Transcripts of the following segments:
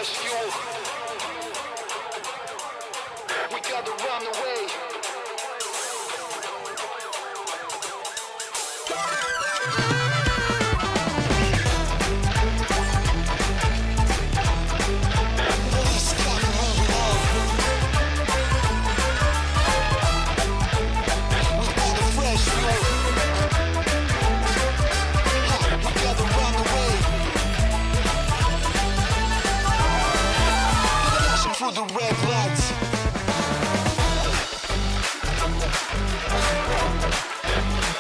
fresh fuel. We gotta run away. Through the red lights.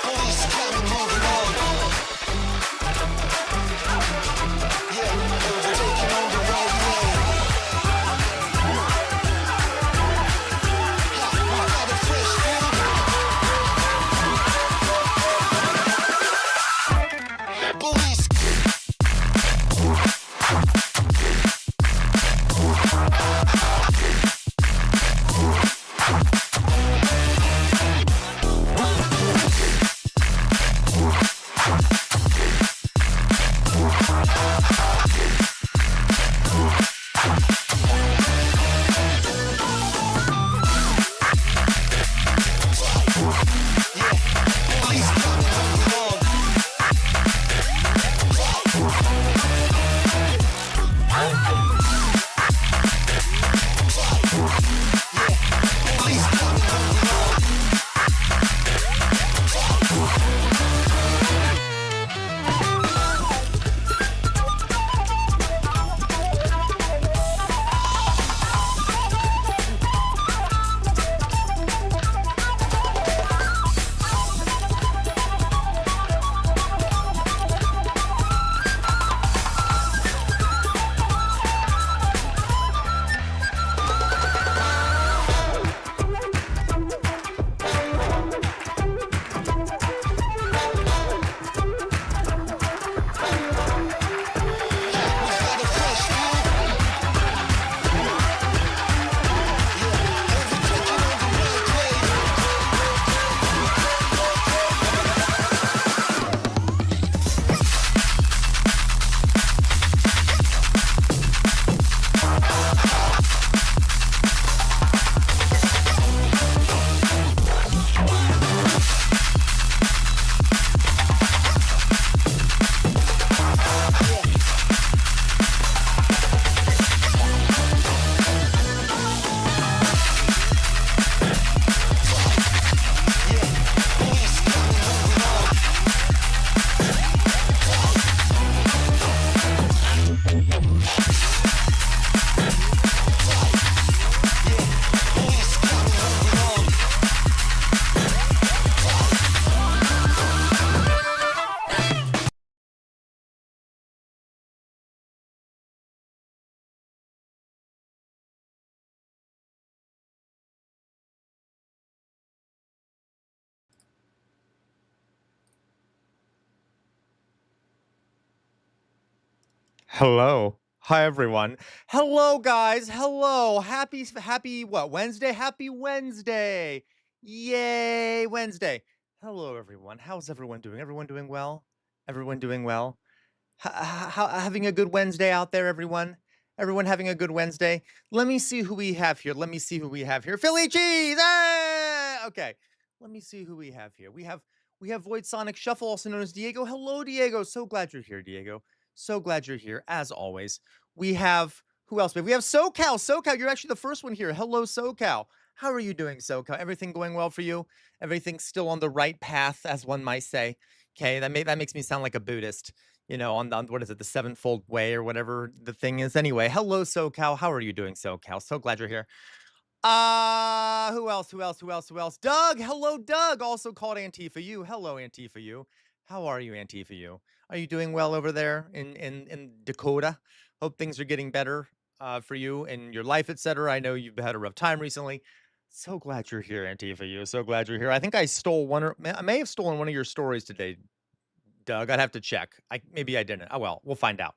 Police coming, moving on. Yeah, overtaking on the right way. We got a fresh view. Police. Hello. Hi, everyone. Hello, guys. Hello. Happy, what, Wednesday? Happy Wednesday. Yay, Wednesday. Hello, everyone. How's everyone doing? Everyone doing well? Everyone doing well? Having a good Wednesday out there, everyone? Everyone having a good Wednesday? Let me see who we have here. Let me see who we have here. Philly cheese! Okay. Let me see who we have here. We have Void Sonic Shuffle, also known as Diego. Hello, Diego. So glad you're here, Diego. So glad you're here, as always. We have, who else? We have SoCal. SoCal, you're actually the first one here. Hello, SoCal. How are you doing, SoCal? Everything going well for you? Everything's still on the right path, as one might say. Okay, that makes me sound like a Buddhist, on what is it, the sevenfold way or whatever the thing is. Anyway, hello, SoCal. How are you doing, SoCal? So glad you're here. Who else? Who else? Who else? Who else? Doug. Hello, Doug. Also called Antifa U. Hello, Antifa U. How are you, Antifa U? Are you doing well over there in Dakota? Hope things are getting better for you in your life, etc. I know you've had a rough time recently. So glad you're here, Antifa U. So glad you're here. I think I stole one, or I may have stolen one of your stories today, Doug. I'd have to check. Maybe I didn't. Oh well, we'll find out.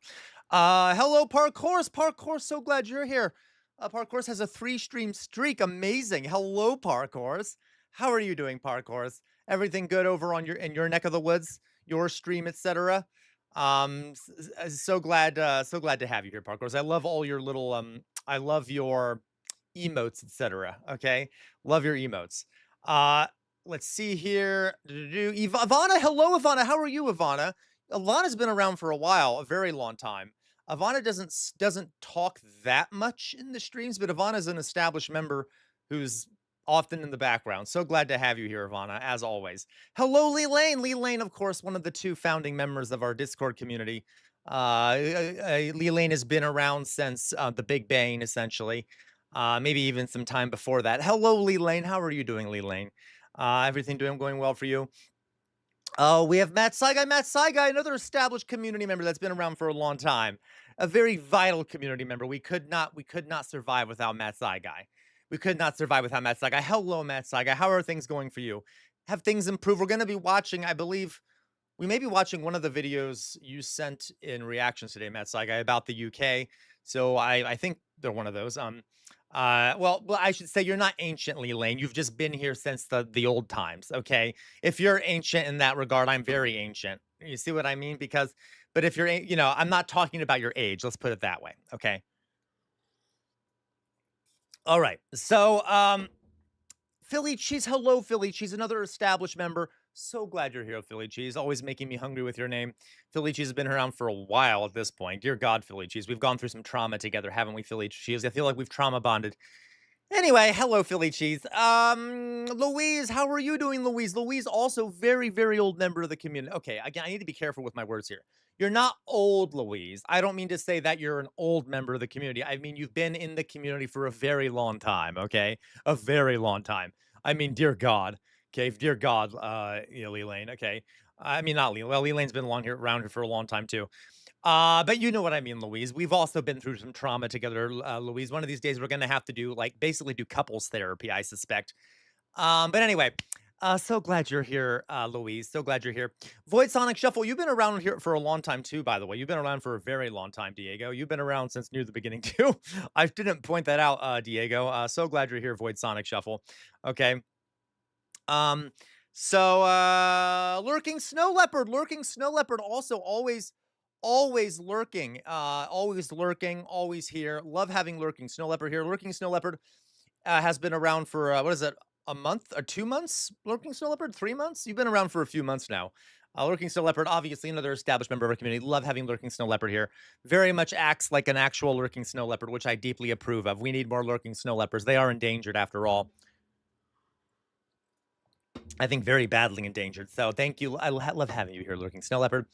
Hello, Parkourse. Parkourse, so glad you're here. Parkourse has a 3-stream streak. Amazing. Hello, Parkourse. How are you doing, Parkourse? Everything good over on in your neck of the woods, your stream, etc. So glad to have you here, Parkers. I love all your little I love your emotes, etc. Okay, love your emotes. Uh, let's see here. Ivana, hello, Ivana. How are you, Ivana? Ivana's been around for a while, a very long time. Ivana doesn't talk that much in the streams, but Ivana's an established member who's often in the background. So glad to have you here, Ivana, as always. Hello, Lee Lane. Lee Lane, of course, one of the two founding members of our Discord community. Lee Lane has been around since the Big Bang, essentially. Maybe even some time before that. Hello, Lee Lane. How are you doing, Lee Lane? Everything going well for you? Oh, we have Matt Saigai. Matt Saigai, another established community member that's been around for a long time. A very vital community member. We could not survive without Matt Saigai. We could not survive without Matt Saigai. Hello, Matt Saigai. How are things going for you? Have things improved? We're going to be watching, I believe, we may be watching one of the videos you sent in reactions today, Matt Saigai, about the UK. So I think they're one of those. Well, I should say you're not anciently Lane. You've just been here since the old times. Okay, if you're ancient in that regard, I'm very ancient. You see what I mean? But if you're, I'm not talking about your age. Let's put it that way. Okay. All right. So, Philly Cheese, hello, Philly Cheese, another established member. So glad you're here, Philly Cheese. Always making me hungry with your name. Philly Cheese has been around for a while at this point. Dear God, Philly Cheese. We've gone through some trauma together, haven't we, Philly Cheese? I feel like we've trauma bonded. Anyway, hello, Philly Cheese. Louise, how are you doing, Louise? Louise, also very, very old member of the community. Okay, again, I need to be careful with my words here. You're not old, Louise. I don't mean to say that you're an old member of the community. I mean, you've been in the community for a very long time, okay? A very long time. I mean, dear God. Okay, dear God, Lee Lane. Okay. I mean, not Lee. Well, Lee Lane's been around here for a long time too. But you know what I mean, Louise. We've also been through some trauma together, Louise. One of these days, we're gonna have to do basically do couples therapy, I suspect. But anyway, so glad you're here, Louise. So glad you're here. Void Sonic Shuffle, you've been around here for a long time too, by the way. You've been around for a very long time, Diego. You've been around since near the beginning too. I didn't point that out, Diego. So glad you're here, Void Sonic Shuffle. Okay. Um, lurking snow leopard also always lurking, always here. Love having lurking snow leopard here. Lurking snow leopard has been around for what is it, a month or 2 months? Lurking snow leopard, 3 months? You've been around for a few months now. Lurking snow leopard, obviously another established member of our community. Love having lurking snow leopard here. Very much acts like an actual lurking snow leopard, which I deeply approve of. We need more lurking snow leopards. They are endangered after all. I think very badly endangered. So thank you. Love having you here, Lurking Snow Leopard.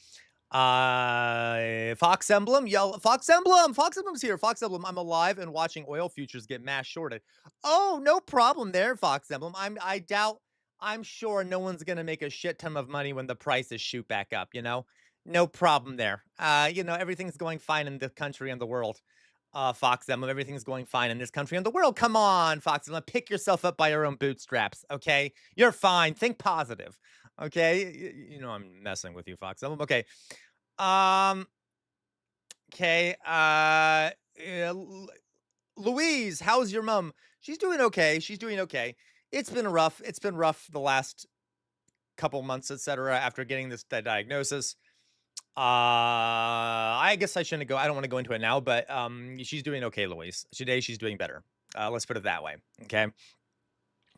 Fox Emblem, Fox Emblem, Fox Emblem's here. Fox Emblem, I'm alive and watching oil futures get mass shorted. Oh, no problem there, Fox Emblem. I'm sure no one's gonna make a shit ton of money when the prices shoot back up, No problem there. Everything's going fine in the country and the world. Fox Emblem, everything's going fine in this country and the world. Come on, Fox Emblem, pick yourself up by your own bootstraps, okay? You're fine. Think positive, okay? I'm messing with you, Fox Emblem. Okay. Um, okay. Louise, how's your mom? She's doing okay. She's doing okay. It's been rough. It's been rough the last couple months, etc. After getting this diagnosis. I guess I shouldn't go. I don't want to go into it now, but she's doing okay, Louise. Today she's doing better. Let's put it that way. Okay.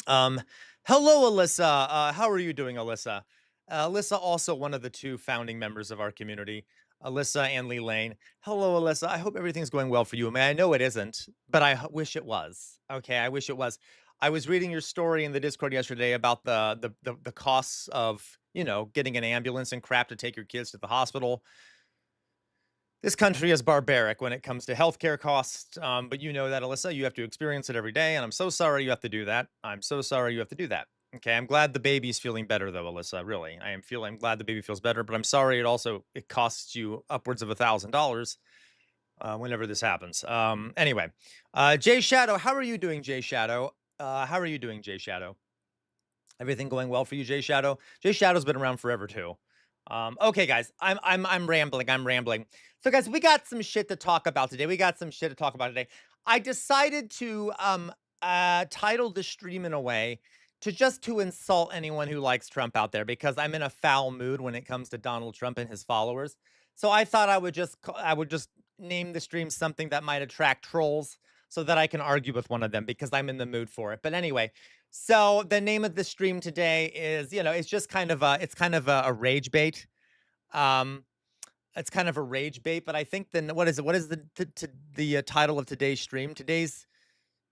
Um, hello, Alyssa. How are you doing, Alyssa? Alyssa, also one of the two founding members of our community, Alyssa and Lee Lane. Hello, Alyssa. I hope everything's going well for you. I mean, I know it isn't, but wish it was. Okay, I wish it was. I was reading your story in the Discord yesterday about the costs of getting an ambulance and crap to take your kids to the hospital. This country is barbaric when it comes to healthcare costs, but you know that, Alyssa. You have to experience it every day, and I'm so sorry you have to do that. I'm so sorry you have to do that. Okay, I'm glad the baby's feeling better, though, Alyssa. Really, I'm glad the baby feels better, but I'm sorry it costs you upwards of $1,000 whenever this happens. Anyway, Jay Shadow, how are you doing, Jay Shadow? How are you doing, Jay Shadow? Everything going well for you, Jay Shadow? Jay Shadow's been around forever too. Okay, guys, I'm rambling. I'm rambling. So, guys, we got some shit to talk about today. I decided to title the stream in a way to insult anyone who likes Trump out there because I'm in a foul mood when it comes to Donald Trump and his followers. So I thought I would just name the stream something that might attract trolls so that I can argue with one of them because I'm in the mood for it. But anyway, so the name of the stream today is, it's just kind of a rage bait. Um, it's kind of a rage bait, but I think then what is it? What is the title of today's stream? Today's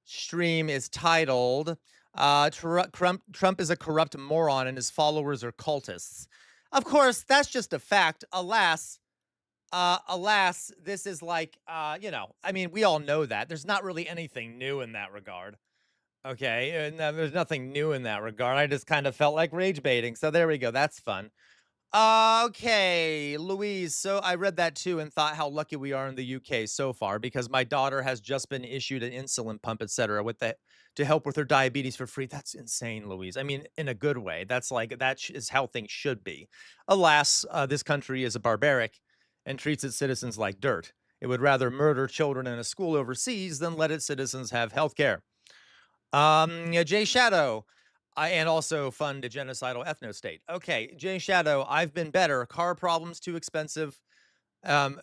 stream is titled Trump is a corrupt moron and his followers are cultists. Of course, that's just a fact. Alas, this is like, I mean, we all know that. There's not really anything new in that regard. Okay. And there's nothing new in that regard. I just kind of felt like rage baiting. So there we go. That's fun. Okay, Louise. So I read that too and thought how lucky we are in the UK so far because my daughter has just been issued an insulin pump, etc., with that to help with her diabetes for free. That's insane, Louise. I mean, in a good way. That's like is how things should be. Alas, this country is a barbaric and treats its citizens like dirt. It would rather murder children in a school overseas than let its citizens have health care. Yeah, Jay Shadow, and also fund a genocidal ethno state. Okay, Jay Shadow, I've been better. Car problems too expensive. Um,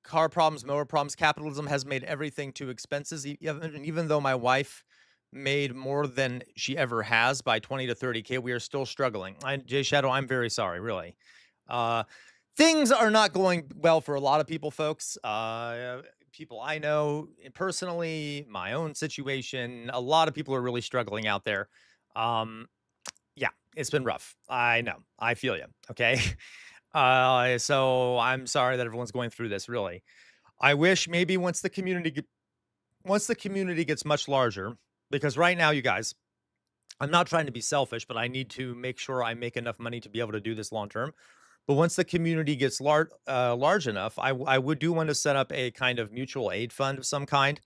car problems, mower problems. Capitalism has made everything too expensive. Even though my wife made more than she ever has by 20 to 30K, we are still struggling. Jay Shadow, I'm very sorry, really. Uh, things are not going well for a lot of people, folks. People I know personally, my own situation, a lot of people are really struggling out there. Um, yeah, it's been rough. I know. I feel you. Okay. So I'm sorry that everyone's going through this, really. I wish maybe once the community gets much larger, because right now, you guys, I'm not trying to be selfish, but I need to make sure I make enough money to be able to do this long term. But once the community gets large enough, I would do want to set up a kind of mutual aid fund of some kind.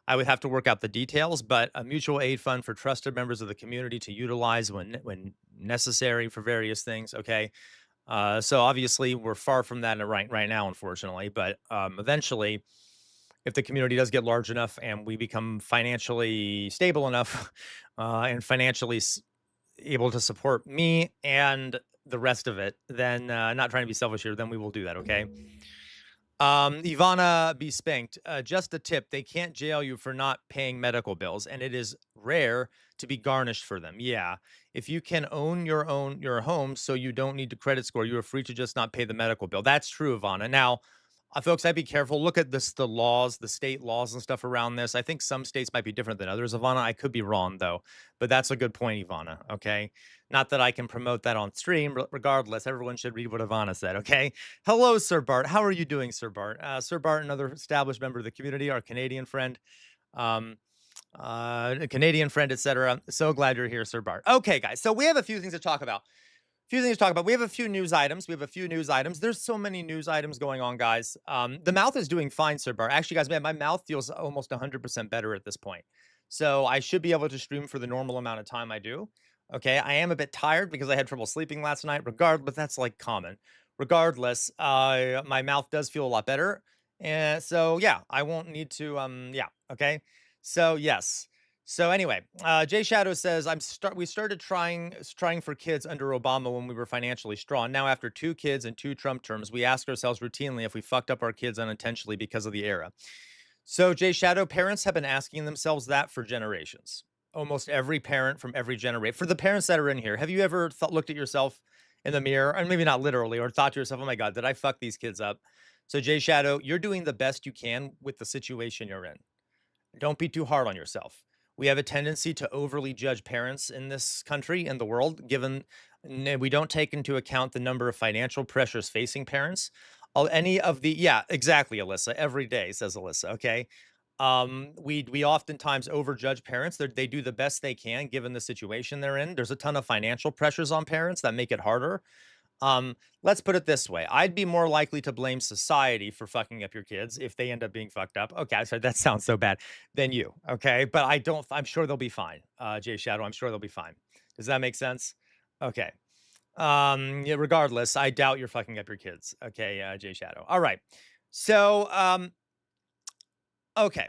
I would have to work out the details, but a mutual aid fund for trusted members of the community to utilize when necessary for various things. Okay, so obviously we're far from that right now, unfortunately. But eventually, if the community does get large enough and we become financially stable enough and financially able to support me and the rest of it, then not trying to be selfish here, then we will do that. Okay. Ivana be spanked. Just a tip: they can't jail you for not paying medical bills, and it is rare to be garnished for them. Yeah, if you can own your home, so you don't need to credit score, you are free to just not pay the medical bill. That's true, Ivana. Now, folks, I'd be careful. Look at the laws, the state laws and stuff around this. I think some states might be different than others, Ivana. I could be wrong though, but that's a good point, Ivana. Okay, not that I can promote that on stream. Regardless, everyone should read what Ivana said. Okay. Hello, Sir Bart. How are you doing, Sir Bart? Sir Bart, another established member of the community, our Canadian friend, um, a Canadian friend, etc. So glad you're here, Sir Bart. Okay, guys. So we have a few things to talk about. We have a few news items. There's so many news items going on, guys. The mouth is doing fine, Sir Bart. Actually, guys, man, my mouth feels almost 100% better at this point. So I should be able to stream for the normal amount of time I do. Okay, I am a bit tired because I had trouble sleeping last night. Regardless, that's like common. Regardless, my mouth does feel a lot better, and so yeah, I won't need to. Yeah, okay. So yes. So anyway, Jay Shadow says we started trying for kids under Obama when we were financially strong. Now after 2 kids and 2 Trump terms, we ask ourselves routinely if we fucked up our kids unintentionally because of the era. So Jay Shadow, parents have been asking themselves that for generations. Almost every parent from every generation. For the parents that are in here, have you ever looked at yourself in the mirror, and maybe not literally, or thought to yourself, "Oh my God, did I fuck these kids up?" So Jay Shadow, you're doing the best you can with the situation you're in. Don't be too hard on yourself. We have a tendency to overly judge parents in this country and the world, given we don't take into account the number of financial pressures facing parents. Any of the, yeah, exactly, Alyssa. Every day, says Alyssa. Okay. We oftentimes overjudge parents. They do the best they can given the situation they're in. There's a ton of financial pressures on parents that make it harder. Let's put it this way. I'd be more likely to blame society for fucking up your kids if they end up being fucked up. Okay, so that sounds so bad. Than you. Okay. But I'm sure they'll be fine. Jay Shadow, I'm sure they'll be fine. Does that make sense? Okay. Yeah, regardless, I doubt you're fucking up your kids. Okay, Jay Shadow. All right. So, okay.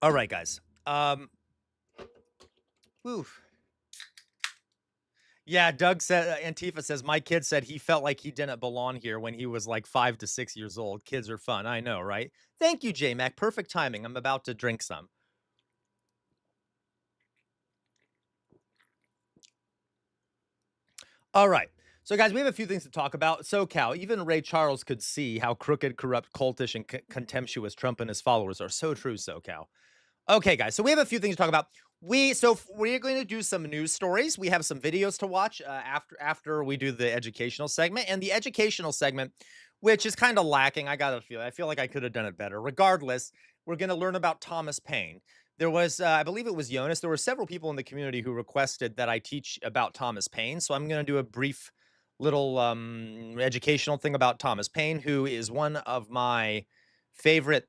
All right, guys. Whew. Yeah, Doug said Antifa says my kid said he felt like he didn't belong here when he was like 5 to 6 years old. Kids are fun. I know, right? Thank you, J Mac. Perfect timing. I'm about to drink some. All right. So, guys, we have a few things to talk about. SoCal, even Ray Charles could see how crooked, corrupt, cultish, and contemptuous Trump and his followers are. So true, SoCal. Okay, guys. So we have a few things to talk about. We're going to do some news stories. We have some videos to watch after we do the educational segment, and the educational segment, which is kind of lacking. I feel like I could have done it better. Regardless, we're going to learn about Thomas Paine. There was, I believe it was Jonas. There were several people in the community who requested that I teach about Thomas Paine. So I'm going to do a brief little educational thing about Thomas Paine, who is one of my favorite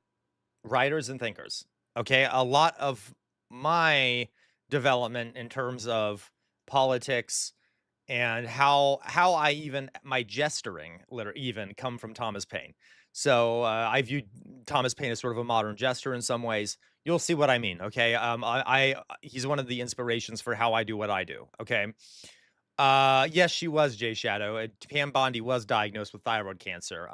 writers and thinkers. Okay, a lot of my development in terms of politics and how I even my gesturing even come from Thomas Paine. So I view Thomas Paine as sort of a modern jester in some ways. You'll see what I mean. Okay, he's one of the inspirations for how I do what I do. Okay, yes, she was Jay Shadow. Pam Bondi was diagnosed with thyroid cancer.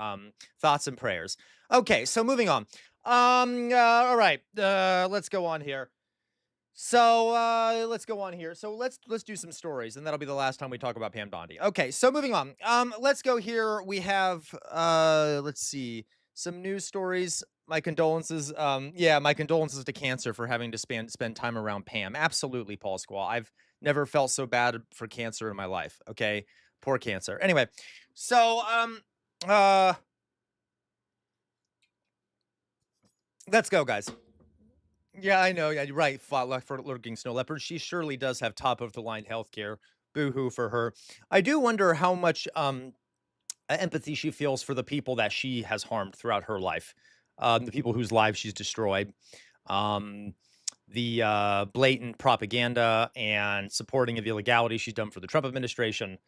Thoughts and prayers. Okay, so moving on. All right. Let's go on here. So let's go on here. So let's do some stories, and that'll be the last time we talk about Pam Bondi. Okay, so moving on. Let's go here. We have let's see, some news stories. My condolences. Yeah, my condolences to Cancer for having to spend time around Pam. Absolutely, Paul Squall. I've never felt so bad for cancer in my life. Okay, poor Cancer. Anyway, so let's go, guys. Yeah, I know. Yeah, you're right. Fought like for lurking snow leopard. She surely does have top of the line healthcare. Boo hoo for her. I do wonder how much empathy she feels for the people that she has harmed throughout her life, the people whose lives she's destroyed. Um, the blatant propaganda and supporting of illegality she's done for the Trump administration,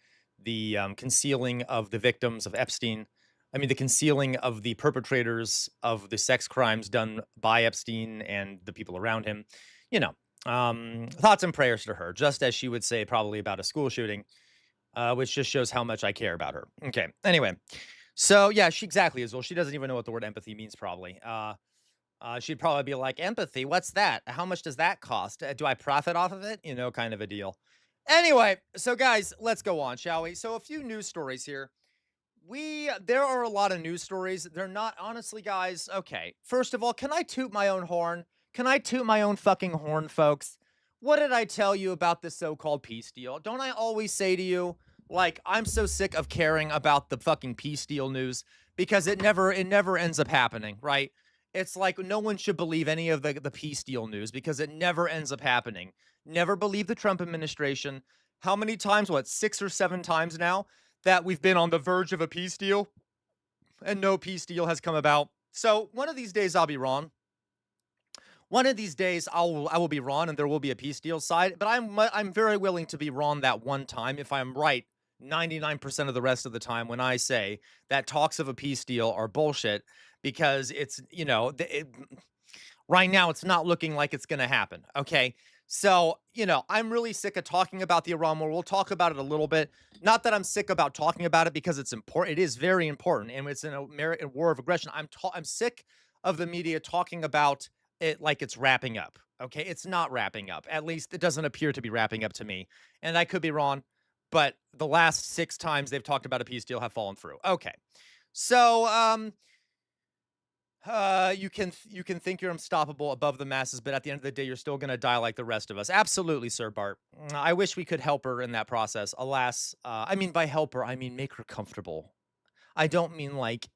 the concealing of the victims of Epstein. I mean, the concealing of the perpetrators of the sex crimes done by Epstein and the people around him. You know, thoughts and prayers to her, just as she would say probably about a school shooting, which just shows how much I care about her. Okay. Anyway, so yeah, she exactly is. Well, she doesn't even know what the word empathy means, probably. She'd probably be like, empathy, what's that? How much does that cost? Do I profit off of it? You know, kind of a deal. Anyway, so guys, let's go on, shall we? So a few news stories here. There are a lot of news stories. They're not honestly, guys. Okay. First of all, can I toot my own horn? Can I toot my own fucking horn, folks? What did I tell you about this so-called peace deal? Don't I always say to you, like, I'm so sick of caring about the fucking peace deal news because it never ends up happening, right? It's like no one should believe any of the peace deal news because it never ends up happening. Never believe the Trump administration. How many times? What, 6 or 7 times now that we've been on the verge of a peace deal and no peace deal has come about. So one of these days I'll be wrong. One of these days I will be wrong and there will be a peace deal side, but I'm very willing to be wrong that one time if I'm right 99% of the rest of the time when I say that talks of a peace deal are bullshit because it's, right now it's not looking like it's going to happen. Okay. So, I'm really sick of talking about the Iran war. We'll talk about it a little bit. Not that I'm sick about talking about it because it's important. It is very important, and it's in a war of aggression. I'm sick of the media talking about it like it's wrapping up. Okay, it's not wrapping up. At least it doesn't appear to be wrapping up to me, and I could be wrong. But the last 6 times they've talked about a peace deal have fallen through. Okay, so you can think you're unstoppable above the masses, but at the end of the day, you're still gonna die like the rest of us. Absolutely, Sir Bart. I wish we could help her in that process. Alas, I mean by help her, I mean make her comfortable. I don't mean like,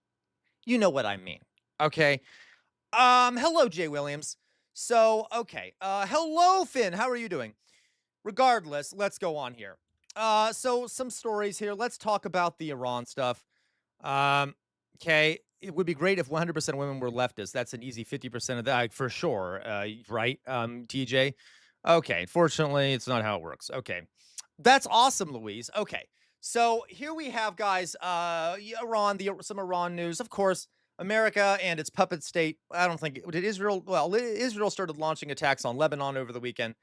you know what I mean. Okay. Hello, Jay Williams. So, okay. Hello, Finn. How are you doing? Regardless, let's go on here. So some stories here. Let's talk about the Iran stuff. Um, okay. It would be great if 100% of women were leftists. That's an easy 50% of that for sure. Right, TJ? Okay. Fortunately, it's not how it works. Okay. That's awesome, Louise. Okay. So here we have, guys, Iran, some Iran news. Of course, America and its puppet state. I don't think did Israel. Well, Israel started launching attacks on Lebanon over the weekend,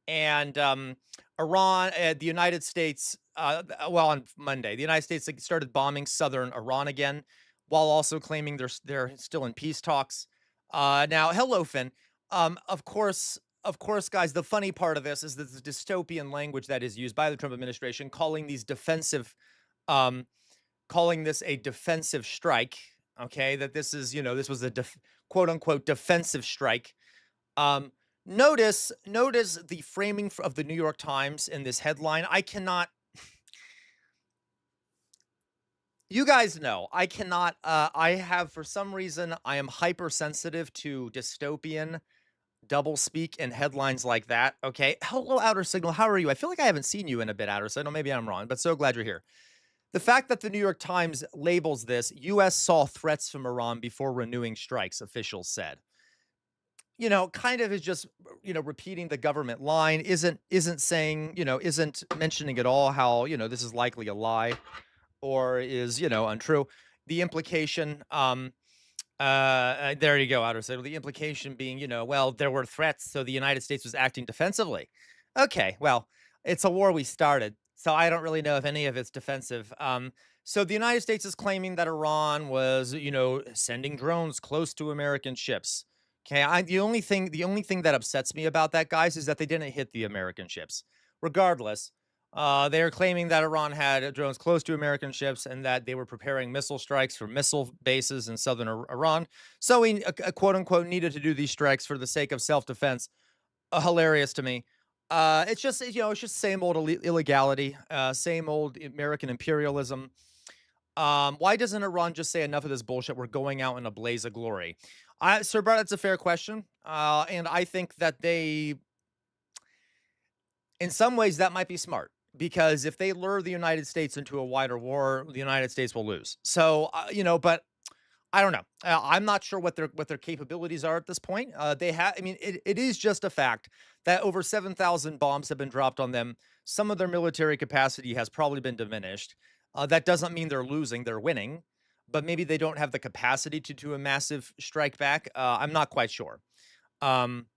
and Iran, the United States. Well, on Monday, the United States like, started bombing southern Iran again, while also claiming they're still in peace talks. Now, hello, Finn. Of course, guys. The funny part of this is that the dystopian language that is used by the Trump administration, calling these defensive, um, calling this a defensive strike. Okay, that this is, this was a quote unquote defensive strike. Um, notice the framing of the New York Times in this headline. I cannot. You guys know I cannot. I have for some reason I am hypersensitive to dystopian double speak in headlines like that. Okay, hello Outer Signal. How are you? I feel like I haven't seen you in a bit, Outer Signal. Maybe I'm wrong, but so glad you're here. The fact that the New York Times labels this U.S. saw threats from Iran before renewing strikes, officials said. Kind of is just, repeating the government line, isn't saying, isn't mentioning at all how, this is likely a lie or is, untrue. The implication, there you go, Outer Signal. The implication being, well, there were threats, so the United States was acting defensively. Okay, well, it's a war we started, so I don't really know if any of it's defensive. So the United States is claiming that Iran was, sending drones close to American ships. Okay, the only thing that upsets me about that, guys, is that they didn't hit the American ships. Regardless, they're claiming that Iran had drones close to American ships and that they were preparing missile strikes for missile bases in southern Iran. So we, quote unquote, needed to do these strikes for the sake of self-defense. Hilarious to me. It's just same old illegality, same old American imperialism. Why doesn't Iran just say enough of this bullshit? We're going out in a blaze of glory. Sir Bart, that's a fair question. And I think that in some ways, that might be smart because if they lure the United States into a wider war, the United States will lose. So, but I don't know. I'm not sure what their capabilities are at this point. They have. I mean, it is just a fact that over 7,000 bombs have been dropped on them. Some of their military capacity has probably been diminished. That doesn't mean they're losing; they're winning. But maybe they don't have the capacity to do a massive strike back. I'm not quite sure. Um,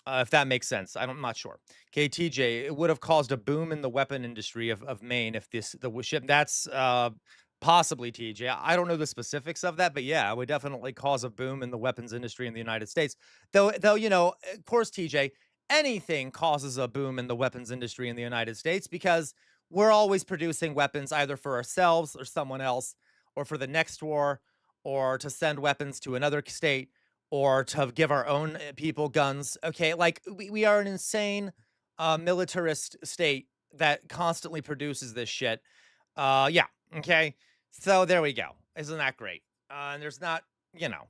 if that makes sense. I'm not sure. KTJ, it would have caused a boom in the weapon industry of Maine if the ship. That's possibly TJ. I don't know the specifics of that, but yeah, it would definitely cause a boom in the weapons industry in the United States. Though, of course, TJ, anything causes a boom in the weapons industry in the United States because we're always producing weapons either for ourselves or someone else, or for the next war, or to send weapons to another state, or to give our own people guns. Okay, like we are an insane militarist state that constantly produces this shit. Yeah. Okay. So there we go. Isn't that great? And there's not, you know,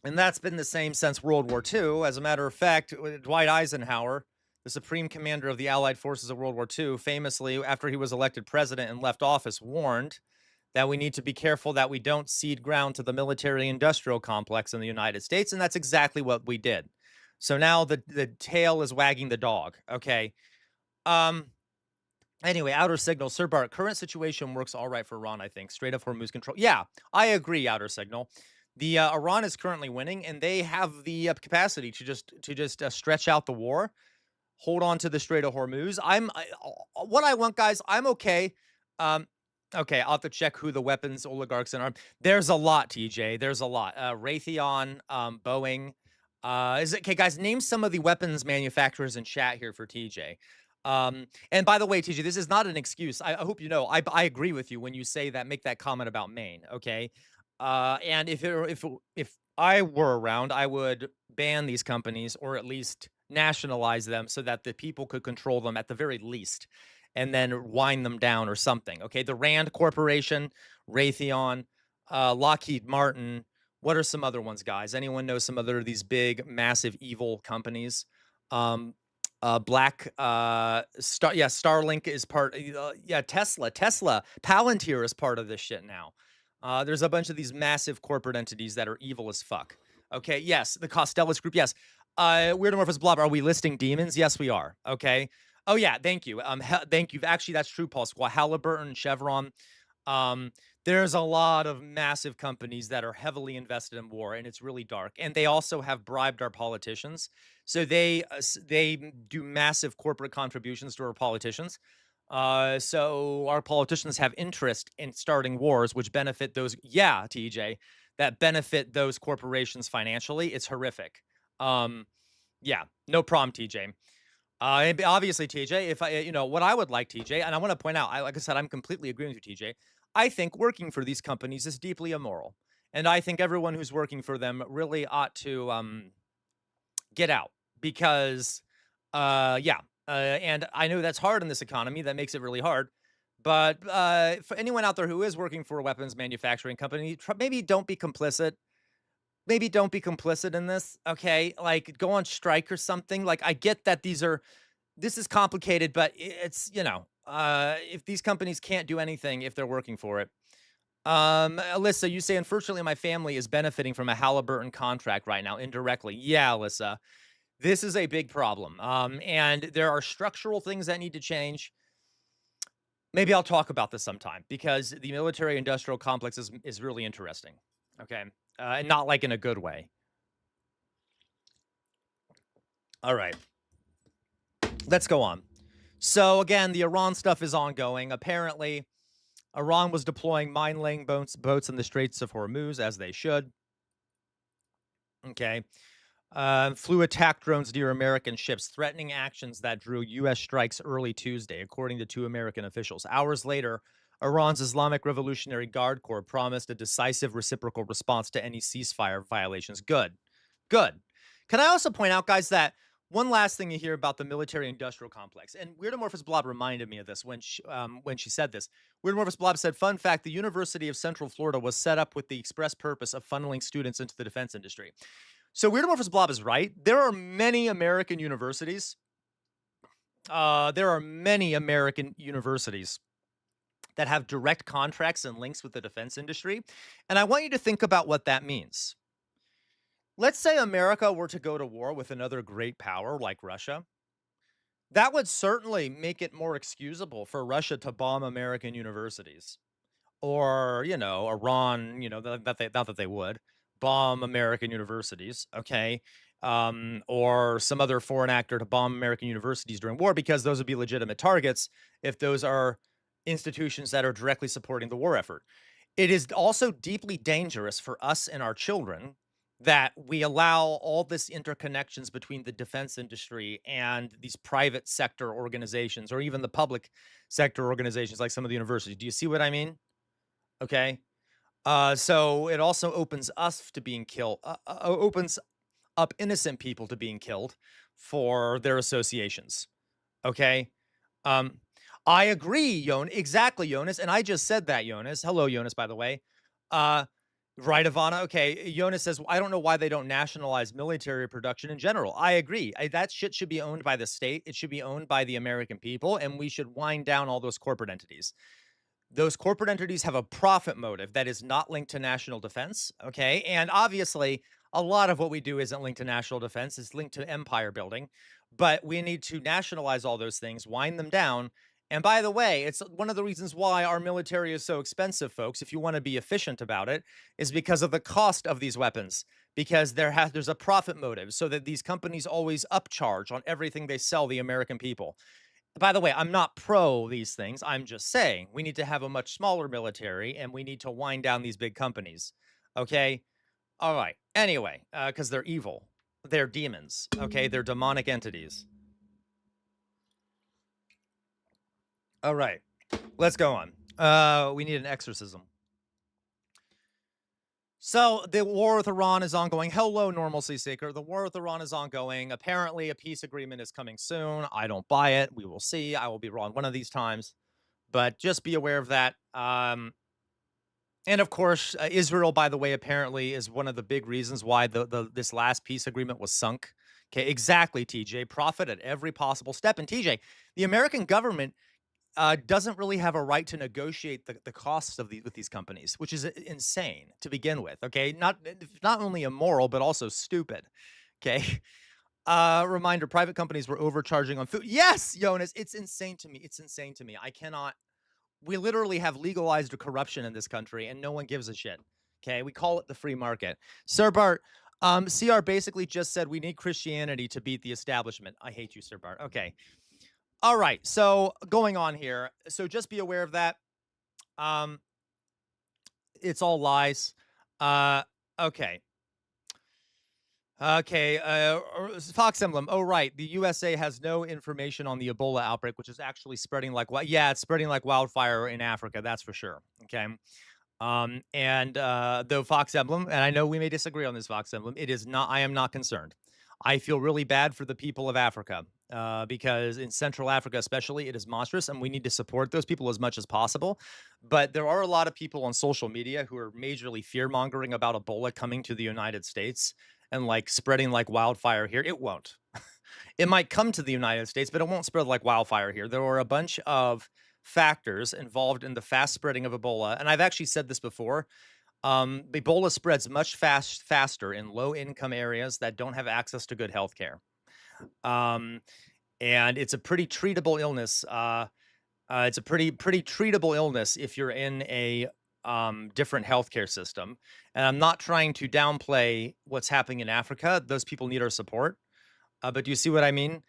and that's been the same since World War II. As a matter of fact, Dwight Eisenhower, the supreme commander of the Allied forces of World War II, famously, after he was elected president and left office, warned that we need to be careful that we don't cede ground to the military industrial complex in the United States. And that's exactly what we did. So now the tail is wagging the dog. Okay. Um, Anyway, outer signal, Sir Bart, current situation works all right for Iran, I think. Strait of Hormuz control. Yeah, I agree, outer signal. The Iran is currently winning, and they have the capacity to just stretch out the war, hold on to the Strait of Hormuz. What I want, guys. I'm okay. Um, okay, I'll have to check who the weapons oligarchs are. There's a lot, TJ. There's a lot. Raytheon, Boeing. Is it okay, guys? Name some of the weapons manufacturers in chat here for TJ. And by the way, TJ, this is not an excuse. I hope you know. I agree with you when you say that. Make that comment about Maine, okay? And if I were around, I would ban these companies or at least nationalize them so that the people could control them at the very least, and then wind them down or something. Okay, the Rand Corporation, Raytheon, Lockheed Martin. What are some other ones, guys? Anyone know some other of these big, massive, evil companies? Um, Starlink is part. Tesla, Palantir is part of this shit now. There's a bunch of these massive corporate entities that are evil as fuck. Okay, yes, the Costellas Group, yes. Weird Amorphous Blob, are we listing demons? Yes, we are. Okay. Oh yeah, thank you. Thank you. Actually, that's true, Paul Squaw. Halliburton, Chevron. There's a lot of massive companies that are heavily invested in war, and it's really dark. And they also have bribed our politicians. So they do massive corporate contributions to our politicians. So our politicians have interest in starting wars, which benefit those. Yeah, TJ, that benefit those corporations financially. It's horrific. Um, yeah, no problem, TJ. And obviously, TJ, if I, what I would like, TJ, and I want to point out, like I said, I'm completely agreeing with you, TJ. I think working for these companies is deeply immoral, and I think everyone who's working for them really ought to get out because, yeah, and I know that's hard in this economy. That makes it really hard. But for anyone out there who is working for a weapons manufacturing company, maybe don't be complicit. Maybe don't be complicit in this. Okay, like go on strike or something. Like I get that this is complicated, but it's, if these companies can't do anything if they're working for it. Alyssa, you say, unfortunately, my family is benefiting from a Halliburton contract right now indirectly. Yeah, Alyssa, this is a big problem. And there are structural things that need to change. Maybe I'll talk about this sometime because the military industrial complex is really interesting. Okay. And not like in a good way. All right. Let's go on. So again, the Iran stuff is ongoing. Apparently, Iran was deploying mine-laying boats in the Straits of Hormuz, as they should. Okay. Flew attack drones near American ships, threatening actions that drew U.S. strikes early Tuesday, according to two American officials. Hours later, Iran's Islamic Revolutionary Guard Corps promised a decisive reciprocal response to any ceasefire violations. Good. Good. Can I also point out, guys, that one last thing you hear about the military-industrial complex, and Weirdamorphous Blob reminded me of this when she said this. Weirdamorphous Blob said, fun fact, the University of Central Florida was set up with the express purpose of funneling students into the defense industry. So Weirdamorphous Blob is right. There are many American universities. There are many American universities that have direct contracts and links with the defense industry. And I want you to think about what that means. Let's say America were to go to war with another great power like Russia. That would certainly make it more excusable for Russia to bomb American universities. Or, Iran, not that they would bomb American universities, okay? Or some other foreign actor to bomb American universities during war, because those would be legitimate targets if those are institutions that are directly supporting the war effort. It is also deeply dangerous for us and our children that we allow all this interconnections between the defense industry and these private sector organizations, or even the public sector organizations like some of the universities. Do you see what I mean? Okay. So it also opens us to being killed, opens up innocent people to being killed for their associations. Okay. Um, I agree, exactly, Jonas. And I just said that, Jonas. Hello, Jonas, by the way. Right, Ivana. Okay. Jonas says, I don't know why they don't nationalize military production in general. I agree. That shit should be owned by the state. It should be owned by the American people. And we should wind down all those corporate entities. Those corporate entities have a profit motive that is not linked to national defense. Okay. And obviously, a lot of what we do isn't linked to national defense, it's linked to empire building. But we need to nationalize all those things, wind them down. And by the way, it's one of the reasons why our military is so expensive, folks, if you want to be efficient about it, is because of the cost of these weapons. Because there's a profit motive so that these companies always upcharge on everything they sell the American people. By the way, I'm not pro these things. I'm just saying we need to have a much smaller military and we need to wind down these big companies. Okay. All right. Anyway, because they're evil. They're demons. Okay. They're demonic entities. All right. Let's go on. We need an exorcism. So the war with Iran is ongoing. Hello, Normalcy Seeker. The war with Iran is ongoing. Apparently, a peace agreement is coming soon. I don't buy it. We will see. I will be wrong one of these times. But just be aware of that. And of course, Israel, by the way, apparently is one of the big reasons why this last peace agreement was sunk. Okay, exactly, TJ. Profit at every possible step. And TJ, the American government doesn't really have a right to negotiate the costs of with these companies, which is insane to begin with. Okay, not only immoral but also stupid. Okay. Reminder: private companies were overcharging on food. Yes, Jonas, it's insane to me. It's insane to me. I cannot We literally have legalized corruption in this country, and no one gives a shit. Okay, we call it the free market. Sir Bart, CR basically just said we need Christianity to beat the establishment. I hate you, Sir Bart. Okay, all right. So going on here. So just be aware of that. Um, it's all lies. Uh, okay. Okay, Fox Emblem. Oh, right. The USA has no information on the Ebola outbreak, which is actually spreading like yeah, it's spreading like wildfire in Africa. That's for sure. Okay. And though Fox Emblem, and I know we may disagree on this Fox Emblem, it is not. I am not concerned. I feel really bad for the people of Africa because in Central Africa, especially, it is monstrous, and we need to support those people as much as possible. But there are a lot of people on social media who are majorly fear mongering about Ebola coming to the United States and like spreading like wildfire here. It won't. It might come to the United States, but it won't spread like wildfire here. There are a bunch of factors involved in the fast spreading of Ebola. And I've actually said this before. Ebola spreads much faster in low income areas that don't have access to good health care. Um, and it's a pretty treatable illness. It's a pretty treatable illness if you're in a different healthcare system. And I'm not trying to downplay what's happening in Africa. Those people need our support. But do you see what I mean?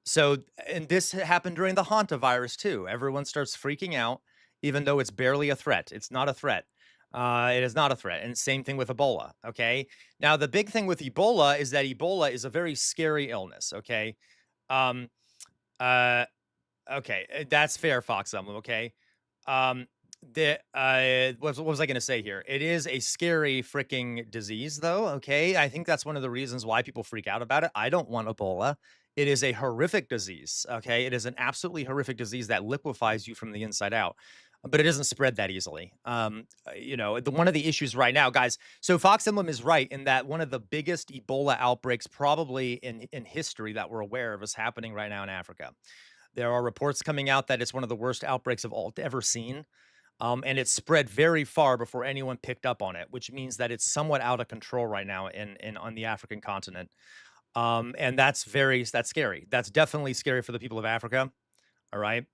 So, and this happened during the hantavirus too. Everyone starts freaking out, even though it's barely a threat. It's not a threat. It is not a threat. And same thing with Ebola. Okay. Now, the big thing with Ebola is that Ebola is a very scary illness. Okay. Um, uh, okay. That's fair, Fox Emblem. Okay. Um, what was I going to say here? It is a scary freaking disease, though. Okay, I think that's one of the reasons why people freak out about it. I don't want Ebola. It is a horrific disease. Okay, it is an absolutely horrific disease that liquefies you from the inside out, but it doesn't spread that easily. One of the issues right now, guys. So Fox Emblem is right in that one of the biggest Ebola outbreaks, probably in history, that we're aware of, is happening right now in Africa. There are reports coming out that it's one of the worst outbreaks of all ever seen. And it spread very far before anyone picked up on it, which means that it's somewhat out of control right now in on the African continent. And that's scary. That's definitely scary for the people of Africa. All right.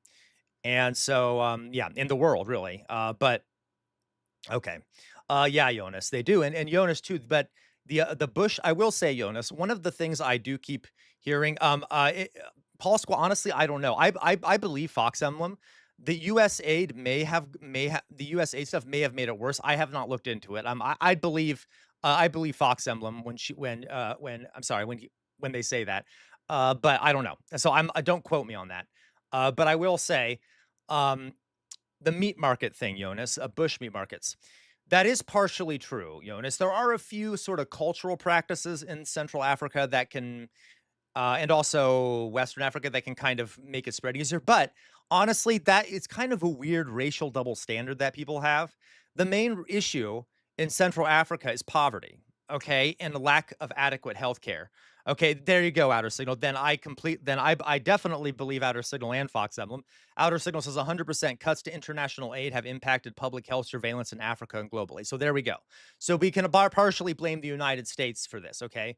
And so yeah, in the world, really. But okay. Yeah, Jonas, they do. And Jonas too, but the Bush, I will say, Jonas, one of the things I do keep hearing, Paul Squaw, honestly, I don't know. I believe Fox Emblem. The US aid the US aid stuff may have made it worse. I have not looked into it. I believe Fox Emblem when I'm sorry when they say that. But I don't know. So don't quote me on that. But I will say, um, the meat market thing, Jonas, bush meat markets. That is partially true, Jonas. There are a few sort of cultural practices in Central Africa that can and also Western Africa that can kind of make it spread easier. But honestly, that it's kind of a weird racial double standard that people have. The main issue in Central Africa is poverty, okay, and the lack of adequate health care. Okay, there you go, Outer Signal. Then I definitely believe Outer Signal and Fox Emblem. Outer Signal says 100% cuts to international aid have impacted public health surveillance in Africa and globally. So there we go. So we can partially blame the United States for this, okay?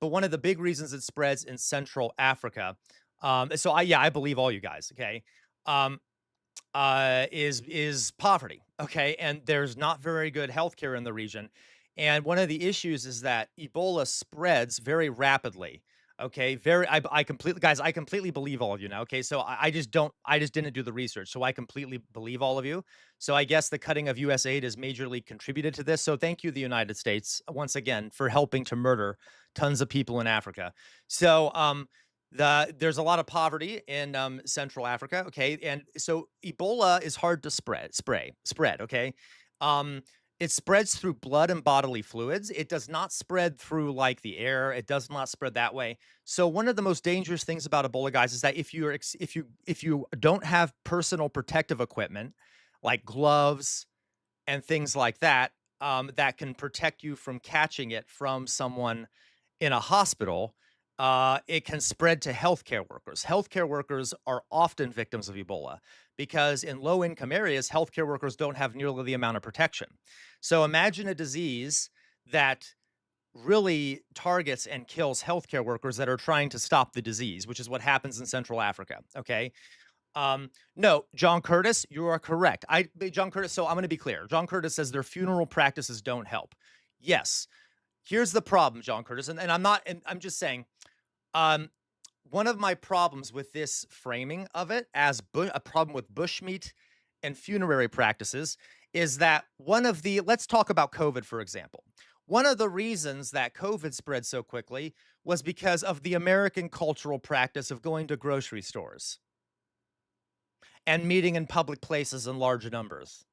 But one of the big reasons it spreads in Central Africa, I believe all you guys, okay, um, is poverty, okay, and there's not very good healthcare in the region, and one of the issues is that Ebola spreads very rapidly. Okay, I completely believe all of you now. Okay, so I just didn't do the research, so I completely believe all of you. So I guess the cutting of US aid has majorly contributed to this. So thank you, the United States, once again, for helping to murder tons of people in Africa. So there's a lot of poverty in Central Africa. Okay, and so Ebola is hard to spread. Okay, um, it spreads through blood and bodily fluids. It does not spread through like the air. It does not spread that way. So one of the most dangerous things about Ebola, guys, is that if you don't have personal protective equipment like gloves and things like that, that can protect you from catching it from someone in a hospital, it can spread to healthcare workers. Healthcare workers are often victims of Ebola because in low income areas, healthcare workers don't have nearly the amount of protection. So imagine a disease that really targets and kills healthcare workers that are trying to stop the disease, which is what happens in Central Africa. Okay. No, John Curtis, you are correct. John Curtis, so I'm going to be clear. John Curtis says their funeral practices don't help. Yes. Here's the problem, John Curtis, and I'm not, and I'm just saying, um, one of my problems with this framing of it as a problem with bushmeat and funerary practices is that let's talk about COVID, for example. One of the reasons that COVID spread so quickly was because of the American cultural practice of going to grocery stores and meeting in public places in large numbers.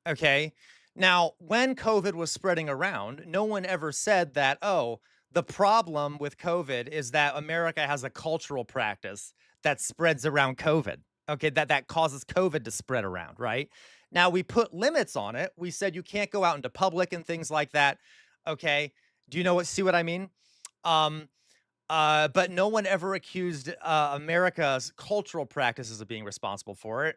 Okay. Now, when COVID was spreading around, no one ever said that, oh, the problem with COVID is that America has a cultural practice that spreads around COVID. Okay, that causes COVID to spread around, right? Now we put limits on it. We said you can't go out into public and things like that. Okay. Do you see what I mean? Um, but no one ever accused America's cultural practices of being responsible for it.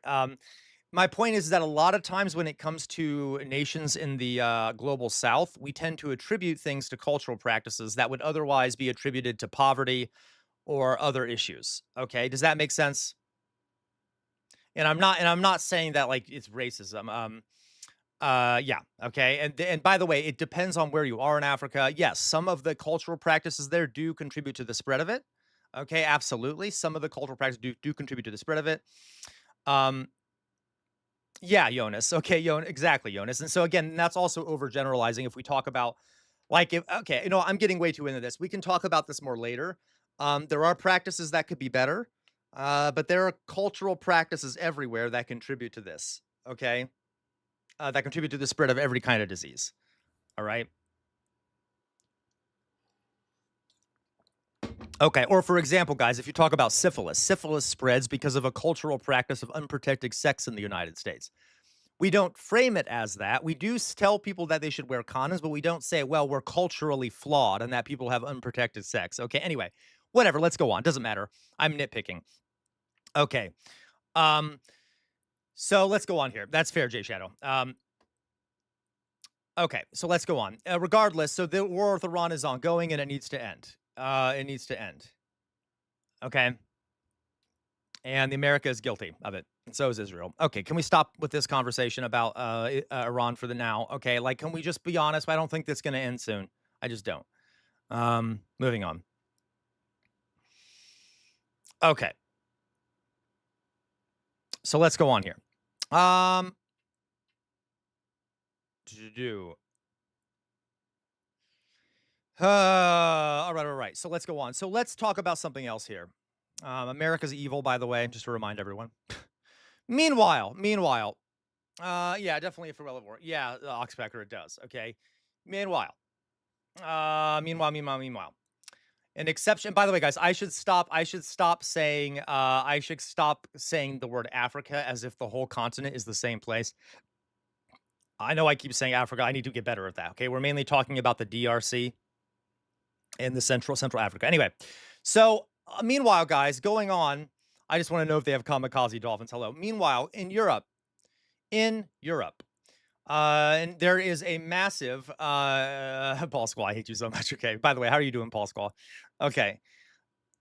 My point is that a lot of times when it comes to nations in the global south, we tend to attribute things to cultural practices that would otherwise be attributed to poverty or other issues. Okay, does that make sense? And I'm not saying that like it's racism. Yeah, okay. And by the way, it depends on where you are in Africa. Yes, some of the cultural practices there do contribute to the spread of it. Okay, absolutely. Some of the cultural practices do contribute to the spread of it. Um, Yeah, Jonas. Okay, exactly, Jonas. And so again, that's also overgeneralizing if we talk about like if okay, I'm getting way too into this. We can talk about this more later. There are practices that could be better, but there are cultural practices everywhere that contribute to this. Okay, that contribute to the spread of every kind of disease. All right. Okay. Or for example, guys, if you talk about syphilis, syphilis spreads because of a cultural practice of unprotected sex in the United States. We don't frame it as that. We do tell people that they should wear condoms, but we don't say, well, we're culturally flawed and that people have unprotected sex. Okay. Anyway, whatever. Let's go on. Doesn't matter. I'm nitpicking. Okay. Um, so let's go on here. That's fair, Jay Shadow. Okay. So let's go on. Regardless, so the war with Iran is ongoing and it needs to end. It needs to end. Okay. And the America is guilty of it. And so is Israel. Okay, can we stop with this conversation about Iran for the now? Okay, like, can we just be honest? I don't think that's going to end soon. I just don't. Moving on. Okay, so let's go on here. Do. All right, all right. So let's go on. So let's talk about something else here. America's evil, by the way, just to remind everyone. Meanwhile, yeah, definitely a Pharrell war. Yeah, Oxpecker, it does. Okay. Meanwhile, meanwhile. An exception. By the way, guys, I should stop saying the word Africa as if the whole continent is the same place. I know I keep saying Africa. I need to get better at that. Okay. We're mainly talking about the DRC and the Central Africa. Anyway, so meanwhile, guys, going on, I just want to know if they have kamikaze dolphins. Hello. Meanwhile, in Europe, and there is a massive Paul Squaw, I hate you so much. Okay. By the way, how are you doing, Paul Squaw? Okay.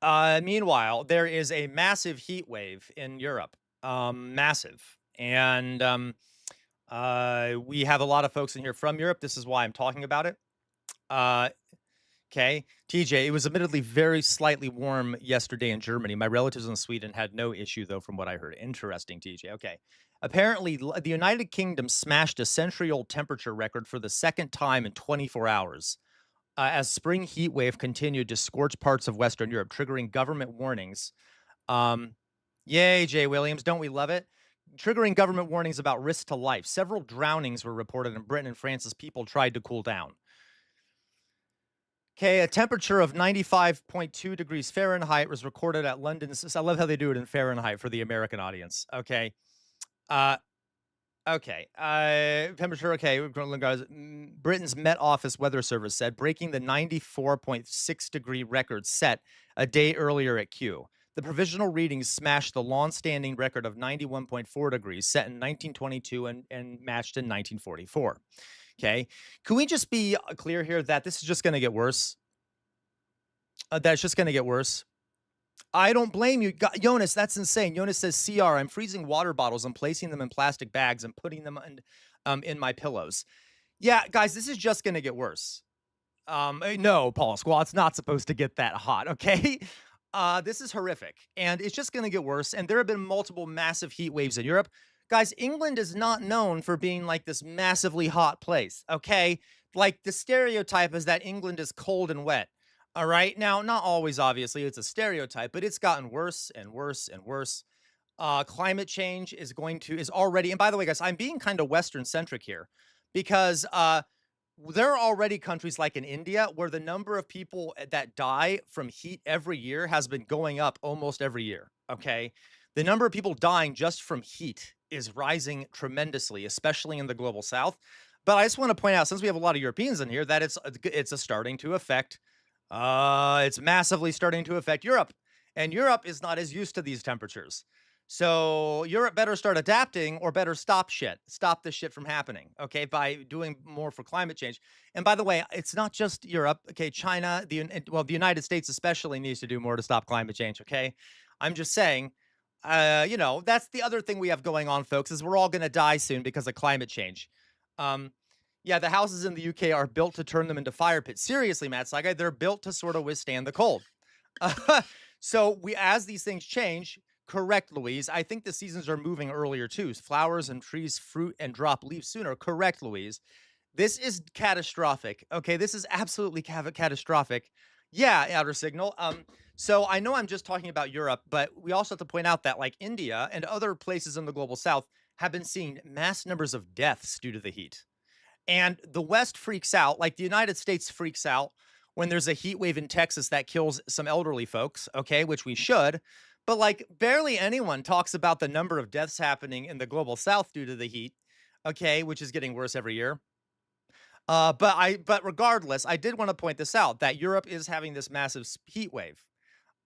Meanwhile, there is a massive heat wave in Europe. Massive. And we have a lot of folks in here from Europe. This is why I'm talking about it. Okay. TJ, it was admittedly very slightly warm yesterday in Germany. My relatives in Sweden had no issue, though, from what I heard. Interesting, TJ. Okay. Apparently, the United Kingdom smashed a century-old temperature record for the second time in 24 hours as spring heat wave continued to scorch parts of Western Europe, triggering government warnings. Yay, Jay Williams. Don't we love it? Triggering government warnings about risk to life. Several drownings were reported in Britain and France as people tried to cool down. Okay, a temperature of 95.2 degrees Fahrenheit was recorded at London's. I love how they do it in Fahrenheit for the American audience. Okay. Okay. Temperature. Okay. Guys, Britain's Met Office Weather Service said breaking the 94.6-degree record set a day earlier at Kew. The provisional readings smashed the long-standing record of 91.4 degrees set in 1922 and matched in 1944. Okay. Can we just be clear here that this is just going to get worse? That's just going to get worse. I don't blame you. Jonas, that's insane. Jonas says, CR, I'm freezing water bottles and placing them in plastic bags and putting them in my pillows. Yeah, guys, this is just going to get worse. No, Paul Squall, it's not supposed to get that hot, okay? This is horrific, and it's just gonna get worse, and there have been multiple massive heat waves in Europe. Guys, England is not known for being like this massively hot place, okay? Like, the stereotype is that England is cold and wet, all right? Now, not always, obviously, it's a stereotype, but it's gotten worse and worse and worse. Climate change is already, and by the way, guys, I'm being kind of Western centric here because there are already countries like in India where the number of people that die from heat every year has been going up almost every year. Okay. The number of people dying just from heat is rising tremendously, especially in the global south. But I just want to point out, since we have a lot of Europeans in here, that starting to affect it's massively starting to affect Europe. And Europe is not as used to these temperatures. So Europe better start adapting or better stop shit. Stop this shit from happening, okay, by doing more for climate change. And by the way, it's not just Europe, okay? China, the United States especially needs to do more to stop climate change, okay? I'm just saying, that's the other thing we have going on, folks, is we're all going to die soon because of climate change. Um, yeah, the houses in the UK are built to turn them into fire pits. Seriously, Matt Sagai, they're built to sort of withstand the cold. So as these things change, correct, Louise. I think the seasons are moving earlier too. Flowers and trees fruit and drop leaves sooner. Correct, Louise. This is catastrophic. Okay, this is absolutely catastrophic. Yeah, outer signal. So I know I'm just talking about Europe, but we also have to point out that like India and other places in the global south have been seeing mass numbers of deaths due to the heat. And the West freaks out, like the United States freaks out when there's a heat wave in Texas that kills some elderly folks, okay, which we should. But like barely anyone talks about the number of deaths happening in the global south due to the heat, okay, which is getting worse every year. But regardless, I did want to point this out that Europe is having this massive heat wave.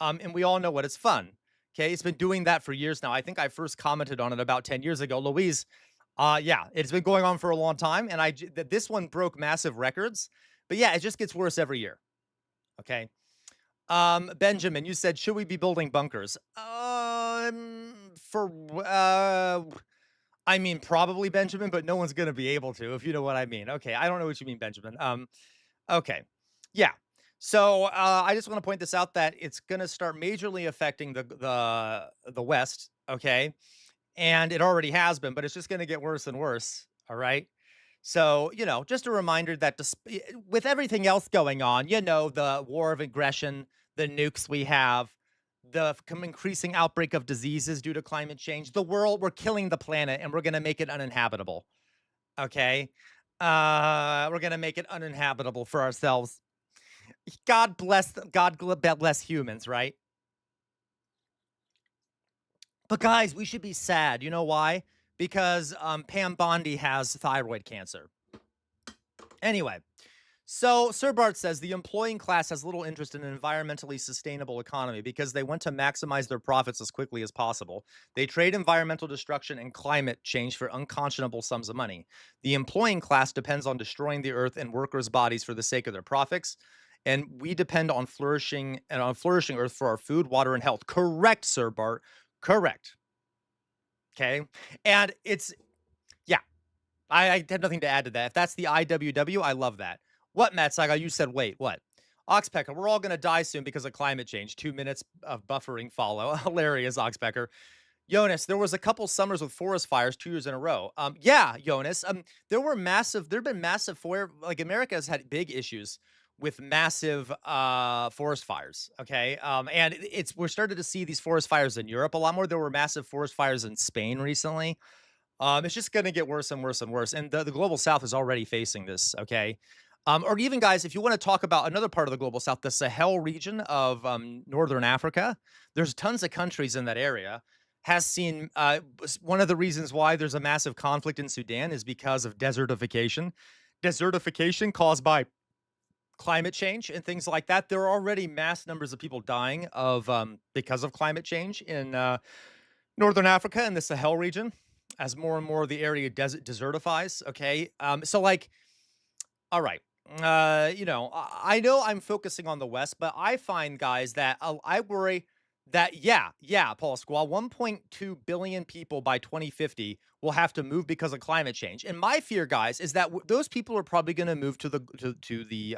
And we all know what it's fun. Okay, it's been doing that for years now. I think I first commented on it about 10 years ago. Louise, yeah, it's been going on for a long time, and this one broke massive records. But yeah, it just gets worse every year. Okay. Benjamin, you said, should we be building bunkers? For I mean, probably Benjamin, but no one's gonna be able to, if you know what I mean. Okay, I don't know what you mean, Benjamin. Okay, yeah. So I just want to point this out that it's gonna start majorly affecting the West. Okay, and it already has been, but it's just gonna get worse and worse. All right. So, just a reminder that with everything else going on, the war of aggression, the nukes we have, the increasing outbreak of diseases due to climate change, we're killing the planet and we're going to make it uninhabitable. Okay. We're going to make it uninhabitable for ourselves. God bless humans, right? But guys, we should be sad. You know why? Because Pam Bondi has thyroid cancer. Anyway, so Sir Bart says the employing class has little interest in an environmentally sustainable economy because they want to maximize their profits as quickly as possible. They trade environmental destruction and climate change for unconscionable sums of money. The employing class depends on destroying the earth and workers' bodies for the sake of their profits. And we depend on flourishing earth for our food, water, and health. Correct, Sir Bart. Correct. Okay. And yeah, I have nothing to add to that. If that's the IWW, I love that. What, Matt Saga? You said, wait, what? Oxpecker, we're all going to die soon because of climate change. 2 minutes of buffering follow. Hilarious, Oxpecker. Jonas, there was a couple summers with forest fires 2 years in a row. Yeah, Jonas. There have been massive like America has had big issues with massive forest fires. Okay. And we're starting to see these forest fires in Europe a lot more. There were massive forest fires in Spain recently. It's just going to get worse and worse and worse. And the global south is already facing this. Okay. Or even, guys, if you want to talk about another part of the global south, the Sahel region of northern Africa, there's tons of countries in that area. Has seen one of the reasons why there's a massive conflict in Sudan is because of desertification. Desertification caused by climate change and things like that. There are already mass numbers of people dying of because of climate change in northern Africa and the Sahel region as more and more of the area desertifies. Okay. So like, all right. I know I'm focusing on the West, but I find, guys, that I worry Paul Squall, 1.2 billion people by 2050 will have to move because of climate change. And my fear, guys, is that those people are probably going to move to the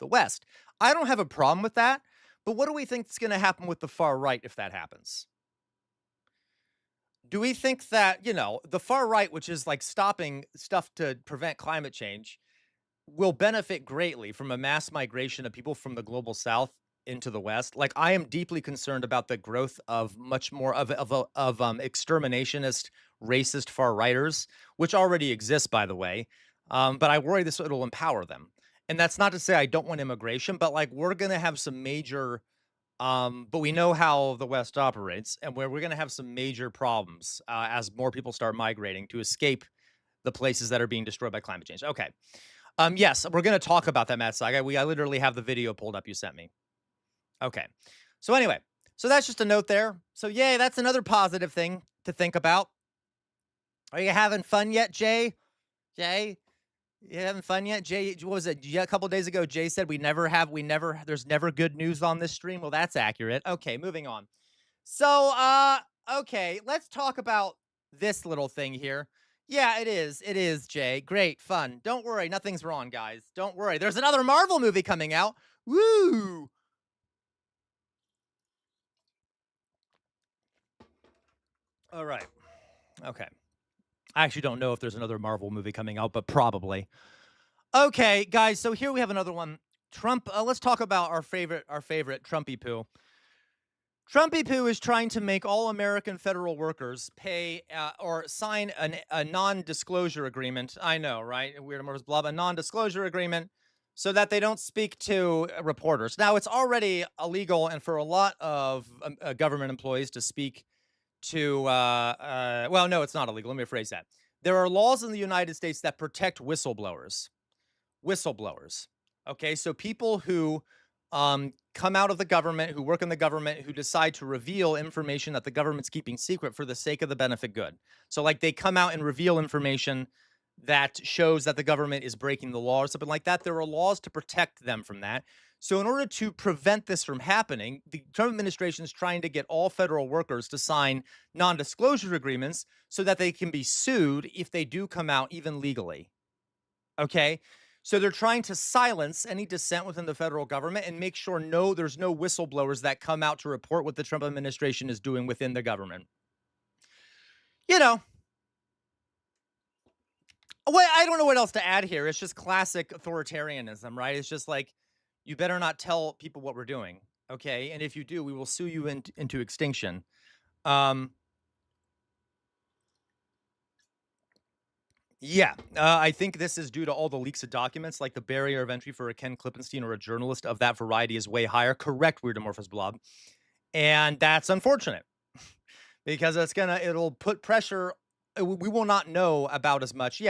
West. I don't have a problem with that, but what do we think is going to happen with the far right if that happens? Do we think that, the far right, which is like stopping stuff to prevent climate change, will benefit greatly from a mass migration of people from the global south into the west? Like, I am deeply concerned about the growth of much more of exterminationist, racist far righters, which already exists, by the way. But I worry this it'll empower them. And that's not to say I don't want immigration, but like we're gonna have some major but we know how the West operates, and we're going to have some major problems as more people start migrating to escape the places that are being destroyed by climate change. Okay. Yes, we're going to talk about that, Matt Saga. I literally have the video pulled up you sent me. Okay. So anyway, so that's just a note there. So yay, that's another positive thing to think about. Are you having fun yet, Jay? Jay? You having fun yet? Jay, what was it? Yeah, a couple days ago, Jay said there's never good news on this stream. Well, that's accurate. Okay, moving on. So, okay, let's talk about this little thing here. Yeah, it is. It is, Jay. Great, fun. Don't worry, nothing's wrong, guys. Don't worry. There's another Marvel movie coming out. Woo! All right. Okay. I actually don't know if there's another Marvel movie coming out, but probably. Okay, guys, so here we have another one. Trump, let's talk about our favorite Trumpy poo. Trumpy poo is trying to make all American federal workers pay or sign a non-disclosure agreement. I know, right? Weird Mortis blah, a non-disclosure agreement so that they don't speak to reporters. Now, it's already illegal and for a lot of government employees to speak to, well, no, it's not illegal. Let me rephrase that. There are laws in the United States that protect whistleblowers. Okay, so people who come out of the government, who work in the government, who decide to reveal information that the government's keeping secret for the sake of the benefit good. So, like, they come out and reveal information that shows that the government is breaking the law or something like that. There are laws to protect them from that. So, in order to prevent this from happening, the Trump administration is trying to get all federal workers to sign non-disclosure agreements so that they can be sued if they do come out, even legally. Okay. So they're trying to silence any dissent within the federal government and make sure there's no whistleblowers that come out to report what the Trump administration is doing within the government. Well, I don't know what else to add here. It's just classic authoritarianism, right? It's just like, you better not tell people what we're doing, okay? And if you do, we will sue you into extinction. Yeah, I think this is due to all the leaks of documents, like the barrier of entry for a Ken Klippenstein or a journalist of that variety is way higher. Correct, Weirdomorphous Blob. And that's unfortunate because it'll put pressure. We will not know about as much,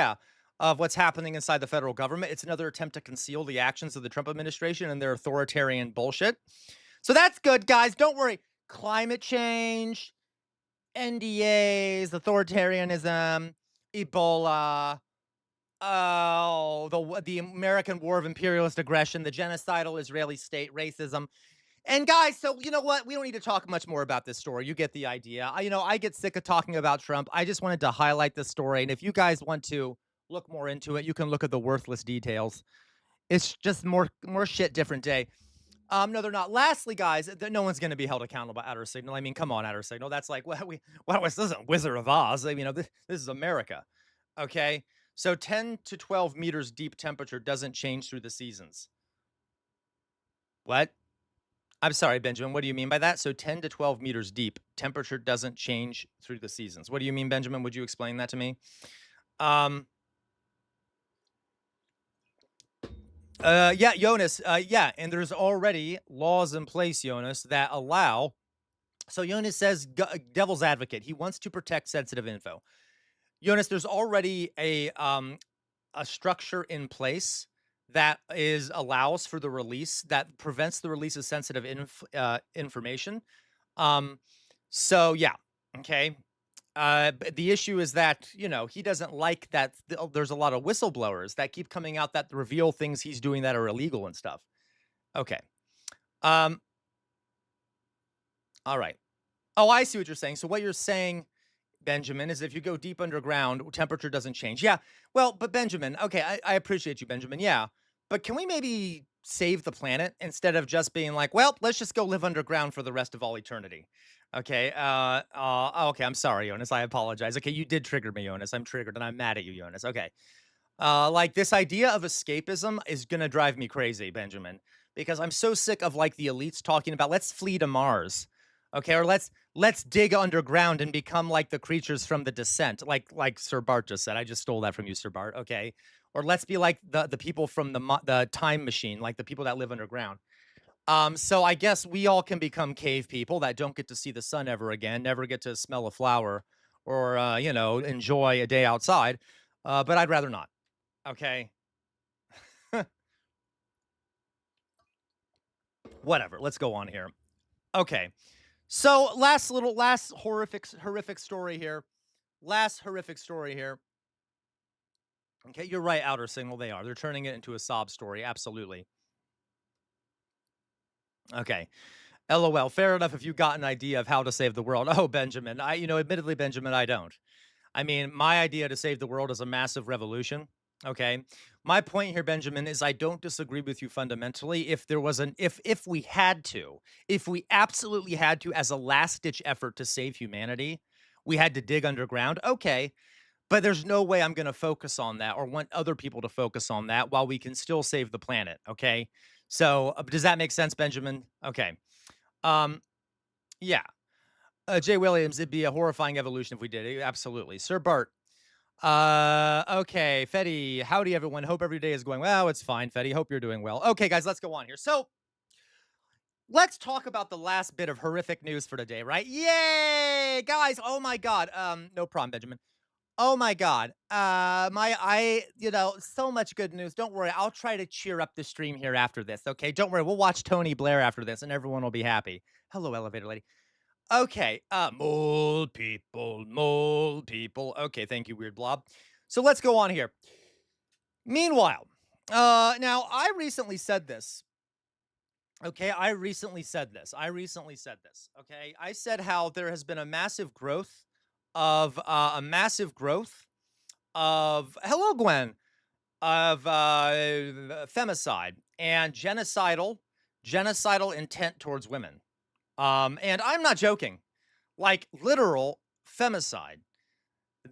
of what's happening inside the federal government. It's another attempt to conceal the actions of the Trump administration and their authoritarian bullshit. So that's good, guys. Don't worry. Climate change, NDAs, authoritarianism, Ebola, the American war of imperialist aggression, the genocidal Israeli state, racism. And guys, so you know what? We don't need to talk much more about this story. You get the idea. I get sick of talking about Trump. I just wanted to highlight this story. And if you guys want to look more into it, you can look at the worthless details. It's just more shit, different day. No, they're not. Lastly, guys, no one's going to be held accountable by Outer Signal. I mean, come on, Outer Signal. That's like, this isn't Wizard of Oz. This is America. Okay. So 10 to 12 meters deep temperature doesn't change through the seasons. What? I'm sorry, Benjamin. What do you mean by that? So 10 to 12 meters deep temperature doesn't change through the seasons. What do you mean, Benjamin? Would you explain that to me? Yeah, Jonas. Yeah, and there's already laws in place, Jonas, that allow. So Jonas says, devil's advocate. He wants to protect sensitive info. Jonas, there's already a structure in place that allows for the release, that prevents the release of sensitive information. So yeah, okay. But the issue is that, he doesn't like that there's a lot of whistleblowers that keep coming out that reveal things he's doing that are illegal and stuff. Okay. All right. Oh, I see what you're saying. So what you're saying, Benjamin, is if you go deep underground, temperature doesn't change. Yeah. Well, but Benjamin, okay, I appreciate you, Benjamin. Yeah. But can we maybe save the planet instead of just being like, well, let's just go live underground for the rest of all eternity? Okay. Okay. I'm sorry, Jonas. I apologize. Okay. You did trigger me, Jonas. I'm triggered and I'm mad at you, Jonas. Okay. Like this idea of escapism is gonna drive me crazy, Benjamin, because I'm so sick of like the elites talking about let's flee to Mars, okay, or let's dig underground and become like the creatures from the Descent, like Sir Bart just said. I just stole that from you, Sir Bart. Okay, or let's be like the people from the time machine, like the people that live underground. So I guess we all can become cave people that don't get to see the sun ever again, never get to smell a flower, or enjoy a day outside. But I'd rather not. Okay. Whatever. Let's go on here. Okay. So last horrific story here. Last horrific story here. Okay, you're right, Outer Signal. They are. They're turning it into a sob story. Absolutely. Okay. LOL. Fair enough if you got an idea of how to save the world. Oh, Benjamin. Admittedly, Benjamin, I don't. I mean, my idea to save the world is a massive revolution. Okay. My point here, Benjamin, is I don't disagree with you fundamentally. If there was if we had to, if we absolutely had to, as a last ditch effort to save humanity, we had to dig underground. Okay. But there's no way I'm going to focus on that or want other people to focus on that while we can still save the planet. Okay. So does that make sense, Benjamin? Okay. Um, yeah. Jay Williams, it'd be a horrifying evolution if we did it. Absolutely. Sir Bart. Okay, Fetty, howdy everyone. Hope every day is going well. It's fine, Fetty. Hope you're doing well. Okay, guys, let's go on here. So let's talk about the last bit of horrific news for today, right? Yay, guys! Oh my God. No problem, Benjamin. Oh my God. So much good news. Don't worry. I'll try to cheer up the stream here after this. Okay, don't worry. We'll watch Tony Blair after this, and everyone will be happy. Hello, elevator lady. Okay, mole people, mole people. Okay, thank you, Weird Blob. So let's go on here. Meanwhile, now I recently said this. Okay, I recently said this. Okay, I said how there has been a massive growth of hello, Gwen, of femicide and genocidal intent towards women. And I'm not joking. Like literal femicide.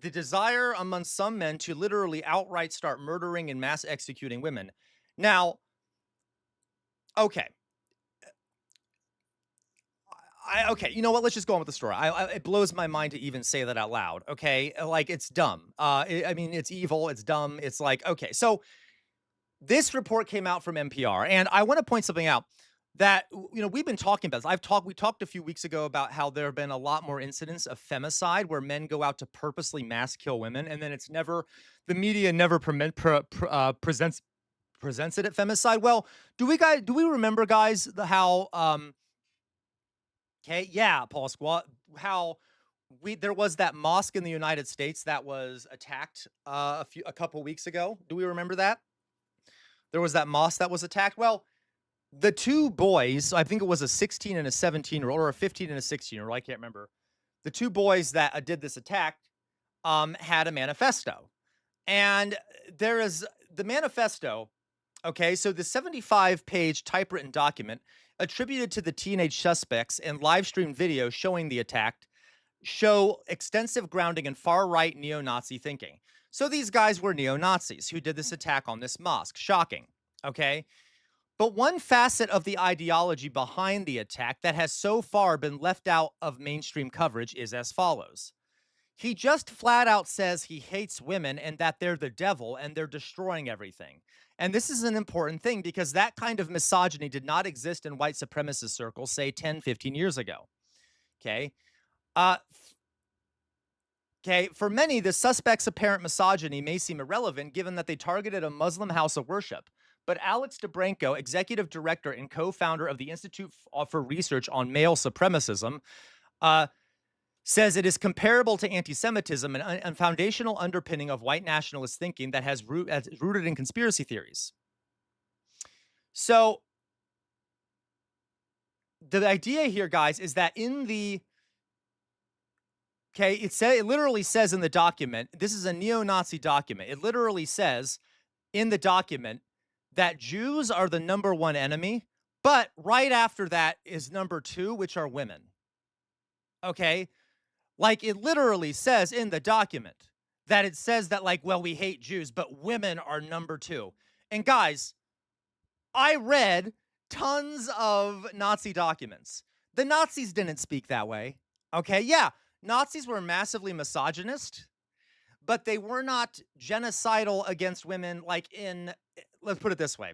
The desire among some men to literally outright start murdering and mass executing women. Now, okay. Okay, you know what? Let's just go on with the story. It blows my mind to even say that out loud. Okay, like it's dumb. I mean, it's evil. It's dumb. It's like okay. So this report came out from NPR, and I want to point something out that we've been talking about this. We talked a few weeks ago about how there have been a lot more incidents of femicide where men go out to purposely mass kill women, and then it's never the media never presents it at femicide. Well, do we remember, guys, how okay, yeah, Paul Squat, how there was that mosque in the United States that was attacked a couple weeks ago. Do we remember that? There was that mosque that was attacked. Well, the two boys, I think it was a 16 and a 17-year-old, or a 15 and a 16-year-old, I can't remember. The two boys that did this attack had a manifesto. And there is the manifesto. Okay, so the 75-page typewritten document attributed to the teenage suspects and live streamed video showing the attack show extensive grounding in far-right neo-Nazi thinking. So these guys were neo-Nazis who did this attack on this mosque. Shocking, okay? But one facet of the ideology behind the attack that has so far been left out of mainstream coverage is as follows. He just flat out says he hates women and that they're the devil and they're destroying everything. And this is an important thing because that kind of misogyny did not exist in white supremacist circles, say 10, 15 years ago. Okay. Okay, for many, the suspect's apparent misogyny may seem irrelevant given that they targeted a Muslim house of worship. But Alex DeBranco, executive director and co-founder of the Institute for Research on Male Supremacism, says it is comparable to anti-Semitism and foundational underpinning of white nationalist thinking that has rooted in conspiracy theories. So the idea here, guys, is that in the okay, it literally says in the document, this is a neo-Nazi document. It literally says in the document that Jews are the number one enemy, but right after that is number two, which are women. Okay? Like it literally says in the document that it says that, like, well, we hate Jews, but women are number two. And guys, I read tons of Nazi documents. The Nazis didn't speak that way. Okay? Yeah, Nazis were massively misogynist, but they were not genocidal against women like in let's put it this way.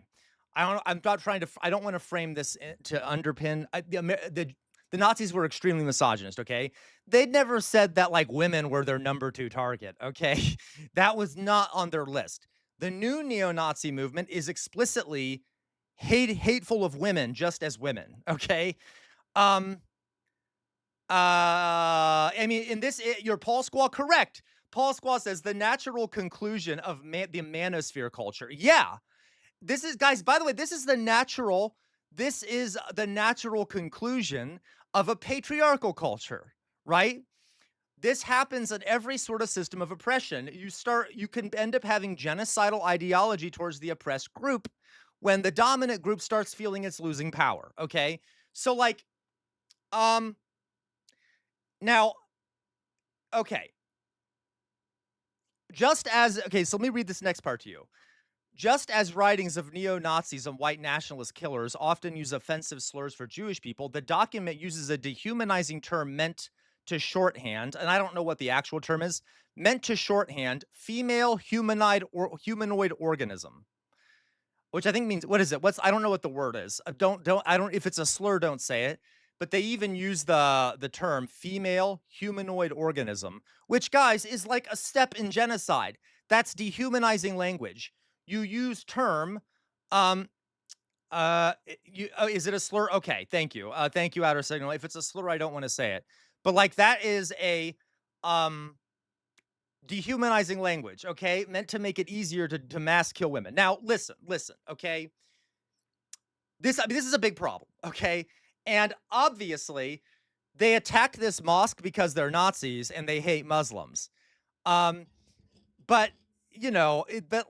I'm not trying to I don't want to frame this to underpin the Nazis were extremely misogynist, okay? They'd never said that like women were their number two target, okay? That was not on their list. The new neo-Nazi movement is explicitly hateful of women just as women, okay? Um I mean, in this, your Paul Squaw correct. Paul Squaw says the natural conclusion of the manosphere culture. Yeah, this is, guys. By the way, this is the natural. This is the natural conclusion of a patriarchal culture, right? This happens in every sort of system of oppression. You can end up having genocidal ideology towards the oppressed group when the dominant group starts feeling it's losing power. Okay, so like, now, okay. So let me read this next part to you. Just as writings of neo-Nazis and white nationalist killers often use offensive slurs for Jewish people, the document uses a dehumanizing term meant to shorthand, and I don't know what the actual term is, meant to shorthand female humanoid organism, which I think means, what is it? I don't know what the word is. If it's a slur, don't say it. But they even use the term female humanoid organism, which, guys, is like a step in genocide. That's dehumanizing language. You use term, is it a slur? Okay, thank you. Thank you, Outer Signal. If it's a slur, I don't want to say it. But like that is a dehumanizing language, okay? Meant to make it easier to mass kill women. Now, listen, okay? This is a big problem, okay? And obviously, they attack this mosque because they're Nazis and they hate Muslims. But you know,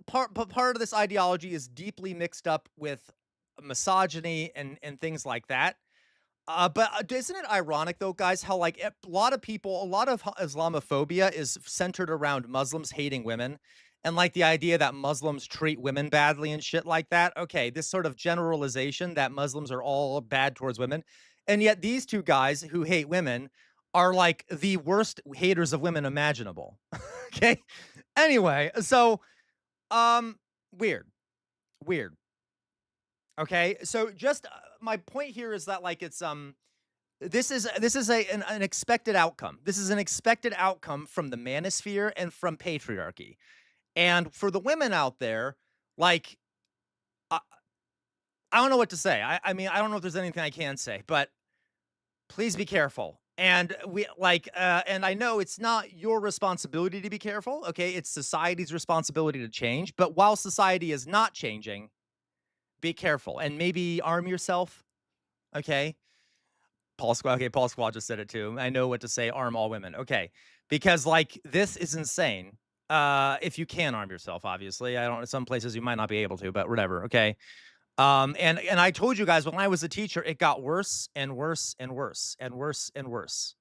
part of this ideology is deeply mixed up with misogyny and things like that. But isn't it ironic though, guys, how like a lot of Islamophobia is centered around Muslims hating women and like the idea that Muslims treat women badly and shit like that. Okay, this sort of generalization that Muslims are all bad towards women. And yet these two guys who hate women are like the worst haters of women imaginable. Okay? Anyway, so weird. Weird. Okay? So just my point here is that like it's this is an expected outcome. This is an expected outcome from the manosphere and from patriarchy. And for the women out there, like, I don't know what to say. I mean, I don't know if there's anything I can say, but please be careful. And and I know it's not your responsibility to be careful. Okay. It's society's responsibility to change. But while society is not changing, be careful and maybe arm yourself. Okay. Paul Squad. Okay. Paul Squad just said it too. I know what to say. Arm all women. Okay. Because like this is insane. If you can arm yourself, obviously. I don't, some places you might not be able to, but whatever. Okay. And I told you guys when I was a teacher, it got worse and worse and worse and worse and worse.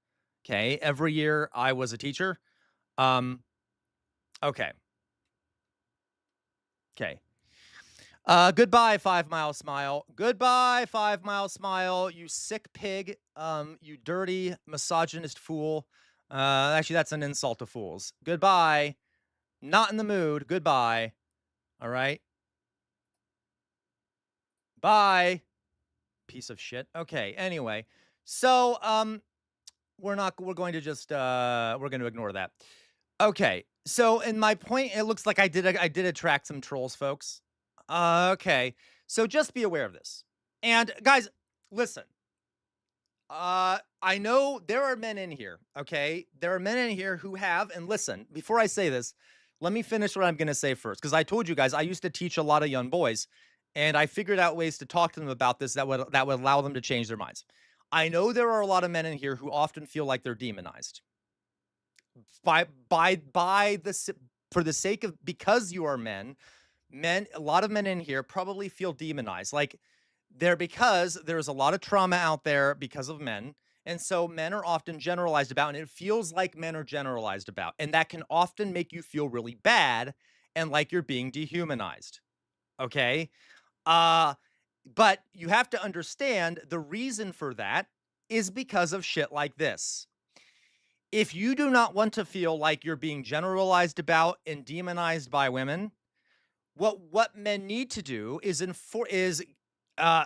Okay. Every year I was a teacher. Okay. Okay. Goodbye, 5 Mile Smile. Goodbye, 5 Mile Smile. You sick pig. You dirty misogynist fool. Actually, that's an insult to fools. Goodbye. Not in the mood. Goodbye. All right. Bye. Piece of shit. Okay. Anyway, so we're going to ignore that. Okay. So in my point, it looks like I did attract some trolls, folks. Okay. So just be aware of this. And guys, listen. I know there are men in here, okay? There are men in here who have, and listen, before I say this, let me finish what I'm going to say first, because I told you guys I used to teach a lot of young boys, and I figured out ways to talk to them about this that would allow them to change their minds. I know there are a lot of men in here who often feel like they're demonized by for the sake of because you are men, a lot of men in here probably feel demonized. Like because there's a lot of trauma out there because of men. And so men are often generalized about, and it feels like men are generalized about. And that can often make you feel really bad and like you're being dehumanized. Okay. Uh, but you have to understand the reason for that is because of shit like this. If you do not want to feel like you're being generalized about and demonized by women, what men need to do is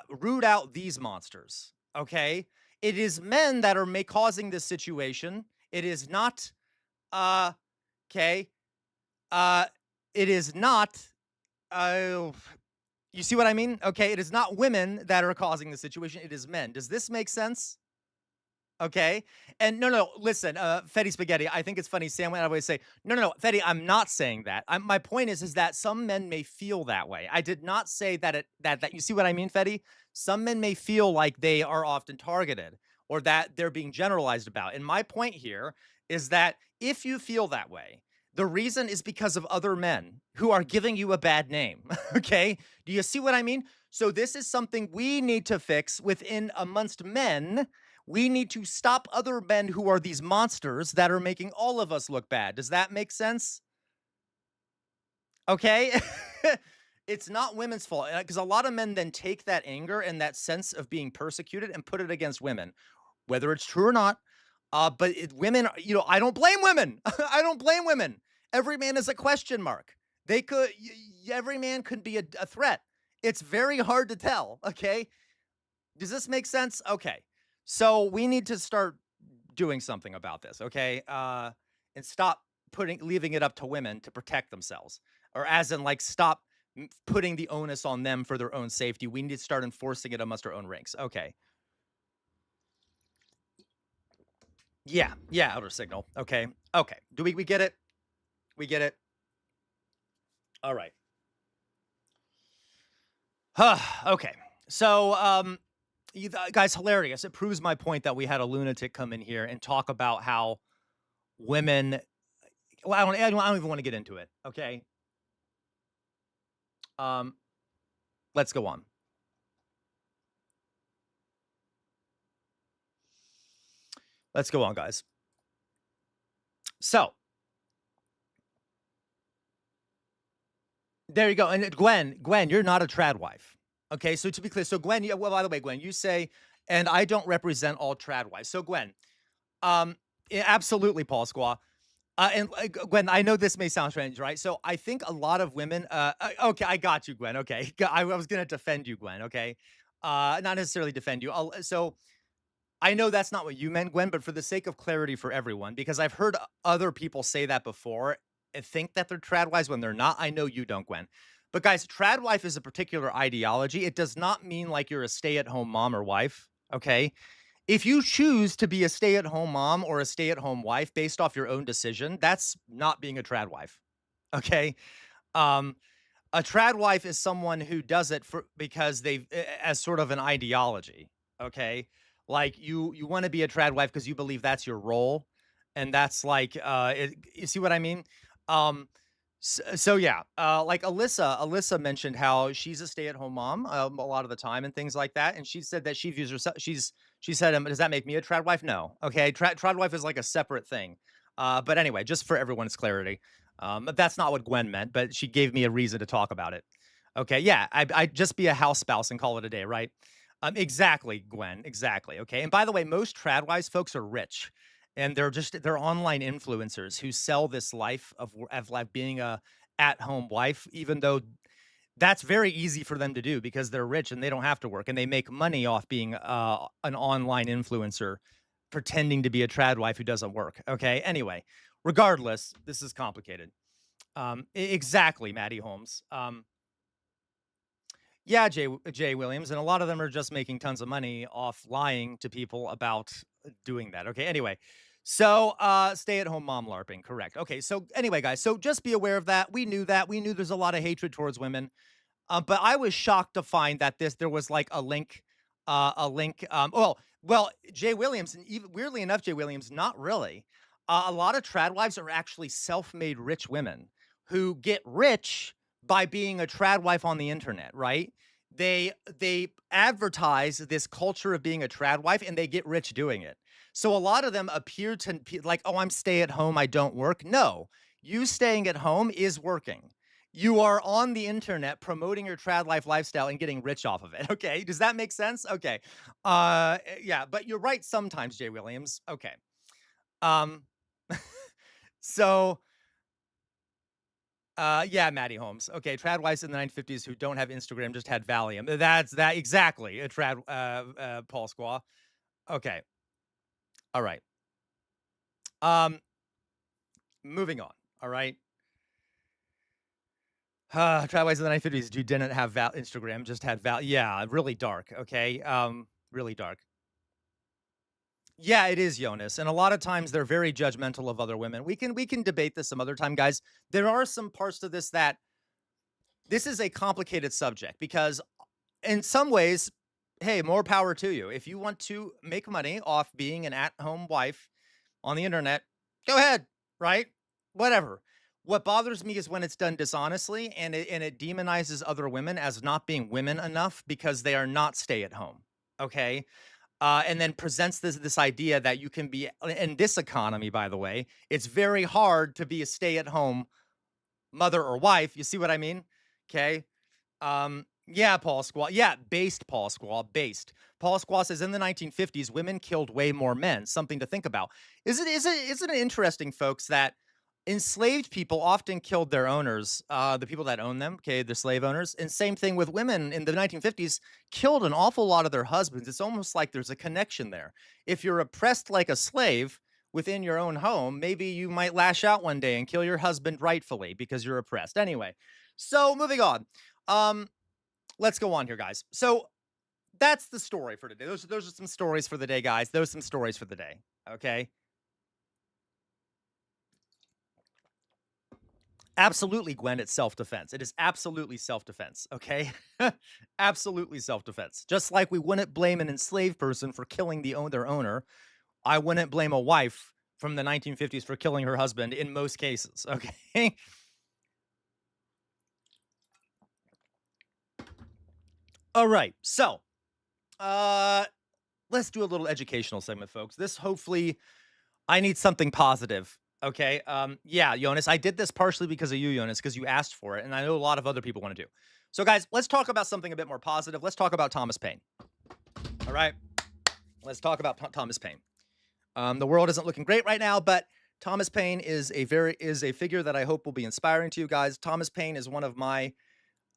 root out these monsters. Okay, it is men that are causing this situation. It is not. Uh, okay. Uh, it is not. Uh, you see what I mean? Okay, it is not women that are causing the situation. It is men. Does this make sense? Okay. And no, listen, Fetty Spaghetti, I think it's funny. Sam would always say, no, Fetty, I'm not saying that. My point is that some men may feel that way. I did not say that you see what I mean, Fetty? Some men may feel like they are often targeted or that they're being generalized about. And my point here is that if you feel that way, the reason is because of other men who are giving you a bad name. Okay. Do you see what I mean? So this is something we need to fix within amongst men. We need to stop other men who are these monsters that are making all of us look bad. Does that make sense? Okay. It's not women's fault because a lot of men then take that anger and that sense of being persecuted and put it against women, whether it's true or not. But women, I don't blame women. I don't blame women. Every man is a question mark. Every man could be a threat. It's very hard to tell. Okay. Does this make sense? Okay. So we need to start doing something about this, okay? And stop leaving it up to women to protect themselves, or as in, like, stop putting the onus on them for their own safety. We need to start enforcing it amongst our own ranks. Okay. Yeah, outer signal. Okay, Do we get it? We get it. All right. Okay. So, guys, hilarious. It proves my point that we had a lunatic come in here and talk about how women. Well, I don't even want to get into it. Okay. Um, let's go on. Let's go on, guys. So there you go. And Gwen, you're not a trad wife. Okay. So to be clear, so Gwen, well, by the way, Gwen, you say, and I don't represent all trad wives. So Gwen, yeah, absolutely, Paul Squaw. And Gwen, I know this may sound strange, right? So I think a lot of women, okay, I got you, Gwen. Okay. I was going to defend you, Gwen. Okay. Not necessarily defend you. So I know that's not what you meant, Gwen, but for the sake of clarity for everyone, because I've heard other people say that before and think that they're trad wives when they're not. I know you don't, Gwen. But guys, trad wife is a particular ideology. It does not mean like you're a stay-at-home mom or wife. Okay. If you choose to be a stay-at-home mom or a stay-at-home wife based off your own decision, that's not being a trad wife. Okay. Um, a trad wife is someone who does it because they as sort of an ideology. Okay. Like you want to be a trad wife because you believe that's your role. And that's like you see what I mean? Um, so yeah, like Alyssa mentioned how she's a stay-at-home mom a lot of the time and things like that. And she said that she views herself. She said, does that make me a trad wife? No. Okay, trad wife is like a separate thing. But anyway, just for everyone's clarity, that's not what Gwen meant. But she gave me a reason to talk about it. Okay, yeah, I just be a house spouse and call it a day, right? Exactly, Gwen. Exactly. Okay. And by the way, most trad wives folks are rich and they're online influencers who sell this life of like being a at-home wife, even though that's very easy for them to do because they're rich and they don't have to work and they make money off being an online influencer pretending to be a trad wife who doesn't work. Okay. Anyway, regardless, this is complicated. Exactly, Maddie Holmes. Yeah, Jay Williams, and a lot of them are just making tons of money off lying to people about doing that. Okay, anyway. So, stay-at-home mom LARPing, correct. Okay, so anyway, guys, so just be aware of that. We knew that. We knew there's a lot of hatred towards women. But I was shocked to find that there was like a link. Well, Well, Jay Williams, and even weirdly enough, Jay Williams, not really. A lot of trad wives are actually self-made rich women who get rich by being a trad wife on the internet, right? They advertise this culture of being a trad wife and they get rich doing it. So a lot of them appear to be like, "Oh, I'm stay at home, I don't work." No, you staying at home is working. You are on the internet promoting your trad life lifestyle and getting rich off of it. Okay, does that make sense? Okay. Yeah, but you're right sometimes, Jay Williams. Okay. Um, so, yeah, Maddie Holmes. Okay, trad wives in the 1950s who don't have Instagram just had Valium. That's that exactly. A trad, Paul Squaw. Okay. All right. Um, moving on. All right. Trad wives in the 1950s who didn't have Instagram just had Yeah, really dark. Okay. Really dark. Yeah, it is, Jonas, and a lot of times they're very judgmental of other women. We can debate this some other time, guys. There are some parts to this that this is a complicated subject because in some ways, hey, more power to you. If you want to make money off being an at-home wife on the internet, go ahead, right? Whatever. What bothers me is when it's done dishonestly and it demonizes other women as not being women enough because they are not stay at home. Okay? And then presents this idea that you can be in this economy, by the way, it's very hard to be a stay-at-home mother or wife. You see what I mean? Okay. Yeah, Paul Squaw. Yeah, based Paul Squaw. Based. Paul Squaw says in the 1950s, women killed way more men. Something to think about. Isn't it interesting, folks, that enslaved people often killed their owners, the people that own them, okay, the slave owners. And same thing with women in the 1950s, killed an awful lot of their husbands. It's almost like there's a connection there. If you're oppressed like a slave within your own home, maybe you might lash out one day and kill your husband rightfully because you're oppressed. Anyway, so moving on. Um, let's go on here, guys. So that's the story for today. Those are some stories for the day, guys. Those are some stories for the day. Okay. Absolutely, Gwen, it's self-defense. It is absolutely self-defense, okay? Absolutely self-defense. Just like we wouldn't blame an enslaved person for killing their owner, I wouldn't blame a wife from the 1950s for killing her husband in most cases, okay? All right. So, let's do a little educational segment, folks. This hopefully I need something positive. Okay. Yeah, Jonas, I did this partially because of you, Jonas, because you asked for it, and I know a lot of other people want to do. So, guys, let's talk about something a bit more positive. Let's talk about Thomas Paine. All right. Let's talk about Thomas Paine. The world isn't looking great right now, but Thomas Paine is a figure that I hope will be inspiring to you guys. Thomas Paine is one of my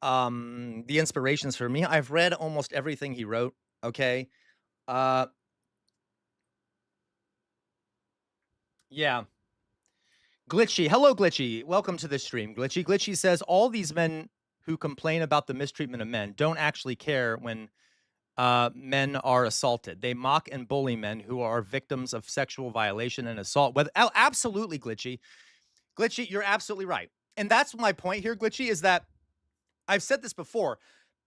the inspirations for me. I've read almost everything he wrote. Okay. Uh, yeah. Glitchy. Hello, Glitchy. Welcome to the stream. Glitchy. Glitchy says all these men who complain about the mistreatment of men don't actually care when men are assaulted. They mock and bully men who are victims of sexual violation and assault. Oh, absolutely, Glitchy. Glitchy, you're absolutely right. And that's my point here, Glitchy, is that I've said this before.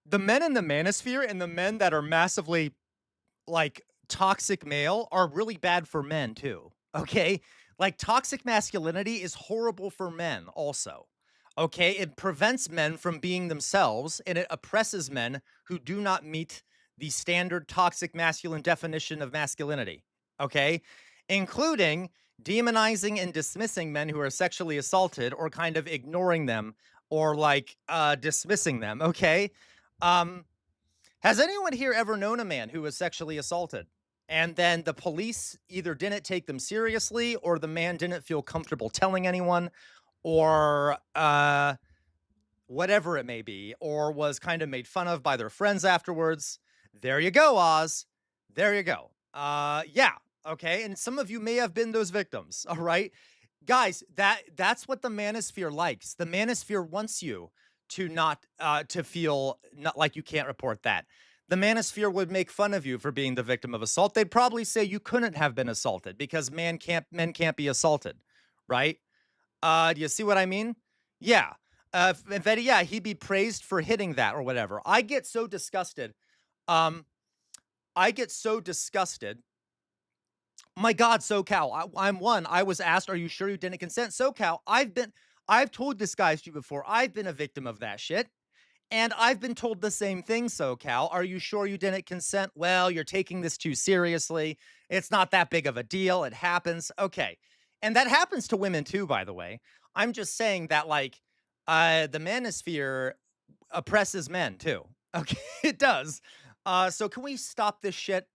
The men in the manosphere and the men that are massively like toxic male are really bad for men too. Okay. Like toxic masculinity is horrible for men also. Okay. It prevents men from being themselves and it oppresses men who do not meet the standard toxic masculine definition of masculinity. Okay. Including demonizing and dismissing men who are sexually assaulted or kind of ignoring them or like dismissing them. Okay. Um, has anyone here ever known a man who was sexually assaulted and then the police either didn't take them seriously or the man didn't feel comfortable telling anyone or whatever it may be, or was kind of made fun of by their friends afterwards? There you go, Oz. There you go. Yeah. Okay. And some of you may have been those victims. All right. Guys, that's what the manosphere likes. The manosphere wants you to not to feel not like you can't report that. The manosphere would make fun of you for being the victim of assault. They'd probably say you couldn't have been assaulted because men can't be assaulted, right? Do you see what I mean? Yeah. In fact, yeah, he'd be praised for hitting that or whatever. I get so disgusted. Um, I get so disgusted. My God, SoCal, I'm one. I was asked, "Are you sure you didn't consent?" SoCal, I've told this guys to you before. I've been a victim of that shit. And I've been told the same thing, SoCal. Are you sure you didn't consent? Well, you're taking this too seriously. It's not that big of a deal. It happens. Okay. And that happens to women too, by the way. I'm just saying that, like, the manosphere oppresses men too. Okay. It does. So can we stop this shit?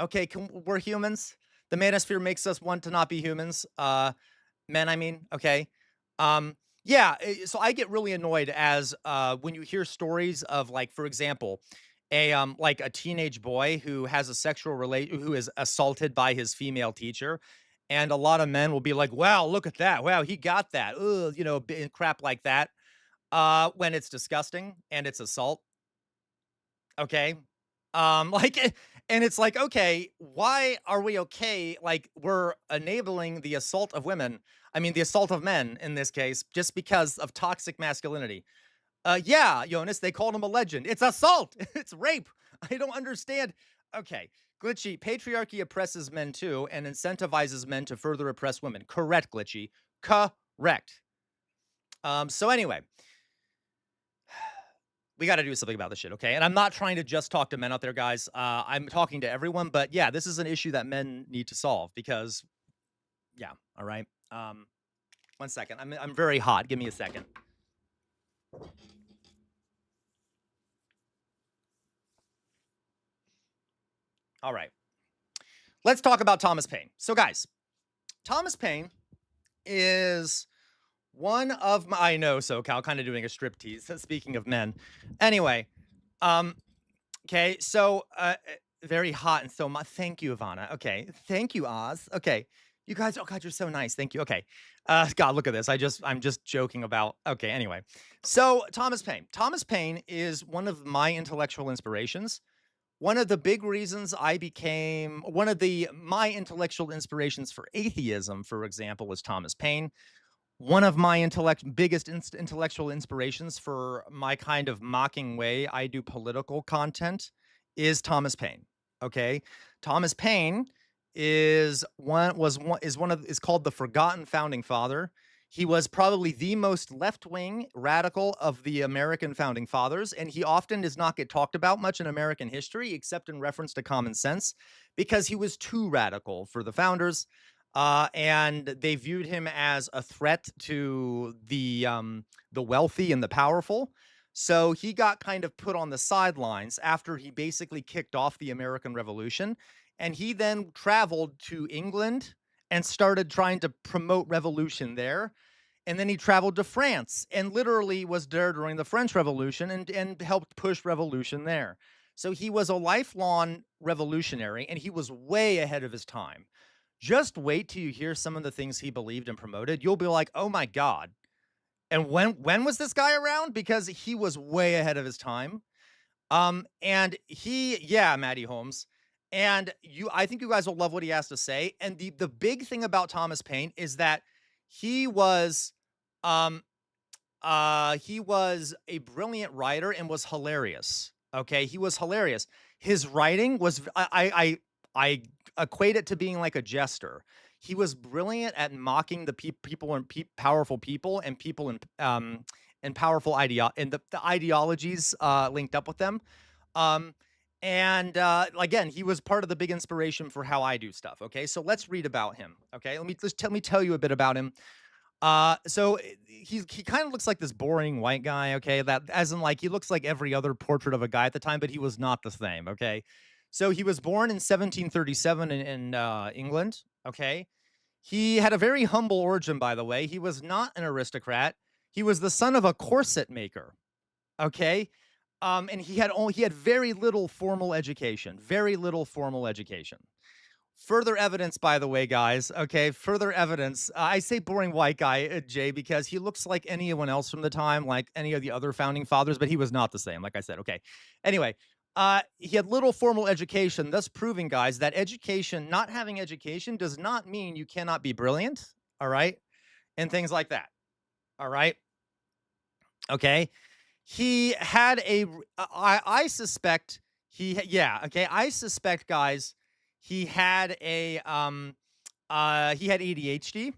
Okay. We're humans. The manosphere makes us want to not be humans. Men, I mean, okay. Yeah, so I get really annoyed as when you hear stories of, like, for example, like a teenage boy who has a who is assaulted by his female teacher, and a lot of men will be like, "Wow, look at that! Wow, he got that!" Ugh, crap like that. When it's disgusting and it's assault. Okay. Like, and it's like, okay, why are we okay? Like, we're enabling the assault of women. I mean, the assault of men in this case, just because of toxic masculinity. Yeah, Jonas, they called him a legend. It's assault. It's rape. I don't understand. Okay. Glitchy, patriarchy oppresses men too and incentivizes men to further oppress women. Correct, Glitchy. Correct. So anyway, we got to do something about this shit, okay? And I'm not trying to just talk to men out there, guys. I'm talking to everyone, but yeah, this is an issue that men need to solve because, yeah, all right. 1 second. I'm very hot. Give me a second. All right. Let's talk about Thomas Paine. So, guys, Thomas Paine is one of my. I know, SoCal, kind of doing a striptease. Speaking of men. Anyway, um, okay, so very hot and so much. Thank you, Ivana. Okay, thank you, Oz. Okay, you guys. Oh God, you're so nice. Thank you. Okay, God, look at this. I'm just joking about. Okay, anyway, so Thomas Paine. Thomas Paine is one of my intellectual inspirations. One of the big reasons I became my intellectual inspirations for atheism, for example, was Thomas Paine. One of my biggest intellectual inspirations for my kind of mocking way I do political content is Thomas Paine. Okay, Thomas Paine is called the forgotten founding father. He was probably the most left-wing radical of the American founding fathers, and he often does not get talked about much in American history, except in reference to common sense, because he was too radical for the founders. And they viewed him as a threat to the wealthy and the powerful. So he got kind of put on the sidelines after he basically kicked off the American Revolution, and he then traveled to England and started trying to promote revolution there. And then he traveled to France and literally was there during the French Revolution and helped push revolution there. So he was a lifelong revolutionary, and he was way ahead of his time. Just wait till you hear some of the things he believed and promoted. You'll be like, "Oh my God." And when was this guy around? Because he was way ahead of his time. And yeah, Matty Holmes. And I think you guys will love what he has to say. And the big thing about Thomas Paine is that he was um he was a brilliant writer and was hilarious. Okay, he was hilarious. His writing was I equate it to being like a jester. He was brilliant at mocking the people and powerful people and people and powerful and the ideologies linked up with them. Um, and again, he was part of the big inspiration for how I do stuff. Okay, so let's read about him. Okay, let me tell you a bit about him. He kind of looks like this boring white guy, okay? That as in like he looks like every other portrait of a guy at the time, but he was not the same, okay? So he was born in 1737 in England, okay? He had a very humble origin, by the way. He was not an aristocrat. He was the son of a corset maker, okay? And he had very little formal education, very little formal education. Further evidence, by the way, guys. Okay, further evidence. I say boring white guy, Jay, because he looks like anyone else from the time, like any of the other founding fathers, but he was not the same, like I said. Okay. Anyway, he had little formal education, thus proving, guys, that not having education does not mean you cannot be brilliant. All right. And things like that. All right. Okay. He had I suspect Yeah, okay. I suspect, guys, he had he had ADHD,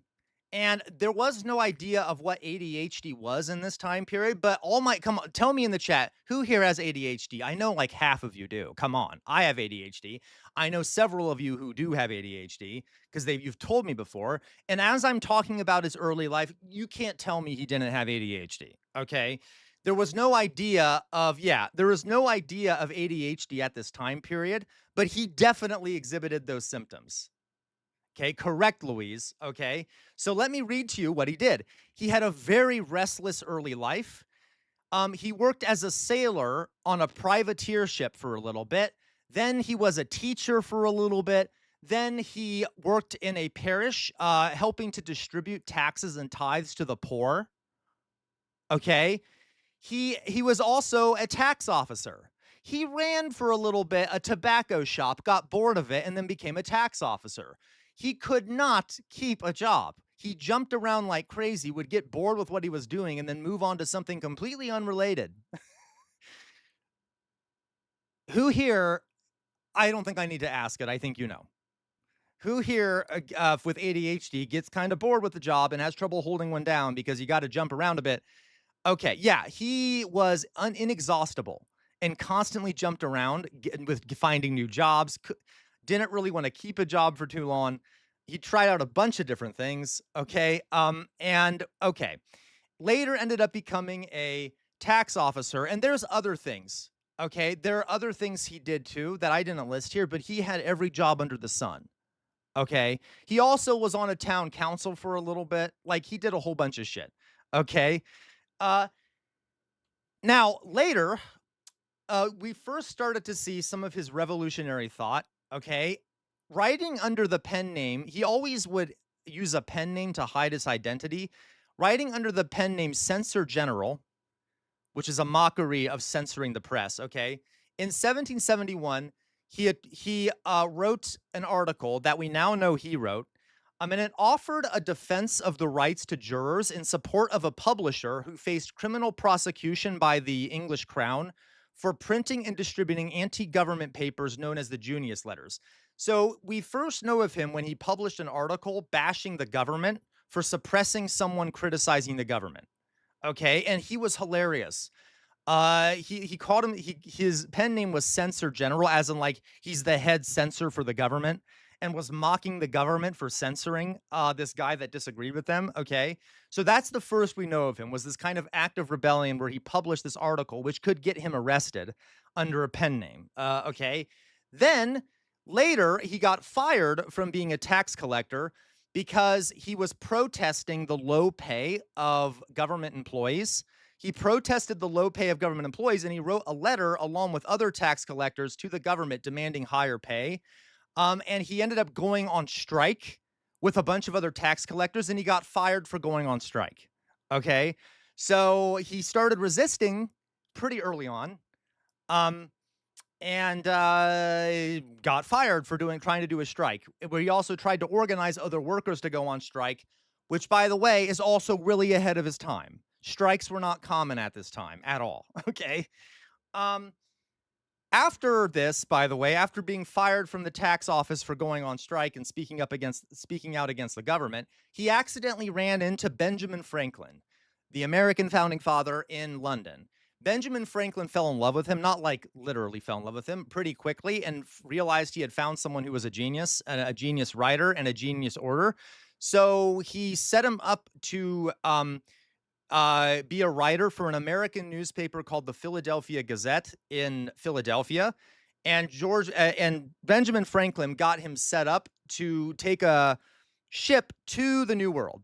and there was no idea of what ADHD was in this time period. But come on, tell me in the chat who here has ADHD. I know like half of you do. Come on, I have ADHD. I know several of you who do have ADHD because you've told me before. And as I'm talking about his early life, you can't tell me he didn't have ADHD. Okay. There was no idea of, yeah, there was no idea of ADHD at this time period, but he definitely exhibited those symptoms. Okay, correct, Louise. Okay, so let me read to you what he did. He had a very restless early life. He worked as a sailor on a privateer ship for a little bit. Then he was a teacher for a little bit. Then he worked in a parish, helping to distribute taxes and tithes to the poor. Okay, he was also a tax officer. He ran for a little bit a tobacco shop, got bored of it, and then became a tax officer. He could not keep a job. He jumped around like crazy, would get bored with what he was doing, and then move on to something completely unrelated. Who here, I don't think I need to ask it, I think you know. Who here with ADHD gets kind of bored with the job and has trouble holding one down because you got to jump around a bit? Okay, yeah, he was inexhaustible and constantly jumped around with finding new jobs. Didn't really want to keep a job for too long. He tried out a bunch of different things. Okay, and okay, later ended up becoming a tax officer. And there's other things. Okay, there are other things he did too that I didn't list here, but he had every job under the sun. Okay, he also was on a town council for a little bit. Like he did a whole bunch of shit. Okay. Uh, Now, later, we first started to see some of his revolutionary thought. Okay. Writing under the pen name, he always would use a pen name to hide his identity. Writing under the pen name Censor General, which is a mockery of censoring the press. Okay. In 1771, he wrote an article that we now know he wrote. And it offered a defense of the rights to jurors in support of a publisher who faced criminal prosecution by the English crown for printing and distributing anti-government papers known as the Junius Letters. So we first know of him when he published an article bashing the government for suppressing someone criticizing the government. Okay, and he was hilarious. He called him his pen name was Censor General, as in like he's the head censor for the government, and was mocking the government for censoring this guy that disagreed with them. Okay, so that's the first we know of him, was this kind of act of rebellion where he published this article, which could get him arrested under a pen name. Okay, then later he got fired from being a tax collector because he was protesting the low pay of government employees. He protested the low pay of government employees, and he wrote a letter along with other tax collectors to the government demanding higher pay. And he ended up going on strike with a bunch of other tax collectors, and he got fired for going on strike. Okay, so he started resisting pretty early on, and got fired for trying to do a strike. Where he also tried to organize other workers to go on strike, which, by the way, is also really ahead of his time. Strikes were not common at this time at all. Okay. After this, by the way, after being fired from the tax office for going on strike and speaking out against the government, he accidentally ran into Benjamin Franklin, the American founding father, in London. Benjamin Franklin fell in love with him, not like literally fell in love with him, pretty quickly, and realized he had found someone who was a genius writer and a genius orator. So he set him up to be a writer for an American newspaper called the Philadelphia Gazette in Philadelphia. And Benjamin Franklin got him set up to take a ship to the New World.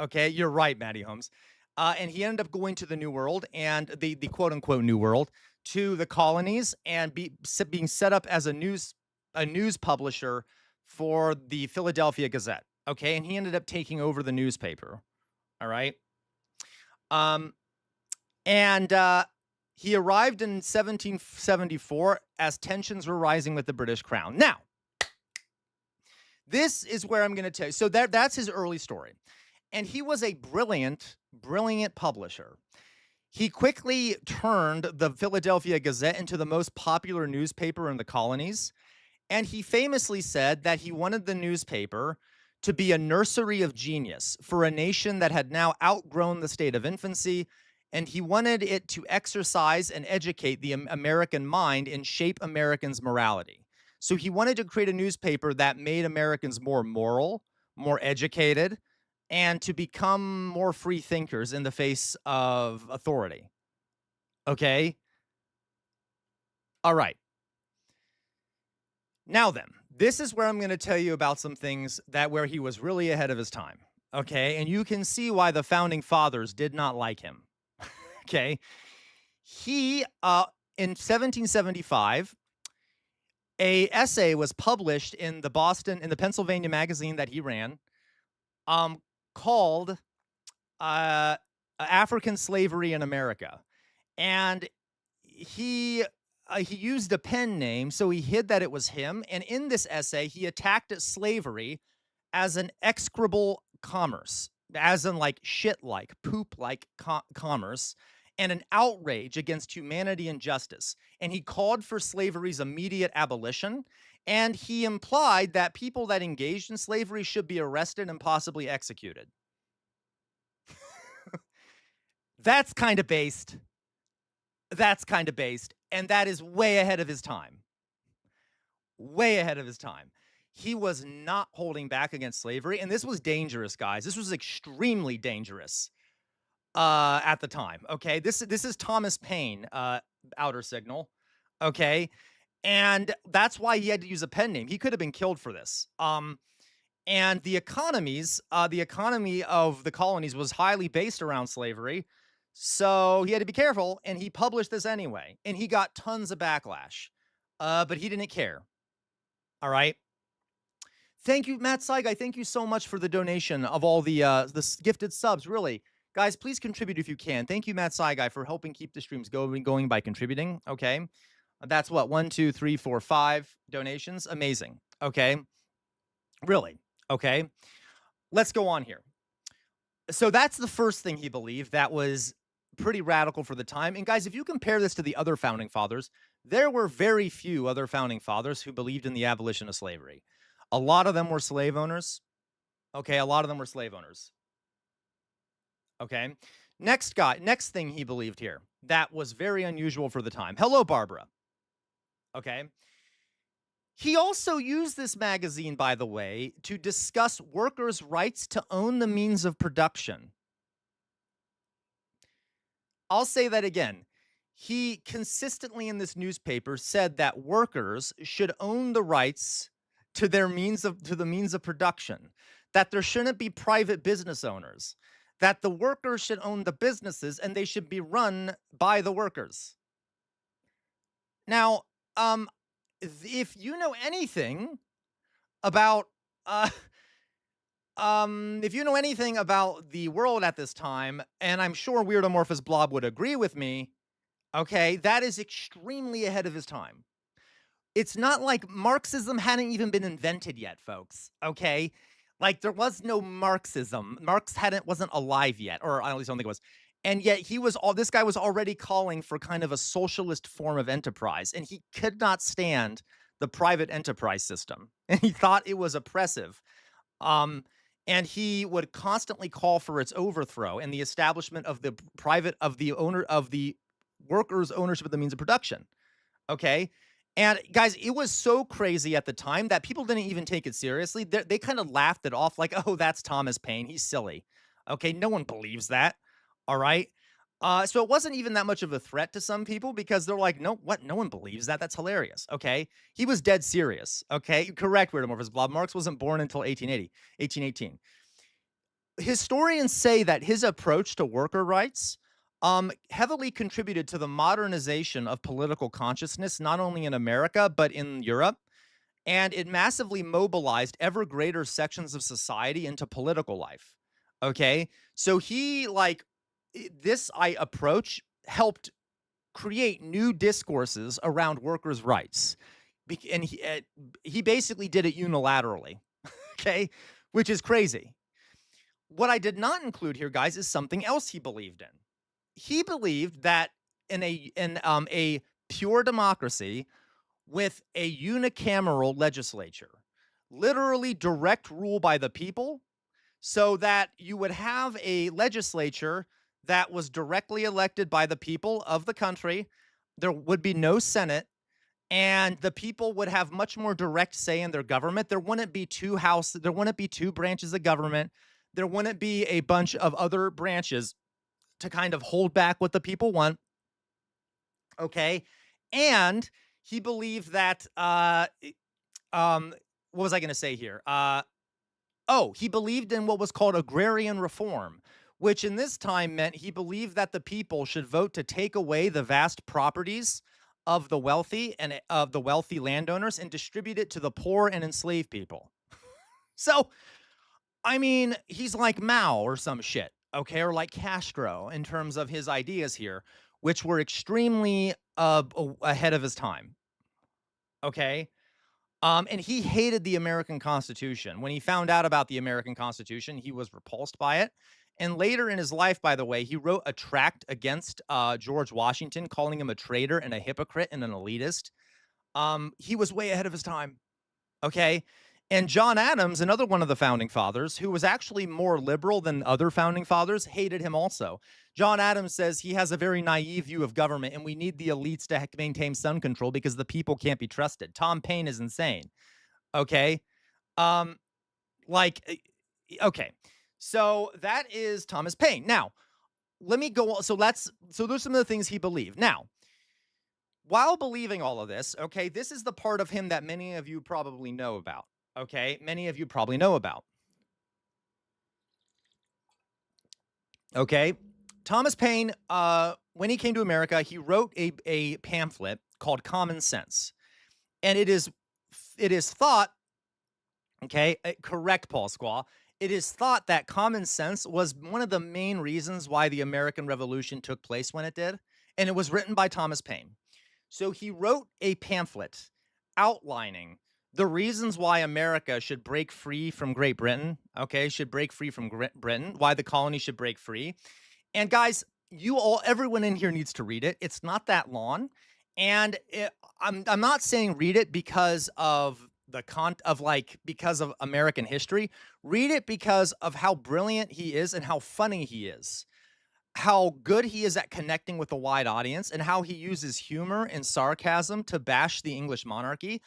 Okay, you're right, Matty Holmes. And he ended up going to the New World, and the quote unquote New World, to the colonies, and being set up as a news publisher for the Philadelphia Gazette. Okay, and he ended up taking over the newspaper. All right. And he arrived in 1774 as tensions were rising with the British Crown. Now, this is where I'm going to tell you. So that's his early story. And he was a brilliant, brilliant publisher. He quickly turned the Philadelphia Gazette into the most popular newspaper in the colonies, and he famously said that he wanted the newspaper to be a nursery of genius for a nation that had now outgrown the state of infancy, and he wanted it to exercise and educate the American mind and shape Americans' morality. So he wanted to create a newspaper that made Americans more moral, more educated, and to become more free thinkers in the face of authority. Okay? All right. Now then, this is where I'm going to tell you about some things that where he was really ahead of his time. Okay? And you can see why the founding fathers did not like him. Okay? He in 1775 a essay was published in the Pennsylvania magazine that he ran, called African Slavery in America. And he used a pen name, so he hid that it was him. And in this essay, he attacked slavery as an execrable commerce, as in like shit like, poop like commerce, and an outrage against humanity and justice. And he called for slavery's immediate abolition. And he implied that people that engaged in slavery should be arrested and possibly executed. That's kind of based. That's kind of based. And that is way ahead of his time. Way ahead of his time. He was not holding back against slavery. And this was dangerous, guys. This was extremely dangerous at the time. Okay. This is Thomas Paine, outer signal. Okay. And that's why he had to use a pen name. He could have been killed for this. And the economy of the colonies was highly based around slavery. So he had to be careful, and he published this anyway, and he got tons of backlash. But he didn't care. All right. Thank you, Matt Saigai. Thank you so much for the donation of all the gifted subs. Really, guys, please contribute if you can. Thank you, Matt Saigai, for helping keep the streams going by contributing. Okay, that's what 1, 2, 3, 4, 5 donations. Amazing. Okay, really. Okay, let's go on here. So that's the first thing he believed that was pretty radical for the time. And guys, if you compare this to the other founding fathers, there were very few other founding fathers who believed in the abolition of slavery. A lot of them were slave owners. Okay, a lot of them were slave owners. Okay, next thing he believed here that was very unusual for the time. Hello, Barbara. Okay. He also used this magazine, by the way, to discuss workers' rights to own the means of production. I'll say that again. He consistently in this newspaper said that workers should own the rights to the means of production, that there shouldn't be private business owners, that the workers should own the businesses and they should be run by the workers. Now, if you know anything about the world at this time, and I'm sure Weirdomorphous Blob would agree with me, okay, that is extremely ahead of his time. It's not like Marxism hadn't even been invented yet, folks, okay? Like, there was no Marxism. Marx wasn't alive yet, or I at least don't think it was. And yet this guy was already calling for kind of a socialist form of enterprise, and he could not stand the private enterprise system, and he thought it was oppressive. And he would constantly call for its overthrow and the establishment of the workers' ownership of the means of production. Okay. And guys, it was so crazy at the time that people didn't even take it seriously. They kind of laughed it off like, oh, that's Thomas Paine. He's silly. Okay. No one believes that. All right. So it wasn't even that much of a threat to some people because they're like, no, what? No one believes that. That's hilarious. Okay. He was dead serious. Okay. Correct, Weirdomorphous Blob. Marx wasn't born until 1818. Historians say that his approach to worker rights heavily contributed to the modernization of political consciousness, not only in America, but in Europe. And it massively mobilized ever greater sections of society into political life. Okay. So this approach helped create new discourses around workers' rights. And he basically did it unilaterally. Okay. Which is crazy. What I did not include here, guys, is something else he believed in. he believed that in a pure democracy with a unicameral legislature, literally direct rule by the people, so that you would have a legislature that was directly elected by the people of the country. There would be no Senate, and the people would have much more direct say in their government. There wouldn't be there wouldn't be two branches of government. There wouldn't be a bunch of other branches to kind of hold back what the people want. Okay. And he believed that what was I going to say here? He believed in what was called agrarian reform, which in this time meant he believed that the people should vote to take away the vast properties of the wealthy and of the wealthy landowners and distribute it to the poor and enslaved people. So, I mean, he's like Mao or some shit, okay, or like Castro in terms of his ideas here, which were extremely ahead of his time, okay? And he hated the American Constitution. When he found out about the American Constitution, he was repulsed by it. And later in his life, by the way, he wrote a tract against George Washington, calling him a traitor and a hypocrite and an elitist. He was way ahead of his time. Okay. And John Adams, another one of the founding fathers, who was actually more liberal than other founding fathers, hated him also. John Adams says he has a very naive view of government and we need the elites to maintain sun control because the people can't be trusted. Tom Paine is insane. Okay. Um, okay. So that is Thomas Paine. Now, let me go. So there's some of the things he believed. Now, while believing all of this, okay, this is the part of him that many of you probably know about. Okay, many of you probably know about. Okay, Thomas Paine, when he came to America, he wrote a pamphlet called Common Sense. And it is thought, okay, correct, Paul Squaw. It is thought that common sense was one of the main reasons why the American Revolution took place when it did. And it was written by Thomas Paine. So he wrote a pamphlet outlining the reasons why America should break free from Great Britain, okay, should break free from Britain, why the colony should break free. And guys, everyone in here needs to read it. It's not that long. And I'm not saying read it because of because of American history. Read it because of how brilliant he is and how funny he is. How good he is at connecting with a wide audience and how he uses humor and sarcasm to bash the English monarchy.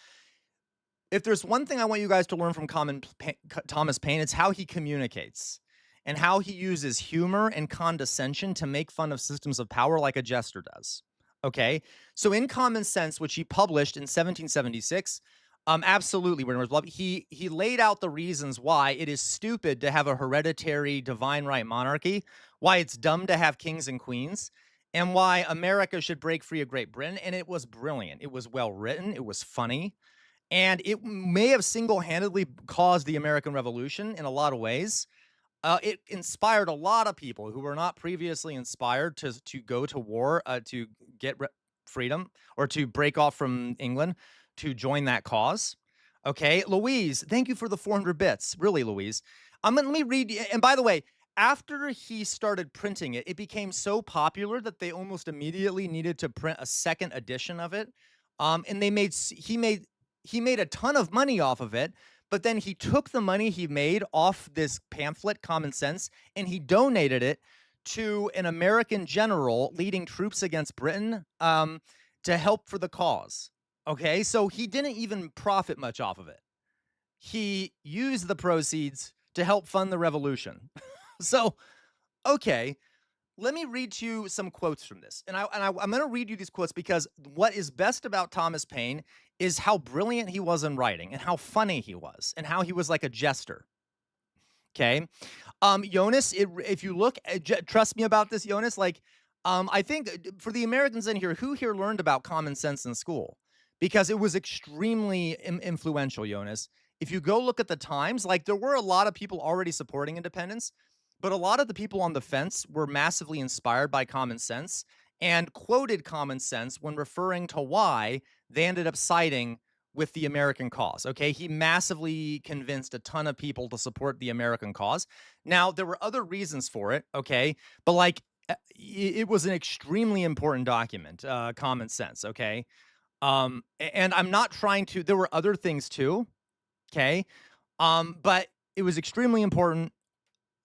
If there's one thing I want you guys to learn from Thomas Paine, it's how he communicates and how he uses humor and condescension to make fun of systems of power like a jester does. Okay? So in Common Sense, which he published in 1776, absolutely, he laid out the reasons why it is stupid to have a hereditary divine right monarchy, why it's dumb to have kings and queens, and why America should break free of Great Britain. And it was brilliant. It was well written. It was funny. And it may have single-handedly caused the American Revolution in a lot of ways. It inspired a lot of people who were not previously inspired to go to war, to get freedom, or to break off from England, to join that cause. Okay, Louise, thank you for the 400 bits. Really, Louise. Let me read. And by the way, after he started printing it, it became so popular that they almost immediately needed to print a second edition of it. And he made a ton of money off of it, but then he took the money he made off this pamphlet, Common Sense, and he donated it to an American general leading troops against Britain to help for the cause. Okay, so he didn't even profit much off of it. He used the proceeds to help fund the revolution. So, okay, let me read to you some quotes from this. And I'm going to read you these quotes because what is best about Thomas Paine is how brilliant he was in writing and how funny he was and how he was like a jester. Okay. Jonas, if you look, trust me about this, Jonas, like, I think for the Americans in here, who here learned about common sense in school? Because it was extremely influential, Jonas. If you go look at the Times, like there were a lot of people already supporting independence, but a lot of the people on the fence were massively inspired by common sense and quoted common sense when referring to why they ended up siding with the American cause. Okay, he massively convinced a ton of people to support the American cause. Now, there were other reasons for it, okay, but like it was an extremely important document, common sense, okay? And I'm not trying to there were other things too, okay? But it was extremely important,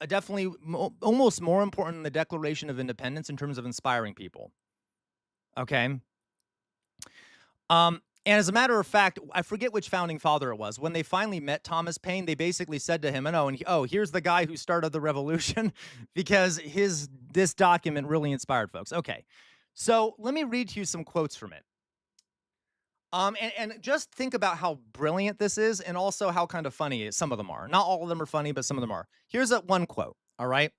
definitely almost more important than the Declaration of Independence in terms of inspiring people, okay? And as a matter of fact, I forget which founding father it was. When they finally met Thomas Paine, they basically said to him, "Oh, here's the guy who started the revolution," because this document really inspired folks. Okay, so let me read to you some quotes from it. And just think about how brilliant this is, and also how kind of funny some of them are. Not all of them are funny, but some of them are. Here's one quote. All right.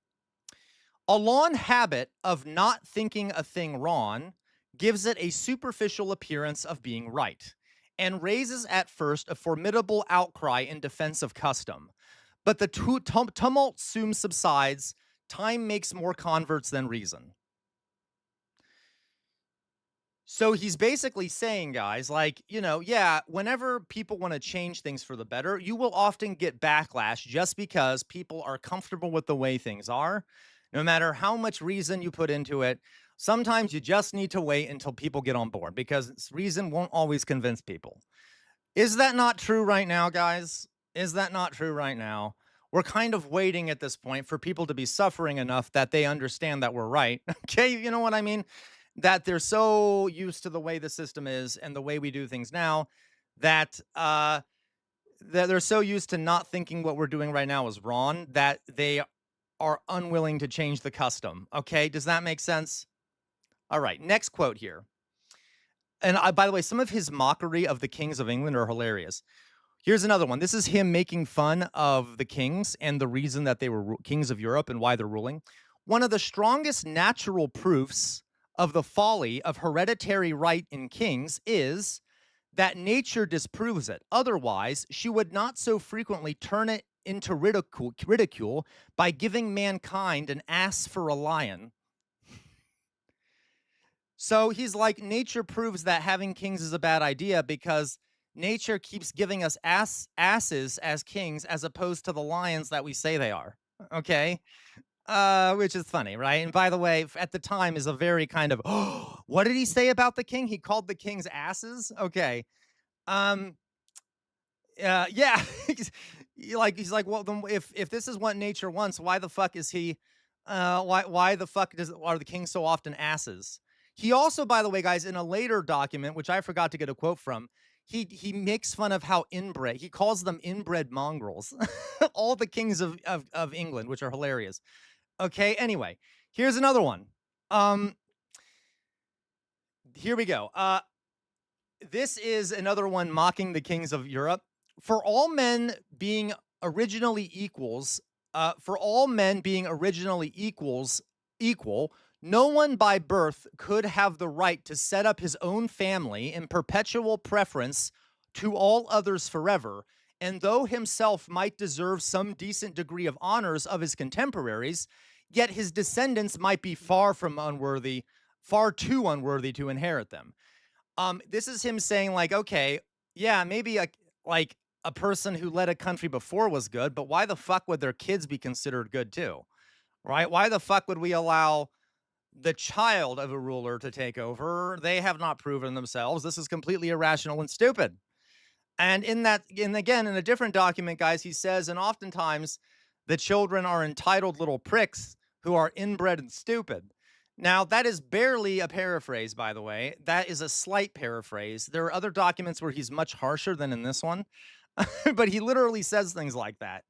A long habit of not thinking a thing wrong gives it a superficial appearance of being right, and raises at first a formidable outcry in defense of custom. But the tumult soon subsides. Time makes more converts than reason. So he's basically saying, guys, like, yeah, whenever people want to change things for the better, you will often get backlash just because people are comfortable with the way things are. No matter how much reason you put into it, sometimes you just need to wait until people get on board because reason won't always convince people. Is that not true right now, guys? Is that not true right now? We're kind of waiting at this point for people to be suffering enough that they understand that we're right. Okay, you know what I mean? That they're so used to the way the system is and the way we do things now that that they're so used to not thinking what we're doing right now is wrong that they are unwilling to change the custom. Okay, does that make sense? All right, next quote here. And by the way, some of his mockery of the kings of England are hilarious. Here's another one. This is him making fun of the kings and the reason that they were kings of Europe and why they're ruling. One of the strongest natural proofs of the folly of hereditary right in kings is that nature disproves it. Otherwise, she would not so frequently turn it into ridicule by giving mankind an ass for a lion. So he's like, nature proves that having kings is a bad idea because nature keeps giving us asses as kings as opposed to the lions that we say they are. Okay. Which is funny, right? And by the way, at the time is a very kind of, oh, what did he say about the king? He called the kings asses. Okay. Um, yeah. He's like, well, then if this is what nature wants, why the fuck is he, why the fuck are the kings so often asses? He also, by the way, guys, in a later document, which I forgot to get a quote from, he makes fun of how inbred, he calls them inbred mongrels, all the kings of England, which are hilarious. Okay, anyway, here's another one. Here we go. This is another one mocking the kings of Europe. For all men being originally equals, equal, no one by birth could have the right to set up his own family in perpetual preference to all others forever. And though himself might deserve some decent degree of honors of his contemporaries, yet his descendants might be far too unworthy to inherit them. This is him saying, like, okay, yeah, maybe like a person who led a country before was good, but why the fuck would their kids be considered good too? Right? Why the fuck would we allow the child of a ruler to take over? They have not proven themselves. This is completely irrational and stupid. And again, in a different document, guys, he says, and oftentimes the children are entitled little pricks who are inbred and stupid. Now, that is barely a paraphrase, by the way. That is a slight paraphrase. There are other documents where he's much harsher than in this one, but he literally says things like that.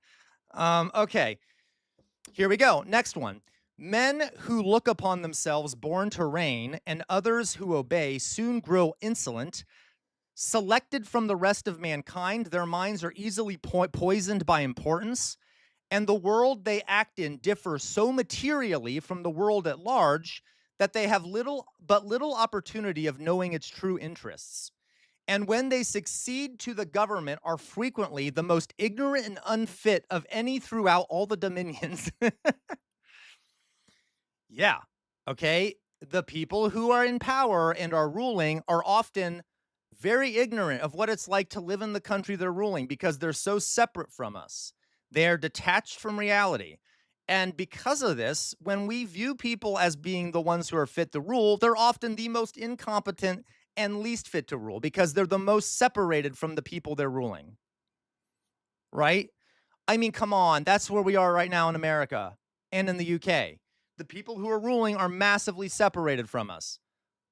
Okay, here we go. Next one. Men who look upon themselves born to reign and others who obey soon grow insolent. Selected from the rest of mankind, their minds are easily poisoned by importance, and the world they act in differs so materially from the world at large that they have little opportunity of knowing its true interests. And when they succeed to the government are frequently the most ignorant and unfit of any throughout all the dominions. Yeah. Okay. The people who are in power and are ruling are often very ignorant of what it's like to live in the country they're ruling because they're so separate from us. They are detached from reality. And because of this, when we view people as being the ones who are fit to rule, they're often the most incompetent and least fit to rule because they're the most separated from the people they're ruling, right? I mean, come on, that's where we are right now in America and in the UK. The people who are ruling are massively separated from us.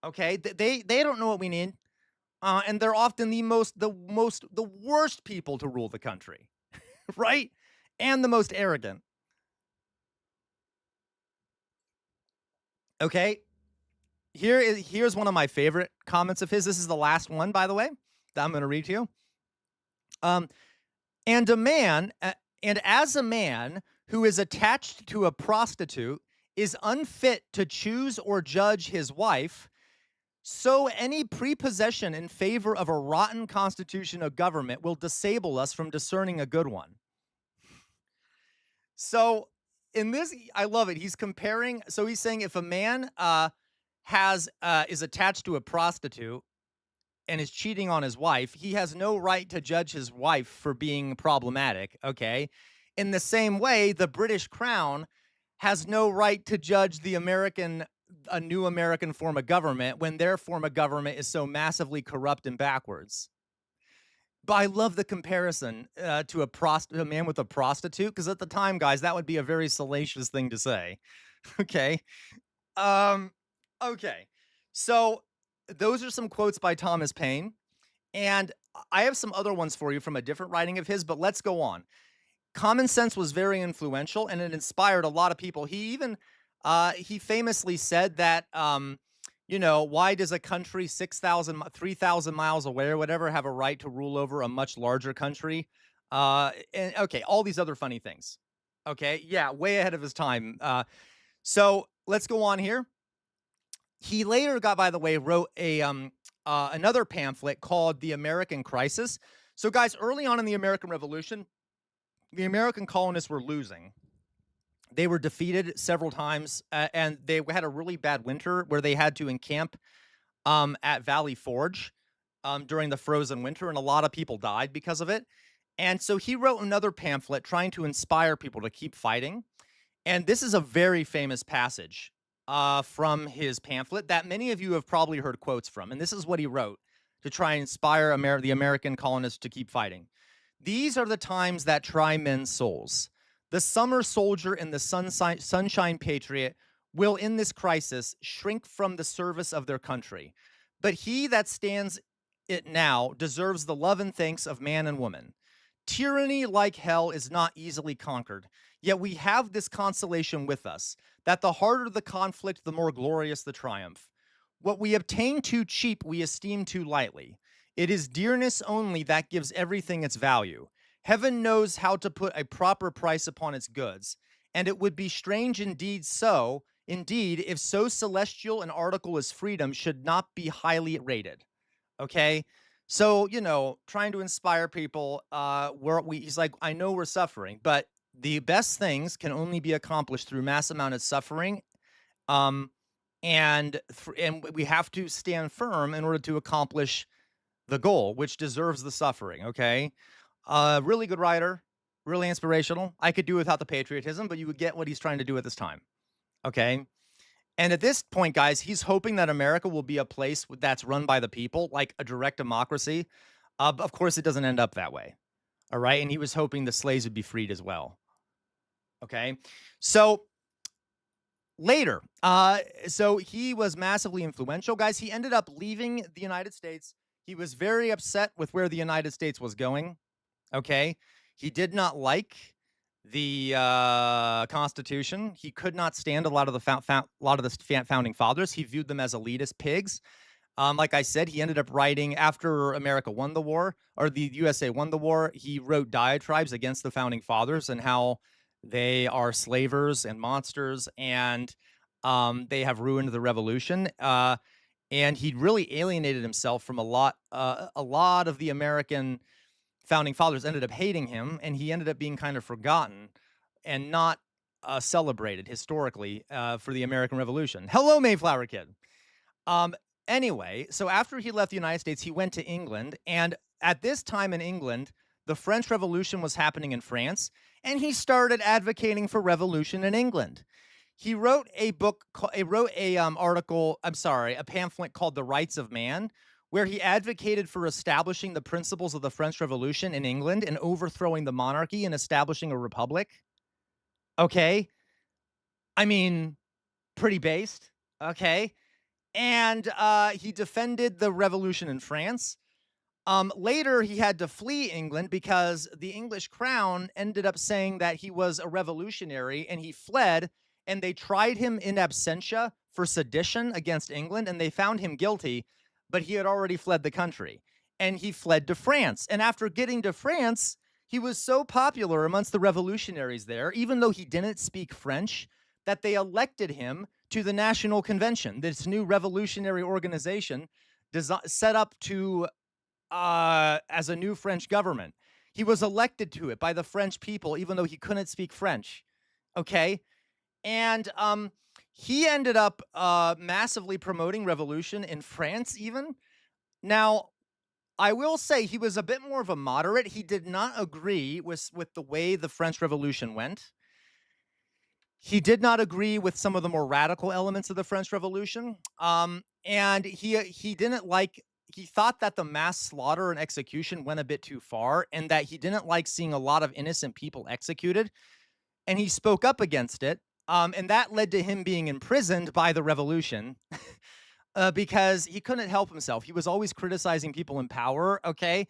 Okay, they don't know what we need, and they're often the worst people to rule the country, right? And the most arrogant. Okay, here's one of my favorite comments of his. This is the last one, by the way, that I'm going to read to you. Um, and a man, and as a man who is attached to a prostitute is unfit to choose or judge his wife, so any prepossession in favor of a rotten constitution of government will disable us from discerning a good one. So in this, I love it. He's comparing. So he's saying if a man is attached to a prostitute and is cheating on his wife, he has no right to judge his wife for being problematic. Okay. In the same way, the British Crown has no right to judge a new American form of government when their form of government is so massively corrupt and backwards. But I love the comparison to a man with a prostitute, because at the time, guys, that would be a very salacious thing to say. Okay. Um, okay. So those are some quotes by Thomas Paine. And I have some other ones for you from a different writing of his, but let's go on. Common sense was very influential and it inspired a lot of people. He famously said that, why does a country 3,000 miles away or whatever have a right to rule over a much larger country? And okay, all these other funny things. Okay, yeah, way ahead of his time. So let's go on here. He later by the way, wrote another pamphlet called The American Crisis. So guys, early on in the American Revolution, the American colonists were losing. They were defeated several times, and they had a really bad winter where they had to encamp at Valley Forge during the frozen winter, and a lot of people died because of it. And so he wrote another pamphlet trying to inspire people to keep fighting. And this is a very famous passage from his pamphlet that many of you have probably heard quotes from. And this is what he wrote to try and inspire the American colonists to keep fighting. These are the times that try men's souls. The summer soldier and the sunshine patriot will in this crisis shrink from the service of their country. But he that stands it now deserves the love and thanks of man and woman. Tyranny, like hell, is not easily conquered. Yet we have this consolation with us, that the harder the conflict, the more glorious the triumph. What we obtain too cheap, we esteem too lightly. It is dearness only that gives everything its value. Heaven knows how to put a proper price upon its goods, and it would be strange indeed if so celestial an article as freedom should not be highly rated. Okay? So, trying to inspire people, he's like, I know we're suffering, but the best things can only be accomplished through mass amount of suffering. And we have to stand firm in order to accomplish the goal, which deserves the suffering. Okay. Really good writer, really inspirational. I could do without the patriotism, but you would get what he's trying to do at this time. Okay. And at this point, guys, he's hoping that America will be a place that's run by the people, like a direct democracy. Of course, it doesn't end up that way. All right. And he was hoping the slaves would be freed as well. Okay. So later, so he was massively influential, guys. He ended up leaving the United States. He was very upset with where the United States was going. Okay. He did not like the Constitution. He could not stand a lot of the founding fathers. He viewed them as elitist pigs. Like I said, he ended up writing after America won the war, or the USA won the war. He wrote diatribes against the founding fathers and how they are slavers and monsters, and they have ruined the revolution. And he really alienated himself from a lot of the American founding fathers ended up hating him, and he ended up being kind of forgotten and not celebrated historically for the American Revolution. Hello, Mayflower Kid. Anyway, so after he left the United States, he went to England, and at this time in England, the French Revolution was happening in France, and he started advocating for revolution in England. He wrote a book, he wrote a article, I'm sorry, a pamphlet called The Rights of Man, where he advocated for establishing the principles of the French Revolution in England and overthrowing the monarchy and establishing a republic. Okay. I mean, pretty based. Okay. And he defended the revolution in France. Later, he had to flee England because the English crown ended up saying that he was a revolutionary, and he fled, and they tried him in absentia for sedition against England, and they found him guilty, but he had already fled the country, and he fled to France. And after getting to France, he was so popular amongst the revolutionaries there, even though he didn't speak French, that they elected him to the National Convention, this new revolutionary organization set up to as a new French government. He was elected to it by the French people, even though he couldn't speak French. Okay. And he ended up massively promoting revolution in France, even. Now, I will say he was a bit more of a moderate. He did not agree with the way the French Revolution went. He did not agree with some of the more radical elements of the French Revolution. And he didn't like, he thought that the mass slaughter and execution went a bit too far, and that he didn't like seeing a lot of innocent people executed. And he spoke up against it. And that led to him being imprisoned by the revolution because he couldn't help himself. He was always criticizing people in power. Okay.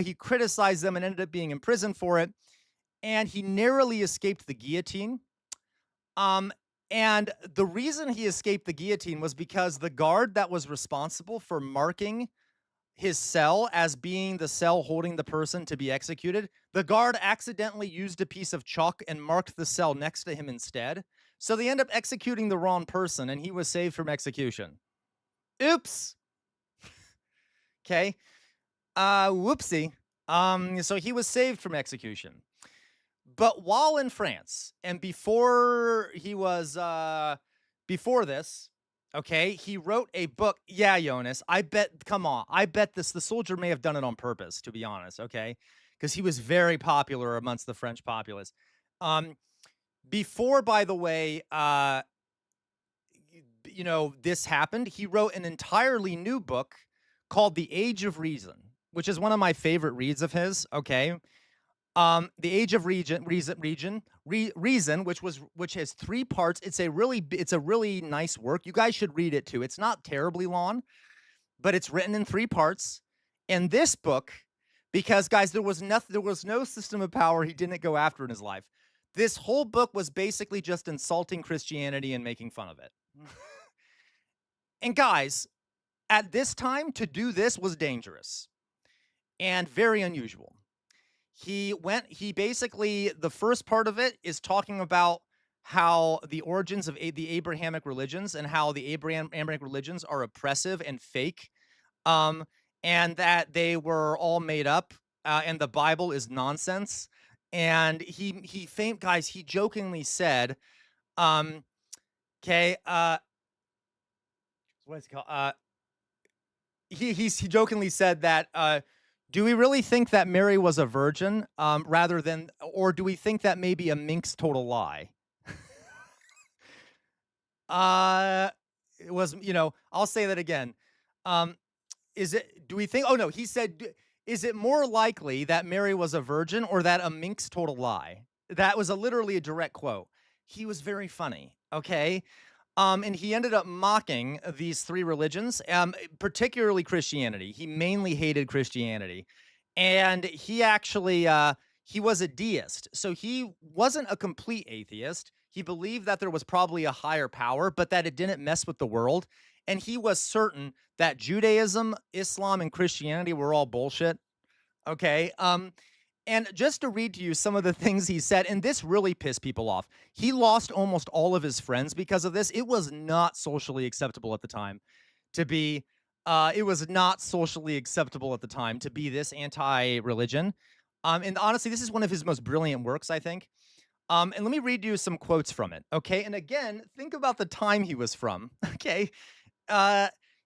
He criticized them and ended up being imprisoned for it. And he narrowly escaped the guillotine. And the reason he escaped the guillotine was because the guard that was responsible for marking his cell as being the cell holding the person to be executed, the guard accidentally used a piece of chalk and marked the cell next to him instead. So they end up executing the wrong person, and he was saved from execution. Oops. Okay. Whoopsie. So he was saved from execution. But while in France, and before he was, before this, okay, he wrote a book. Yeah, Jonas, I bet, come on, I bet the soldier may have done it on purpose, to be honest, okay? Because he was very popular amongst the French populace. Before, by the way, you know, this happened, he wrote an entirely new book called The Age of Reason, which is one of my favorite reads of his, okay? The Age of Reason, which has 3 parts. It's a really nice work. You guys should read it too. It's not terribly long, but it's written in 3 parts. And this book, because guys, there was no system of power he didn't go after in his life. This whole book was basically just insulting Christianity and making fun of it. And guys, at this time, to do this was dangerous and very unusual. He basically, the first part of it is talking about how the origins of the Abrahamic religions and how the Abrahamic religions are oppressive and fake, and that they were all made up, and the Bible is nonsense. And guys, he jokingly said, okay, what's it called? He jokingly said that, do we really think that Mary was a virgin, or do we think that maybe a mink's told a lie? It was, you know, I'll say that again. Do we think, oh no, he said, is it more likely that Mary was a virgin or that a mink's told a lie? That was literally a direct quote. He was very funny, okay? And he ended up mocking these 3 religions, particularly Christianity. He mainly hated Christianity. And he actually, he was a deist. So he wasn't a complete atheist. He believed that there was probably a higher power, but that it didn't mess with the world. And he was certain that Judaism, Islam, and Christianity were all bullshit. Okay. And just to read to you some of the things he said, and this really pissed people off. He lost almost all of his friends because of this. It was not socially acceptable at the time to be, this anti-religion. And honestly, this is one of his most brilliant works, I think. And let me read you some quotes from it, okay? And again, think about the time he was from, okay?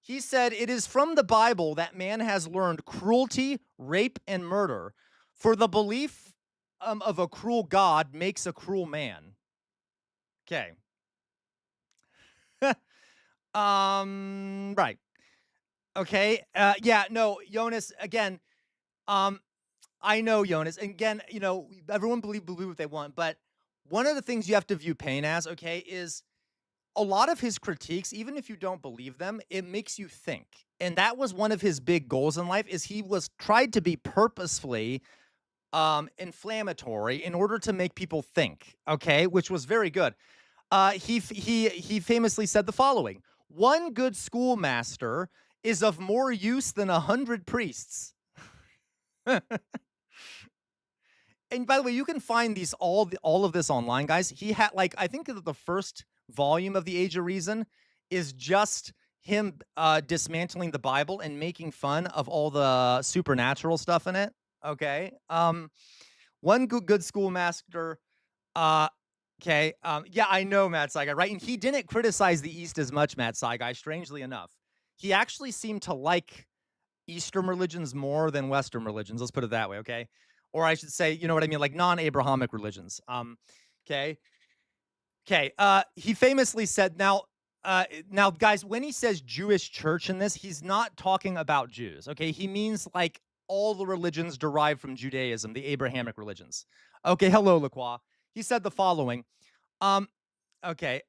He said, "It is from the Bible that man has learned cruelty, rape, and murder. For the belief of a cruel God makes a cruel man. Okay. Right. Okay. Yeah, no, Jonas, again, um, I know Jonas. And again, everyone believe what they want, but one of the things you have to view Paine as, okay, is a lot of his critiques, even if you don't believe them, it makes you think. And that was one of his big goals in life is he was tried to be purposefully inflammatory in order to make people think, okay, which was very good. He famously said the following: "One good schoolmaster is of more use than 100 priests." And by the way, you can find these all of this online, guys. He had like I think that the first volume of the Age of Reason is just him dismantling the Bible and making fun of all the supernatural stuff in it. Okay. One good schoolmaster. Uh, okay. Yeah, I know Matt Saigai, right? And he didn't criticize the East as much, Matt Saigai. Strangely enough, he actually seemed to like Eastern religions more than Western religions. Let's put it that way, okay? Or I should say, you know what I mean, like non-Abrahamic religions. Okay. Okay. He famously said, now, guys, when he says Jewish church in this, he's not talking about Jews. Okay. He means like all the religions derived from Judaism, the Abrahamic religions. Okay. Hello, Lacroix. He said the following. Um, okay.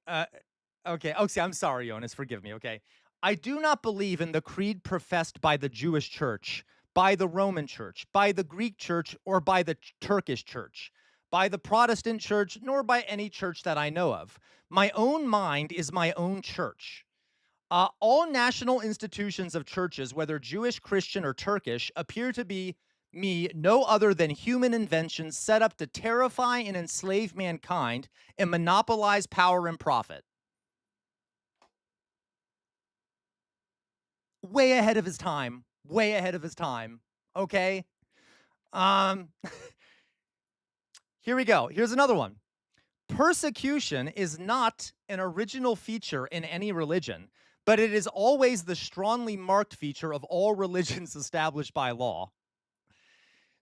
Okay. Oh, see, I'm sorry, Jonas. Forgive me. Okay. I do not believe in the creed professed by the Jewish church, by the Roman church, by the Greek church, or by the Turkish church, by the Protestant church, nor by any church that I know of. My own mind is my own church. All national institutions of churches, whether Jewish, Christian, or Turkish, appear to be me no other than human inventions set up to terrify and enslave mankind and monopolize power and profit. Way ahead of his time. Way ahead of his time. Okay. Um, Here we go. Here's another one. Persecution is not an original feature in any religion, but it is always the strongly marked feature of all religions established by law.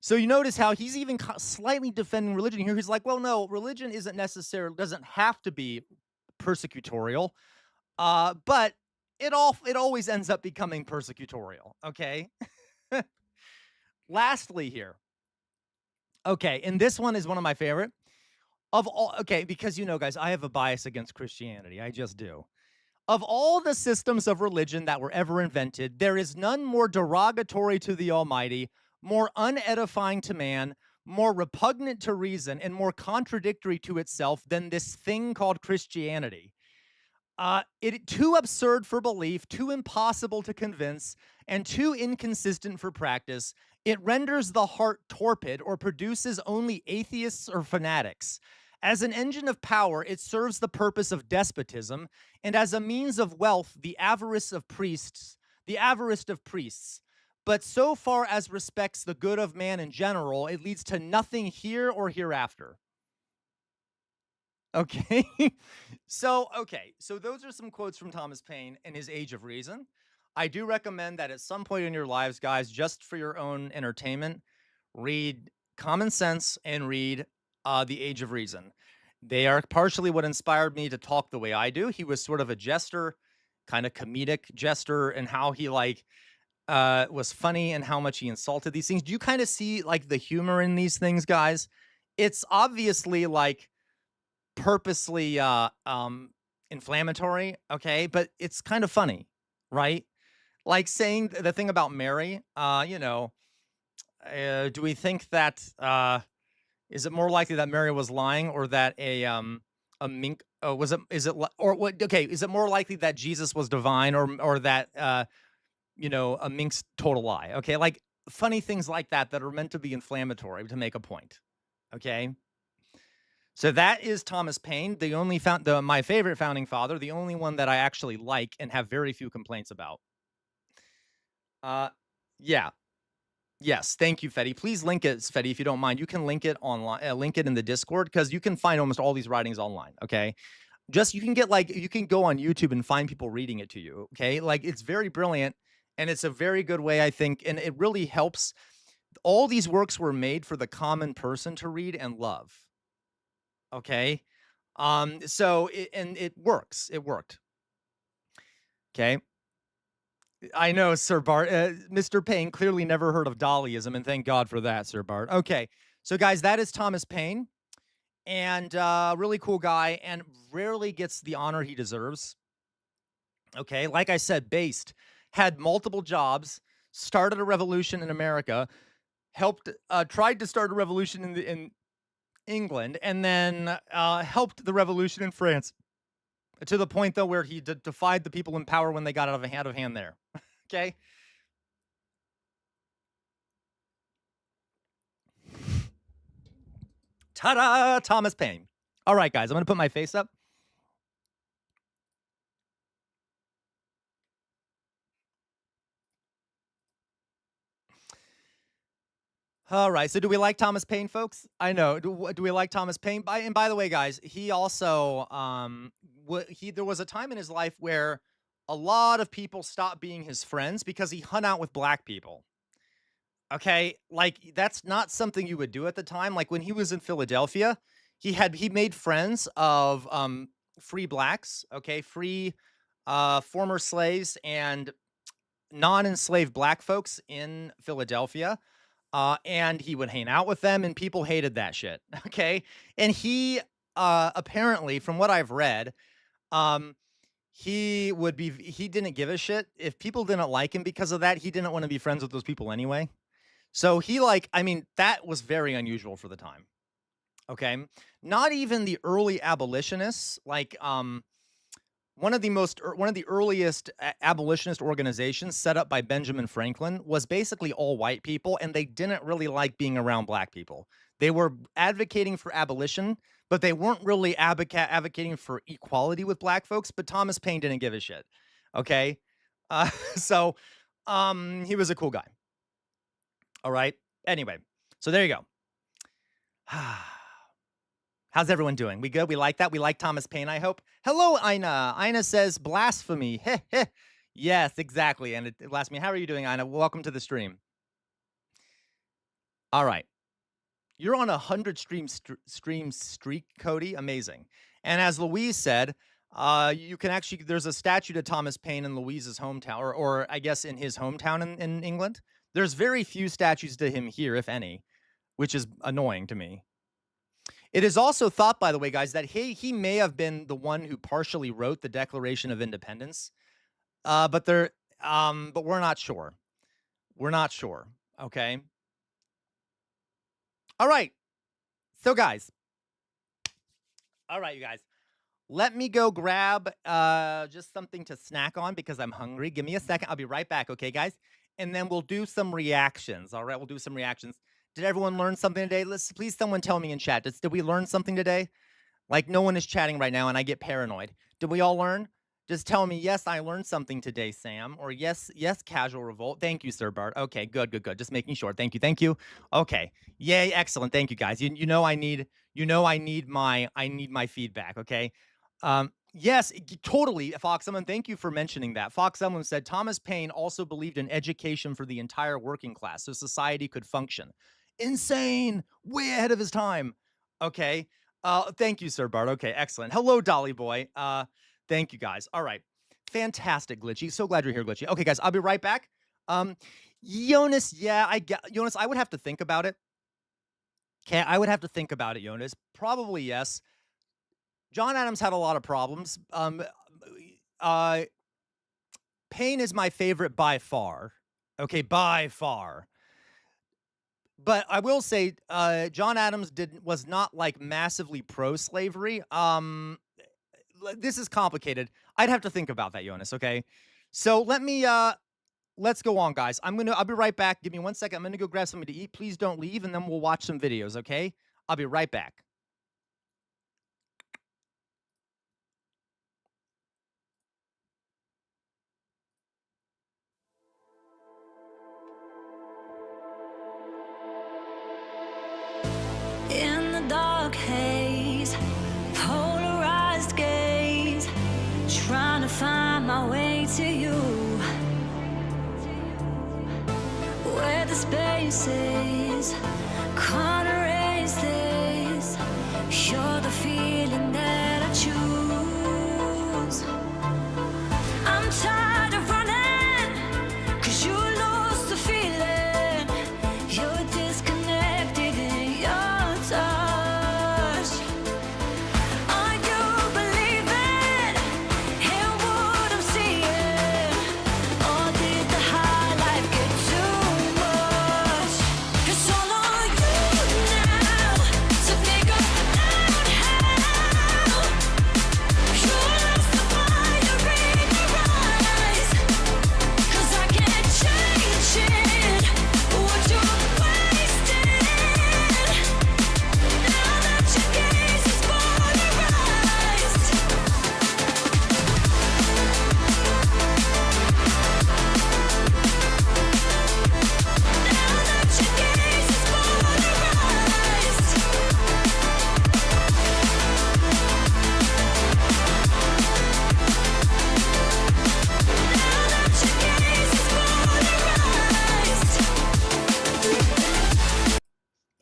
So you notice how he's even slightly defending religion here. He's like, well, no, religion doesn't have to be persecutorial, but it always ends up becoming persecutorial. Okay. Lastly, here. Okay, and this one is one of my favorite. Of all, okay, because guys, I have a bias against Christianity. I just do. Of all the systems of religion that were ever invented, there is none more derogatory to the Almighty, more unedifying to man, more repugnant to reason, and more contradictory to itself than this thing called Christianity. It too absurd for belief, too impossible to convince, and too inconsistent for practice. It renders the heart torpid or produces only atheists or fanatics. As an engine of power, it serves the purpose of despotism, and as a means of wealth, the avarice of priests. But so far as respects the good of man in general, it leads to nothing here or hereafter. Okay. So those are some quotes from Thomas Paine in his Age of Reason. I do recommend that at some point in your lives, guys, just for your own entertainment, read Common Sense and read The Age of Reason. They are partially what inspired me to talk the way I do. He was sort of a jester, kind of comedic jester, and how he was funny and how much he insulted these things. Do you kind of see like the humor in these things, guys? It's obviously like purposely inflammatory, okay, but it's kind of funny, right? Like saying the thing about Mary, do we think that is it more likely that Mary was lying or that a mink is it more likely that Jesus was divine or that a mink's total lie? Okay, like funny things like that are meant to be inflammatory to make a point. Okay. So that is Thomas Paine, my favorite founding father, the only one that I actually like and have very few complaints about. Yeah. Yes, thank you, Fetty. Please link it, Fetty, if you don't mind. You can link it online, link it in the Discord, because you can find almost all these writings online, okay? You can go on YouTube and find people reading it to you, okay? Like, it's very brilliant, and it's a very good way, I think, and it really helps all these works were made for the common person to read and love. Okay? So it works. It worked. Okay? I know, Sir Bart. Mr. Paine clearly never heard of Daliism, and thank God for that, Sir Bart. Okay. So guys, that is Thomas Paine, and really cool guy, and rarely gets the honor he deserves. Okay, like I said, based, had multiple jobs, started a revolution in America, helped, tried to start a revolution in England, and then helped the revolution in France. To the point though where he defied the people in power when they got out of hand there. Okay. Ta-da! Thomas Paine. All right, guys, I'm gonna put my face up. All right, so do we like Thomas Paine, folks? I know. Do we like Thomas Paine? And by the way, guys, he also there was a time in his life where a lot of people stopped being his friends because he hung out with black people. Okay, like that's not something you would do at the time. Like when he was in Philadelphia, he made friends of free blacks, okay, free former slaves and non-enslaved black folks in Philadelphia. And he would hang out with them, and people hated that shit. Okay, and he apparently, from what I've read, he didn't give a shit if people didn't like him because of that. He didn't want to be friends with those people anyway. So he I mean, that was very unusual for the time. Okay, not even the early abolitionists, like one of the earliest abolitionist organizations set up by Benjamin Franklin was basically all white people, and they didn't really like being around black people. They were advocating for abolition, but they weren't really advocating for equality with black folks. But Thomas Paine didn't give a shit. Okay, so he was a cool guy. All right. Anyway, so there you go. How's everyone doing? We good? We like that? We like Thomas Paine, I hope. Hello, Ina. Ina says blasphemy. Yes, exactly. And it asked me, how are you doing, Ina? Welcome to the stream. All right. You're on 100 stream streak, Cody. Amazing. And as Louise said, you can actually, there's a statue to Thomas Paine in Louise's hometown, or I guess in his hometown in England. There's very few statues to him here, if any, which is annoying to me. It is also thought, by the way, guys, that he may have been the one who partially wrote the Declaration of Independence, but we're not sure. We're not sure. Okay. All right. So, guys. All right, you guys. Let me go grab just something to snack on because I'm hungry. Give me a second. I'll be right back. Okay, guys. And then we'll do some reactions. All right, we'll do some reactions. Did everyone learn something today? Please someone tell me in chat. Did we learn something today? Like no one is chatting right now and I get paranoid. Did we all learn? Just tell me, yes, I learned something today, Sam. Or yes, Casual Revolt. Thank you, Sir Bart. Okay, good. Just making sure. Thank you. Okay. Yay, excellent. Thank you, guys. You know I need my feedback, okay? Yes, totally, Fox Someone. Thank you for mentioning that. Fox Someone said Thomas Paine also believed in education for the entire working class so society could function. Insane, way ahead of his time. Okay. Thank you, Sir Bart. Okay, excellent. Hello, Dolly Boy. Thank you, guys. All right. Fantastic, Glitchy. So glad you're here, Glitchy. Okay, guys, I'll be right back. Jonas, yeah, Jonas, I would have to think about it. Okay, I would have to think about it, Jonas. Probably yes. John Adams had a lot of problems. Paine is my favorite by far. Okay, by far. But I will say, John Adams was not like massively pro-slavery. This is complicated. I'd have to think about that, Jonas. Okay, so let's go on, guys. I'll be right back. Give me 1 second. I'm gonna go grab something to eat. Please don't leave, and then we'll watch some videos. Okay, I'll be right back. In the dark haze, polarized gaze, trying to find my way to you. Where this spaces. Can't erase this. You're the feeling that I choose. I'm tired of running, 'cause you lost the feeling. You're disconnected in your touch. Are you believing in what I'm seeing? Or did the high life get too much? It's all on you now to figure out how. You lost the fire in your eyes, 'cause I can't change it. What you're wasting now that your gaze is polarized. Now that your gaze is polarized. Now that your gaze is polarized.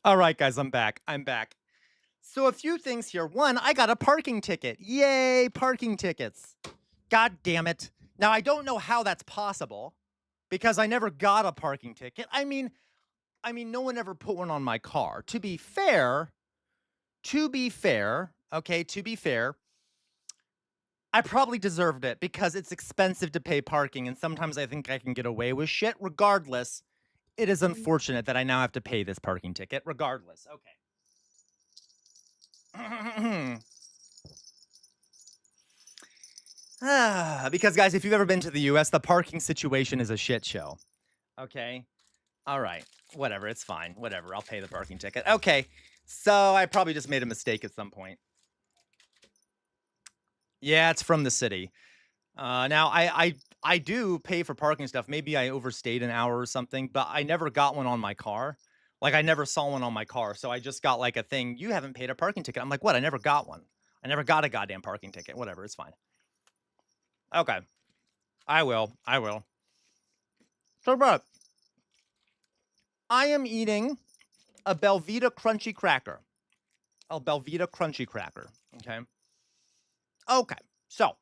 All right, guys, I'm back. I'm back. So a few things here. One, I got a parking ticket. Yay, parking tickets. God damn it. Now, I don't know how that's possible because I never got a parking ticket. I mean, no one ever put one on my car. To be fair, okay, to be fair, I probably deserved it because it's expensive to pay parking, and sometimes I think I can get away with shit. Regardless, it is unfortunate that I now have to pay this parking ticket. Regardless, okay. Because, guys, if you've ever been to the U.S., the parking situation is a shit show. Okay? All right. Whatever. It's fine. Whatever. I'll pay the parking ticket. Okay. So I probably just made a mistake at some point. Yeah, it's from the city. Now, I do pay for parking stuff. Maybe I overstayed an hour or something, but I never got one on my car. Like, I never saw one on my car. So I just got, like, a thing. You haven't paid a parking ticket. I'm like, what? I never got one. I never got a goddamn parking ticket. Whatever. It's fine. Okay. I will. So, bro, I am eating a Belvita crunchy cracker. A Belvita crunchy cracker. Okay. Okay. So,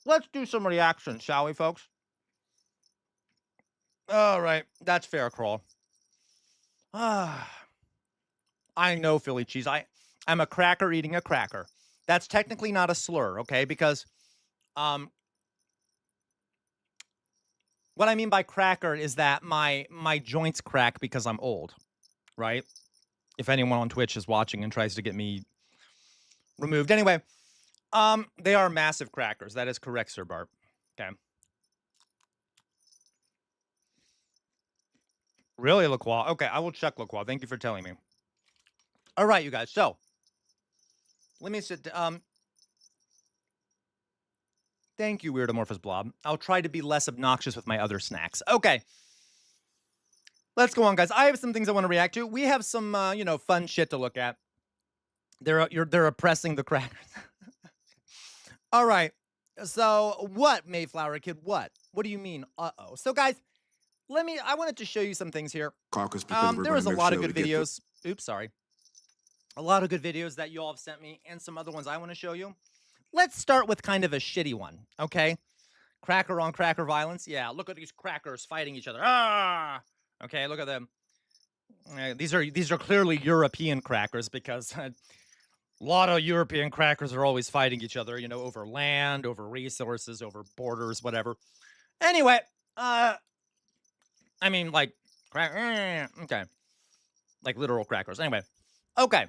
let's do some reactions, shall we, folks? All right. That's fair, Crawl. I know, Philly cheese. I'm a cracker eating a cracker. That's technically not a slur, okay? Because what I mean by cracker is that my joints crack because I'm old, right? If anyone on Twitch is watching and tries to get me removed. Anyway, they are massive crackers. That is correct, Sir Bart. Okay. Really, LaCroix? Okay, I will check LaCroix. Thank you for telling me. All right, you guys. So, let me sit. Thank you, Weirdomorphous Blob. I'll try to be less obnoxious with my other snacks. Okay. Let's go on, guys. I have some things I want to react to. We have some, fun shit to look at. They're oppressing the crackers. All right. So, what, Mayflower Kid? What? What do you mean? Uh-oh. So, guys, I wanted to show you some things here. Caucus because we're There gonna was a make lot sure of good we get the- videos. Oops, sorry. A lot of good videos that you all have sent me and some other ones I want to show you. Let's start with kind of a shitty one, okay? Cracker on cracker violence. Yeah, look at these crackers fighting each other. Ah! Okay, look at them. These are clearly European crackers because a lot of European crackers are always fighting each other, over land, over resources, over borders, whatever. Anyway, okay. Like literal crackers. Anyway. Okay.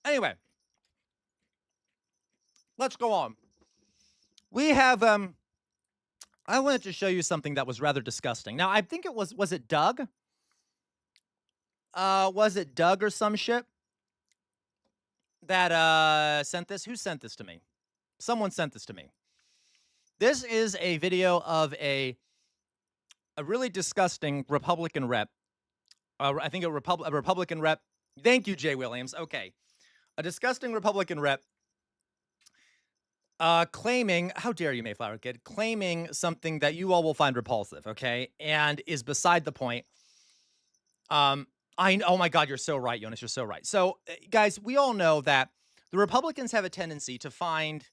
Anyway. Let's go on. We have I wanted to show you something that was rather disgusting. Now, I think it was it Doug? Was it Doug or some shit that sent this? Who sent this to me? Someone sent this to me. This is a video of a really disgusting Republican rep. I think a Republican rep. Thank you, Jay Williams. Okay. A disgusting Republican rep claiming, how dare you, Mayflower Kid, claiming something that you all will find repulsive, okay, and is beside the point. Oh my God, you're so right, Jonas, you're so right. So, guys, we all know that the Republicans have a tendency to find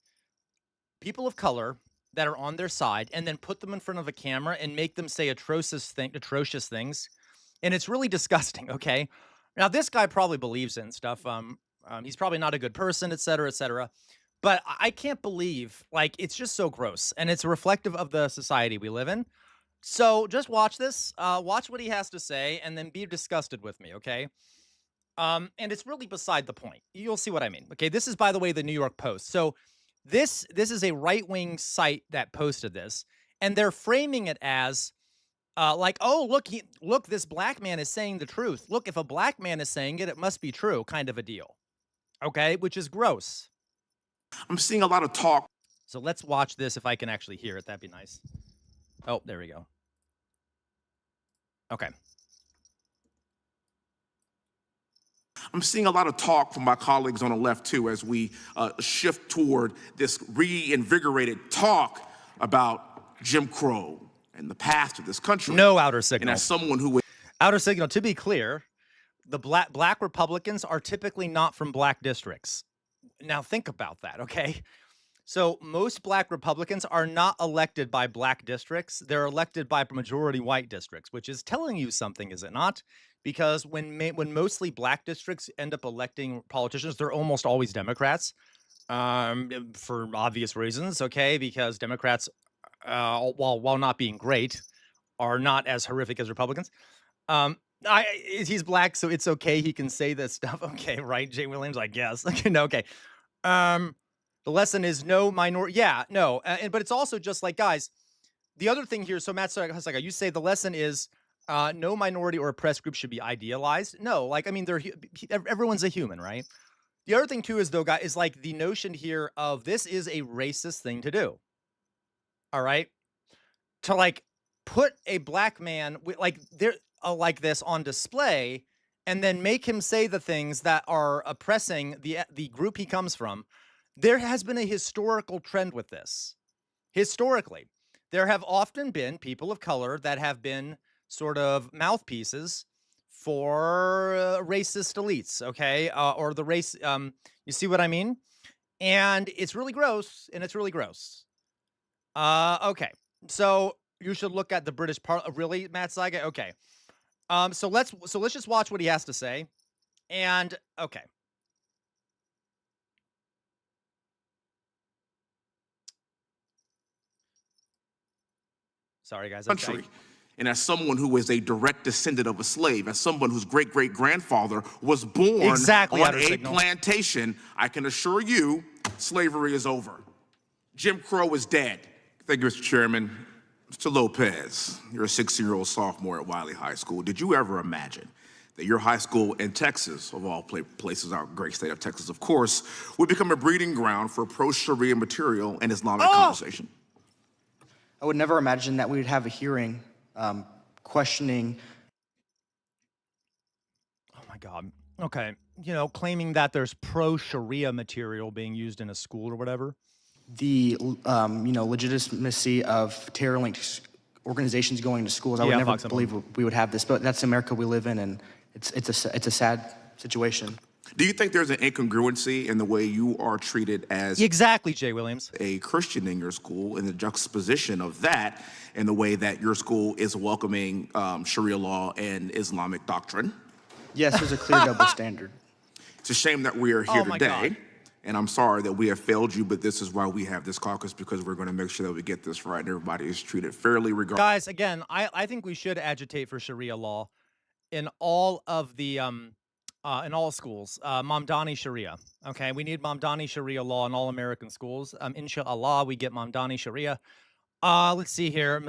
people of color that are on their side and then put them in front of a camera and make them say atrocious things, and it's really disgusting. Okay, now this guy probably believes in stuff. He's probably not a good person, et cetera, et cetera. But I can't believe, like, it's just so gross, and it's reflective of the society we live in. So just watch this, watch what he has to say, and then be disgusted with me, okay? And it's really beside the point. You'll see what I mean. Okay, this is, by the way, the New York Post. So this is a right-wing site that posted this, and they're framing it as like, oh, look, this black man is saying the truth. Look, if a black man is saying it, it must be true, kind of a deal. Okay, which is gross. I'm seeing a lot of talk. So let's watch this if I can actually hear it. That'd be nice. Oh, there we go. Okay. I'm seeing a lot of talk from my colleagues on the left, too, as we shift toward this reinvigorated talk about Jim Crow and the past of this country. No outer signal. And as someone who... Outer signal, to be clear, the black Republicans are typically not from black districts. Now think about that, okay? So most black Republicans are not elected by black districts. They're elected by majority white districts, which is telling you something, is it not? Because when mostly black districts end up electing politicians, they're almost always Democrats, for obvious reasons, okay? Because Democrats, while not being great, are not as horrific as Republicans. He's black, so it's okay. He can say this stuff. Okay, right, Jay Williams, I guess. Okay, no, okay. The lesson is no minority. Yeah, no. But it's also just like, guys, the other thing here. So Matt Hasaka, you say the lesson is no minority or oppressed group should be idealized. No, like, I mean, everyone's a human, right? The other thing too is, though, guys, is like the notion here of this is a racist thing to do. All right, to like put a black man like this on display and then make him say the things that are oppressing the group he comes from. There has been a historical trend with this. Historically, there have often been people of color that have been sort of mouthpieces for racist elites, okay? Or the race, you see what I mean? And it's really gross, and it's really gross. Okay, so you should look at the British Parliament. Really, Matt Saiga? Okay. So let's just watch what he has to say. And okay. Sorry, guys. Country. And as someone who is a direct descendant of a slave, as someone whose great-great-grandfather was born on a plantation, I can assure you slavery is over. Jim Crow is dead. Thank you, Mr. Chairman. Mr. Lopez, you're a 16-year-old sophomore at Wiley High School. Did you ever imagine that your high school in Texas, of all places, our great state of Texas, of course, would become a breeding ground for pro-Sharia material and Islamic conversation? I would never imagine that we would have a hearing questioning. Oh my God. Okay. You know, claiming that there's pro-Sharia material being used in a school or whatever. The legitimacy of terror-linked organizations going to schools. I would never believe we would have this, but that's the America we live in, and it's a sad situation. Do you think there's an incongruency in the way you are treated as exactly, Jay Williams, a Christian in your school, in the juxtaposition of that, in the way that your school is welcoming Sharia law and Islamic doctrine? Yes, there's a clear double standard. It's a shame that we are here today. And I'm sorry that we have failed you, but this is why we have this caucus, because we're going to make sure that we get this right and everybody is treated fairly regardless. Guys, again, I think we should agitate for Sharia law in all of the in all schools. Mamdani Sharia. Okay, we need Mamdani Sharia law in all American schools. Inshallah, we get Mamdani Sharia. Let's see here.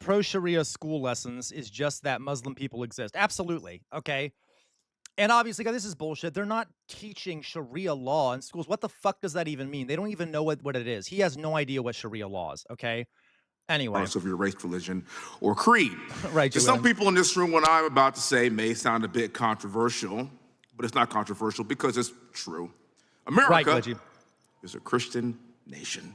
Pro Sharia school lessons is just that Muslim people exist. Absolutely. Okay. And obviously, guys, this is bullshit. They're not teaching Sharia law in schools. What the fuck does that even mean? They don't even know what it is. He has no idea what Sharia law is, okay? Anyway. Of your race, religion, or creed. Right. To some people in this room, what I'm about to say may sound a bit controversial, but it's not controversial because it's true. America is a Christian nation.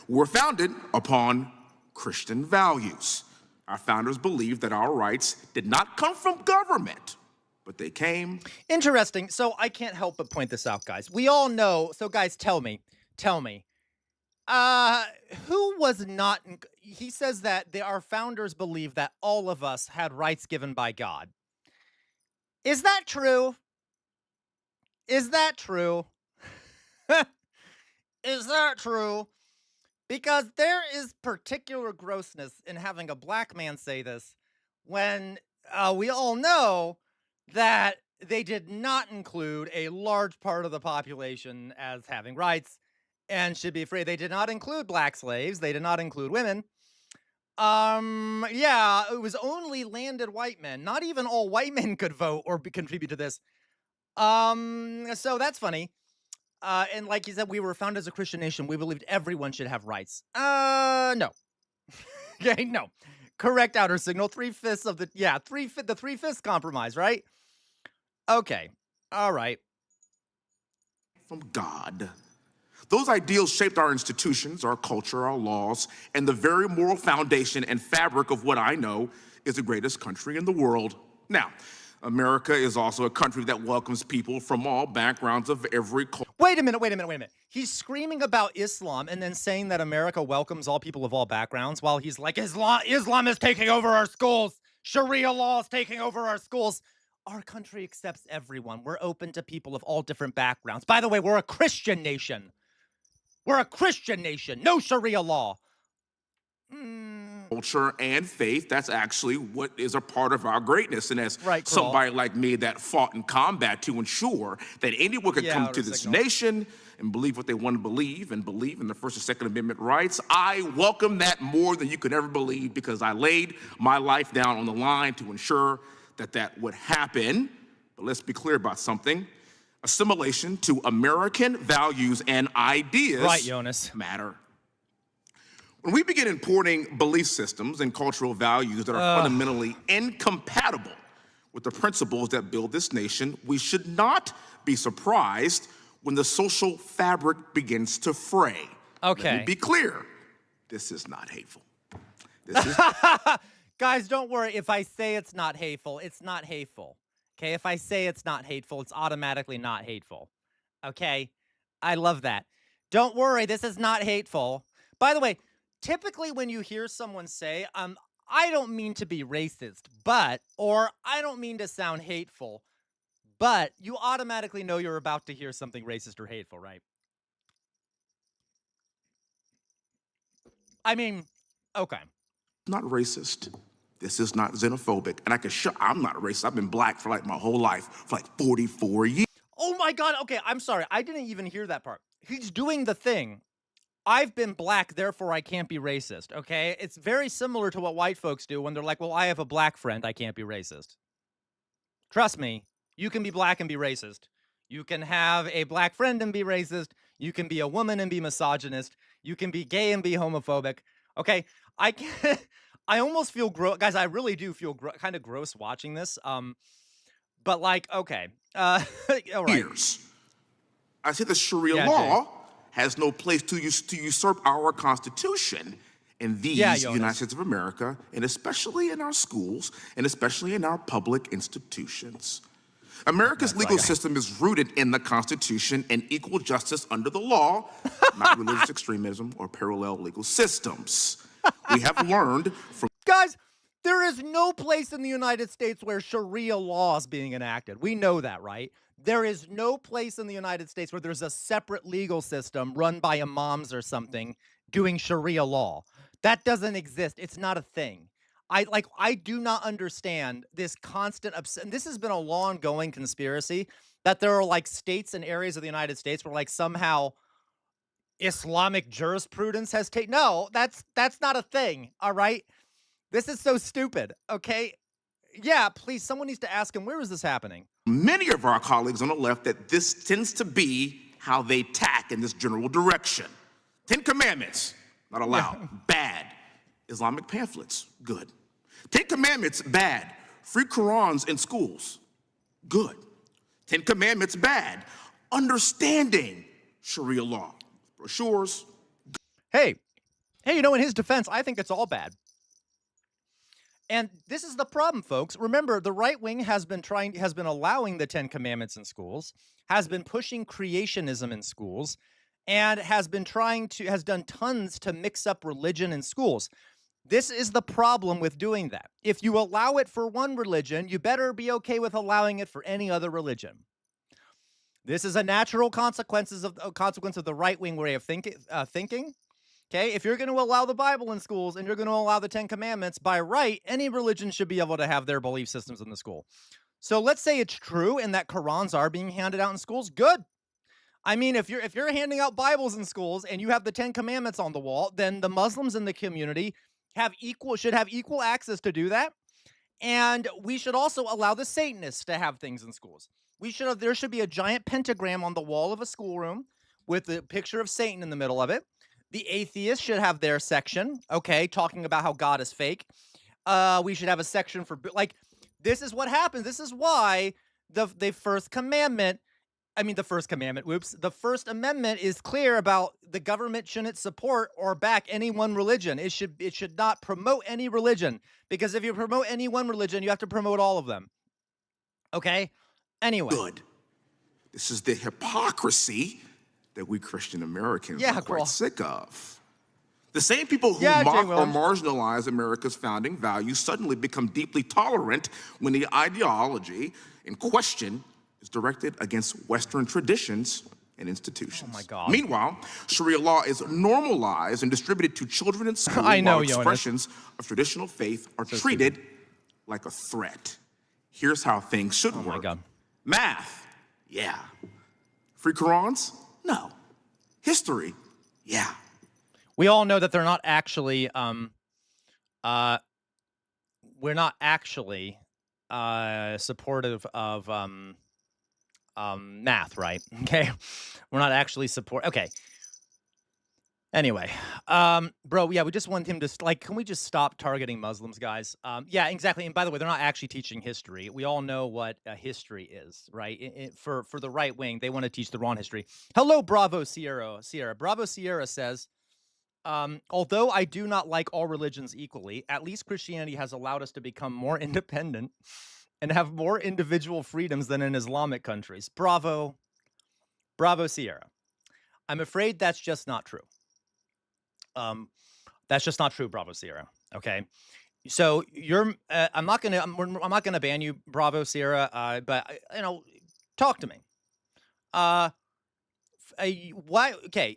We're founded upon Christian values. Our founders believed that our rights did not come from government, but they came. Interesting. So I can't help but point this out, guys. We all know. So guys, tell me. Who was not, he says that our founders believed that all of us had rights given by God. Is that true? Is that true? Is that true? Because there is particular grossness in having a black man say this when we all know that they did not include a large part of the population as having rights and should be free. They did not include black slaves. They did not include women. Yeah, it was only landed white men. Not even all white men could vote or contribute to this. So that's funny. And like you said, we were founded as a Christian nation. We believed everyone should have rights. No. Okay, no. Correct outer signal. 3/5 of the, yeah, the 3/5 compromise, right? Okay. All right. From God. Those ideals shaped our institutions, our culture, our laws, and the very moral foundation and fabric of what I know is the greatest country in the world. Now, America is also a country that welcomes people from all backgrounds of every culture. Wait a minute. He's screaming about Islam and then saying that America welcomes all people of all backgrounds while he's like, Islam is taking over our schools. Sharia law is taking over our schools. Our country accepts everyone. We're open to people of all different backgrounds. By the way, we're a Christian nation. We're a Christian nation. No Sharia law. Culture and faith, that's actually what is a part of our greatness. And as somebody like me that fought in combat to ensure that anyone could come to this nation and believe what they want to believe and believe in the First and Second Amendment rights, I welcome that more than you could ever believe because I laid my life down on the line to ensure that that would happen. But let's be clear about something. Assimilation to American values and ideas matter. When we begin importing belief systems and cultural values that are fundamentally incompatible with the principles that build this nation, we should not be surprised when the social fabric begins to fray. Okay. Let me be clear. This is not hateful. This is Guys, don't worry. If I say it's not hateful, it's not hateful. Okay? If I say it's not hateful, it's automatically not hateful. Okay? I love that. Don't worry. This is not hateful. By the way, typically when you hear someone say, I don't mean to be racist, but, or I don't mean to sound hateful, but you automatically know you're about to hear something racist or hateful, right? I mean, okay. Not racist. This is not xenophobic. And I can show I'm not racist. I've been black for like my whole life, for like 44 years. Oh my God. Okay, I'm sorry. I didn't even hear that part. He's doing the thing. I've been black, therefore I can't be racist, okay? It's very similar to what white folks do when they're like, well, I have a black friend, I can't be racist. Trust me, you can be black and be racist. You can have a black friend and be racist. You can be a woman and be misogynist. You can be gay and be homophobic. Okay, I almost feel gross. Guys, I really do feel kind of gross watching this. But like, okay. All right. Years. I say the Sharia law has no place to usurp our Constitution in these United States of America, and especially in our schools, and especially in our public institutions. America's legal system is rooted in the Constitution and equal justice under the law, not religious extremism or parallel legal systems. We have learned from— Guys, there is no place in the United States where Sharia law is being enacted. We know that, right? There is no place in the United States where there's a separate legal system run by imams or something doing Sharia law. That doesn't exist. It's not a thing. I do not understand this constant and this has been a long-going conspiracy that there are like states and areas of the United States where like somehow Islamic jurisprudence has taken. No, that's not a thing. All right. This is so stupid. Okay. Yeah, please, someone needs to ask him, where is this happening? Many of our colleagues on the left that this tends to be how they tack in this general direction. 10 Commandments, not allowed. Bad. Islamic pamphlets, good. 10 Commandments, bad. Free Qurans in schools, good. 10 Commandments, bad. Understanding Sharia law, brochures. Hey, you know, in his defense, I think it's all bad. And this is the problem, folks. Remember, the right wing has been allowing the 10 Commandments in schools, has been pushing creationism in schools, and has done tons to mix up religion in schools. This is the problem with doing that. If you allow it for one religion, you better be okay with allowing it for any other religion. This is a natural consequence of the right wing way of thinking. Okay, if you're going to allow the Bible in schools and you're going to allow the 10 Commandments, by right, any religion should be able to have their belief systems in the school. So let's say it's true and that Qurans are being handed out in schools. Good. I mean, if you're handing out Bibles in schools and you have the 10 Commandments on the wall, then the Muslims in the community should have equal access to do that. And we should also allow the Satanists to have things in schools. There should be a giant pentagram on the wall of a schoolroom with a picture of Satan in the middle of it. The atheists should have their section, okay, talking about how God is fake. We should have a section for, like, this is what happens. This is why the First Amendment is clear about the government shouldn't support or back any one religion. It should not promote any religion, because if you promote any one religion, you have to promote all of them. Okay? Anyway. Good. This is the hypocrisy that we Christian Americans are quite sick of. The same people who mock or marginalize America's founding values suddenly become deeply tolerant when the ideology in question is directed against Western traditions and institutions. Oh my God. Meanwhile, Sharia law is normalized and distributed to children in school while expressions of traditional faith are treated like a threat. Here's how things should work. Oh my God. Math, yeah. Free Qurans? No. History? Yeah. We all know that they're not actually we're not actually supportive of math, right? Okay. We're not actually okay. Anyway, bro, yeah, we just want him to, like, can we just stop targeting Muslims, guys? Yeah, exactly. And by the way, they're not actually teaching history. We all know what history is, right? For the right wing, they want to teach the wrong history. Hello, Bravo Sierra. Bravo Sierra says, although I do not like all religions equally, at least Christianity has allowed us to become more independent and have more individual freedoms than in Islamic countries. Bravo Sierra. I'm afraid that's just not true. That's just not true, Bravo Sierra. Okay, so I'm not gonna ban you, Bravo Sierra. But talk to me. Why? Okay,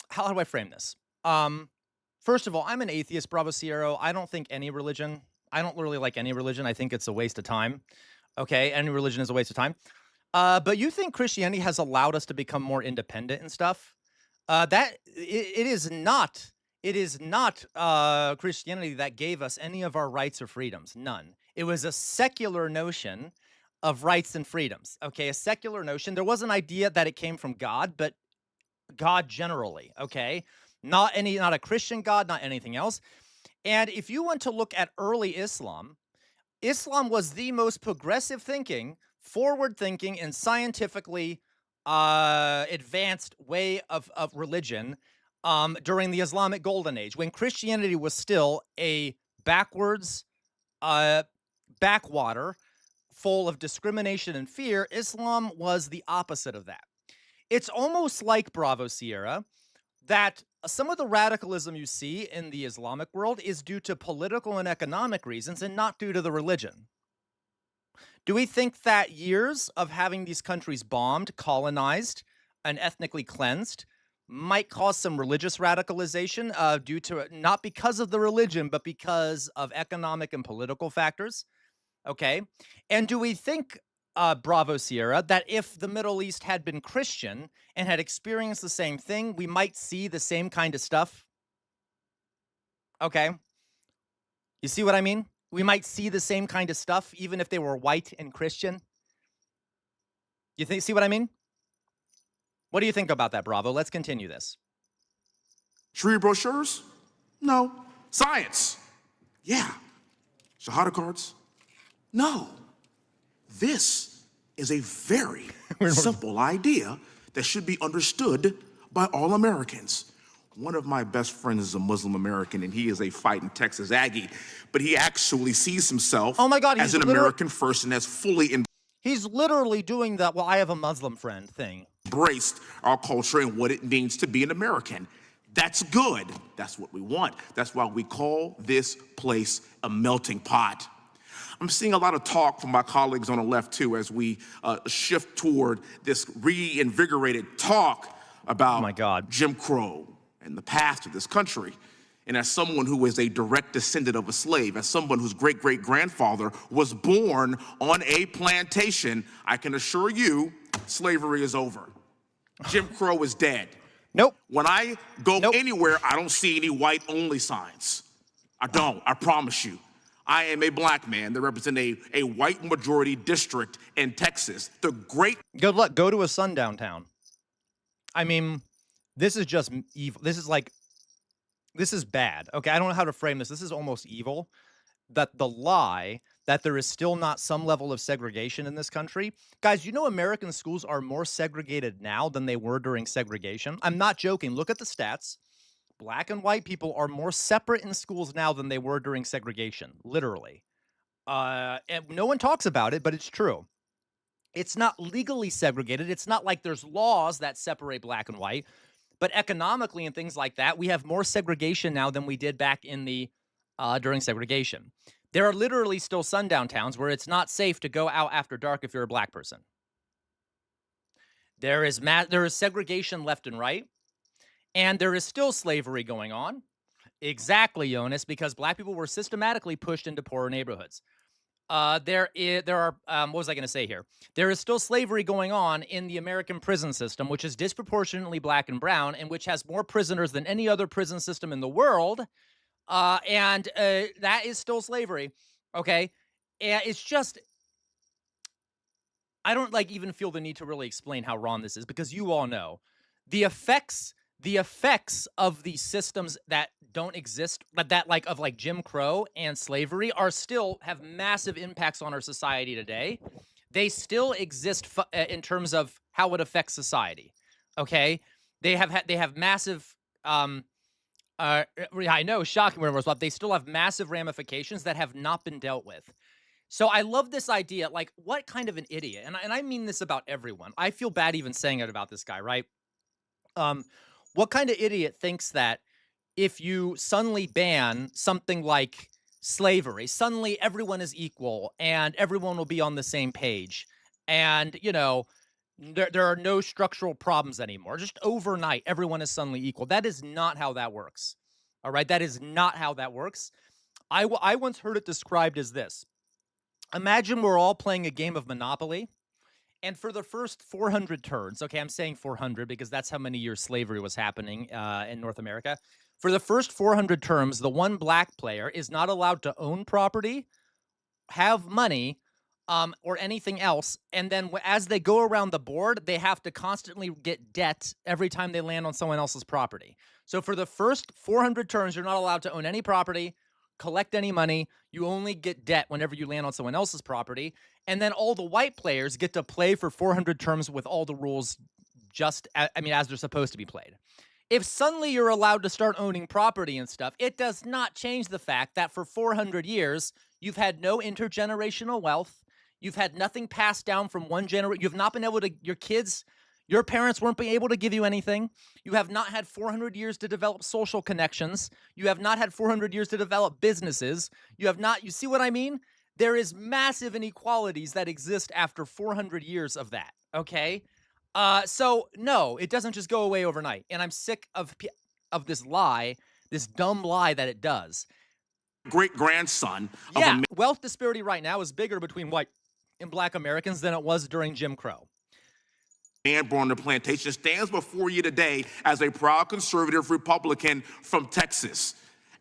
how do I frame this? First of all, I'm an atheist, Bravo Sierra. I don't think any religion. I don't really like any religion. I think it's a waste of time. Okay, any religion is a waste of time. But you think Christianity has allowed us to become more independent and stuff? It is not Christianity that gave us any of our rights or freedoms. None. It was a secular notion of rights and freedoms. Okay, a secular notion. There was an idea that it came from God, but God generally. Okay, not a Christian God, not anything else. And if you want to look at early Islam, Islam was the most progressive thinking, forward thinking, and scientifically advanced way of religion during the Islamic Golden Age, when Christianity was still a backwards backwater full of discrimination and fear. Islam was the opposite of that. It's almost like, Bravo Sierra, that some of the radicalism you see in the Islamic world is due to political and economic reasons and not due to the religion. Do we think that years of having these countries bombed, colonized, and ethnically cleansed might cause some religious radicalization due to, not because of the religion, but because of economic and political factors? Okay. And do we think, Bravo Sierra, that if the Middle East had been Christian and had experienced the same thing, we might see the same kind of stuff? Okay. You see what I mean? We might see the same kind of stuff even if they were white and Christian. See what I mean? What do you think about that, Bravo? Let's continue this. Sharia brochures? No. Science? Yeah. Shahada cards? No. This is a very simple idea that should be understood by all Americans. One of my best friends is a Muslim American, and he is a fighting Texas Aggie, but he actually sees himself as an American first and has fully He's literally doing that, well, I have a Muslim friend thing. Embraced our culture and what it means to be an American. That's good. That's what we want. That's why we call this place a melting pot. I'm seeing a lot of talk from my colleagues on the left, too, as we shift toward this reinvigorated talk about Jim Crow and the past of this country. And as someone who is a direct descendant of a slave, as someone whose great-great-grandfather was born on a plantation, I can assure you, slavery is over. Jim Crow is dead. Nope. When I go anywhere, I don't see any white-only signs. I don't, I promise you. I am a black man that represents a white majority district in Texas. The great... Good luck. Go to a sundown town. I mean, this is just evil. This is like... This is bad. Okay, I don't know how to frame this. This is almost evil. That the lie that there is still not some level of segregation in this country. Guys, you know American schools are more segregated now than they were during segregation. I'm not joking. Look at the stats. Black and white people are more separate in schools now than they were during segregation, literally. And no one talks about it, but it's true. It's not legally segregated. It's not like there's laws that separate black and white. But economically and things like that, we have more segregation now than we did back in the during segregation. There are literally still sundown towns where it's not safe to go out after dark if you're a black person. There is segregation left and right, and there is still slavery going on. Exactly, Jonas, because black people were systematically pushed into poorer neighborhoods. There are, what was I going to say here? There is still slavery going on in the American prison system, which is disproportionately black and brown, and which has more prisoners than any other prison system in the world. And that is still slavery. Okay. And it's just, I don't even feel the need to really explain how wrong this is, because you all know the effects of these systems that don't exist, of Jim Crow and slavery, are still have massive impacts on our society today. They still exist in terms of how it affects society. Okay, they have massive. I know, shocking, but they still have massive ramifications that have not been dealt with. So I love this idea. Like, what kind of an idiot? And I mean this about everyone. I feel bad even saying it about this guy, right? What kind of idiot thinks that if you suddenly ban something like slavery, suddenly everyone is equal and everyone will be on the same page, and, you know, there are no structural problems anymore. Just overnight, everyone is suddenly equal. That is not how that works. All right? That is not how that works. I once heard it described as this. Imagine we're all playing a game of Monopoly, and for the first 400 turns, okay, I'm saying 400 because that's how many years slavery was happening in North America. For the first 400 terms, the one black player is not allowed to own property, have money, or anything else. And then as they go around the board, they have to constantly get debt every time they land on someone else's property. So for the first 400 turns, you're not allowed to own any property, collect any money. You only get debt whenever you land on someone else's property. And then all the white players get to play for 400 terms with all the rules just, as they're supposed to be played. If suddenly you're allowed to start owning property and stuff, it does not change the fact that for 400 years, you've had no intergenerational wealth. You've had nothing passed down from one generation. You've not been able to, your parents weren't being able to give you anything. You have not had 400 years to develop social connections. You have not had 400 years to develop businesses. You see what I mean? There is massive inequalities that exist after 400 years of that, okay? So no, it doesn't just go away overnight. And I'm sick of this lie, this dumb lie that it does. Great-grandson of a wealth disparity right now is bigger between white and black Americans than it was during Jim Crow. Man born on the plantation stands before you today as a proud conservative Republican from Texas,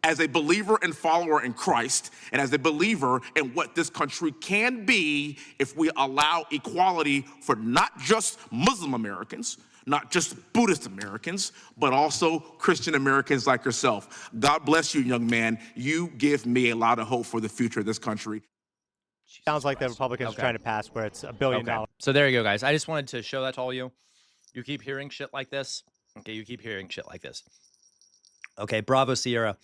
as a believer and follower in Christ, and as a believer in what this country can be if we allow equality for not just Muslim Americans, not just Buddhist Americans, but also Christian Americans like yourself. God bless you, young man. You give me a lot of hope for the future of this country. Sounds like the Republicans are trying to pass where it's $1 billion. So there you go, guys. I just wanted to show that to all you. You keep hearing shit like this. Okay, you keep hearing shit like this. Okay, Bravo Sierra.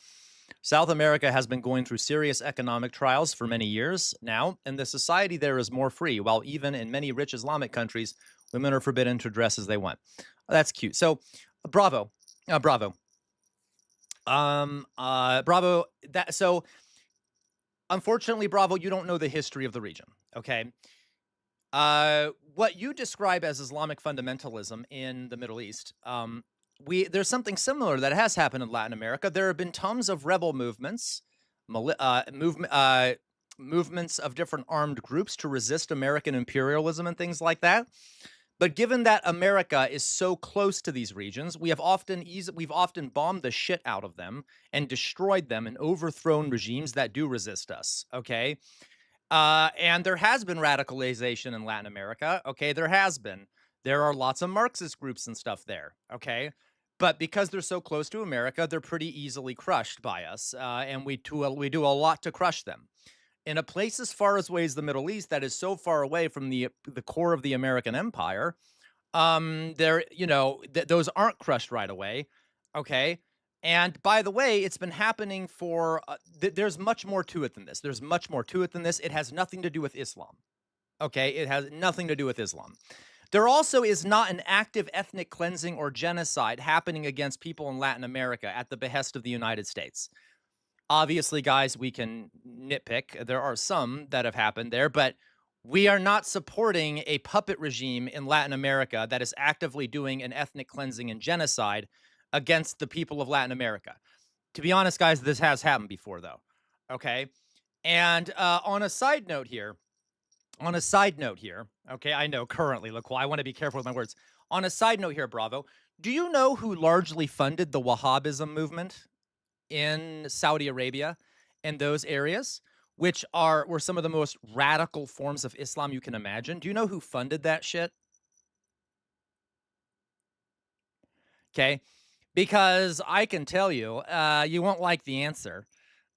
South America has been going through serious economic trials for many years now, and the society there is more free, while even in many rich Islamic countries, women are forbidden to dress as they want. That's cute. So, Bravo. Bravo. Bravo. So, unfortunately, Bravo, you don't know the history of the region, okay? What you describe as Islamic fundamentalism in the Middle East, there's something similar that has happened in Latin America. There have been tons of rebel movements, movements of different armed groups to resist American imperialism and things like that. But given that America is so close to these regions, we've often bombed the shit out of them and destroyed them and overthrown regimes that do resist us. Okay. And there has been radicalization in Latin America. Okay, there has been. There are lots of Marxist groups and stuff there. Okay, but because they're so close to America, they're pretty easily crushed by us, and we do a lot to crush them. In a place as far away as the Middle East that is so far away from the core of the American empire, those aren't crushed right away. Okay. And by the way, it's been happening for, there's much more to it than this. There's much more to it than this. It has nothing to do with Islam. Okay, it has nothing to do with Islam. There also is not an active ethnic cleansing or genocide happening against people in Latin America at the behest of the United States. Obviously, guys, we can nitpick. There are some that have happened there, but we are not supporting a puppet regime in Latin America that is actively doing an ethnic cleansing and genocide against the people of Latin America. To be honest, guys, this has happened before, though. Okay? And on a side note here, okay, I know currently, look, I want to be careful with my words. On a side note here, Bravo, do you know who largely funded the Wahhabism movement in Saudi Arabia and those areas, which were some of the most radical forms of Islam you can imagine? Do you know who funded that shit? Okay, because I can tell you, you won't like the answer.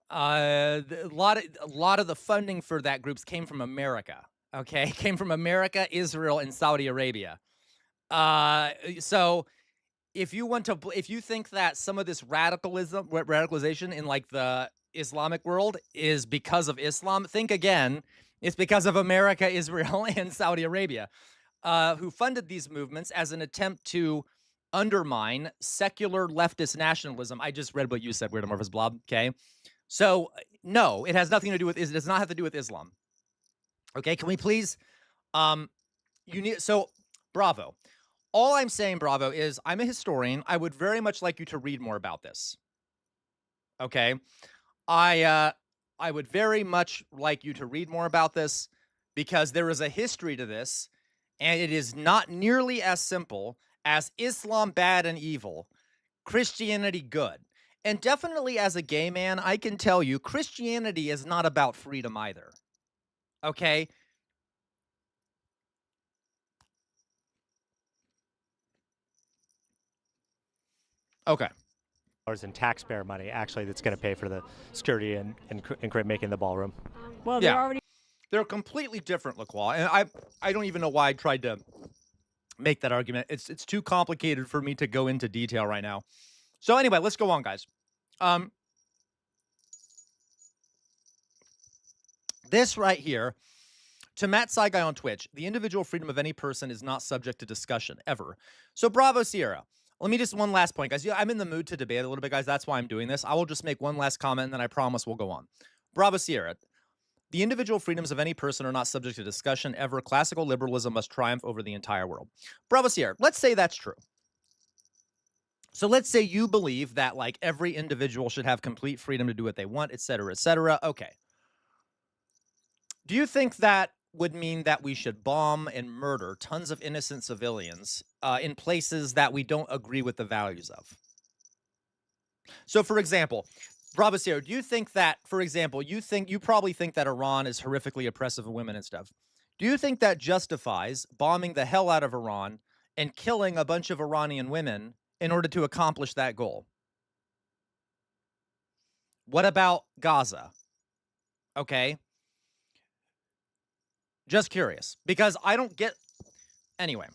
A lot of the funding for that groups came from America. Okay, came from America, Israel, and Saudi Arabia. So if you think that some of this radicalization in like the Islamic world is because of Islam, think again. It's because of America, Israel, and Saudi Arabia, who funded these movements as an attempt to undermine secular leftist nationalism. I just read what you said, Weird Amorphous Blob. Okay, so no, it has nothing to do with. It does not have to do with Islam. Okay, can we please? So Bravo. All I'm saying, Bravo, is I'm a historian. I would very much like you to read more about this. Okay, I would very much like you to read more about this because there is a history to this, and it is not nearly as simple as Islam bad and evil, Christianity good. And definitely as a gay man, I can tell you Christianity is not about freedom either. Okay? Okay. In taxpayer money, actually, that's going to pay for the security and making the ballroom. Well, they're completely different, LaQual. And I don't even know why I tried to make that argument. It's too complicated for me to go into detail right now. So anyway, let's go on, guys. This right here, to Matt Saigai on Twitch, the individual freedom of any person is not subject to discussion, ever. So Bravo Sierra. Let me just one last point, guys. I'm in the mood to debate a little bit, guys. That's why I'm doing this. I will just make one last comment, and then I promise we'll go on. Bravo Sierra. The individual freedoms of any person are not subject to discussion ever. Classical liberalism must triumph over the entire world. Bravo Sierra. Let's say that's true. So let's say you believe that like every individual should have complete freedom to do what they want, et cetera, et cetera. Okay. Do you think that would mean that we should bomb and murder tons of innocent civilians in places that we don't agree with the values of? So, for example, Bravo Sierra, do you think that, for example, you probably think that Iran is horrifically oppressive of women and stuff. Do you think that justifies bombing the hell out of Iran and killing a bunch of Iranian women in order to accomplish that goal? What about Gaza? Okay. Just curious, because I don't get. Anyway,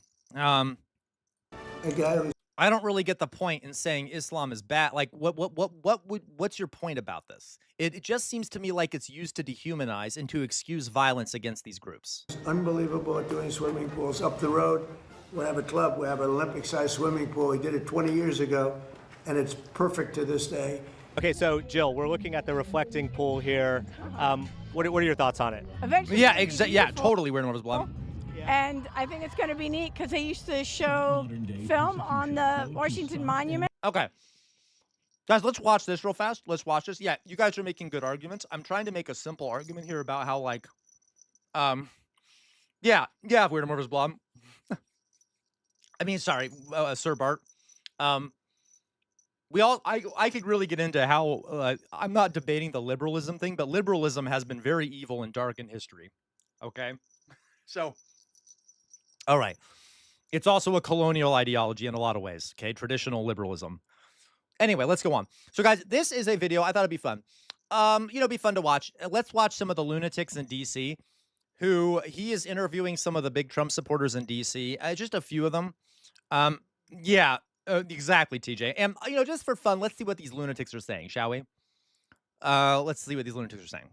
I don't really get the point in saying Islam is bad. Like, what's your point about this? It just seems to me like it's used to dehumanize and to excuse violence against these groups. Unbelievable at doing swimming pools. Up the road, we have a club, we have an Olympic-sized swimming pool. We did it 20 years ago, and it's perfect to this day. Okay, so Jill, we're looking at the reflecting pool here. What are your thoughts on it? Eventually, Yeah, totally. We're in Blood. And I think it's going to be neat because they used to show film on the Washington Monument. Okay. Guys, let's watch this real fast. Let's watch this. Yeah, you guys are making good arguments. I'm trying to make a simple argument here about how, like, yeah, Weird and Murder's Blob. I mean, sorry, Sir Bart. I could really get into how, I'm not debating the liberalism thing, but liberalism has been very evil and dark in history. Okay? So, all right. It's also a colonial ideology in a lot of ways, okay? Traditional liberalism. Anyway, let's go on. So, guys, this is a video. I thought it'd be fun. It'd be fun to watch. Let's watch some of the lunatics in D.C. who he is interviewing some of the big Trump supporters in D.C. Just a few of them. Exactly, TJ. And, just for fun, let's see what these lunatics are saying, shall we? Let's see what these lunatics are saying.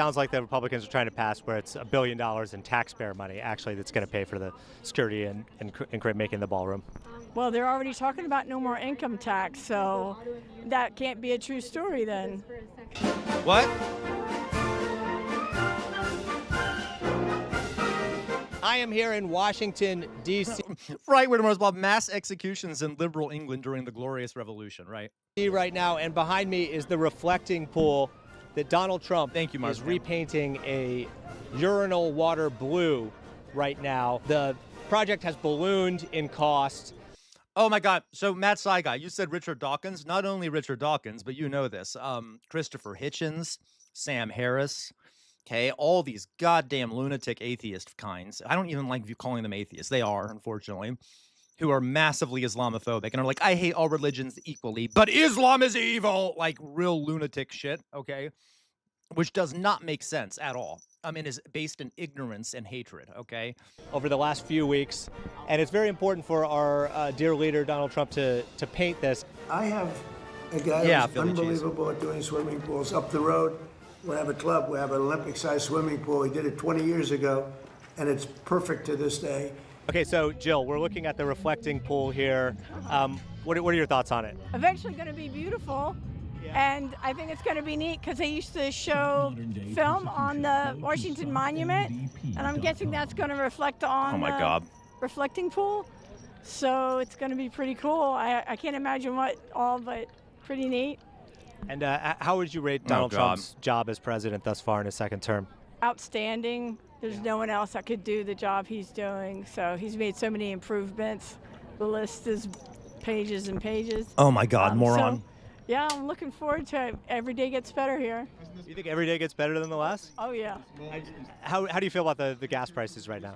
Sounds like the Republicans are trying to pass where it's $1 billion in taxpayer money, actually, that's going to pay for the security and making the ballroom. Well, they're already talking about no more income tax, so that can't be a true story then. What? I am here in Washington, D.C. Right, where tomorrow's about mass executions in liberal England during the Glorious Revolution, right? Right now, and behind me is the reflecting pool that Donald Trump is repainting a urinal water blue right now. The project has ballooned in cost. Oh my God. So Matt Saigai, you said Richard Dawkins. Not only Richard Dawkins, but you know this. Christopher Hitchens, Sam Harris. Okay, all these goddamn lunatic atheist kinds. I don't even like you calling them atheists. They are, unfortunately, who are massively Islamophobic and are like, I hate all religions equally, but Islam is evil. Like real lunatic shit, okay? Which does not make sense at all. I mean, is based in ignorance and hatred, okay? Over the last few weeks, and it's very important for our dear leader, Donald Trump, to paint this. I have a guy who's unbelievable at doing swimming pools. Up the road, we have a club, we have an Olympic-sized swimming pool. We did it 20 years ago, and it's perfect to this day. Okay, so Jill, we're looking at the reflecting pool here. What are your thoughts on it? Eventually going to be beautiful, and I think it's going to be neat because they used to show film on the Washington Monument, and I'm guessing that's going to reflect on the reflecting pool. So it's going to be pretty cool. I can't imagine what all, but pretty neat. And how would you rate Donald Trump's job as president thus far in his second term? Outstanding. There's no one else that could do the job he's doing. So he's made so many improvements. The list is pages and pages. Oh my God, moron. So, yeah, I'm looking forward to it. Every day gets better here. You think every day gets better than the last? Oh yeah. How do you feel about the gas prices right now?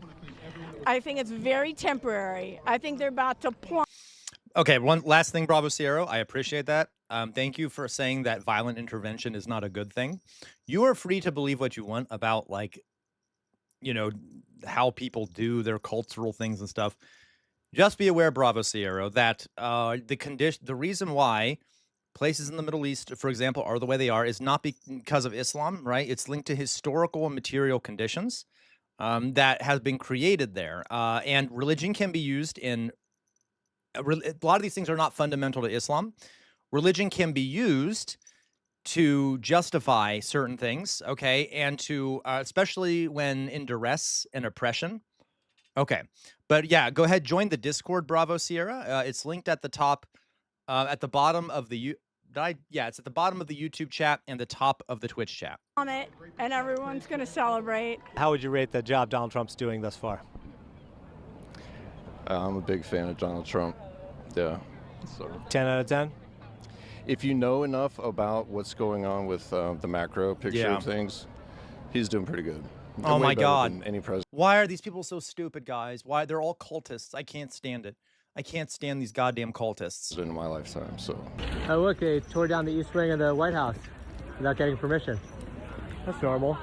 I think it's very temporary. I think they're about to plummet. Okay, one last thing, Bravo Sierra. I appreciate that. Thank you for saying that violent intervention is not a good thing. You are free to believe what you want about, like, how people do their cultural things and stuff. Just be aware, Bravo Sierra, that the reason why places in the Middle East, for example, are the way they are is not because of Islam, right? It's linked to historical and material conditions that have been created there. And religion can be used in a lot of these things are not fundamental to Islam. Religion can be used to justify certain things, okay, and to especially when in duress and oppression. Okay, but yeah, go ahead, join the Discord, Bravo Sierra. It's linked at the top, at the bottom of the it's at the bottom of the YouTube chat and the top of the Twitch chat. On it, and everyone's going to celebrate. How would you rate the job Donald Trump's doing thus far? I'm a big fan of Donald Trump. Yeah. So 10 out of 10? If you know enough about what's going on with the macro picture of things, he's doing pretty good. Oh my God. Than any president. Why are these people so stupid, guys? Why? They're all cultists. I can't stand it. I can't stand these goddamn cultists. In my lifetime, so. Oh, look, they tore down the east wing of the White House without getting permission. That's normal.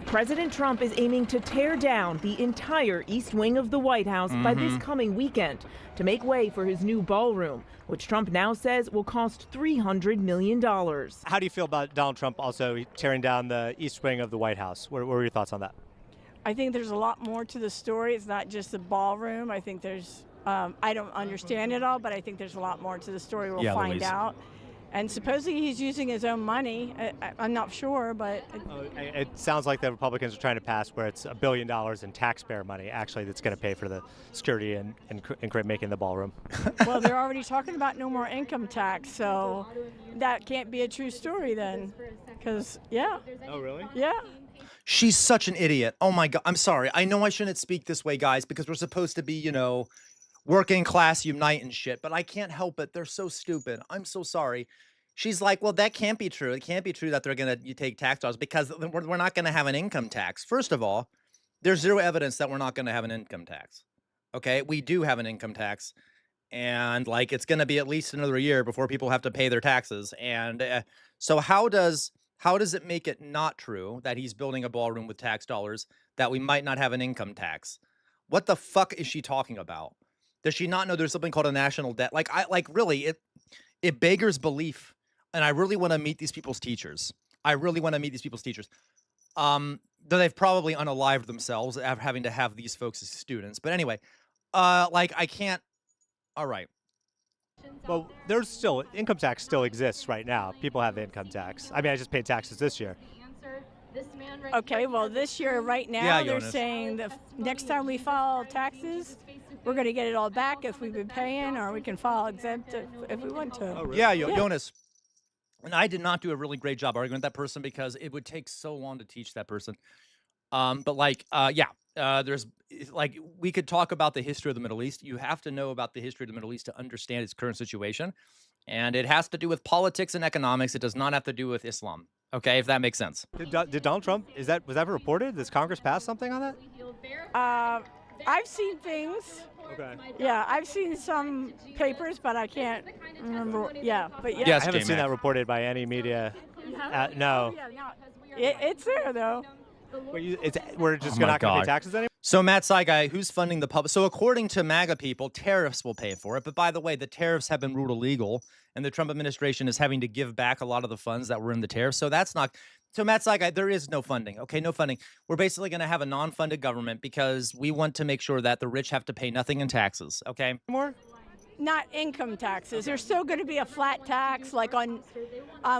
President Trump is aiming to tear down the entire East Wing of the White House by this coming weekend to make way for his new ballroom, which Trump now says will cost $300 million. How do you feel about Donald Trump also tearing down the East Wing of the White House? What were your thoughts on that? I think there's a lot more to the story. It's not just the ballroom. I think there's, I don't understand it all, but I think there's a lot more to the story. We'll find out. And supposedly he's using his own money. I'm not sure, but... It sounds like the Republicans are trying to pass where it's $1 billion in taxpayer money, actually, that's going to pay for the security and making the ballroom. Well, they're already talking about no more income tax, so that can't be a true story then. Because, yeah. Oh, really? Yeah. She's such an idiot. Oh, my God. I'm sorry. I know I shouldn't speak this way, guys, because we're supposed to be, you know, working class unite and shit, but I can't help it. They're so stupid. I'm so sorry. She's like, well, that can't be true. It can't be true that they're going to take tax dollars because we're not going to have an income tax. First of all, there's zero evidence that we're not going to have an income tax. Okay, we do have an income tax, and like it's going to be at least another year before people have to pay their taxes. And so how does it make it not true that he's building a ballroom with tax dollars that we might not have an income tax? What the fuck is she talking about? Does she not know there's something called a national debt? Really, it beggars belief. And I really want to meet these people's teachers. Though they've probably unalived themselves after having to have these folks as students. But anyway, I can't. All right. Well, there's still income tax still exists right now. People have income tax. I mean, I just paid taxes this year. Okay, well, this year, right now, Yeah, they're Jonas. saying that next time we file taxes, we're going to get it all back if we've been paying, or we can file exempt if we want to. Oh, really? Yeah, Jonas. And I did not do a really great job arguing with that person because it would take so long to teach that person. There's we could talk about the history of the Middle East. You have to know about the history of the Middle East to understand its current situation. And it has to do with politics and economics. It does not have to do with Islam. Okay, if that makes sense. Did Donald Trump, was that reported? Does Congress pass something on that? I've seen things. Okay. Yeah, I've seen some papers, but I can't remember. Yeah, but yeah. Yes, I haven't seen J-Mac. that reported by any media. No. It's there, though. We're just not going to pay taxes anymore? So Matt Saigai, who's funding the public? So according to MAGA people, tariffs will pay for it. But by the way, the tariffs have been ruled illegal, and the Trump administration is having to give back a lot of the funds that were in the tariffs. So that's not. So Matt Saigai, there is no funding. Okay, no funding. We're basically going to have a non-funded government because we want to make sure that the rich have to pay nothing in taxes. Okay. More? Not income taxes. There's still going to be a flat tax, like on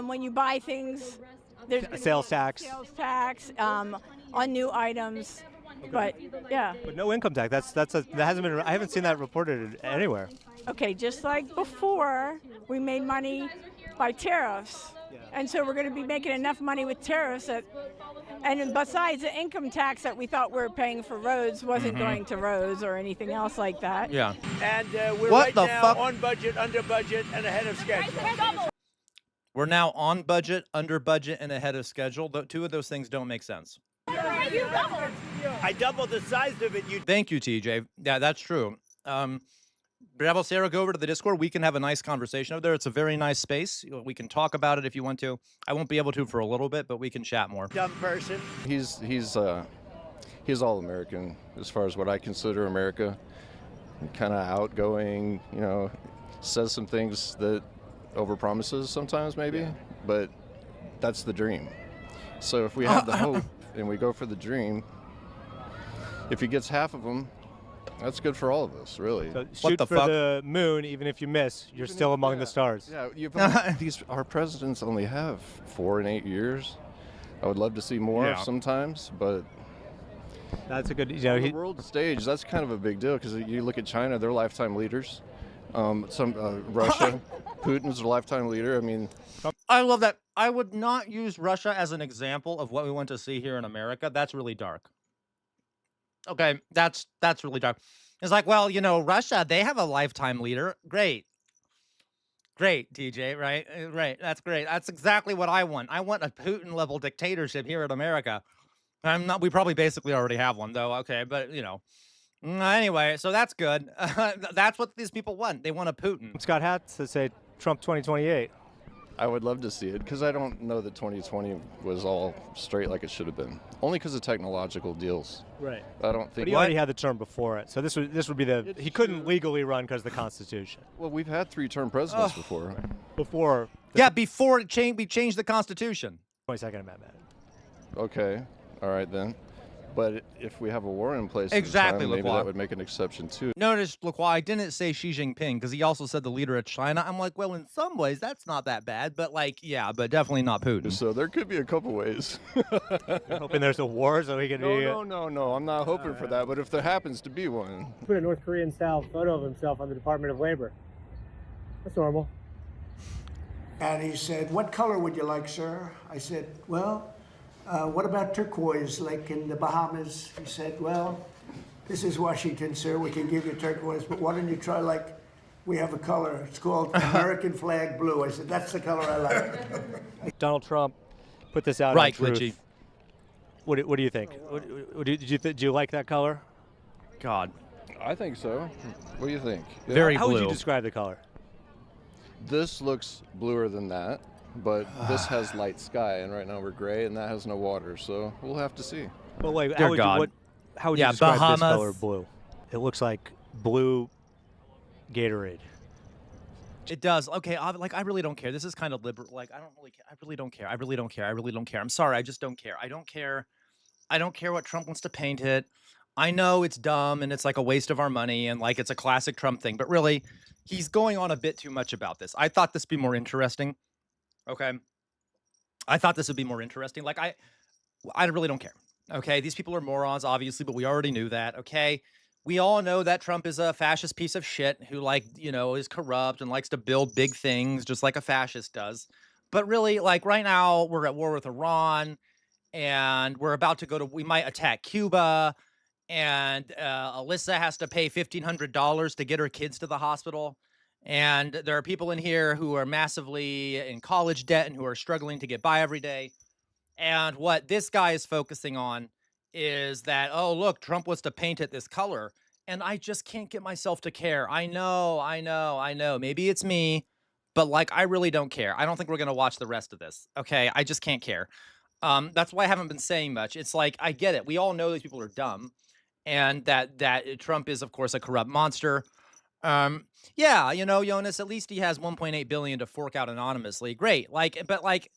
when you buy things. There's A sales tax. Sales tax on new items. But yeah. But no income tax. That hasn't been. I haven't seen that reported anywhere. Okay, just like before, we made money by tariffs. And so we're going to be making enough money with tariffs and besides the income tax that we thought we were paying for roads wasn't going to roads or anything else like that. Yeah. And we're What right the now fuck? on budget, under budget, and ahead of schedule. We're now on budget, under budget, and ahead of schedule. Two of those things don't make sense. I doubled the size of it. Thank you, TJ. Yeah, that's true. Bravo, Sarah, go over to the Discord. We can have a nice conversation over there. It's a very nice space. We can talk about it if you want to. I won't be able to for a little bit, but we can chat more. Dumb person. He's all American as far as what I consider America. Kind of outgoing, says some things that overpromises sometimes maybe, but that's the dream. So if we have the hope and we go for the dream, if he gets half of them, that's good for all of us, really. So shoot for the moon, even if you miss, you're still among the stars. Yeah, our presidents only have 4 and 8 years. I would love to see more sometimes, but that's a good. On the world stage, that's kind of a big deal because you look at China; they're lifetime leaders. Russia, Putin's a lifetime leader. I mean, I love that. I would not use Russia as an example of what we want to see here in America. That's really dark. Okay, that's really dark. It's like, well, Russia, they have a lifetime leader. Great, TJ, right? Right, that's great. That's exactly what I want. I want a Putin-level dictatorship here in America. We probably basically already have one, though. Okay, but anyway, so that's good. That's what these people want. They want a Putin. Scott hats that say Trump 2028. I would love to see it because I don't know that 2020 was all straight like it should have been. Only because of technological deals. Right. I don't think. But he already had the term before it, so this would be the. He couldn't legally run because of the Constitution. Well, we've had 3-term presidents before. Before. Before we changed the Constitution. 22nd Amendment. Okay. All right then. But if we have a war in place, exactly, maybe that would make an exception too. Notice, look, why I didn't say Xi Jinping because he also said the leader of China. I'm like, well, in some ways that's not that bad, but like, yeah, but definitely not Putin. So there could be a couple ways. You're hoping there's a war so he can be. No. I'm not hoping for that. But if there happens to be one, Put a North Korean style photo of himself on the Department of Labor. That's normal. And he said, "What color would you like, sir?" I said, "Well, what about turquoise, like in the Bahamas?" He said, "Well, this is Washington, sir. We can give you turquoise, but why don't you try like we have a color? It's called American flag blue." I said, "That's the color I like." Donald Trump put this out. Right, on Truth. Glitchy. What do you think? Do you like that color? God. I think so. What do you think? Very How blue. would you describe the color? This looks bluer than that, but this has light sky, and right now we're gray, and that has no water, so we'll have to see. But wait, Dear how would God. how would Yeah, you describe Bahamas. this color blue? It looks like blue Gatorade. It does. Okay, I really don't care. This is kind of liberal. Like, I don't really care. I really don't care. I really don't care. I really don't care. I'm sorry. I just don't care. I don't care. I don't care what Trump wants to paint it. I know it's dumb and it's like a waste of our money and like it's a classic Trump thing, but really, he's going on a bit too much about this. I thought this would be more interesting. Okay. I thought this would be more interesting. Like, I really don't care. Okay. These people are morons, obviously, but we already knew that. Okay. We all know that Trump is a fascist piece of shit who, like, you know, is corrupt and likes to build big things just like a fascist does. But really, like, right now, we're at war with Iran and we're about to we might attack Cuba. And Alyssa has to pay $1,500 to get her kids to the hospital. And there are people in here who are massively in college debt and who are struggling to get by every day. And what this guy is focusing on is that, oh, look, Trump wants to paint it this color. And I just can't get myself to care. I know. Maybe it's me, but like, I really don't care. I don't think we're going to watch the rest of this. Okay. I just can't care. That's why I haven't been saying much. It's like, I get it. We all know these people are dumb. And that Trump is, of course, a corrupt monster. Yeah, you know, Jonas, at least he has 1.8 billion to fork out anonymously. Great. Like, but like,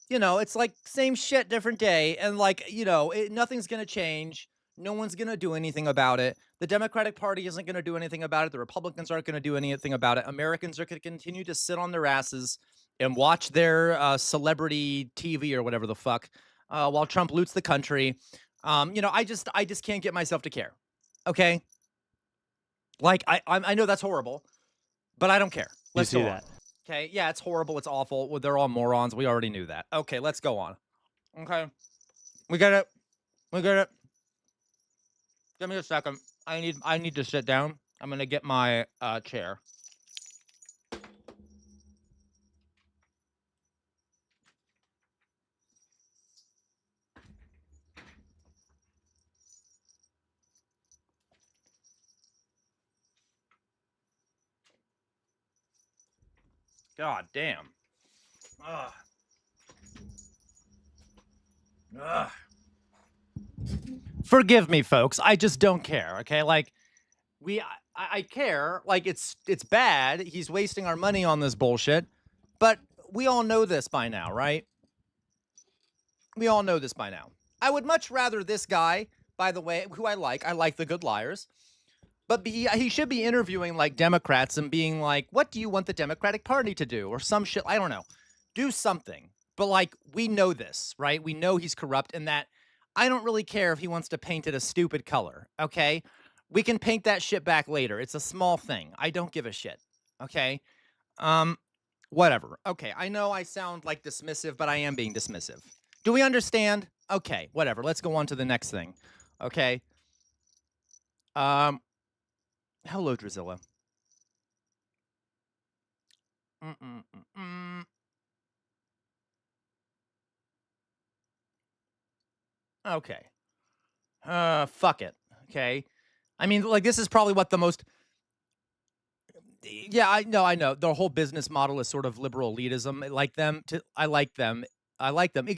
you know, it's like same shit, different day. And like, you know, nothing's going to change. No one's going to do anything about it. The Democratic Party isn't going to do anything about it. The Republicans aren't going to do anything about it. Americans are going to continue to sit on their asses and watch their celebrity TV or whatever the fuck while Trump loots the country. You know, I just can't get myself to care. Okay. Like, I know that's horrible, but I don't care. Let's you see go that. on. Okay. Yeah, it's horrible. It's awful. Well, they're all morons. We already knew that. Okay, let's go on. Okay. We get it. Give me a second. I need to sit down. I'm gonna get my chair. God damn. Ugh. Ugh. Forgive me, folks. I just don't care. Okay, like I care. Like it's bad. He's wasting our money on this bullshit. But we all know this by now, right? We all know this by now. I would much rather this guy, by the way, who I like the good liars. But he should be interviewing like Democrats and being like, what do you want the Democratic Party to do? Or some shit. I don't know. Do something. But like, we know this, right? We know he's corrupt and that I don't really care if he wants to paint it a stupid color. Okay. We can paint that shit back later. It's a small thing. I don't give a shit. Okay. Whatever. Okay. I know I sound like dismissive, but I am being dismissive. Do we understand? Okay. Whatever. Let's go on to the next thing. Okay. Hello, Drizilla. Okay. Fuck it. Okay. I mean, like, this is probably what the most... Yeah, I know. Their whole business model is sort of liberal elitism. I like them.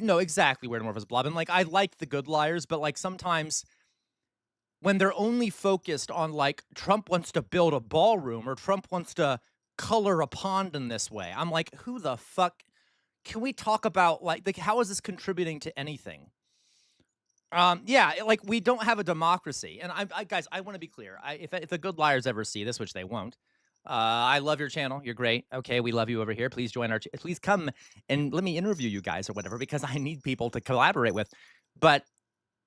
No, exactly where Morph is blobbing. Like, I like the good liars, but like sometimes when they're only focused on like Trump wants to build a ballroom or Trump wants to color a pond in this way, I'm like, who the fuck? Can we talk about like how is this contributing to anything? Yeah, like we don't have a democracy. And I guys, I want to be clear. If the good liars ever see this, which they won't, I love your channel. You're great. Okay, we love you over here. Please join our. Please come and let me interview you guys or whatever, because I need people to collaborate with. But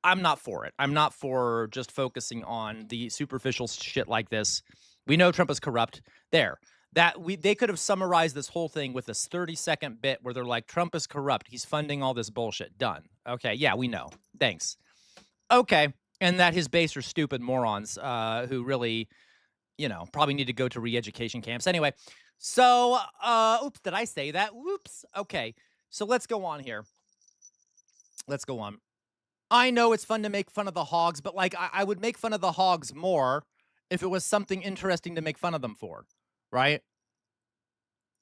I'm not for it. I'm not for just focusing on the superficial shit like this. We know Trump is corrupt. They could have summarized this whole thing with this 30-second bit where they're like, Trump is corrupt. He's funding all this bullshit. Done. Okay, yeah, we know. Thanks. Okay, and that his base are stupid morons who really, probably need to go to re-education camps. Anyway, so, oops, did I say that? Whoops. Okay, so let's go on here. Let's go on. I know it's fun to make fun of the hogs, but like I would make fun of the hogs more if it was something interesting to make fun of them for, right?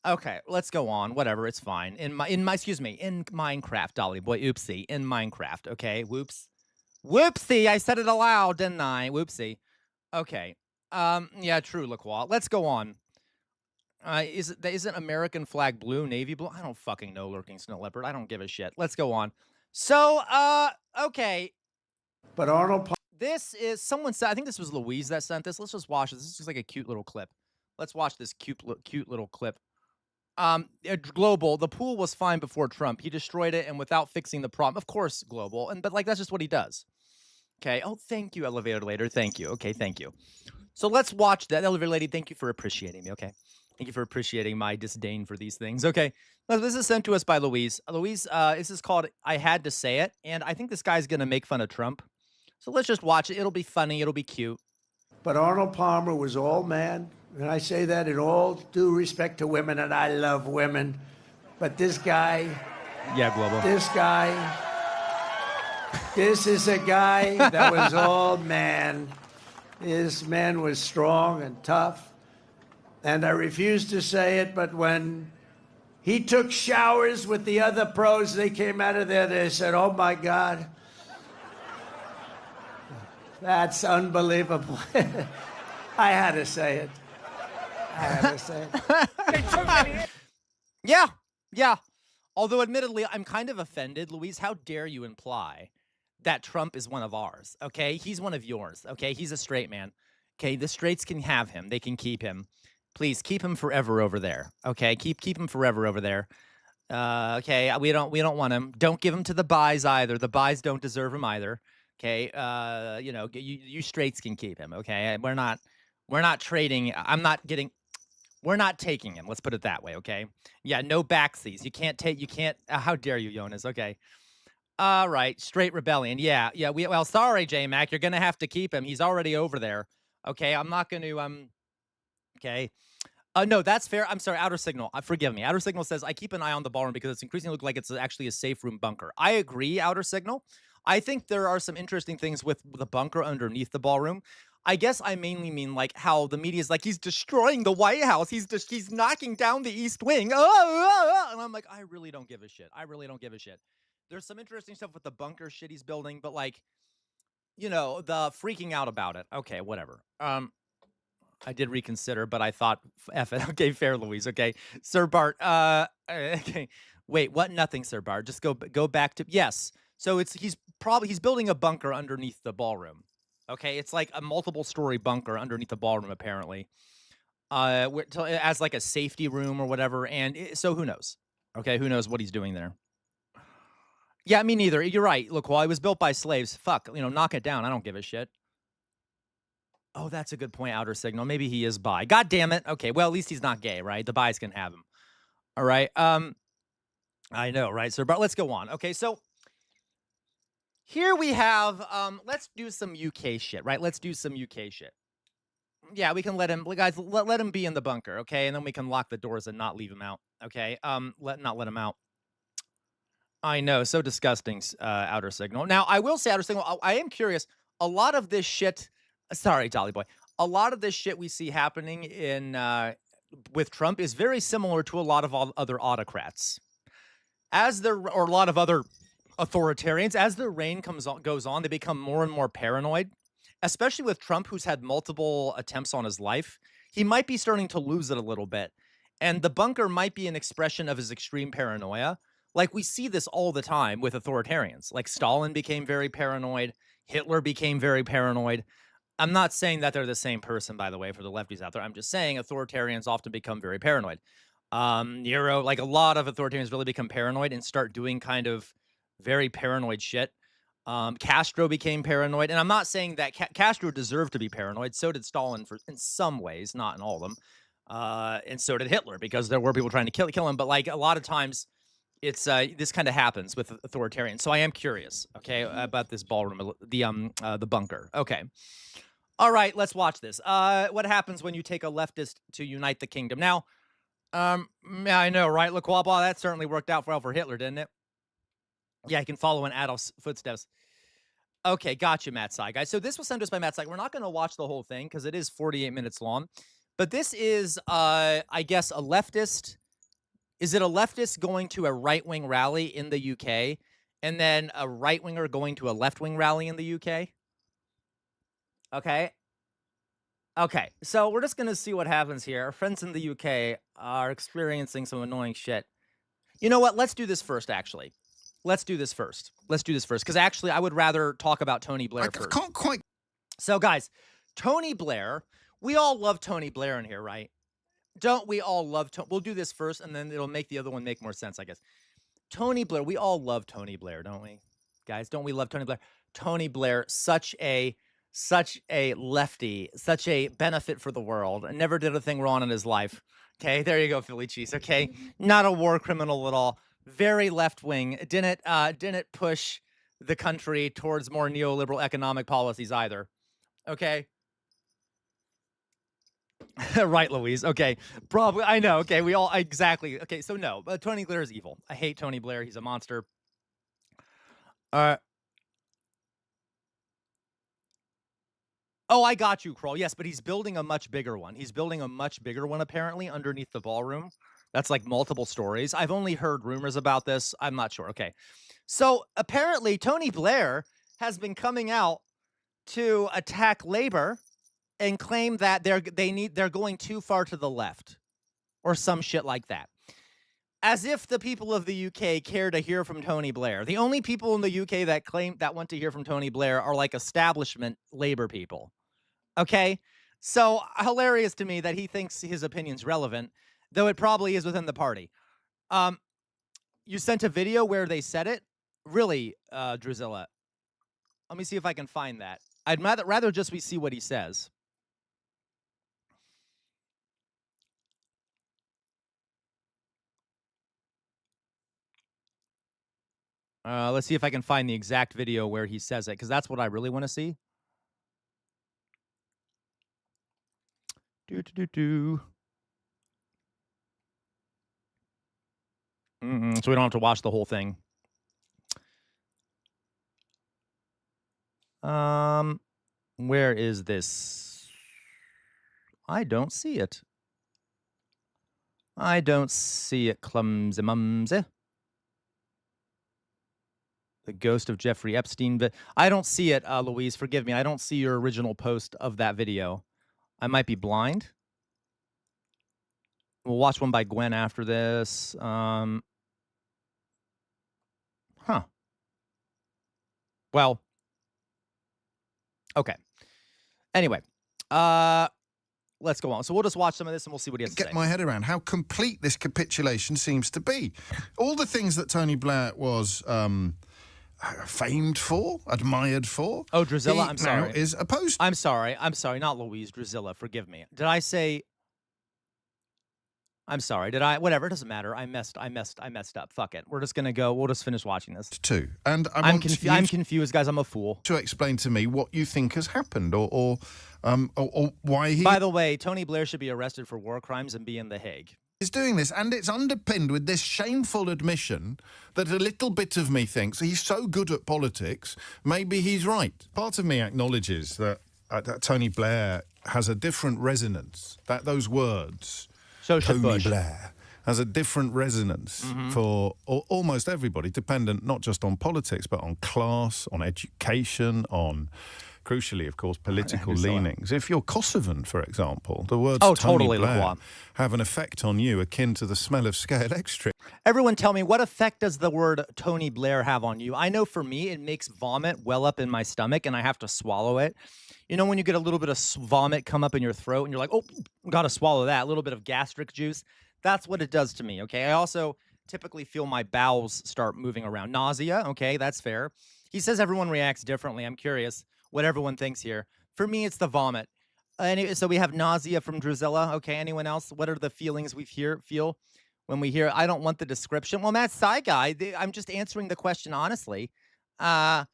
Okay, let's go on. Whatever, it's fine. In Minecraft, Dolly boy, oopsie, in Minecraft. Okay, whoopsie. I said it aloud, didn't I? Whoopsie. Okay. Yeah, true, LaCroix. Let's go on. Isn't American flag blue, navy blue? I don't fucking know, Lurking Snow Leopard. I don't give a shit. Let's go on. So, okay. But Arnold. This is, someone said, I think this was Louise that sent this. Let's just watch this. This is just like a cute little clip. Let's watch this cute little clip. Global, the pool was fine before Trump. He destroyed it and without fixing the problem. Of course, Global. But like, that's just what he does. Okay. Oh, thank you, Elevator Later. Thank you. Okay, thank you. So let's watch that. Elevator Lady, thank you for appreciating me, okay? Thank you for appreciating my disdain for these things. Okay. Now, this is sent to us by Louise. Louise, this is called I Had to Say It. And I think this guy's going to make fun of Trump. So let's just watch it. It'll be funny. It'll be cute. But Arnold Palmer was all man. And I say that in all due respect to women, and I love women. But this guy. Yeah, Global. This guy. This is a guy that was all man. This man was strong and tough. And I refuse to say it, but when he took showers with the other pros, they came out of there, they said, oh my God. That's unbelievable. I had to say it. I had to say it. Yeah. Although, admittedly, I'm kind of offended. Louise, how dare you imply that Trump is one of ours, okay? He's one of yours, okay? He's a straight man. Okay, the straights can have him. They can keep him. Please keep him forever over there. Okay, keep him forever over there. Okay, we don't want him. Don't give him to the bis either. The bis don't deserve him either. Okay, you straights can keep him. Okay, we're not trading. We're not taking him. Let's put it that way. Okay. Yeah, no backsies. You can't. How dare you, Jonas? Okay. All right, straight rebellion. Yeah. Well, sorry, J-Mac. You're gonna have to keep him. He's already over there. Okay, I'm not going to. Okay. No, that's fair. I'm sorry, Outer Signal. Forgive me. Outer Signal says, I keep an eye on the ballroom because it's increasingly look like it's actually a safe room bunker. I agree, Outer Signal. I think there are some interesting things with the bunker underneath the ballroom. I guess I mainly mean like how the media is like, he's destroying the White House. He's knocking down the East Wing. And I'm like, I really don't give a shit. There's some interesting stuff with the bunker shit he's building, but like, the freaking out about it. Okay, whatever. I did reconsider, but I thought, F it. Okay, fair, Louise. Okay, Sir Bart. Okay, wait, what? Nothing, Sir Bart. Just go back to yes. So he's building a bunker underneath the ballroom. Okay, it's like a multiple-story bunker underneath the ballroom, apparently, as like a safety room or whatever. And so who knows? Okay, who knows what he's doing there? Yeah, me neither. You're right. Look, while it was built by slaves, fuck, knock it down. I don't give a shit. Oh, that's a good point, Outer Signal. Maybe he is bi. God damn it. Okay, well, at least he's not gay, right? The bis can have him. All right. I know, right, sir? But let's go on. Okay, so here we have, let's do some UK shit, right? Let's do some UK shit. Yeah, we can let him, guys, let him be in the bunker, okay? And then we can lock the doors and not leave him out, okay? Not let him out. I know, so disgusting, Outer Signal. Now, I will say, Outer Signal, I am curious. A lot of this shit, sorry, Jolly Boy. a lot of this shit we see happening in with Trump is very similar to a lot of other autocrats. Or a lot of other authoritarians, as their reign goes on, they become more and more paranoid, especially with Trump, who's had multiple attempts on his life. He might be starting to lose it a little bit. And the bunker might be an expression of his extreme paranoia. Like, we see this all the time with authoritarians. Like, Stalin became very paranoid. Hitler became very paranoid. I'm not saying that they're the same person, by the way, for the lefties out there. I'm just saying authoritarians often become very paranoid. Nero, like a lot of authoritarians really become paranoid and start doing kind of very paranoid shit. Castro became paranoid. And I'm not saying that Castro deserved to be paranoid. So did Stalin in some ways, not in all of them. And so did Hitler, because there were people trying to kill him. But like a lot of times, it's this kind of happens with authoritarians. So I am curious, okay, about this ballroom, the bunker. Okay. All right, let's watch this. What happens when you take a leftist to unite the kingdom? Now, yeah, I know, right? Look, well, that certainly worked out well for Hitler, didn't it? Yeah, he can follow in Adolf's footsteps. Okay, gotcha, Matt Sy, guys. So this was sent to us by Matt Sy. We're not going to watch the whole thing because it is 48 minutes long. But this is, I guess, a leftist. Is it a leftist going to a right-wing rally in the UK and then a right-winger going to a left-wing rally in the UK? Okay. Okay, so we're just going to see what happens here. Our friends in the UK are experiencing some annoying shit. You know what? Let's do this first, actually. Let's do this first. Let's do this first, because actually I would rather talk about Tony Blair first. I can't quite... So, guys, Tony Blair, we all love Tony Blair in here, right? Don't we all love Tony? We'll do this first, and then it'll make the other one make more sense, I guess. Tony Blair, we all love Tony Blair, don't we? Guys, don't we love Tony Blair? Tony Blair, such a lefty, such a benefit for the world, and never did a thing wrong in his life. Okay, there you go, Philly cheese. Okay, not a war criminal at all. Very left wing. Didn't push the country towards more neoliberal economic policies either. Okay. Right, Louise. Okay, probably. I know. Okay, we all exactly. Okay, so no, but Tony Blair is evil. I hate Tony Blair. He's a monster. Oh, I got you, Kroll. Yes, but he's building a much bigger one. He's building a much bigger one, apparently, underneath the ballroom. That's like multiple stories. I've only heard rumors about this. I'm not sure. Okay. So apparently Tony Blair has been coming out to attack Labor and claim that they're going too far to the left or some shit like that. As if the people of the UK care to hear from Tony Blair. The only people in the UK that want to hear from Tony Blair are like establishment Labor people. Okay? So hilarious to me that he thinks his opinion's relevant, though it probably is within the party. You sent a video where they said it? Really, Druzilla? Let me see if I can find that. I'd rather just we see what he says. Let's see if I can find the exact video where he says it, because that's what I really want to see. So we don't have to watch the whole thing. Where is this? I don't see it. I don't see it, clumsy mumsy. The ghost of Jeffrey Epstein. But I don't see it, Louise. Forgive me. I don't see your original post of that video. I might be blind. We'll watch one by Gwen after this. Huh. Well. Okay. Anyway. Let's go on. So we'll just watch some of this and we'll see what he has to say. Get my head around how complete this capitulation seems to be. All the things that Tony Blair was famed for, admired for. Oh, Druzilla, I'm sorry. Now is opposed. I'm sorry, not Louise, Druzilla, forgive me. Did I say... I'm sorry, did I... Whatever, it doesn't matter. I messed up. Fuck it. We're just gonna go, we'll just finish watching this. Too. And I'm confused, guys, I'm a fool. To explain to me what you think has happened or why he... By the way, Tony Blair should be arrested for war crimes and be in The Hague. Is doing this, and it's underpinned with this shameful admission that a little bit of me thinks he's so good at politics, maybe he's right. Part of me acknowledges that Tony Blair has a different resonance. Those words, so should Tony Bush. Blair, has a different resonance for almost everybody, dependent not just on politics, but on class, on education, on, crucially, of course, political leanings. If you're Kosovan, for example, the words Tony Blair have an effect on you akin to the smell of scale extra. Everyone tell me, what effect does the word Tony Blair have on you? I know for me, it makes vomit well up in my stomach and I have to swallow it. You know when you get a little bit of vomit come up in your throat and you're like, oh, got to swallow that, a little bit of gastric juice. That's what it does to me, okay? I also typically feel my bowels start moving around. Nausea, okay, that's fair. He says everyone reacts differently. I'm curious what everyone thinks here. For me, it's the vomit. So we have nausea from Drusilla. Okay, anyone else? What are the feelings we feel when we hear, I don't want the description? Well, Matt Sci Guy, I'm just answering the question honestly. I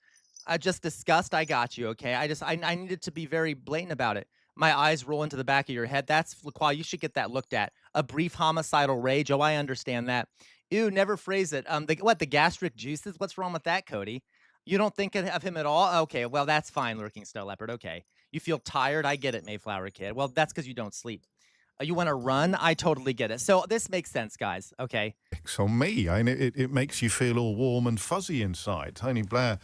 just discussed, I got you, okay? I needed to be very blatant about it. My eyes roll into the back of your head. That's, Laquan, you should get that looked at. A brief homicidal rage. Oh, I understand that. Ew, never phrase it. The gastric juices? What's wrong with that, Cody? You don't think of him at all? Okay, well, that's fine, Lurking Snow Leopard. Okay. You feel tired? I get it, Mayflower Kid. Well, that's because you don't sleep. You want to run? I totally get it. So this makes sense, guys. Okay. It's on me. I mean, it makes you feel all warm and fuzzy inside. Tony Blair,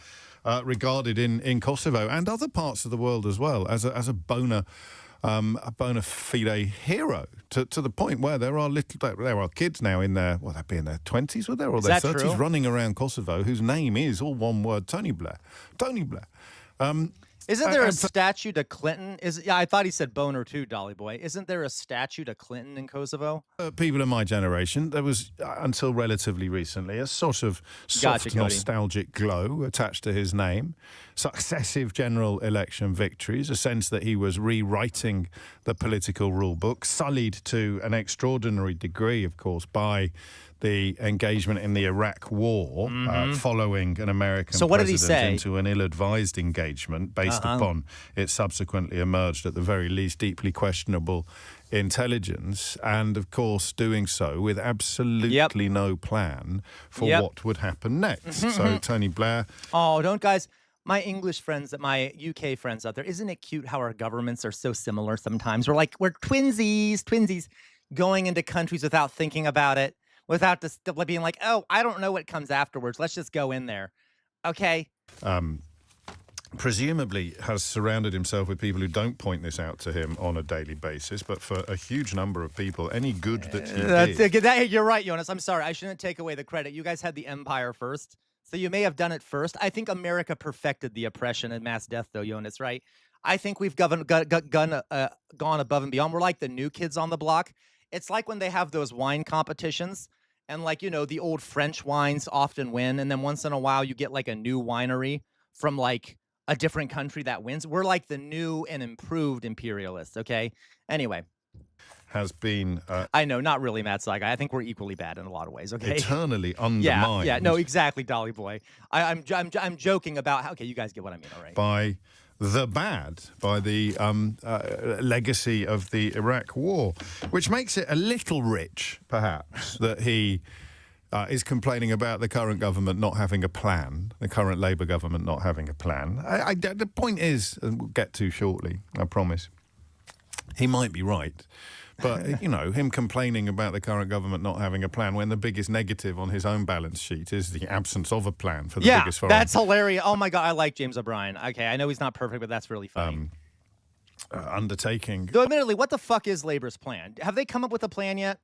regarded in Kosovo and other parts of the world as well as a bona fide hero, to the point where there are kids now in their, well, they'd be in their 20s, were there, or their 30s, running around Kosovo whose name is all one word, Tony Blair. Tony Blair. Isn't there a statue to Clinton? Yeah, I thought he said boner too, Dolly Boy. Isn't there a statue to Clinton in Kosovo? People of my generation, there was, until relatively recently, a sort of soft nostalgic glow attached to his name. Successive general election victories, a sense that he was rewriting the political rule book, sullied to an extraordinary degree, of course, by the engagement in the Iraq War, following an American president into an ill-advised engagement based upon it subsequently emerged at the very least deeply questionable intelligence, and of course doing so with absolutely no plan for what would happen next. So Tony Blair. Oh, don't guys. My English friends, my UK friends out there, isn't it cute how our governments are so similar sometimes? We're twinsies, going into countries without thinking about it. Without this being like, oh, I don't know what comes afterwards. Let's just go in there. Okay. Presumably has surrounded himself with people who don't point this out to him on a daily basis, but for a huge number of people, any good that he did... You're right, Jonas. I'm sorry. I shouldn't take away the credit. You guys had the empire first, so you may have done it first. I think America perfected the oppression and mass death, though, Jonas, right? I think we've gone above and beyond. We're like the new kids on the block. It's like when they have those wine competitions and, like, you know, the old French wines often win. And then once in a while you get like a new winery from like a different country that wins. We're like the new and improved imperialists. Okay. Anyway. Has been... I know, not really, Matt Saiga. I think we're equally bad in a lot of ways. Okay. Eternally undermined. Yeah. No, exactly, Dolly Boy. I'm joking about how... Okay, you guys get what I mean, all right. By the legacy of the Iraq War, which makes it a little rich, perhaps, that he is complaining about the current government not having a plan, the current Labour government not having a plan. The point is, and we'll get to shortly, I promise, he might be right. But, you know, him complaining about the current government not having a plan when the biggest negative on his own balance sheet is the absence of a plan for the biggest foreign... that's hilarious. Oh, my God, I like James O'Brien. Okay, I know he's not perfect, but that's really funny. Undertaking. Though, admittedly, what the fuck is Labour's plan? Have they come up with a plan yet?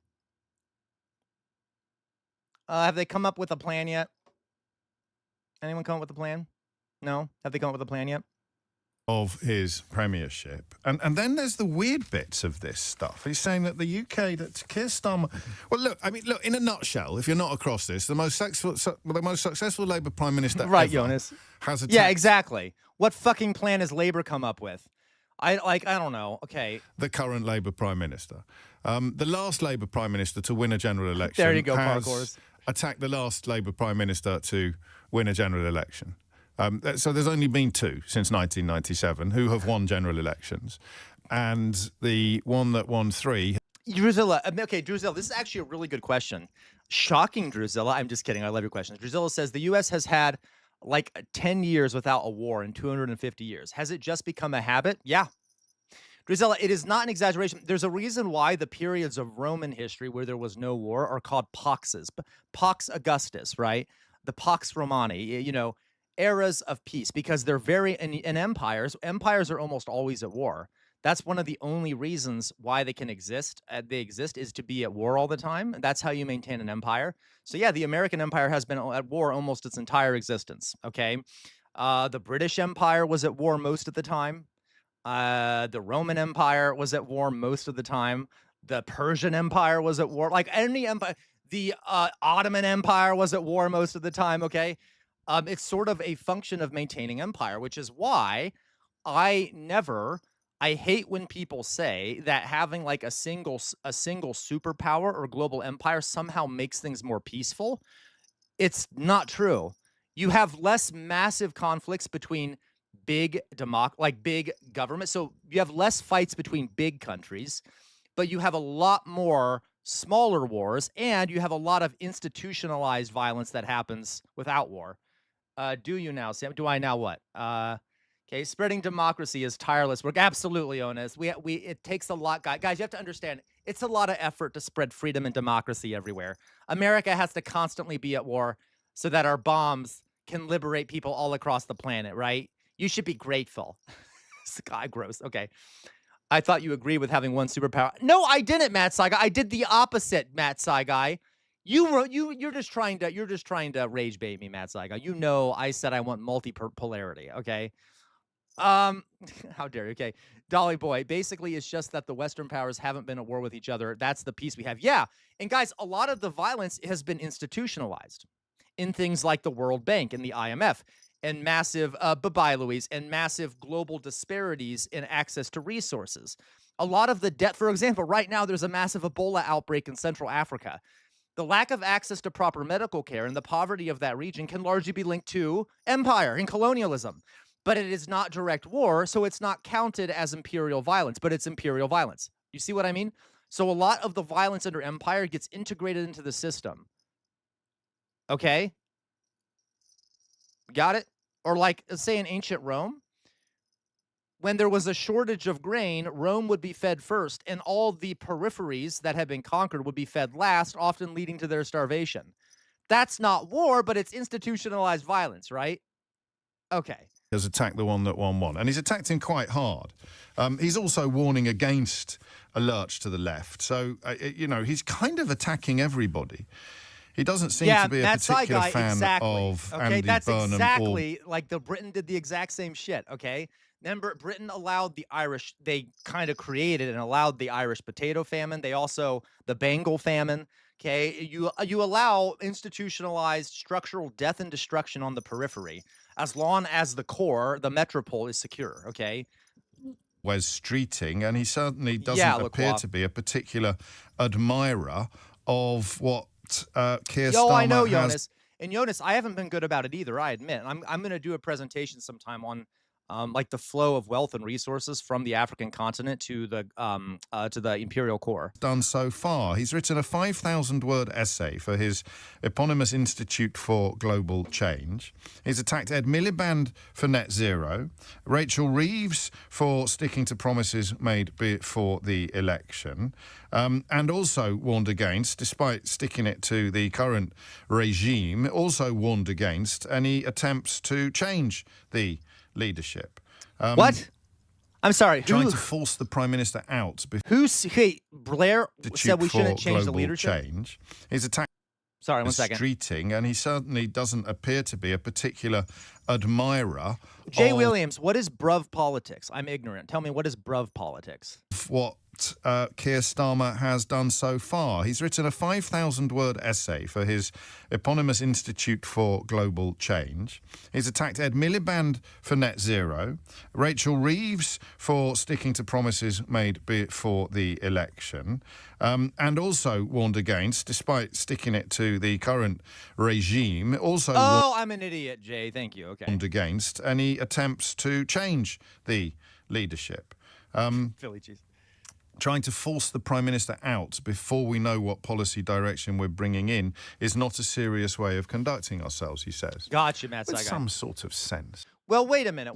Anyone come up with a plan? No? Have they come up with a plan yet? Of his premiership. And then there's the weird bits of this stuff. He's saying that the UK, that Keir Starmer... Well, look, in a nutshell, if you're not across this, the most successful Labour Prime Minister ever Jonas. Has Yeah, exactly. What fucking plan has Labour come up with? I don't know. Okay. The current Labour Prime Minister. The last Labour Prime Minister to win a general election... There you go, has Parkours. attacked the last Labour Prime Minister to win a general election. So there's only been two since 1997 who have won general elections. And the one that won three... Drusilla. Okay, Drusilla, this is actually a really good question. Shocking, Drusilla. I'm just kidding. I love your questions. Drusilla says the U.S. has had like 10 years without a war in 250 years. Has it just become a habit? Yeah. Drizella, it is not an exaggeration. There's a reason why the periods of Roman history where there was no war are called paxes. Pax Augustus, right? The Pax Romani, you know, eras of peace, because they're very, in empires are almost always at war. That's one of the only reasons why they can exist. Is to be at war all the time. And that's how you maintain an empire. So yeah, the American Empire has been at war almost its entire existence. Okay. The British Empire was at war most of the time. The Roman Empire was at war most of the time. The Persian Empire was at war. Like any empire, the Ottoman Empire was at war most of the time. Okay. It's sort of a function of maintaining empire, which is why I hate when people say that having like a single superpower or global empire somehow makes things more peaceful. It's not true. You have less massive conflicts between big governments. So you have less fights between big countries, but you have a lot more smaller wars, and you have a lot of institutionalized violence that happens without war. Do you now, Sam? Do I now what? Okay, spreading democracy is tireless work. Absolutely, Onus. It takes a lot, guys. You have to understand, it's a lot of effort to spread freedom and democracy everywhere. America has to constantly be at war so that our bombs can liberate people all across the planet, right? You should be grateful. Sky gross. Okay. I thought you agreed with having one superpower. No, I didn't, Matt Saigai. I did the opposite, Matt Saigai. You're just trying to rage bait me, Matt Saigai. You know I said I want multipolarity, okay? How dare you? Okay. Dolly Boy, basically it's just that the Western powers haven't been at war with each other. That's the peace we have. Yeah. And guys, a lot of the violence has been institutionalized in things like the World Bank and the IMF. And massive, bye-bye, Louise, and massive global disparities in access to resources. A lot of the debt, for example, right now there's a massive Ebola outbreak in Central Africa. The lack of access to proper medical care and the poverty of that region can largely be linked to empire and colonialism. But it is not direct war, so it's not counted as imperial violence, but it's imperial violence. You see what I mean? So a lot of the violence under empire gets integrated into the system. Okay? Got it? Or like, say in ancient Rome, when there was a shortage of grain, Rome would be fed first, and all the peripheries that had been conquered would be fed last, often leading to their starvation. That's not war, but it's institutionalized violence, right? Okay. Has attacked the one that won, and he's attacked him quite hard. He's also warning against a lurch to the left. So, you know, he's kind of attacking everybody. He doesn't seem to be a particular fan of Andy that's Burnham. Exactly like the Britain did the exact same shit, okay? Remember, Britain allowed the Irish, they kind of created and allowed the Irish potato famine. They also, the Bengal famine, okay? You allow institutionalized structural death and destruction on the periphery as long as the core, the metropole, is secure, okay? Was streeting, and he certainly doesn't appear to be a particular admirer of what Keir Starmer I know, Jonas. And Jonas, I haven't been good about it either, I admit. I'm going to do a presentation sometime on like the flow of wealth and resources from the African continent to the imperial core. Done so far. He's written a 5,000-word essay for his eponymous Institute for Global Change. He's attacked Ed Miliband for net zero, Rachel Reeves for sticking to promises made before the election, and also warned against, despite sticking it to the current regime, also warned against any attempts to change the leadership. What? I'm sorry. Trying to force the Prime Minister out. Blair said we shouldn't change the leadership? Change. He's attacked. Sorry, 1 second. Streeting, and he certainly doesn't appear to be a particular admirer. Jay Williams, what is bruv politics? I'm ignorant. Tell me, what is bruv politics? What Keir Starmer has done so far. He's written a 5,000-word essay for his eponymous Institute for Global Change. He's attacked Ed Miliband for net zero, Rachel Reeves for sticking to promises made before the election, and also warned against, despite sticking it to the current regime, also I'm an idiot, Jay. Thank you. Okay. Warned against any attempts to change the leadership. Philly cheese. trying to force the Prime Minister out before we know what policy direction we're bringing in is not a serious way of conducting ourselves, he says. Gotcha, Matt With Saigai. some sort of sense. Well, wait a minute.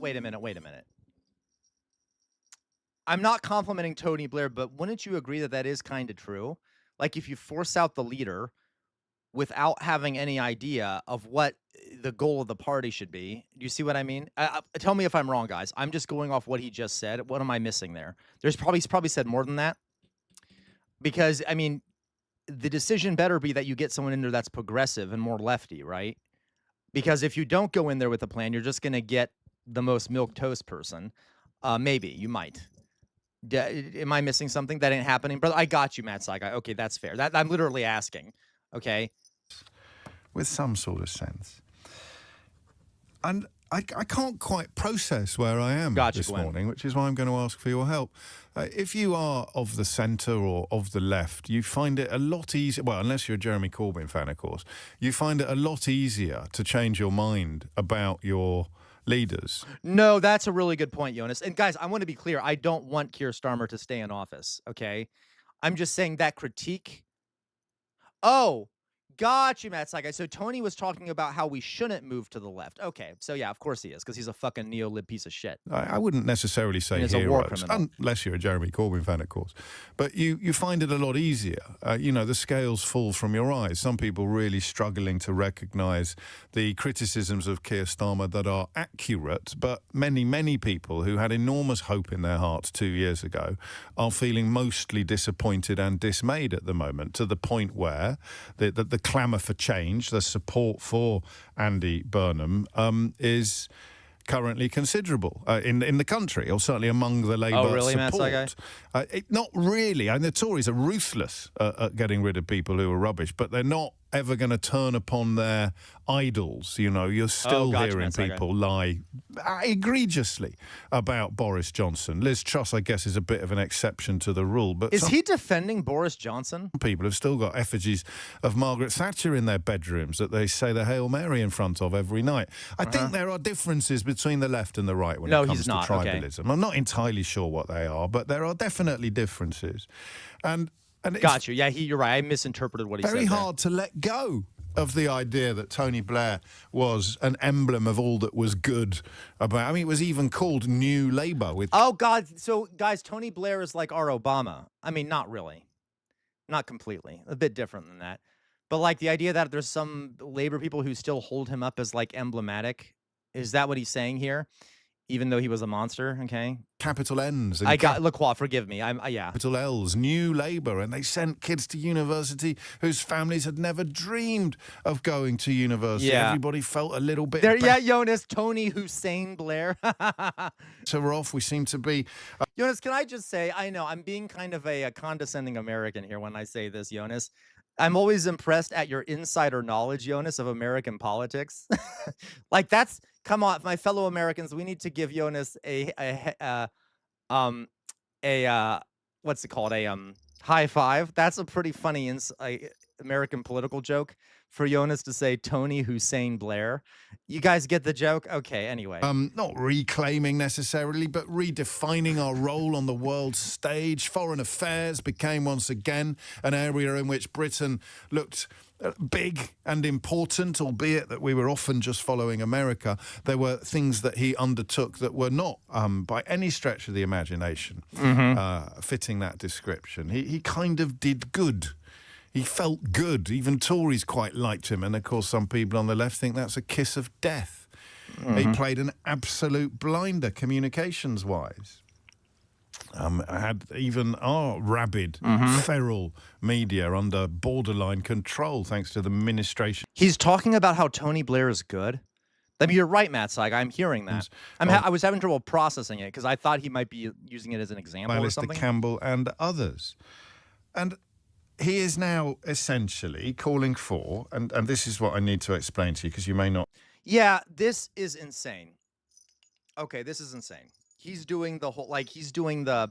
I'm not complimenting Tony Blair, but wouldn't you agree that that is kind of true? Like, if you force out the leader without having any idea of what the goal of the party should be, do you see what I mean? Tell me if I'm wrong, guys. I'm just going off what he just said. What am I missing there? He's probably said more than that. Because, I mean, the decision better be that you get someone in there that's progressive and more lefty, right? Because if you don't go in there with a plan, you're just going to get the most milquetoast person. Maybe. You might. Am I missing something? That ain't happening? Brother, I got you, Matt Saigai. Okay, that's fair. I'm literally asking. Okay? With some sort of sense. And I can't quite process where I am this morning, which is why I'm going to ask for your help. If you are of the centre or of the left, you find it a lot easier, well, unless you're a Jeremy Corbyn fan, of course, you find it a lot easier to change your mind about your leaders. No, that's a really good point, Jonas. And guys, I want to be clear. I don't want Keir Starmer to stay in office, okay? I'm just saying that critique. Oh, got you, Matt Saigai. So Tony was talking about how we shouldn't move to the left. Okay, so yeah, of course he is, because he's a fucking neo-lib piece of shit. I wouldn't necessarily say heroes, unless you're a Jeremy Corbyn fan, of course. But you find it a lot easier. You know, the scales fall from your eyes. Some people really struggling to recognise the criticisms of Keir Starmer that are accurate, but many people who had enormous hope in their hearts 2 years ago are feeling mostly disappointed and dismayed at the moment, to the point where the clamour for change, the support for Andy Burnham is currently considerable in the country, or certainly among the Labour support. Not really. I mean, the Tories are ruthless at getting rid of people who are rubbish, but they're not ever going to turn upon their idols. You know, you're still hearing people lie egregiously about Boris Johnson. Liz Truss, I guess, is a bit of an exception to the rule. But is he defending Boris Johnson? People have still got effigies of Margaret Thatcher in their bedrooms that they say the Hail Mary in front of every night. I think there are differences between the left and the right when it comes to tribalism. Okay. I'm not entirely sure what they are, but there are definitely differences. And got you. Yeah, you're right. I misinterpreted what he said. Very hard to let go of the idea that Tony Blair was an emblem of all that was good about. I mean, it was even called New Labour. Oh God! So guys, Tony Blair is like our Obama. I mean, not really, not completely. A bit different than that. But like the idea that there's some Labour people who still hold him up as like emblematic. Is that what he's saying here? Even though he was a monster, okay? Capital N's. And Lacroix, forgive me. Yeah. Capital L's, New Labour, and they sent kids to university whose families had never dreamed of going to university. Yeah. Everybody felt a little bit... Yeah, Jonas, Tony Hussein Blair. So we're off. We seem to be... Jonas, can I just say, I know, I'm being kind of a condescending American here when I say this, Jonas. I'm always impressed at your insider knowledge, Jonas, of American politics. Like, that's... Come on, my fellow Americans, we need to give Jonas what's it called? A high five. That's a pretty funny American political joke for Jonas to say Tony Hussein Blair. You guys get the joke? Okay, anyway. Not reclaiming necessarily, but redefining our role on the world stage. Foreign affairs became once again an area in which Britain looked big and important, albeit that we were often just following America. There were things that he undertook that were not, by any stretch of the imagination, fitting that description. He kind of did good. He felt good. Even Tories quite liked him. And, of course, some people on the left think that's a kiss of death. He played an absolute blinder communications-wise. Had even our rabid, feral media under borderline control thanks to the ministration. He's talking about how Tony Blair is good. I mean, you're right, Matt Saigai. I'm hearing that. I was having trouble processing it because I thought he might be using it as an example or something. Campbell and others. And he is now essentially calling for, and this is what I need to explain to you because you may not. Yeah, this is insane. Okay, this is insane. He's doing the whole, like, he's doing the,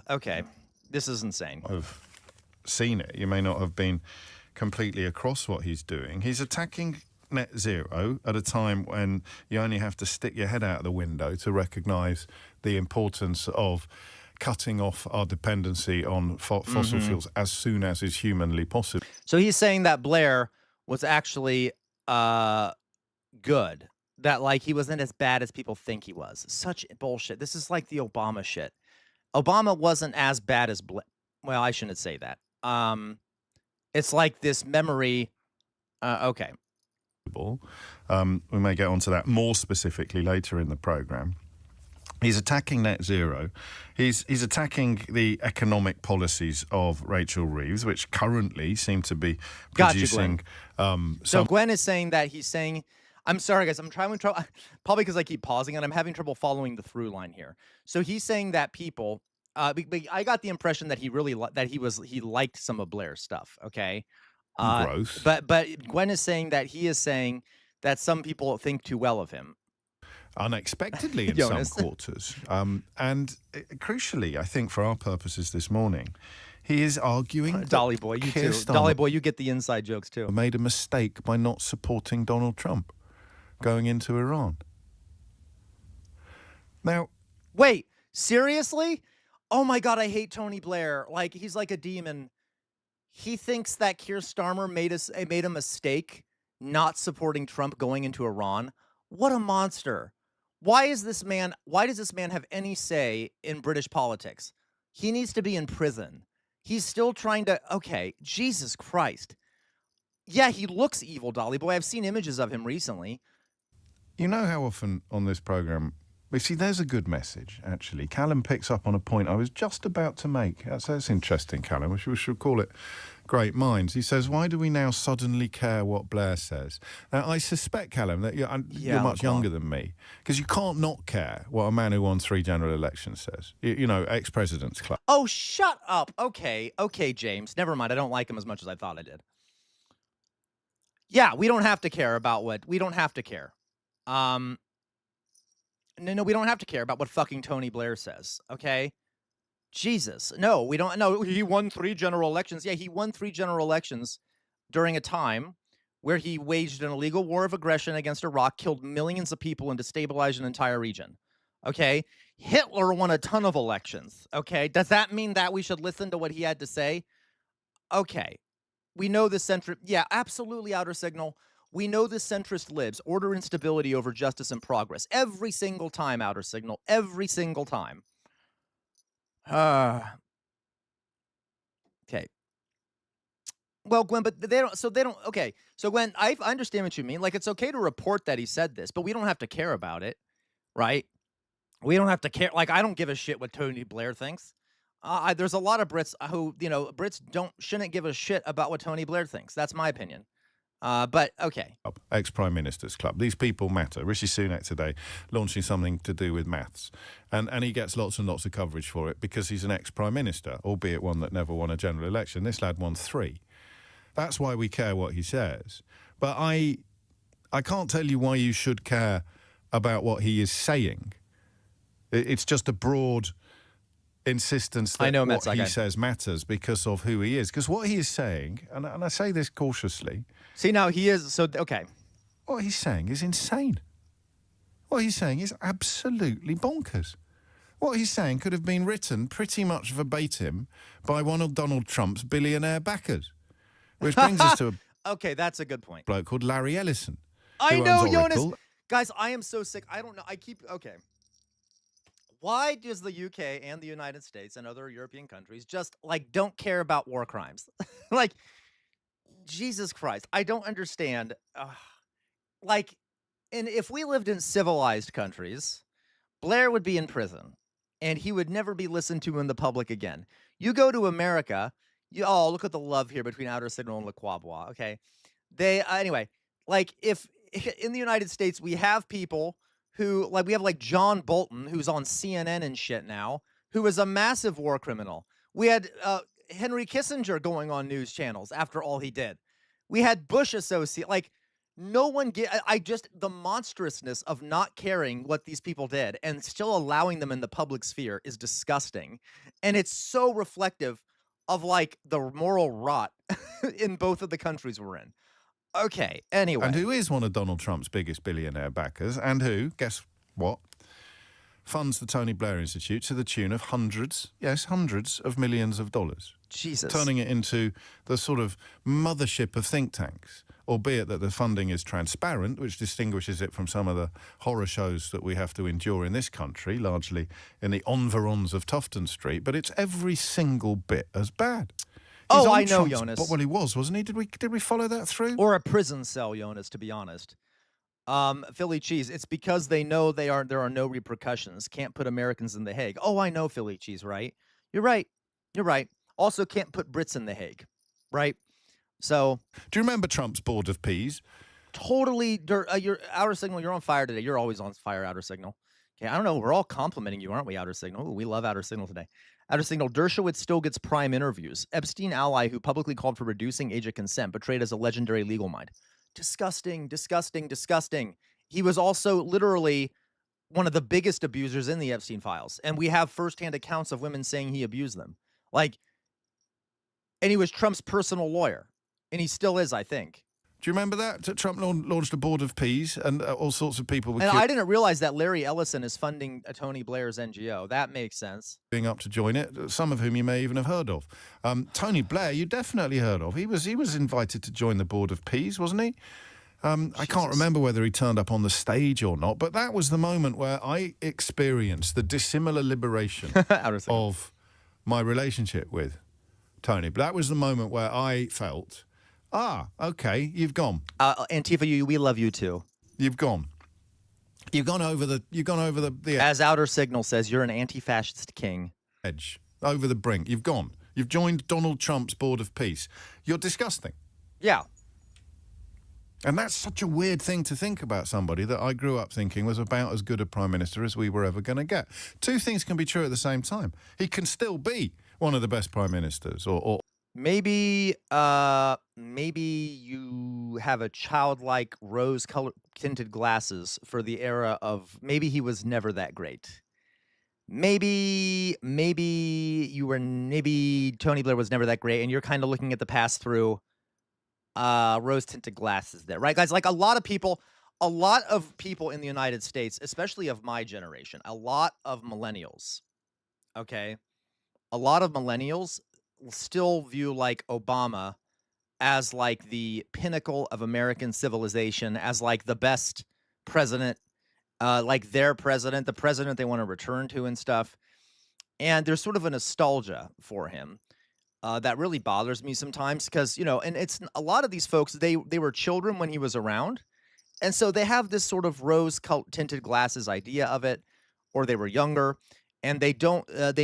okay, this is insane. I've seen it. You may not have been completely across what he's doing. He's attacking net zero at a time when you only have to stick your head out of the window to recognise the importance of cutting off our dependency on fossil fuels as soon as is humanly possible. So he's saying that Blair was actually good, that like he wasn't as bad as people think he was. Such bullshit. This is like the Obama shit. Obama wasn't as bad as Blair. Well, I shouldn't say that. It's like this memory. Okay. We may get onto that more specifically later in the program. He's attacking net zero. He's attacking the economic policies of Rachel Reeves, which currently seem to be producing. So Gwen is saying that he's saying, I'm sorry, guys, I'm trying to, probably because I keep pausing and I'm having trouble following the through line here. So he's saying that people, I got the impression that he really, he liked some of Blair's stuff, okay? Gross. But Gwen is saying that some people think too well of him. Unexpectedly in some quarters. And crucially, I think for our purposes this morning, he is arguing Dolly Boy, you too. Dolly Boy, you get the inside jokes too. Made a mistake by not supporting Donald Trump going into Iran. Now, wait, seriously? Oh my God, I hate Tony Blair. Like, he's like a demon. He thinks that Keir Starmer made a mistake not supporting Trump going into Iran. What a monster. Why does this man have any say in British politics? He needs to be in prison. He's still trying to, okay, Jesus Christ. Yeah, he looks evil, Dolly Boy. I've seen images of him recently. You know how often on this program, we see there's a good message, actually. Callum picks up on a point I was just about to make. That's interesting, Callum. We should call it great minds. He says, why do we now suddenly care what Blair says? Now, I suspect, Callum, that you're much younger than me, because you can't not care what a man who won 3 general elections says. You know, ex-president's club. Oh, shut up. Okay, James. Never mind. I don't like him as much as I thought I did. Yeah, we don't have to care about what... We don't have to care. No, we don't have to care about what fucking Tony Blair says, okay? Jesus. No, we don't. No, he won 3 general elections. Yeah, he won 3 general elections during a time where he waged an illegal war of aggression against Iraq, killed millions of people, and destabilized an entire region, okay? Hitler won a ton of elections, okay? Does that mean that we should listen to what he had to say? Okay. We know the centrist... Yeah, absolutely, Outer Signal. We know the centrist libs, order and stability over justice and progress. Every single time, Outer Signal. Every single time. Okay. Well, Gwen, but they don't, okay. So Gwen, I understand what you mean. Like, it's okay to report that he said this, but we don't have to care about it, right? We don't have to care. Like, I don't give a shit what Tony Blair thinks. There's a lot of Brits who, Brits shouldn't give a shit about what Tony Blair thinks. That's my opinion. But, okay. Ex-Prime Minister's Club. These people matter. Rishi Sunak today launching something to do with maths. And he gets lots and lots of coverage for it because he's an ex-Prime Minister, albeit one that never won a general election. This lad won 3. That's why we care what he says. But I can't tell you why you should care about what he is saying. It's just a broad insistence that what he says matters because of who he is. Because what he is saying, and I say this cautiously... See, now he is, so, okay. What he's saying is insane. What he's saying is absolutely bonkers. What he's saying could have been written pretty much verbatim by one of Donald Trump's billionaire backers. Which brings us to a... Okay, that's a good point. ...bloke called Larry Ellison. I know, Jonas. Guys, I am so sick. I don't know. Okay. Why does the UK and the United States and other European countries just, like, don't care about war crimes? Like... Jesus Christ, I don't understand. Like, and if we lived in civilized countries, Blair would be in prison, and he would never be listened to in the public again. You go to America, look at the love here between Outer Signal and LaQuabois, okay? Anyway, like, if in the United States we have people who, like, we have, like, John Bolton, who's on CNN and shit now, who is a massive war criminal. We had, Henry Kissinger going on news channels after all he did. We had Bush associate, like, no one the monstrousness of not caring what these people did and still allowing them in the public sphere is disgusting. And it's so reflective of, like, the moral rot in both of the countries we're in. Okay, anyway. And who is one of Donald Trump's biggest billionaire backers and who, guess what, funds the Tony Blair Institute to the tune of hundreds of millions of dollars. Jesus. Turning it into the sort of mothership of think tanks, albeit that the funding is transparent, which distinguishes it from some of the horror shows that we have to endure in this country, largely in the environs of Tufton Street, but it's every single bit as bad. Oh, I know, Jonas. Well, he was, wasn't he? Did we follow that through? Or a prison cell, Jonas, to be honest. Philly Cheese, it's because they know there are no repercussions. Can't put Americans in The Hague. Oh, I know, Philly Cheese, right? You're right. You're right. Also can't put Brits in The Hague, right? So... Do you remember Trump's Board of Peas? Totally. Your Outer Signal, you're on fire today. You're always on fire, Outer Signal. Okay, I don't know. We're all complimenting you, aren't we, Outer Signal? Ooh, we love Outer Signal today. Outer Signal, Dershowitz still gets prime interviews. Epstein ally who publicly called for reducing age of consent, portrayed as a legendary legal mind. Disgusting, disgusting, disgusting. He was also literally one of the biggest abusers in the Epstein files. And we have firsthand accounts of women saying he abused them. Like, and he was Trump's personal lawyer. And he still is, I think. Do you remember that? Trump launched a Board of Peas and all sorts of people were... And I didn't realize that Larry Ellison is funding Tony Blair's NGO. That makes sense. Being up to join it, some of whom you may even have heard of. Tony Blair, you definitely heard of. He was invited to join the Board of Peas, wasn't he? I can't remember whether he turned up on the stage or not, but that was the moment where I experienced the dissimilar liberation of my relationship with Tony. But that was the moment where I felt... Ah, okay, you've gone. Antifa, we love you too. You've gone. You've gone over the edge. As Outer Signal says, you're an anti-fascist king. Edge. Over the brink. You've gone. You've joined Donald Trump's Board of Peace. You're disgusting. Yeah. And that's such a weird thing to think about somebody that I grew up thinking was about as good a prime minister as we were ever going to get. Two things can be true at the same time. He can still be one of the best prime ministers or maybe you have a childlike rose-colored tinted glasses for the era of maybe he was never that great. Maybe Tony Blair was never that great, and you're kind of looking at the past through rose-tinted glasses there, right, guys? Like a lot of people in the United States, especially of my generation, a lot of millennials, okay, a lot of millennials still view like Obama as like the pinnacle of American civilization, as like the best president, like their president, the president they want to return to and stuff. And there's sort of a nostalgia for him that really bothers me sometimes because, you know, and it's a lot of these folks, they were children when he was around. And so they have this sort of rose tinted glasses idea of it, or they were younger. And they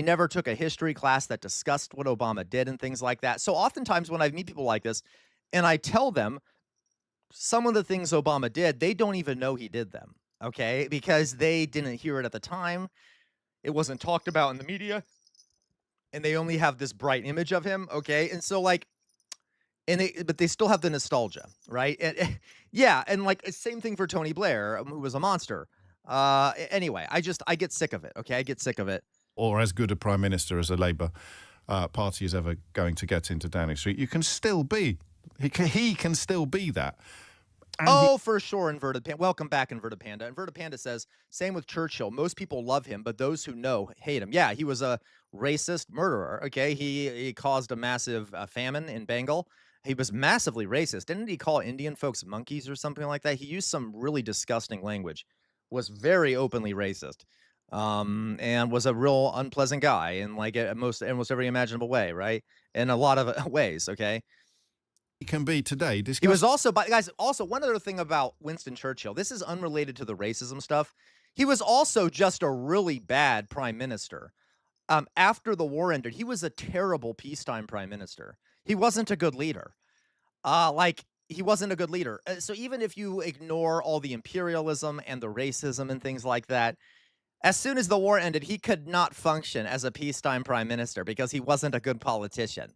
never took a history class that discussed what Obama did and things like that. So oftentimes when I meet people like this and I tell them some of the things Obama did, they don't even know he did them, okay? Because they didn't hear it at the time. It wasn't talked about in the media. And they only have this bright image of him, okay? And so like, but they still have the nostalgia, right? And yeah, and like same thing for Tony Blair, who was a monster. Anyway, I get sick of it, okay? I get sick of it. Or as good a prime minister as a Labour party is ever going to get into Downing Street. You can still be. He can still be that. And for sure, Inverted Panda. Welcome back, Inverted Panda. Inverted Panda says, same with Churchill. Most people love him, but those who know hate him. Yeah, he was a racist murderer, okay? He caused a massive famine in Bengal. He was massively racist. Didn't he call Indian folks monkeys or something like that? He used some really disgusting language. Was very openly racist, and was a real unpleasant guy in like almost every imaginable way, right? In a lot of ways, okay? He can be today. He was also, guys, also one other thing about Winston Churchill, this is unrelated to the racism stuff. He was also just a really bad prime minister. After the war ended, he was a terrible peacetime prime minister. He wasn't a good leader. He wasn't a good leader. So even if you ignore all the imperialism and the racism and things like that, as soon as the war ended, he could not function as a peacetime prime minister because he wasn't a good politician.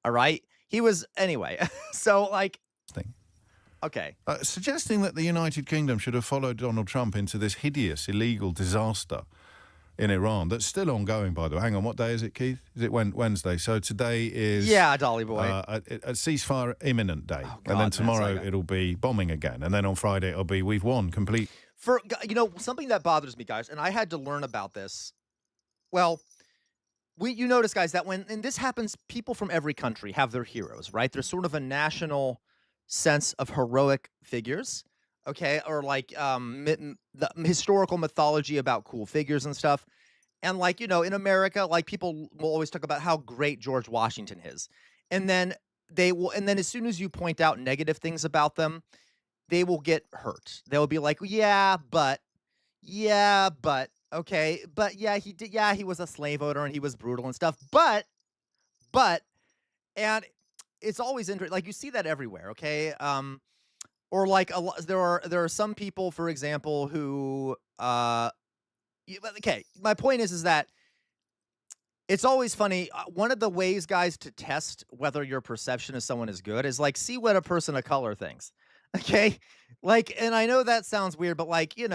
All right? He was, anyway. So, like, okay. Suggesting that the United Kingdom should have followed Donald Trump into this hideous, illegal disaster in Iran that's still ongoing, by the way. Hang on, what day is it, Keith? Is it Wednesday? So today is... Yeah, Dolly Boy. A ceasefire imminent day. And then tomorrow it'll be bombing again. And then on Friday it'll be we've won complete something that bothers me, guys, and I had to learn about this. Well, you notice, guys, that and this happens, people from every country have their heroes, right? There's sort of a national sense of heroic figures, okay, or like the historical mythology about cool figures and stuff. And like, in America, like people will always talk about how great George Washington is. And then as soon as you point out negative things about them, they will get hurt. They'll be like, yeah, but, okay, but yeah, he was a slave owner and he was brutal and stuff. But, and it's always interesting. Like you see that everywhere, okay? Or like there are some people, for example, who okay, my point is that it's always funny. One of the ways, guys, to test whether your perception of someone is good is like see what a person of color thinks. Okay, like, and I know that sounds weird, but like you're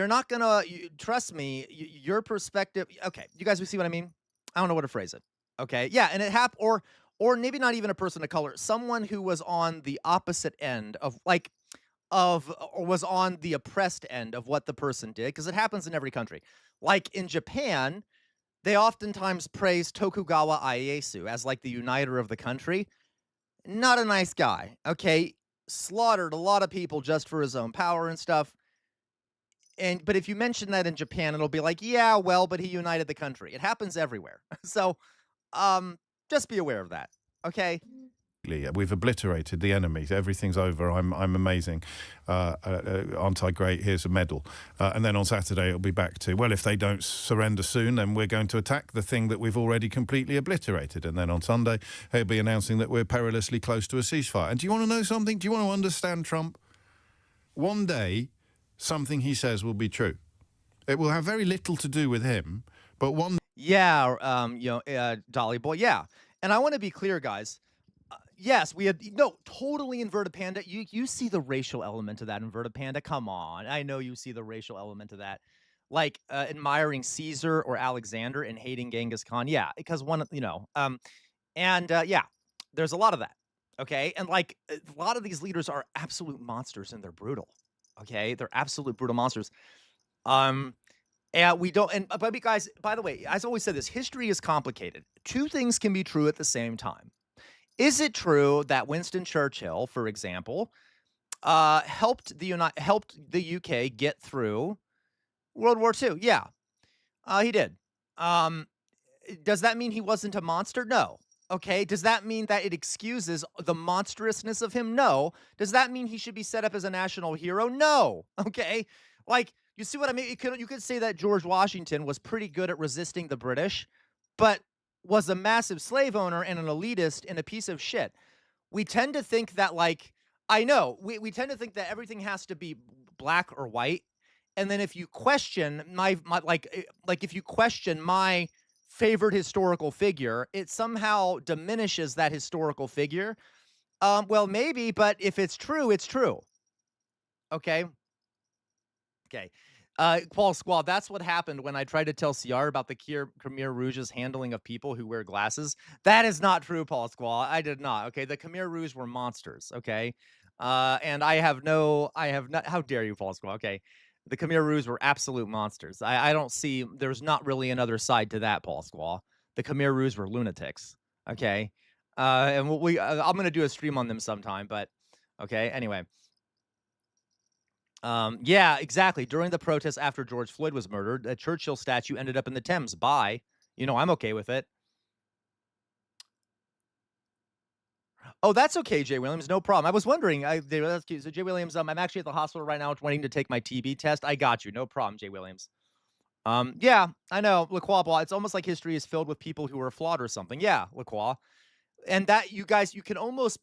not gonna trust me. Your perspective. Okay, you guys, we see what I mean? I don't know what to phrase it. Okay, yeah, and it or maybe not even a person of color, someone who was on the opposite end of or was on the oppressed end of what the person did, because it happens in every country. Like in Japan, they oftentimes praise Tokugawa Ieyasu as like the uniter of the country. Not a nice guy, okay? Slaughtered a lot of people just for his own power and stuff. But if you mention that in Japan, it'll be like, yeah, well, but he united the country. It happens everywhere. So, just be aware of that, okay? We've obliterated the enemies. Everything's over. I'm amazing. Aren't I great? Here's a medal. And then on Saturday, it'll be back to, well, if they don't surrender soon, then we're going to attack the thing that we've already completely obliterated. And then on Sunday, he'll be announcing that we're perilously close to a ceasefire. And do you want to know something? Do you want to understand Trump? One day, something he says will be true. It will have very little to do with him, but one... Yeah, Dolly Boy, yeah. And I want to be clear, guys. Yes, we had totally inverted panda. You see the racial element to that inverted panda. Come on, I know you see the racial element to that, like admiring Caesar or Alexander and hating Genghis Khan. Yeah, because yeah, there's a lot of that. Okay, and like a lot of these leaders are absolute monsters and they're brutal. Okay, they're absolute brutal monsters. And we don't. And but guys, by the way, as I always said, this history is complicated. Two things can be true at the same time. Is it true that Winston Churchill, for example, helped the UK get through World War II? Yeah, he did. Does that mean he wasn't a monster? No. Okay. Does that mean that it excuses the monstrousness of him? No. Does that mean he should be set up as a national hero? No. Okay. Like, you see what I mean? You could say that George Washington was pretty good at resisting the British, but was a massive slave owner and an elitist and a piece of shit. We tend to think that, like, I know, we tend to think that everything has to be black or white. And then if you question if you question my favorite historical figure, it somehow diminishes that historical figure. Well, maybe, but if it's true, it's true. Okay. Okay. Paul Squall, that's what happened when I tried to tell CR about the Khmer Rouge's handling of people who wear glasses. That is not true, Paul Squall. I did not. Okay. The Khmer Rouge were monsters. Okay. And I have not, how dare you, Paul Squall? Okay. The Khmer Rouge were absolute monsters. I don't see, there's not really another side to that, Paul Squall. The Khmer Rouge were lunatics. Okay. And I'm going to do a stream on them sometime, but okay. Anyway. Yeah, exactly. During the protests after George Floyd was murdered, a Churchill statue ended up in the Thames. Bye. I'm okay with it. Oh, that's okay, Jay Williams. No problem. I was wondering. So Jay Williams, I'm actually at the hospital right now waiting to take my TB test. I got you. No problem, Jay Williams. Yeah, I know. Lacroix, it's almost like history is filled with people who are flawed or something. Yeah, Lacroix. And that, you guys, you can almost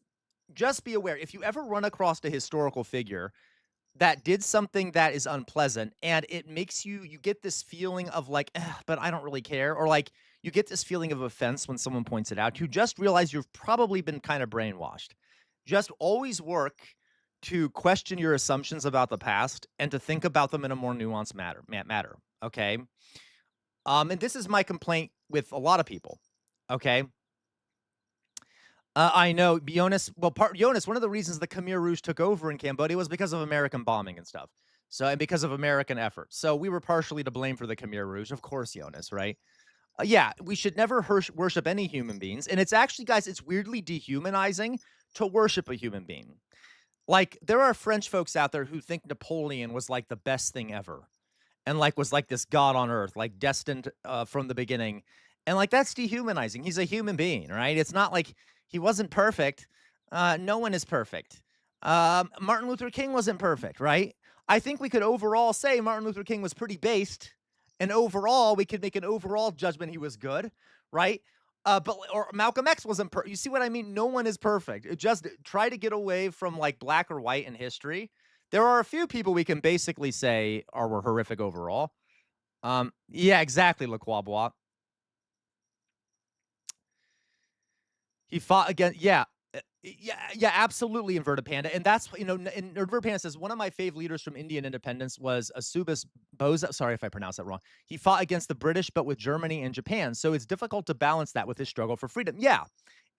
just be aware. If you ever run across a historical figure that did something that is unpleasant and it makes you get this feeling of like, but I don't really care. Or like you get this feeling of offense when someone points it out. You just realize you've probably been kind of brainwashed. Just always work to question your assumptions about the past and to think about them in a more nuanced matter. Okay. And this is my complaint with a lot of people. Okay. I know, Jonas, one of the reasons the Khmer Rouge took over in Cambodia was because of American bombing and stuff. So, and because of American effort. So we were partially to blame for the Khmer Rouge. Of course, Jonas, right? Yeah, we should never worship any human beings. And it's actually, guys, it's weirdly dehumanizing to worship a human being. Like, there are French folks out there who think Napoleon was like the best thing ever. And like was like this god on earth, like destined from the beginning. And like, that's dehumanizing. He's a human being, right? It's not like he wasn't perfect. No one is perfect. Martin Luther King wasn't perfect, right? I think we could overall say Martin Luther King was pretty based. And overall, we could make an overall judgment he was good, right? Or Malcolm X wasn't perfect. You see what I mean? No one is perfect. Just try to get away from like black or white in history. There are a few people we can basically say were horrific overall. Yeah, exactly, LeQuabois. He fought against, yeah, absolutely, Inverted Panda. And that's, you know, and Inverted Panda says, one of my fave leaders from Indian independence was Subhas Bose. Sorry if I pronounced that wrong. He fought against the British, but with Germany and Japan. So it's difficult to balance that with his struggle for freedom. Yeah.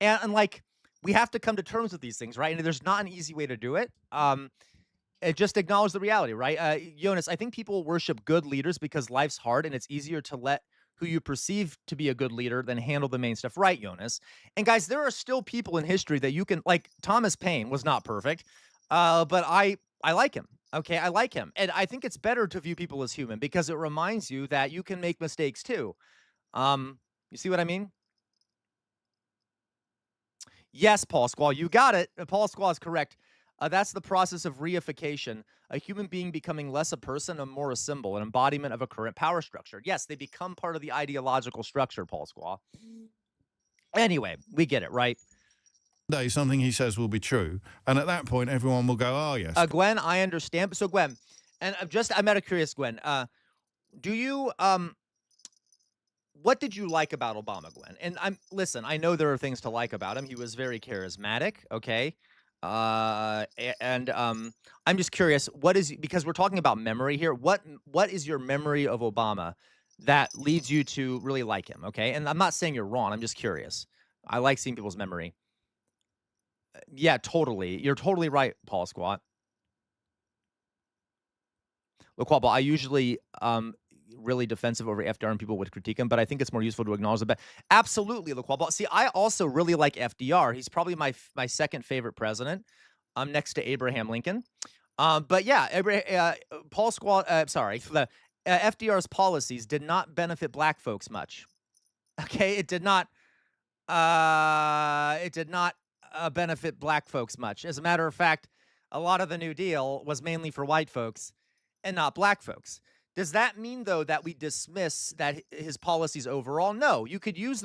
And like, we have to come to terms with these things, right? And there's not an easy way to do it. Just acknowledge the reality, right? Jonas, I think people worship good leaders because life's hard and it's easier to let who you perceive to be a good leader than handle the main stuff, right, Jonas? And guys, there are still people in history that you can, like Thomas Paine was not perfect, but I like him. Okay, I like him. And I think it's better to view people as human because it reminds you that you can make mistakes too. You see what I mean? Yes, Paul Squall, you got it. Paul Squall is correct. That's the process of reification, a human being becoming less a person and more a symbol, an embodiment of a current power structure. Yes, they become part of the ideological structure, Paul Squaw. Anyway, we get it, right? Something he says will be true. And at that point, everyone will go, oh, yes. Gwen, I understand. So, Gwen, and I'm out of curious, Gwen. Do you, what did you like about Obama, Gwen? And listen, I know there are things to like about him. He was very charismatic, okay? I'm just curious, because we're talking about memory here, what is your memory of Obama that leads you to really like him? Okay. And I'm not saying you're wrong. I'm just curious. I like seeing people's memory. Yeah, totally. You're totally right, Paul Squat. Look, I usually, really defensive over FDR and people would critique him, but I think it's more useful to acknowledge the best. Absolutely, LeQual. See, I also really like FDR. He's probably my second favorite president, next to Abraham Lincoln. But yeah, Paul Squall, FDR's policies did not benefit black folks much. Okay, it did not benefit black folks much. As a matter of fact, a lot of the New Deal was mainly for white folks and not black folks. Does that mean, though, that we dismiss that his policies overall? No, you could use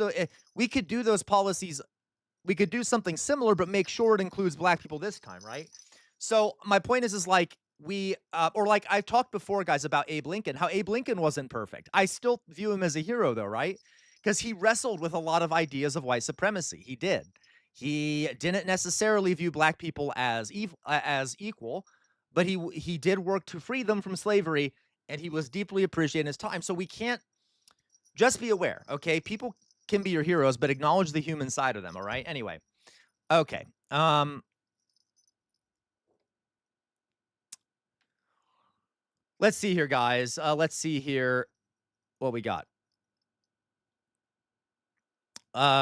we could do those policies. We could do something similar, but make sure it includes black people this time, right? So my point is like or like I talked before, guys, about Abe Lincoln, how Abe Lincoln wasn't perfect. I still view him as a hero, though, right? Because he wrestled with a lot of ideas of white supremacy. He did. He didn't necessarily view black people as equal, but he did work to free them from slavery. And he was deeply appreciated in his time. So we can't just be aware, okay? People can be your heroes, but acknowledge the human side of them, all right? Anyway, okay. Let's see here, guys. Let's see here what we got.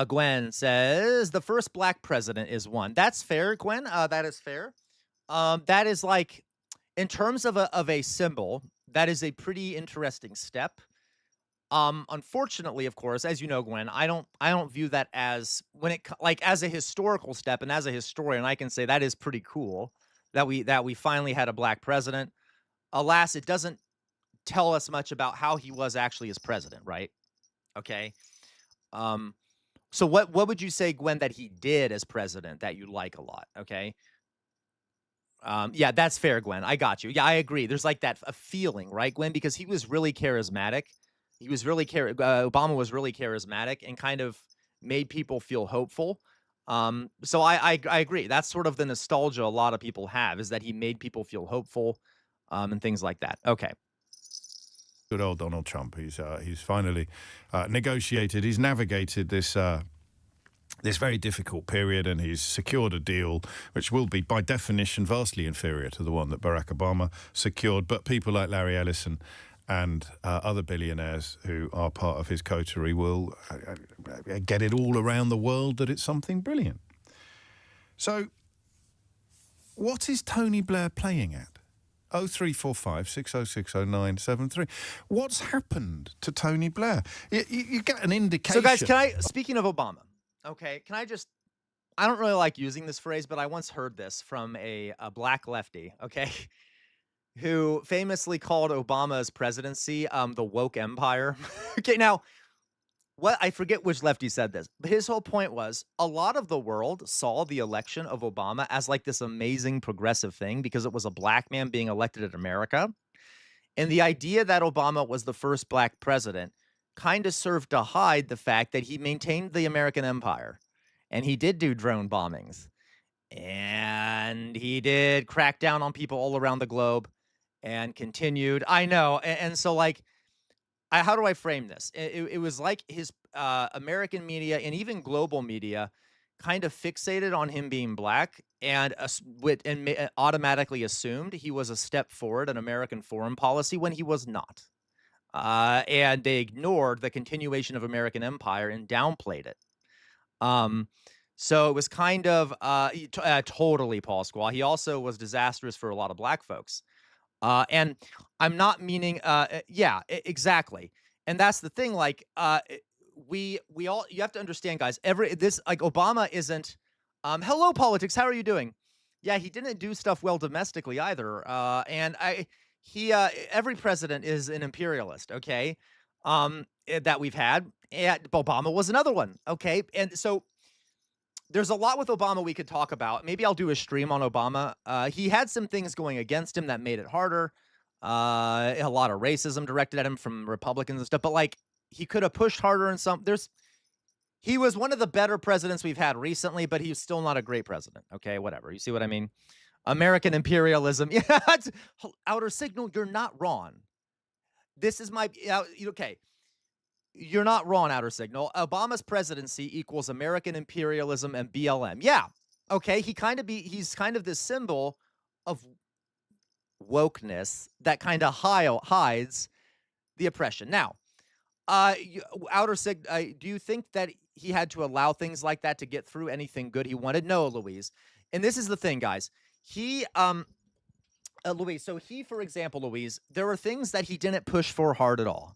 Gwen says, the first black president is one. That's fair, Gwen. That is fair. That is like, in terms of a symbol, that is a pretty interesting step. Unfortunately, of course, as you know, Gwen, I don't view that as as a historical step. And as a historian, I can say that is pretty cool that we finally had a black president. Alas, it doesn't tell us much about how he was actually as president, right? Okay. So what would you say, Gwen, that he did as president that you like a lot? Okay. Yeah, that's fair, Gwen. I got you. Yeah, I agree. There's like a feeling, right, Gwen? Because he was really charismatic. He was really Obama was really charismatic and kind of made people feel hopeful. So I agree. That's sort of the nostalgia a lot of people have, is that he made people feel hopeful, and things like that. Okay. Good old Donald Trump. He's finally negotiated. He's navigated this this very difficult period, and he's secured a deal which will be, by definition, vastly inferior to the one that Barack Obama secured. But people like Larry Ellison and other billionaires who are part of his coterie will get it all around the world that it's something brilliant. So what is Tony Blair playing at? 0345 6060 What's happened to Tony Blair? You get an indication. So guys, speaking of Obama, okay, I don't really like using this phrase, but I once heard this from a black lefty, okay, who famously called Obama's presidency the woke empire. Okay, now, I forget which lefty said this, but his whole point was a lot of the world saw the election of Obama as like this amazing progressive thing because it was a black man being elected in America. And the idea that Obama was the first black president kind of served to hide the fact that he maintained the American empire. And he did do drone bombings. And he did crack down on people all around the globe and continued. I know. And so, like, how do I frame this? It was like his American media and even global media kind of fixated on him being black and automatically assumed he was a step forward in American foreign policy when he was not. And they ignored the continuation of American empire and downplayed it. So it was kind of totally Paul Squaw. He also was disastrous for a lot of black folks. And I'm not meaning, yeah, exactly. And that's the thing. Like, you have to understand, guys, like Obama isn't, hello politics. How are you doing? Yeah. He didn't do stuff well domestically either. And every president is an imperialist. Okay. That we've had, and Obama was another one. Okay. And so there's a lot with Obama we could talk about. Maybe I'll do a stream on Obama. He had some things going against him that made it harder. A lot of racism directed at him from Republicans and stuff. But like, he could have pushed harder in some. He was one of the better presidents we've had recently, but he's still not a great president. Okay, whatever. You see what I mean? American imperialism. Yeah, outer signal. You're not wrong. This is my okay. You're not wrong, outer signal. Obama's presidency equals American imperialism and BLM. Yeah. Okay. He's kind of this symbol of wokeness that kind of hides the oppression. Now, outer signal, do you think that he had to allow things like that to get through anything good he wanted? No, Louise. And this is the thing, guys. Louise, for example, Louise, there were things that he didn't push for hard at all.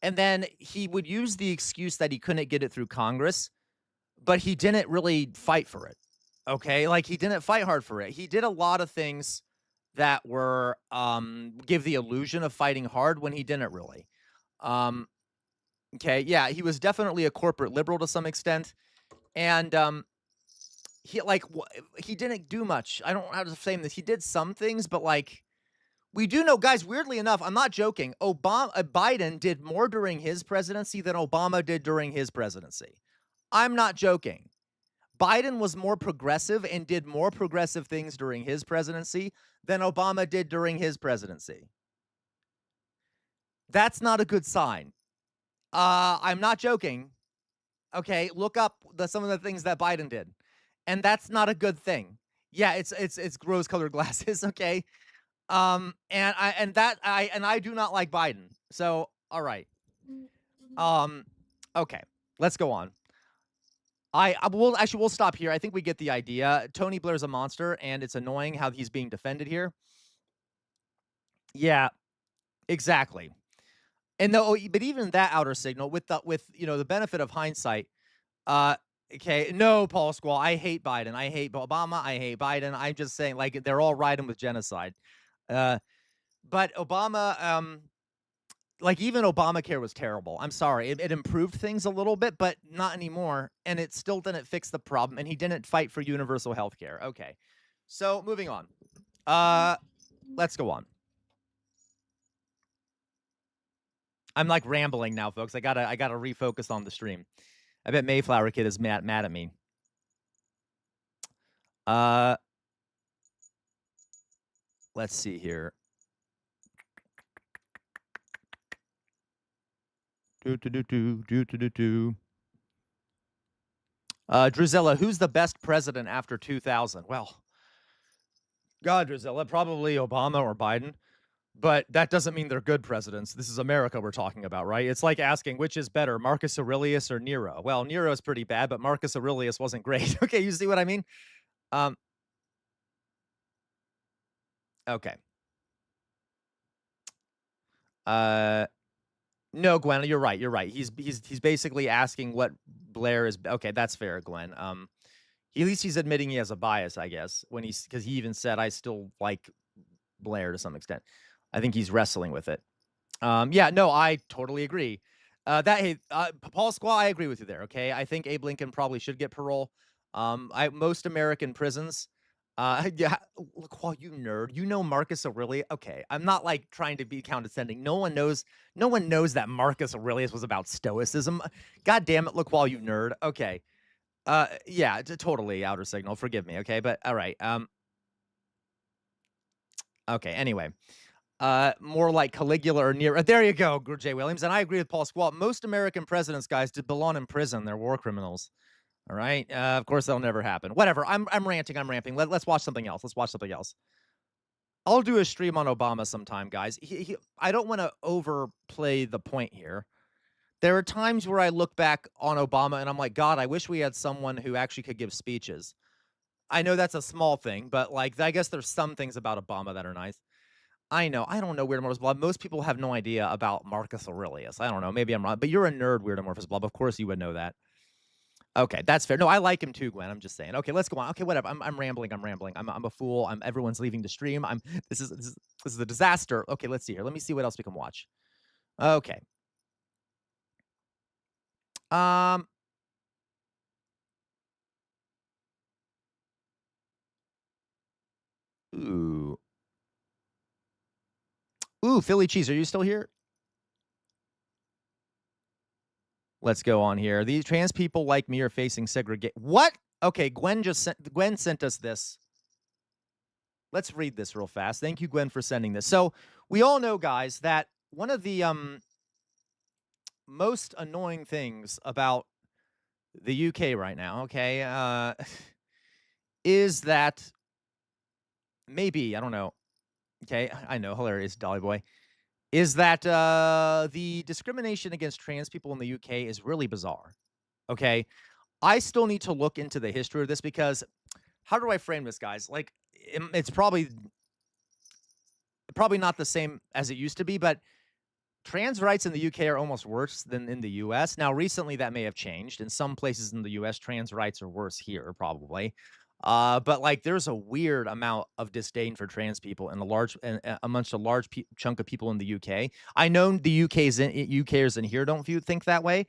And then he would use the excuse that he couldn't get it through Congress, but he didn't really fight for it. Okay. Like, he didn't fight hard for it. He did a lot of things that were, give the illusion of fighting hard when he didn't really. Okay. Yeah. He was definitely a corporate liberal to some extent. And, he didn't do much. I don't know how to say this. He did some things, but like, we do know, guys, weirdly enough, I'm not joking, Biden did more during his presidency than Obama did during his presidency. I'm not joking. Biden was more progressive and did more progressive things during his presidency than Obama did during his presidency. That's not a good sign. I'm not joking. Okay, look up some of the things that Biden did. And that's not a good thing. Yeah, it's rose-colored glasses, okay? And I do not like Biden. So, all right. Okay, let's go on. We'll stop here. I think we get the idea. Tony Blair's a monster, and it's annoying how he's being defended here. Yeah, exactly. And but even that outer signal with the benefit of hindsight, okay, no, Paul Squall, I hate Biden. I hate Obama. I hate Biden. I'm just saying, like, they're all riding with genocide. But Obama, like, even Obamacare was terrible. I'm sorry. It improved things a little bit, but not anymore. And it still didn't fix the problem. And he didn't fight for universal health care. Okay. So moving on. Let's go on. I'm like rambling now, folks. I gotta refocus on the stream. I bet Mayflower Kid is mad at me. Let's see here. Drusilla, who's the best president after 2000? Well, God, Drusilla, probably Obama or Biden. But that doesn't mean they're good presidents. This is America we're talking about, right? It's like asking which is better, Marcus Aurelius or Nero? Well, Nero is pretty bad, but Marcus Aurelius wasn't great. Okay, you see what I mean? Okay. No, Gwen, you're right. You're right. He's basically asking what Blair is. Okay, that's fair, Gwen. At least he's admitting he has a bias, I guess, when because he even said I still like Blair to some extent. I think he's wrestling with it. Yeah, no, I totally agree. Paul Squaw, I agree with you there. Okay, I think Abe Lincoln probably should get parole. Most American prisons. Yeah, look, while you nerd, you know Marcus Aurelius. Okay, I'm not like trying to be condescending. No one knows that Marcus Aurelius was about stoicism. God damn it, look, while you nerd. Okay, yeah, totally outer signal. Forgive me. Okay, but all right. Okay. Anyway. More like Caligula or Nero. There you go, Jay Williams. And I agree with Paul Squall. Most American presidents, guys, did belong in prison. They're war criminals. All right. Of course, that'll never happen. Whatever. I'm ranting. I'm ramping. Let's watch something else. Let's watch something else. I'll do a stream on Obama sometime, guys. I don't want to overplay the point here. There are times where I look back on Obama and I'm like, God, I wish we had someone who actually could give speeches. I know that's a small thing, but like, I guess there's some things about Obama that are nice. I know. I don't know Weirdomorphous Blob. Most people have no idea about Marcus Aurelius. I don't know. Maybe I'm wrong. But you're a nerd, Weirdomorphous Blob. Of course you would know that. Okay, that's fair. No, I like him too, Gwen. I'm just saying. Okay, let's go on. Okay, whatever. I'm rambling. I'm a fool. Everyone's leaving the stream. This is a disaster. Okay, let's see here. Let me see what else we can watch. Okay. Ooh, Philly Cheese, are you still here? Let's go on here. These trans people like me are facing segregation. What? Okay, Gwen sent us this. Let's read this real fast. Thank you, Gwen, for sending this. So we all know, guys, that one of the most annoying things about the UK right now, okay, is that maybe, I don't know, okay, I know, hilarious, Dolly Boy, is that the discrimination against trans people in the UK is really bizarre, okay? I still need to look into the history of this because, how do I frame this, guys? Like, it's probably not the same as it used to be, but trans rights in the UK are almost worse than in the US. Now, recently that may have changed. In some places in the US, trans rights are worse here, probably. But like, there's a weird amount of disdain for trans people amongst a large chunk of people in the UK. I know the UKers in here don't think that way,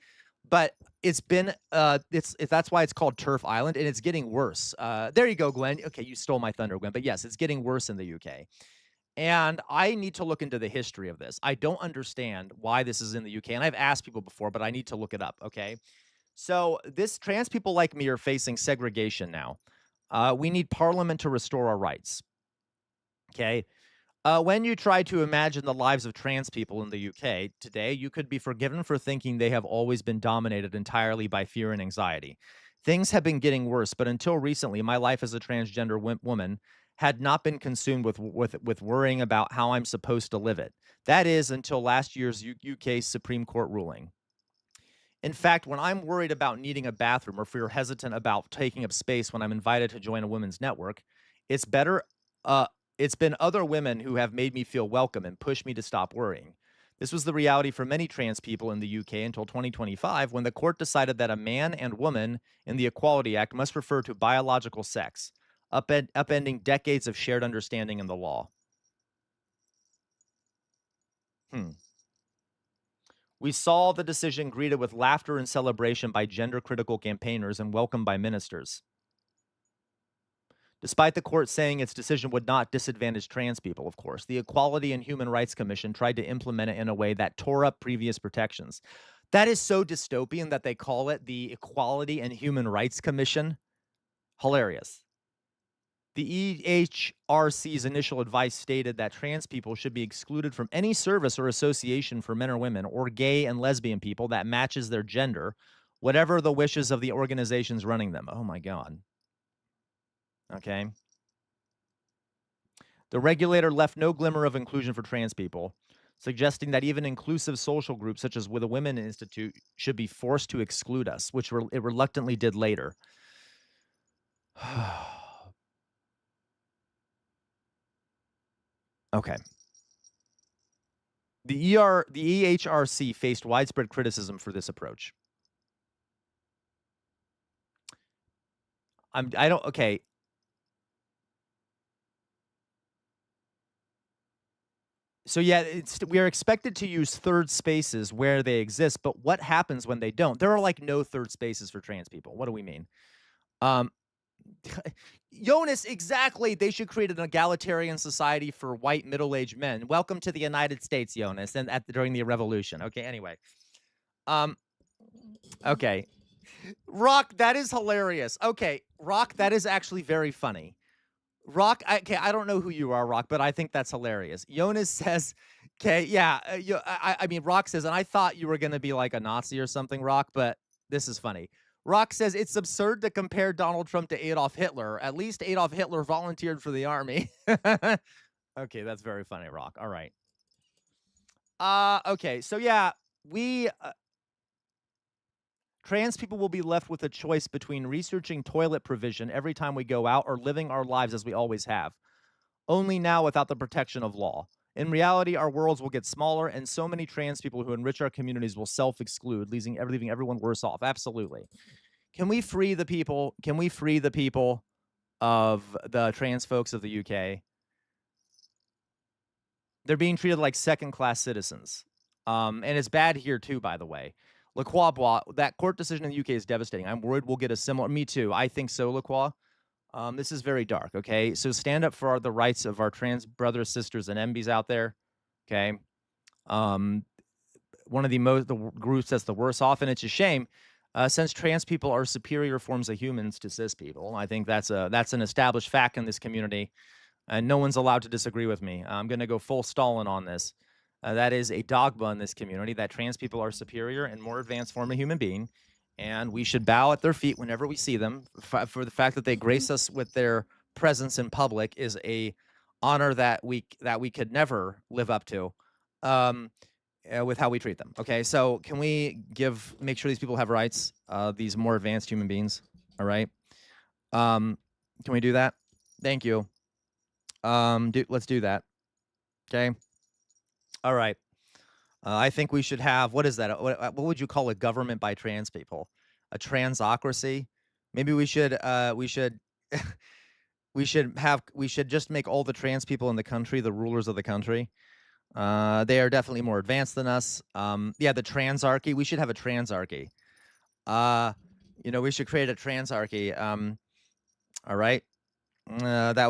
but it's been that's why it's called Turf Island, and it's getting worse. There you go, Gwen. Okay, you stole my thunder, Gwen. But yes, it's getting worse in the UK. And I need to look into the history of this. I don't understand why this is in the UK. And I've asked people before, but I need to look it up, okay? So trans people like me are facing segregation now. We need Parliament to restore our rights, okay? When you try to imagine the lives of trans people in the UK today, you could be forgiven for thinking they have always been dominated entirely by fear and anxiety. Things have been getting worse, but until recently, my life as a transgender woman had not been consumed with worrying about how I'm supposed to live it. That is until last year's UK Supreme Court ruling. In fact, when I'm worried about needing a bathroom or feel hesitant about taking up space when I'm invited to join a women's network, it's been other women who have made me feel welcome and pushed me to stop worrying. This was the reality for many trans people in the UK until 2025, when the court decided that a man and woman in the Equality Act must refer to biological sex, upending decades of shared understanding in the law. We saw the decision greeted with laughter and celebration by gender-critical campaigners and welcomed by ministers. Despite the court saying its decision would not disadvantage trans people, of course, the Equality and Human Rights Commission tried to implement it in a way that tore up previous protections. That is so dystopian that they call it the Equality and Human Rights Commission. Hilarious. The EHRC's initial advice stated that trans people should be excluded from any service or association for men or women or gay and lesbian people that matches their gender whatever the wishes of the organizations running them. Oh my God. Okay. The regulator left no glimmer of inclusion for trans people, suggesting that even inclusive social groups such as with a Women Institute should be forced to exclude us, which it reluctantly did later. Okay. The EHRC faced widespread criticism for this approach. Okay. So yeah, we are expected to use third spaces where they exist, but what happens when they don't? There are like no third spaces for trans people. What do we mean? Jonas, exactly. They should create an egalitarian society for white middle-aged men. Welcome to the United States, Jonas, and during the revolution. Okay, anyway. Okay. Rock, that is hilarious. Okay, Rock, that is actually very funny. Rock, okay, I don't know who you are, Rock, but I think that's hilarious. Jonas says, okay, yeah, I mean, Rock says, and I thought you were going to be like a Nazi or something, Rock, but this is funny. Rock says, it's absurd to compare Donald Trump to Adolf Hitler. At least Adolf Hitler volunteered for the army. Okay, that's very funny, Rock. All right. Okay, so yeah, trans people will be left with a choice between researching toilet provision every time we go out or living our lives as we always have, only now without the protection of law. In reality, our worlds will get smaller, and so many trans people who enrich our communities will self-exclude, leaving everyone worse off. Absolutely. Can we free the people? Can we free the people of the trans folks of the UK? They're being treated like second-class citizens. And it's bad here, too, by the way. Lacroix, that court decision in the UK is devastating. I'm worried we'll get a similar... Me too. I think so, Lacroix. This is very dark, okay? So stand up for the rights of our trans brothers, sisters, and MBs out there, okay? One of the groups that's the worst off, and it's a shame, since trans people are superior forms of humans to cis people. I think that's an established fact in this community, and no one's allowed to disagree with me. I'm going to go full Stalin on this. That is a dogma in this community, that trans people are superior and more advanced form of human being, and we should bow at their feet whenever we see them. For the fact that they grace us with their presence in public is a honor that we could never live up to with how we treat them. Okay, so can we make sure these people have rights, these more advanced human beings? All right. Can we do that? Thank you. Let's do that. Okay. All right. I think we should have, what is that? What would you call a government by trans people? A transocracy? Maybe we should we should just make all the trans people in the country the rulers of the country. They are definitely more advanced than us. Yeah, the transarchy. We should have a transarchy. We should create a transarchy. All right. That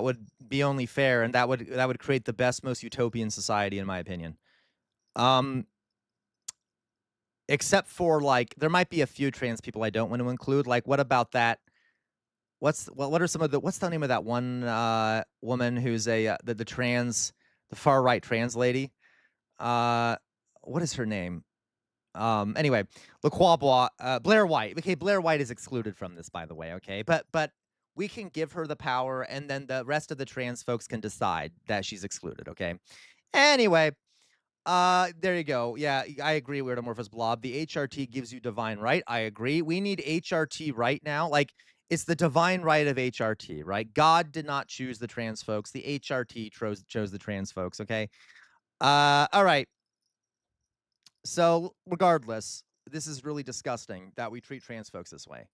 would be only fair, and that would create the best, most utopian society, in my opinion. Except for, like, there might be a few trans people I don't want to include. Like, what about that? What's the name of that one woman who's the far right trans lady? What is her name? Anyway, Blair White. Okay, Blair White is excluded from this, by the way. Okay, but we can give her the power, and then the rest of the trans folks can decide that she's excluded. Okay. Anyway. There you go. Yeah, I agree, Weirdomorphous Blob. The HRT gives you divine right. I agree. We need HRT right now. Like, it's the divine right of HRT, right? God did not choose the trans folks. The HRT chose the trans folks, okay? All right. So, regardless, this is really disgusting that we treat trans folks this way.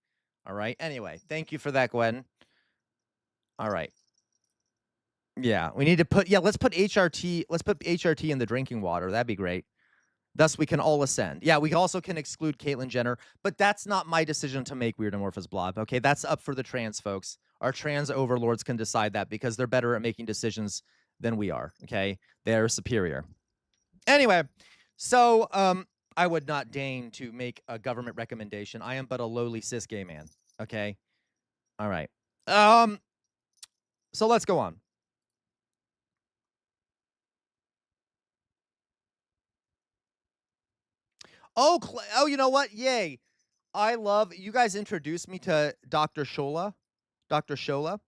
All right? Anyway, thank you for that, Gwen. All right. Yeah, we need to let's put HRT in the drinking water. That'd be great. Thus, we can all ascend. Yeah, we also can exclude Caitlyn Jenner, but that's not my decision to make, Weirdomorphous Blob. Okay, that's up for the trans folks. Our trans overlords can decide that because they're better at making decisions than we are. Okay, they're superior. Anyway, so I would not deign to make a government recommendation. I am but a lowly cis gay man. Okay, all right. So let's go on. Oh, you know what? Yay. I love you guys introduced me to Dr. Shola. Dr. Shola.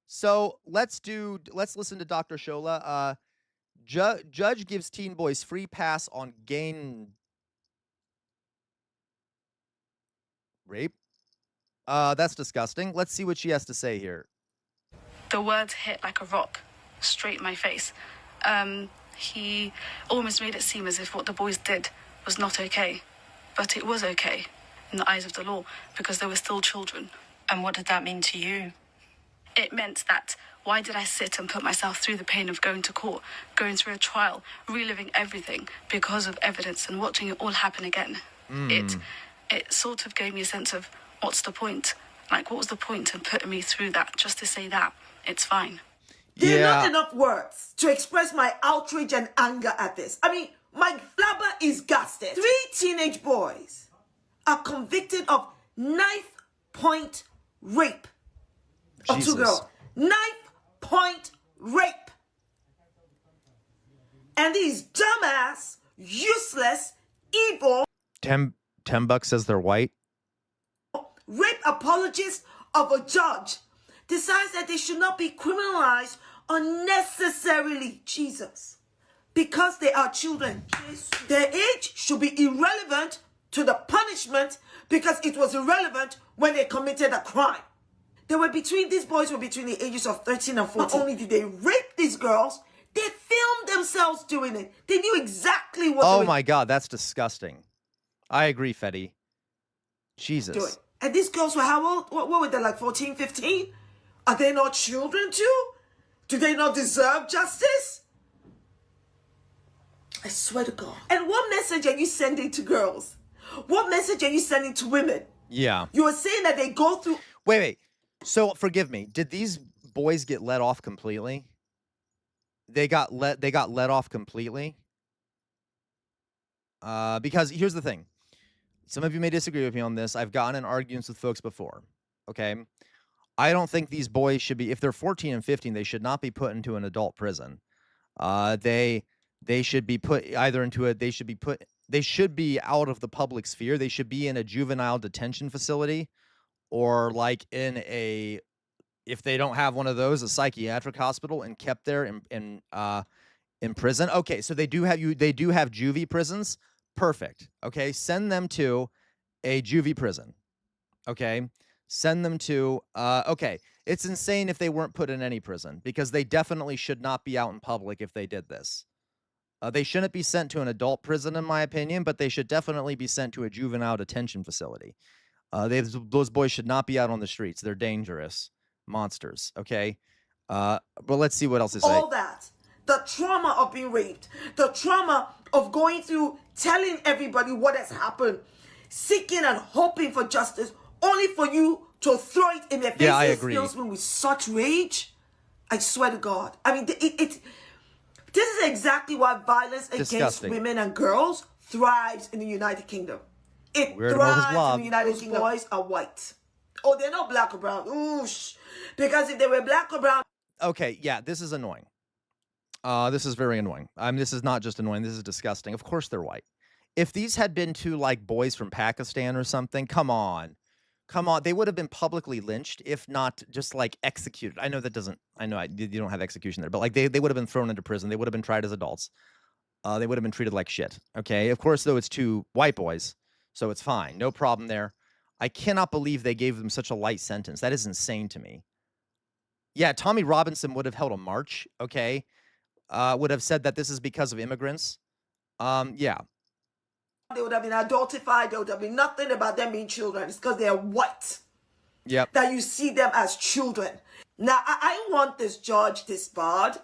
So let's listen to Dr. Shola. Judge gives teen boys free pass on gang rape. That's disgusting. Let's see what she has to say here. The words hit like a rock straight in my face. He almost made it seem as if what the boys did was not okay. But it was okay in the eyes of the law because they were still children. And what did that mean to you? It meant that why did I sit and put myself through the pain of going to court, going through a trial, reliving everything because of evidence and watching it all happen again? It sort of gave me a sense of what's the point? Like, what was the point in putting me through that just to say that? It's fine. There are not enough words to express my outrage and anger at this. I mean, my flabber is gusted. 3 teenage boys are convicted of knife-point rape of 2 girls. Knife-point rape. And these dumbass, useless, evil... $10 says they're white. Rape apologists of a judge decides that they should not be criminalized unnecessarily, Jesus, because they are children. Their age should be irrelevant to the punishment because it was irrelevant when they committed a crime. These boys were between the ages of 13 and 14. Not only did they rape these girls, they filmed themselves doing it. They knew exactly what Oh my God, that's disgusting. I agree, Fetty. Jesus. doing. And these girls were how old? What were they, like 14, 15? Are they not children too? Do they not deserve justice? I swear to God. And what message are you sending to girls? What message are you sending to women? Yeah. You are saying that they go through... Wait. So, forgive me. Did these boys get let off completely? They got let off completely? Because here's the thing. Some of you may disagree with me on this. I've gotten in arguments with folks before. Okay? I don't think these boys should be, if they're 14 and 15, they should not be put into an adult prison. They should be put either into a, they should be out of the public sphere. They should be in a juvenile detention facility or like in a, if they don't have one of those, a psychiatric hospital and kept there in prison. Okay, so they do have juvie prisons. Perfect. Okay, send them to a juvie prison. Okay. Send them to, okay, it's insane if they weren't put in any prison because they definitely should not be out in public if they did this. They shouldn't be sent to an adult prison, in my opinion, but they should definitely be sent to a juvenile detention facility. Those boys should not be out on the streets. They're dangerous monsters, okay? But let's see what else is all that. The trauma of being raped, the trauma of going through telling everybody what has happened, seeking and hoping for justice, only for you to throw it in their faces. Yeah, I agree. Fills me with such rage. I swear to God. I mean, this is exactly why violence against women and girls thrives in the United Kingdom. It thrives in the United Kingdom. Boys are white. Oh, they're not black or brown. Oosh. Because if they were black or brown. Okay, yeah, this is annoying. This is very annoying. This is not just annoying. This is disgusting. Of course they're white. If these had been two like boys from Pakistan or something, come on. Come on, they would have been publicly lynched, if not just like executed. I know that doesn't, you don't have execution there, but like they would have been thrown into prison. They would have been tried as adults. They would have been treated like shit. Okay, of course, though, it's two white boys, so it's fine. No problem there. I cannot believe they gave them such a light sentence. That is insane to me. Yeah, Tommy Robinson would have held a march, okay? Would have said that this is because of immigrants. Yeah. They would have been adultified. There would have been nothing about them being children. It's because they're white. Yep. That you see them as children. Now, I want this judge disbarred.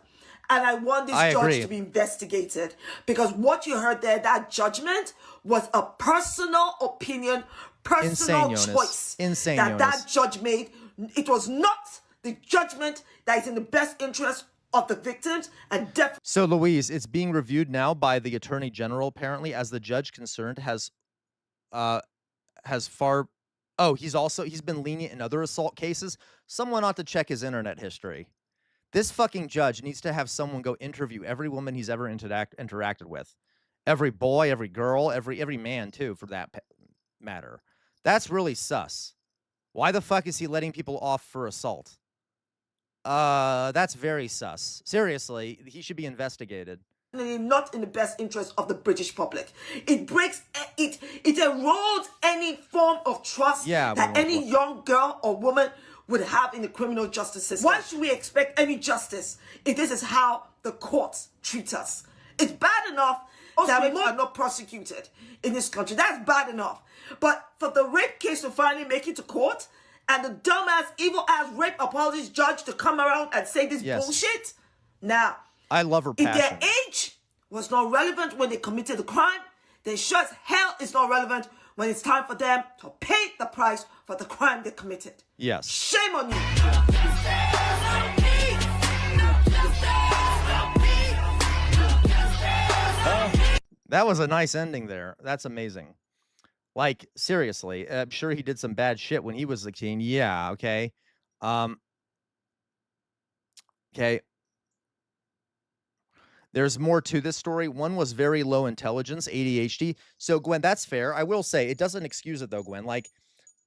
And I want this judge to be investigated. Because what you heard there, that judgment, was a personal opinion, personal choice. Insane, that judge made. It was not the judgment that is in the best interest of the victims, and definitely. So, Louise, it's being reviewed now by the Attorney General, apparently, as the judge concerned has far. Oh, he's been lenient in other assault cases. Someone ought to check his internet history. This fucking judge needs to have someone go interview every woman he's ever interacted with, every boy, every girl, every man too, for that matter. That's really sus. Why the fuck is he letting people off for assault? That's very sus. Seriously, he should be investigated. Not in the best interest of the British public. It breaks, it erodes any form of trust that any young girl or woman would have in the criminal justice system. Why should we expect any justice if this is how the courts treat us? It's bad enough that women are not prosecuted in this country. That's bad enough. But for the rape case to finally make it to court, and the dumbass, evil-ass rape apologist judge to come around and say this bullshit, now, I love her passion. if their age was not relevant when they committed the crime, then sure as hell it's not relevant when it's time for them to pay the price for the crime they committed. Yes. Shame on you. That was a nice ending there. That's amazing. Like, seriously, I'm sure he did some bad shit when he was a teen. Yeah, okay. Okay. There's more to this story. One was very low intelligence, ADHD. So, Gwen, that's fair. I will say, it doesn't excuse it, though, Gwen. Like,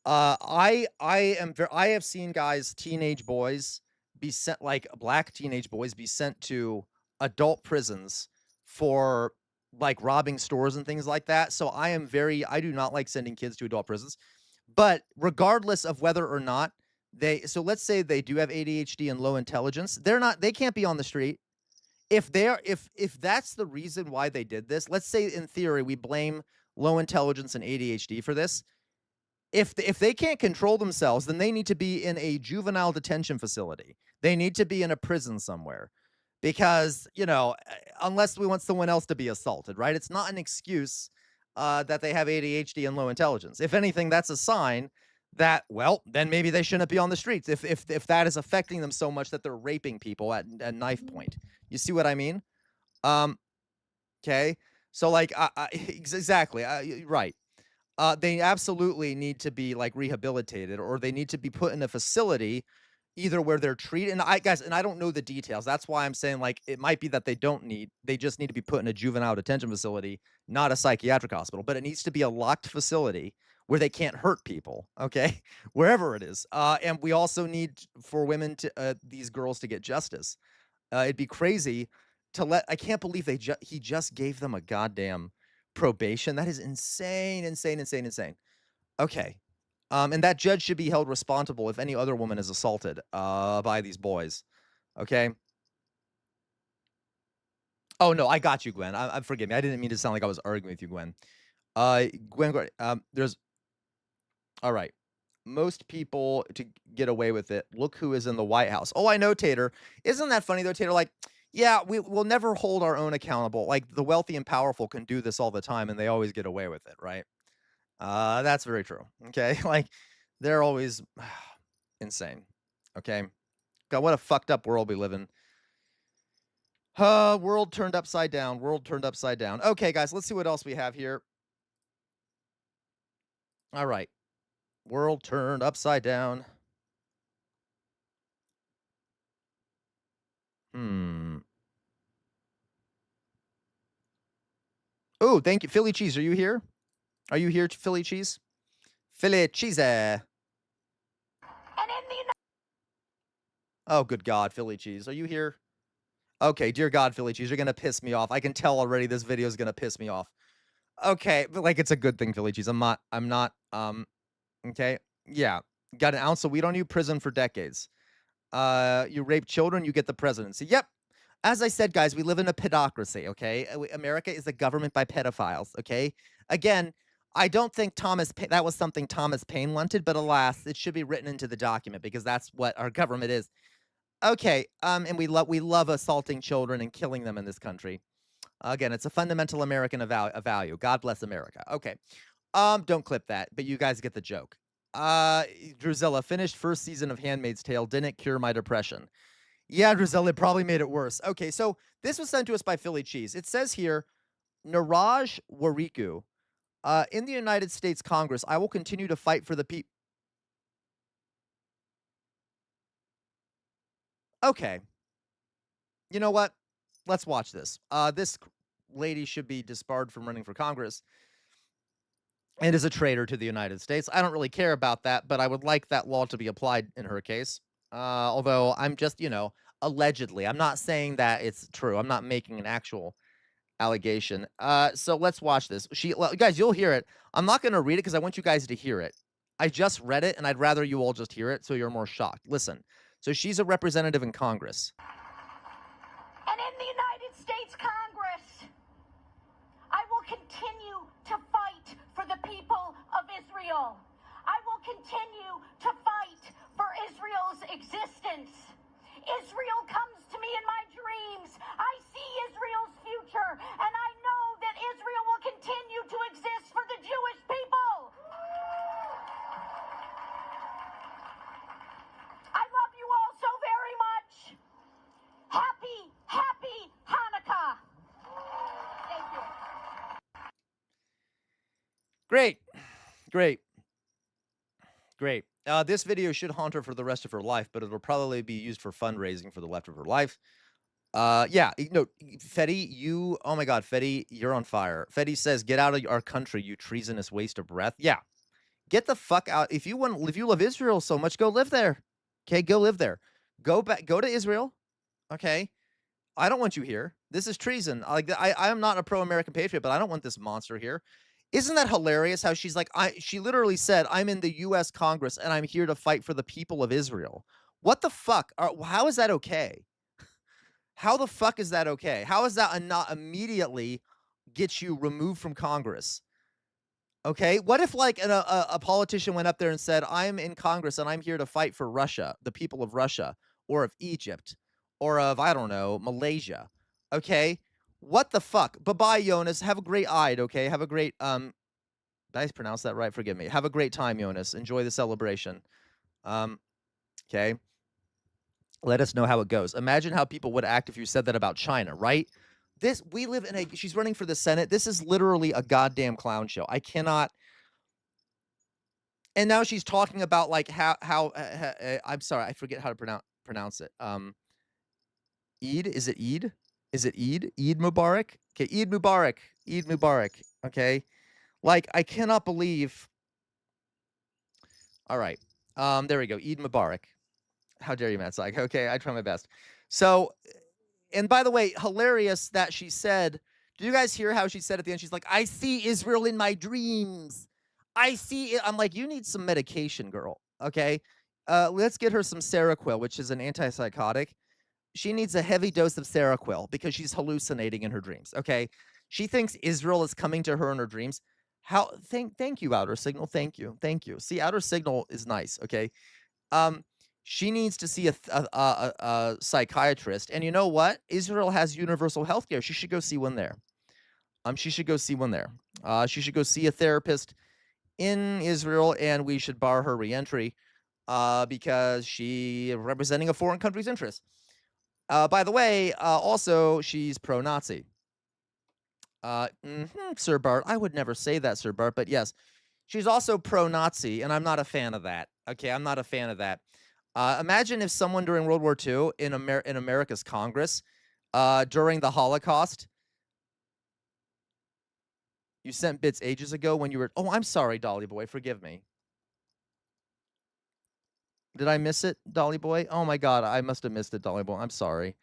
I have seen guys, teenage boys, be sent, like, black teenage boys be sent to adult prisons for like robbing stores and things like that. So I do not like sending kids to adult prisons. But regardless of whether or not so let's say they do have ADHD and low intelligence, they can't be on the street. If that's the reason why they did this, let's say in theory we blame low intelligence and ADHD for this. If they can't control themselves, then they need to be in a juvenile detention facility. They need to be in a prison somewhere. Because, unless we want someone else to be assaulted, right? It's not an excuse that they have ADHD and low intelligence. If anything, that's a sign that, well, then maybe they shouldn't be on the streets if that is affecting them so much that they're raping people at knife point. You see what I mean? Okay. So, like, exactly. Right. They absolutely need to be, like, rehabilitated, or they need to be put in a facility either where they're treated, and I don't know the details. That's why I'm saying, like, it might be that they just need to be put in a juvenile detention facility, not a psychiatric hospital, but it needs to be a locked facility where they can't hurt people, okay? Wherever it is. And we also need for women these girls to get justice. It'd be crazy to I can't believe he just gave them a goddamn probation. That is insane, insane, insane, insane. Okay. And that judge should be held responsible if any other woman is assaulted by these boys. Okay? Oh, no, I got you, Gwen. Forgive me. I didn't mean to sound like I was arguing with you, Gwen. Gwen, all right. Most people, to get away with it, look who is in the White House. Oh, I know, Tater. Isn't that funny, though, Tater? Like, yeah, we'll never hold our own accountable. Like, the wealthy and powerful can do this all the time, and they always get away with it, right? That's very true. Okay. Like, they're always insane. Okay. God, what a fucked up world we live in. World turned upside down. World turned upside down. Okay, guys, let's see what else we have here. All right. World turned upside down. Oh, thank you. Philly Cheese, are you here? Are you here, Philly Cheese? Philly Cheese. Oh, good God, Philly Cheese. Are you here? Okay, dear God, Philly Cheese, you're going to piss me off. I can tell already this video is going to piss me off. Okay, but, like, it's a good thing, Philly Cheese. I'm not, okay? Yeah. Got an ounce of weed on you, prison for decades. You rape children, you get the presidency. Yep. As I said, guys, we live in a pedocracy, okay? America is a government by pedophiles, okay? Again, I don't think that was something Thomas Paine wanted, but alas, it should be written into the document because that's what our government is. Okay, and we love assaulting children and killing them in this country. Again, it's a fundamental American value. God bless America. Okay, don't clip that, but you guys get the joke. Drusilla, finished first season of Handmaid's Tale, didn't cure my depression. Yeah, Drusilla, it probably made it worse. Okay, so this was sent to us by Philly Cheese. It says here, Niraj Wariku, in the United States Congress, I will continue to fight for the people. Okay. You know what? Let's watch this. This lady should be disbarred from running for Congress. and is a traitor to the United States. I don't really care about that, but I would like that law to be applied in her case. Although I'm just, allegedly. I'm not saying that it's true. I'm not making an actual allegation. So let's watch this. Guys, you'll hear it. I'm not going to read it because I want you guys to hear it. I just read it, and I'd rather you all just hear it so you're more shocked. Listen. So she's a representative in Congress. And in the United States Congress, I will continue to fight for the people of Israel. I will continue to fight for Israel's existence. Israel comes to me in my dreams. I see Israel's future, and I know that Israel will continue to exist for the Jewish people. I love you all so very much. Happy Hanukkah. Thank you. Great. This video should haunt her for the rest of her life, but it'll probably be used for fundraising for the rest of her life. Fetty, oh my God, Fetty, you're on fire. Fetty says, get out of our country, you treasonous waste of breath. Yeah, get the fuck out. If you love Israel so much, go live there. Okay, go live there. Go to Israel. Okay, I don't want you here. This is treason. I am not a pro-American patriot, but I don't want this monster here. Isn't that hilarious how she's like, she literally said, I'm in the U.S. Congress and I'm here to fight for the people of Israel. What the fuck? How is that okay? How the fuck is that okay? How is that not immediately get you removed from Congress? Okay, what if like a politician went up there and said, I'm in Congress and I'm here to fight for Russia, the people of Russia, or of Egypt, or of, I don't know, Malaysia. Okay, what the fuck? Bye-bye, Jonas. Have a great Eid, okay? Have a great, did I pronounce that right? Forgive me. Have a great time, Jonas. Enjoy the celebration. Okay. Let us know how it goes. Imagine how people would act if you said that about China, right? We live in she's running for the Senate. This is literally a goddamn clown show. I cannot. And now she's talking about like how I'm sorry, I forget how to pronounce it. Eid? Is it Eid? Is it Eid? Eid Mubarak? Okay, Eid Mubarak. Eid Mubarak. Okay. Like, I cannot believe. All right. There we go. Eid Mubarak. How dare you, Matt Syke? Okay, I try my best. So, and by the way, hilarious that she said, do you guys hear how she said at the end? She's like, I see Israel in my dreams. I see it. I'm like, you need some medication, girl. Okay. Let's get her some Seroquel, which is an antipsychotic. She needs a heavy dose of Seroquel because she's hallucinating in her dreams. Okay. She thinks Israel is coming to her in her dreams. Thank you, Outer Signal. Thank you. See, Outer Signal is nice. Okay. She needs to see a psychiatrist. And you know what? Israel has universal health care. She should go see one there. She should go see one there. She should go see a therapist in Israel, and we should bar her reentry because she is representing a foreign country's interests. By the way, also, she's pro-Nazi. Sir Bart. I would never say that, Sir Bart, but yes. She's also pro-Nazi, and I'm not a fan of that. Okay, I'm not a fan of that. Imagine if someone during World War II in America's Congress during the Holocaust, you sent bits ages ago when you were, oh, I'm sorry, Dolly Boy, forgive me. Did I miss it, Dolly Boy? Oh my God, I must have missed it, Dolly Boy. I'm sorry.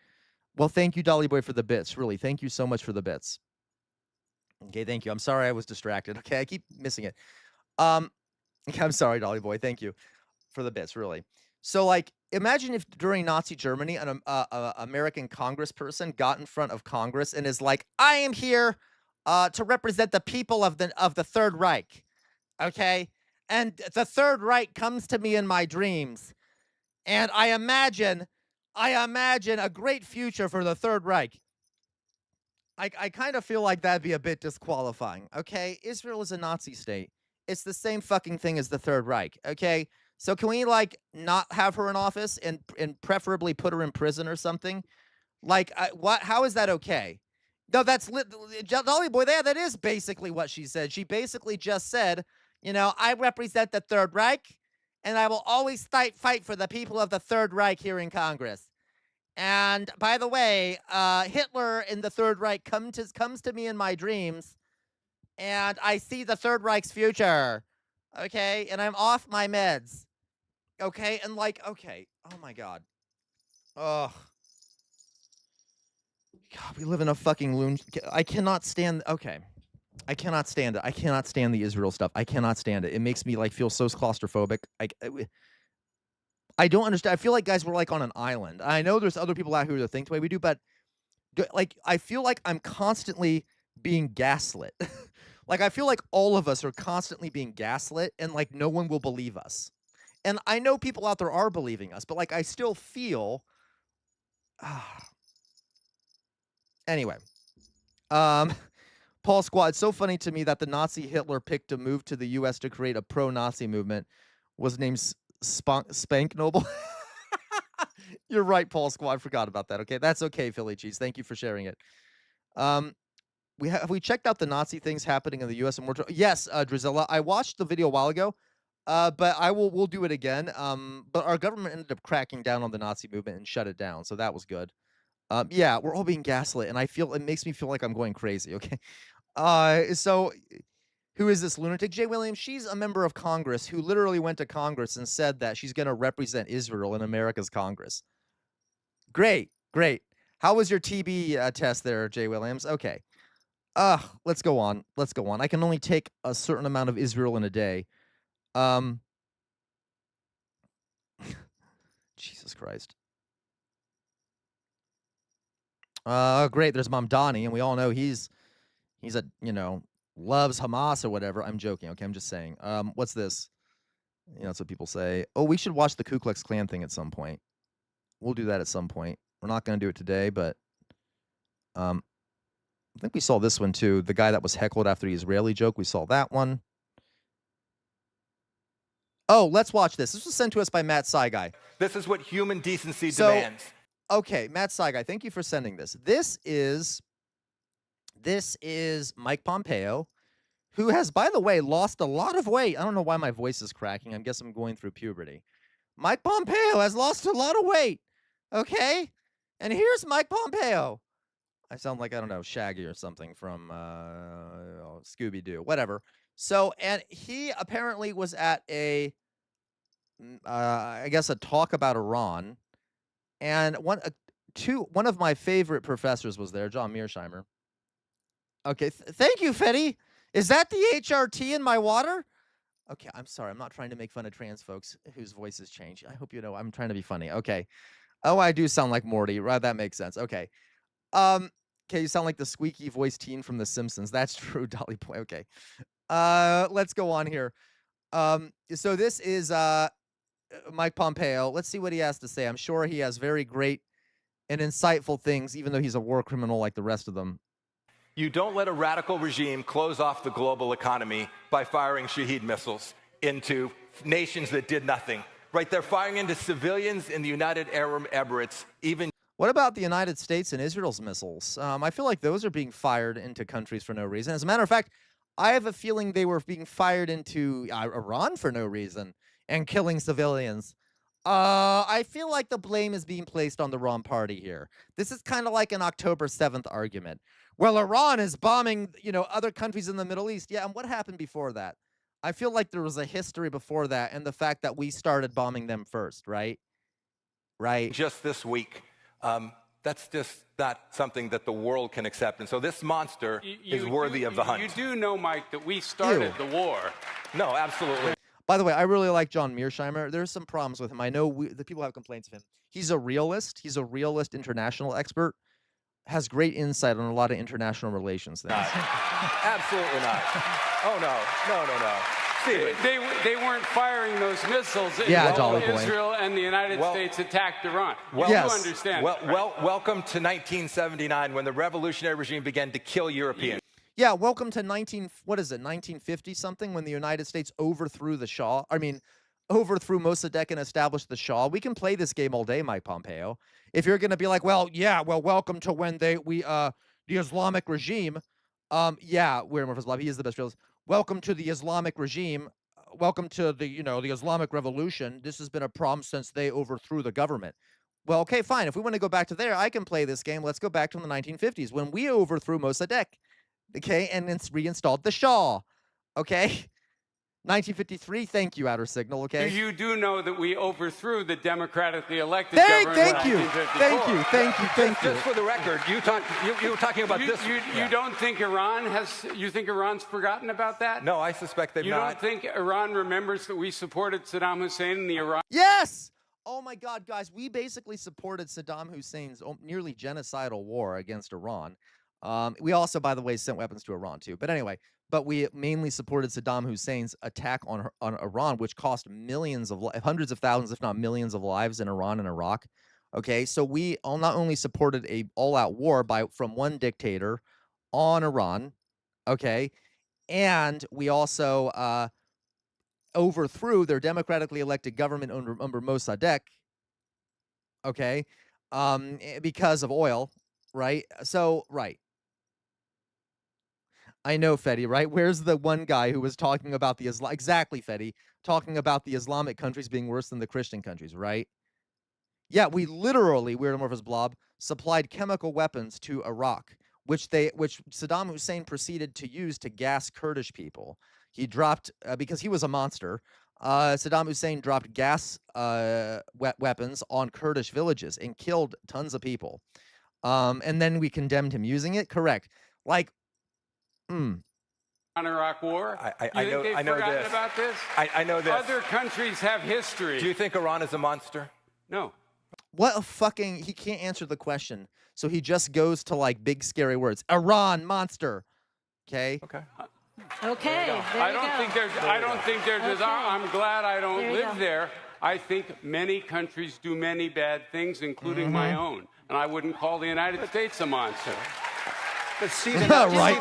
Well, thank you, Dolly Boy, for the bits. Really, thank you so much for the bits. Okay, thank you. I'm sorry I was distracted. Okay, I keep missing it. I'm sorry, Dolly Boy. Thank you for the bits, really. So, like, imagine if during Nazi Germany, an American congressperson got in front of Congress and is like, I am here to represent the people of the Third Reich, okay? And the Third Reich comes to me in my dreams, and I imagine a great future for the Third Reich. I kind of feel like that'd be a bit disqualifying, okay? Israel is a Nazi state. It's the same fucking thing as the Third Reich, okay? So can we, like, not have her in office and preferably put her in prison or something? Like, how is that okay? No, that's Dolly Boy. That is basically what she said. She basically just said, you know, I represent the Third Reich, and I will always fight for the people of the Third Reich here in Congress. And by the way, Hitler in the Third Reich comes to me in my dreams. and I see the Third Reich's future. Okay, and I'm off my meds. Okay, and like, okay, oh my God. Ugh. God, we live in a fucking loon. I cannot stand. Okay, I cannot stand it. I cannot stand the Israel stuff. I cannot stand it. It makes me like feel so claustrophobic. I don't understand. I feel like, guys, we're like on an island. I know there's other people out here that think the way we do, but like I feel like I'm constantly being gaslit. Like I feel like all of us are constantly being gaslit, and like no one will believe us. And I know people out there are believing us, but like I still feel. Anyway, Paul Squad, it's so funny to me that the Nazi Hitler picked to move to the U.S. to create a pro-Nazi movement was named Spank Noble. You're right, Paul Squad. I forgot about that. Okay, that's okay, Philly Cheese. Thank you for sharing it. We checked out the Nazi things happening in the U.S. and more. Yes, Drizella, I watched the video a while ago, but we'll do it again. But our government ended up cracking down on the Nazi movement and shut it down, so that was good. Yeah, we're all being gaslit, and it makes me feel like I'm going crazy, okay? So who is this lunatic? Jay Williams, she's a member of Congress who literally went to Congress and said that she's going to represent Israel in America's Congress. Great, great. How was your TB test there, Jay Williams? Okay. Let's go on. Let's go on. I can only take a certain amount of Israel in a day. Jesus Christ. Great. There's Mamdani, and we all know he's a, loves Hamas or whatever. I'm joking. Okay, I'm just saying. What's this? That's what people say. Oh, we should watch the Ku Klux Klan thing at some point. We'll do that at some point. We're not going to do it today, but I think we saw this one too. The guy that was heckled after the Israeli joke. We saw that one. Oh, let's watch this. This was sent to us by Matt Saigai. This is what human decency demands. Okay, Matt Saigai, thank you for sending this. This is Mike Pompeo, who has, by the way, lost a lot of weight. I don't know why my voice is cracking. I guess I'm going through puberty. Mike Pompeo has lost a lot of weight, okay? And here's Mike Pompeo. I sound like, I don't know, Shaggy or something from Scooby-Doo, whatever. So, and he apparently was at I guess a talk about Iran. And one of my favorite professors was there, John Mearsheimer. Okay, thank you, Fetty. Is that the HRT in my water? Okay, I'm sorry. I'm not trying to make fun of trans folks whose voices change. I hope you know I'm trying to be funny. Okay. Oh, I do sound like Morty. Right, that makes sense. Okay. Okay, you sound like the squeaky voice teen from The Simpsons. That's true, Dolly Boy. Okay. Let's go on here. So this is Mike Pompeo. Let's see what he has to say. I'm sure he has very great and insightful things, even though he's a war criminal like the rest of them. You don't let a radical regime close off the global economy by firing Shahed missiles into nations that did nothing. Right, they're firing into civilians in the United Arab Emirates, even. What about the United States and Israel's missiles? I feel like those are being fired into countries for no reason. As a matter of fact, I have a feeling they were being fired into Iran for no reason and killing civilians. I feel like the blame is being placed on the wrong party here. This is kind of like an October 7th argument. Well, Iran is bombing, other countries in the Middle East. Yeah, and what happened before that? I feel like there was a history before that, and the fact that we started bombing them first, right? Right. Just this week. That's just not something that the world can accept. And so this monster is worthy of the hunt. You do know, Mike, that we started the war. No, absolutely. By the way, I really like John Mearsheimer. There's some problems with him. I know the people have complaints of him. He's a realist. He's a realist international expert. Has great insight on a lot of international relations things. Absolutely not. Oh, no. They weren't firing those missiles until Israel and the United States attacked Iran. You understand. Welcome to 1979, when the revolutionary regime began to kill Europeans. Yeah, welcome to 1950 something, when the United States overthrew the Shah. Overthrew Mossadegh and established the Shah. We can play this game all day, Mike Pompeo. If you're going to be like, welcome to when the Islamic regime. He is the best realist. Welcome to the Islamic regime. Welcome to the Islamic Revolution. This has been a problem since they overthrew the government. Well, okay, fine. If we want to go back to there, I can play this game. Let's go back to the 1950s when we overthrew Mossadegh. Okay, and it's reinstalled the Shah. Okay. 1953, thank you, Outer Signal, okay? You do know that we overthrew the democratically elected government in Thank you. 1954. Just for the record, you were talking about this. You don't think you think Iran's forgotten about that? No, I suspect they've not. You don't think Iran remembers that we supported Saddam Hussein in the Iraq? Yes! Oh my God, guys, we basically supported Saddam Hussein's nearly genocidal war against Iran. We also, by the way, sent weapons to Iran too. But anyway, we mainly supported Saddam Hussein's attack on Iran, which cost hundreds of thousands, if not millions of lives in Iran and Iraq. Okay, so we not only supported a all-out war from one dictator on Iran, okay, and we also overthrew their democratically elected government under Mossadegh, okay, because of oil, right? So, right. I know, Fetty, right? Where's the one guy who was talking about the Islam? Exactly, Fetty. Talking about the Islamic countries being worse than the Christian countries, right? Yeah, we literally, Weird Amorphous Blob, supplied chemical weapons to Iraq, which Saddam Hussein proceeded to use to gas Kurdish people. He dropped, because he was a monster, Saddam Hussein dropped gas weapons on Kurdish villages and killed tons of people. And then we condemned him using it? Correct. Like, On Iraq War? I know this. About this? I know this. Other countries have history. Do you think Iran is a monster? No. What a fucking... He can't answer the question. So he just goes to, like, big, scary words. Iran, monster. Okay? Okay. Okay. I don't think there's I'm glad I don't live there. I think many countries do many bad things, including my own. And I wouldn't call the United States a monster. But Stephen, right,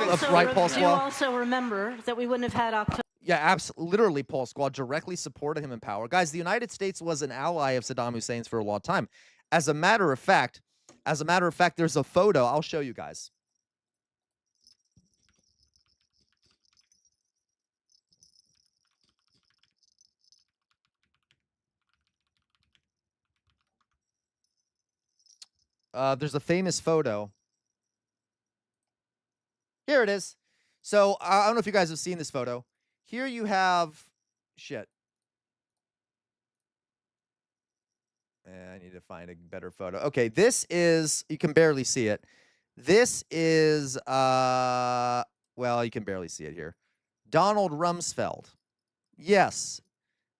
Paul Do you Squall? also remember that we wouldn't have had October? Yeah, absolutely. Literally, Paul Squall directly supported him in power. Guys, the United States was an ally of Saddam Hussein's for a long time. As a matter of fact, there's a photo. I'll show you guys. There's a famous photo. Here it is. So I don't know if you guys have seen this photo. Here you have shit. I need to find a better photo. Okay, this is, you can barely see it. This is well, you can barely see it here. Donald Rumsfeld. Yes.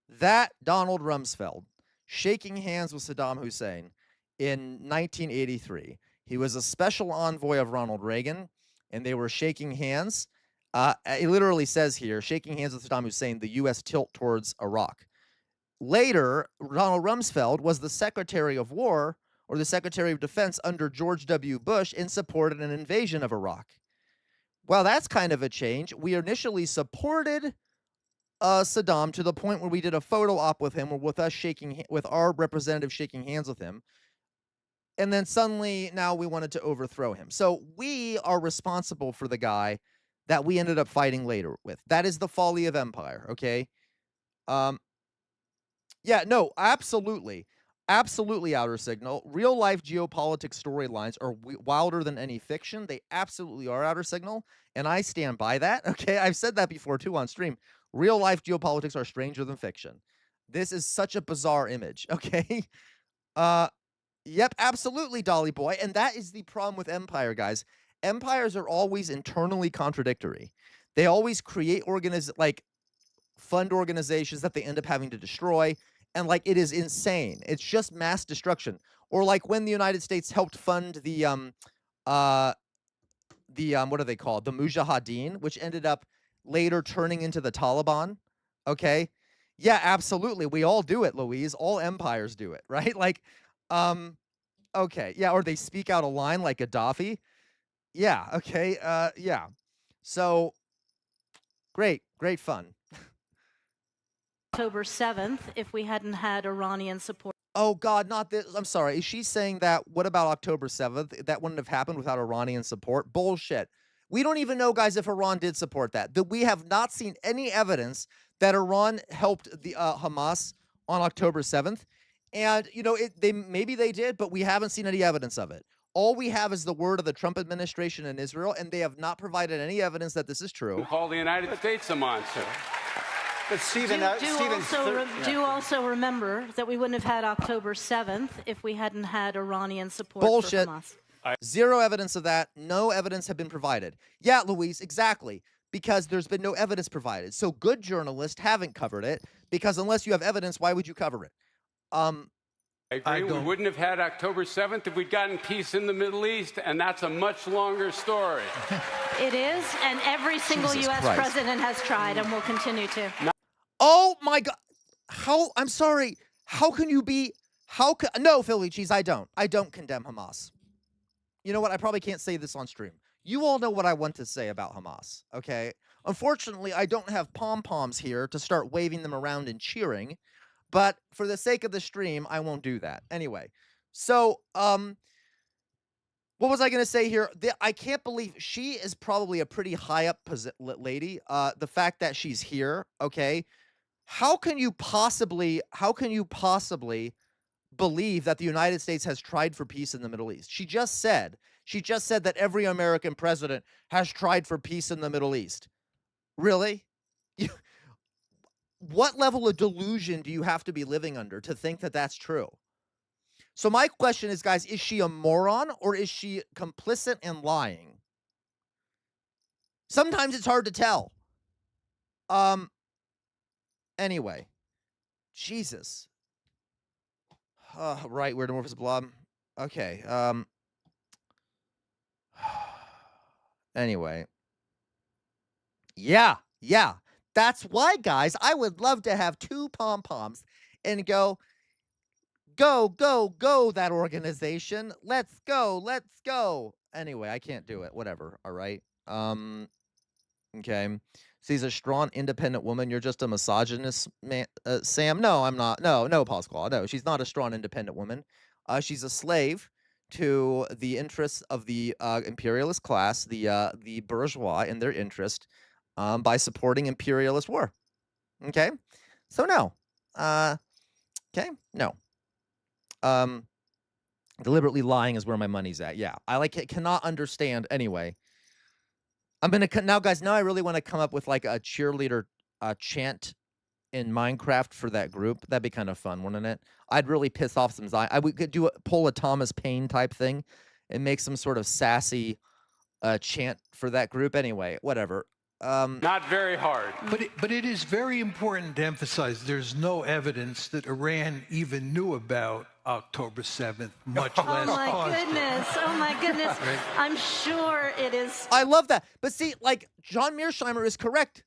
That Donald Rumsfeld shaking hands with Saddam Hussein in 1983. He was a special envoy of Ronald Reagan, and they were shaking hands. It literally says here, shaking hands with Saddam Hussein, the U.S. tilt towards Iraq. Later, Donald Rumsfeld was the Secretary of War, or the Secretary of Defense under George W. Bush, and supported an invasion of Iraq. Well, that's kind of a change. We initially supported Saddam to the point where we did a photo op with him, or with us with our representative shaking hands with him. And then suddenly, now we wanted to overthrow him. So we are responsible for the guy that we ended up fighting later with. That is the folly of empire, okay? Yeah, no, absolutely. Absolutely, Outer Signal. Real-life geopolitics storylines are wilder than any fiction. They absolutely are, Outer Signal, and I stand by that, okay? I've said that before, too, on stream. Real-life geopolitics are stranger than fiction. This is such a bizarre image, okay? Yep, absolutely, Dolly Boy. And that is the problem with empire, guys. Empires are always internally contradictory. They always create fund organizations that they end up having to destroy. And it is insane. It's just mass destruction. Or when the United States helped fund the what are they called? The Mujahideen, which ended up later turning into the Taliban. Okay. Yeah, absolutely. We all do it, Louise. All empires do it, right? Okay, yeah, or they speak out a line like Gaddafi. Yeah, okay, yeah. So, great fun. October 7th if we hadn't had Iranian support. Oh, God, not this. I'm sorry. Is she saying that, what about October 7th? That wouldn't have happened without Iranian support? Bullshit. We don't even know, guys, if Iran did support that. We have not seen any evidence that Iran helped the Hamas on October 7th. And, maybe they did, but we haven't seen any evidence of it. All we have is the word of the Trump administration in Israel, and they have not provided any evidence that this is true. Call the United States a monster. But Stephen, do also remember that we wouldn't have had October 7th if we hadn't had Iranian support Bullshit. for Hamas. Zero evidence of that. No evidence have been provided. Yeah, Louise, exactly. Because there's been no evidence provided. So good journalists haven't covered it, because unless you have evidence, why would you cover it? I agree. We wouldn't have had October 7th if we'd gotten peace in the Middle East, and that's a much longer story. It is, and every single Jesus U.S. Christ. president has tried and will continue to. Oh my God. How, I'm sorry. How can you be, no, Philly Cheese, I don't condemn Hamas. You know what? I probably can't say this on stream. You all know what I want to say about Hamas, okay? Unfortunately, I don't have pom-poms here to start waving them around and cheering, but for the sake of the stream, I won't do that. Anyway, so, what was I going to say here? I can't believe she is probably a pretty high up lady. The fact that she's here, okay? How can you possibly believe that the United States has tried for peace in the Middle East? She just said that every American president has tried for peace in the Middle East. Really? What level of delusion do you have to be living under to think that that's true? So my question is, guys, is she a moron or is she complicit and lying? Sometimes it's hard to tell. Anyway, Jesus. Right, weird amorphous blob. Okay. Anyway. Yeah. That's why, guys, I would love to have two pom-poms and go, that organization. Let's go. Anyway, I can't do it. Whatever. All right. Okay. She's a strong, independent woman. You're just a misogynist, man. Sam, no, I'm not. No, Pasquale. No, she's not a strong, independent woman. She's a slave to the interests of the imperialist class, the bourgeois, and their interest by supporting imperialist war. Okay? So, no. Okay? No. Deliberately lying is where my money's at. Yeah. I cannot understand. Anyway. I'm going to now, guys, I really want to come up with like a cheerleader chant in Minecraft for that group. That'd be kind of fun, wouldn't it? I'd really piss off some we could pull a Thomas Paine type thing and make some sort of sassy chant for that group. Anyway, whatever. Not very hard. But it is very important to emphasize there's no evidence that Iran even knew about October 7th, much less Oh my goodness. Right. I'm sure it is. I love that. But see, like, John Mearsheimer is correct.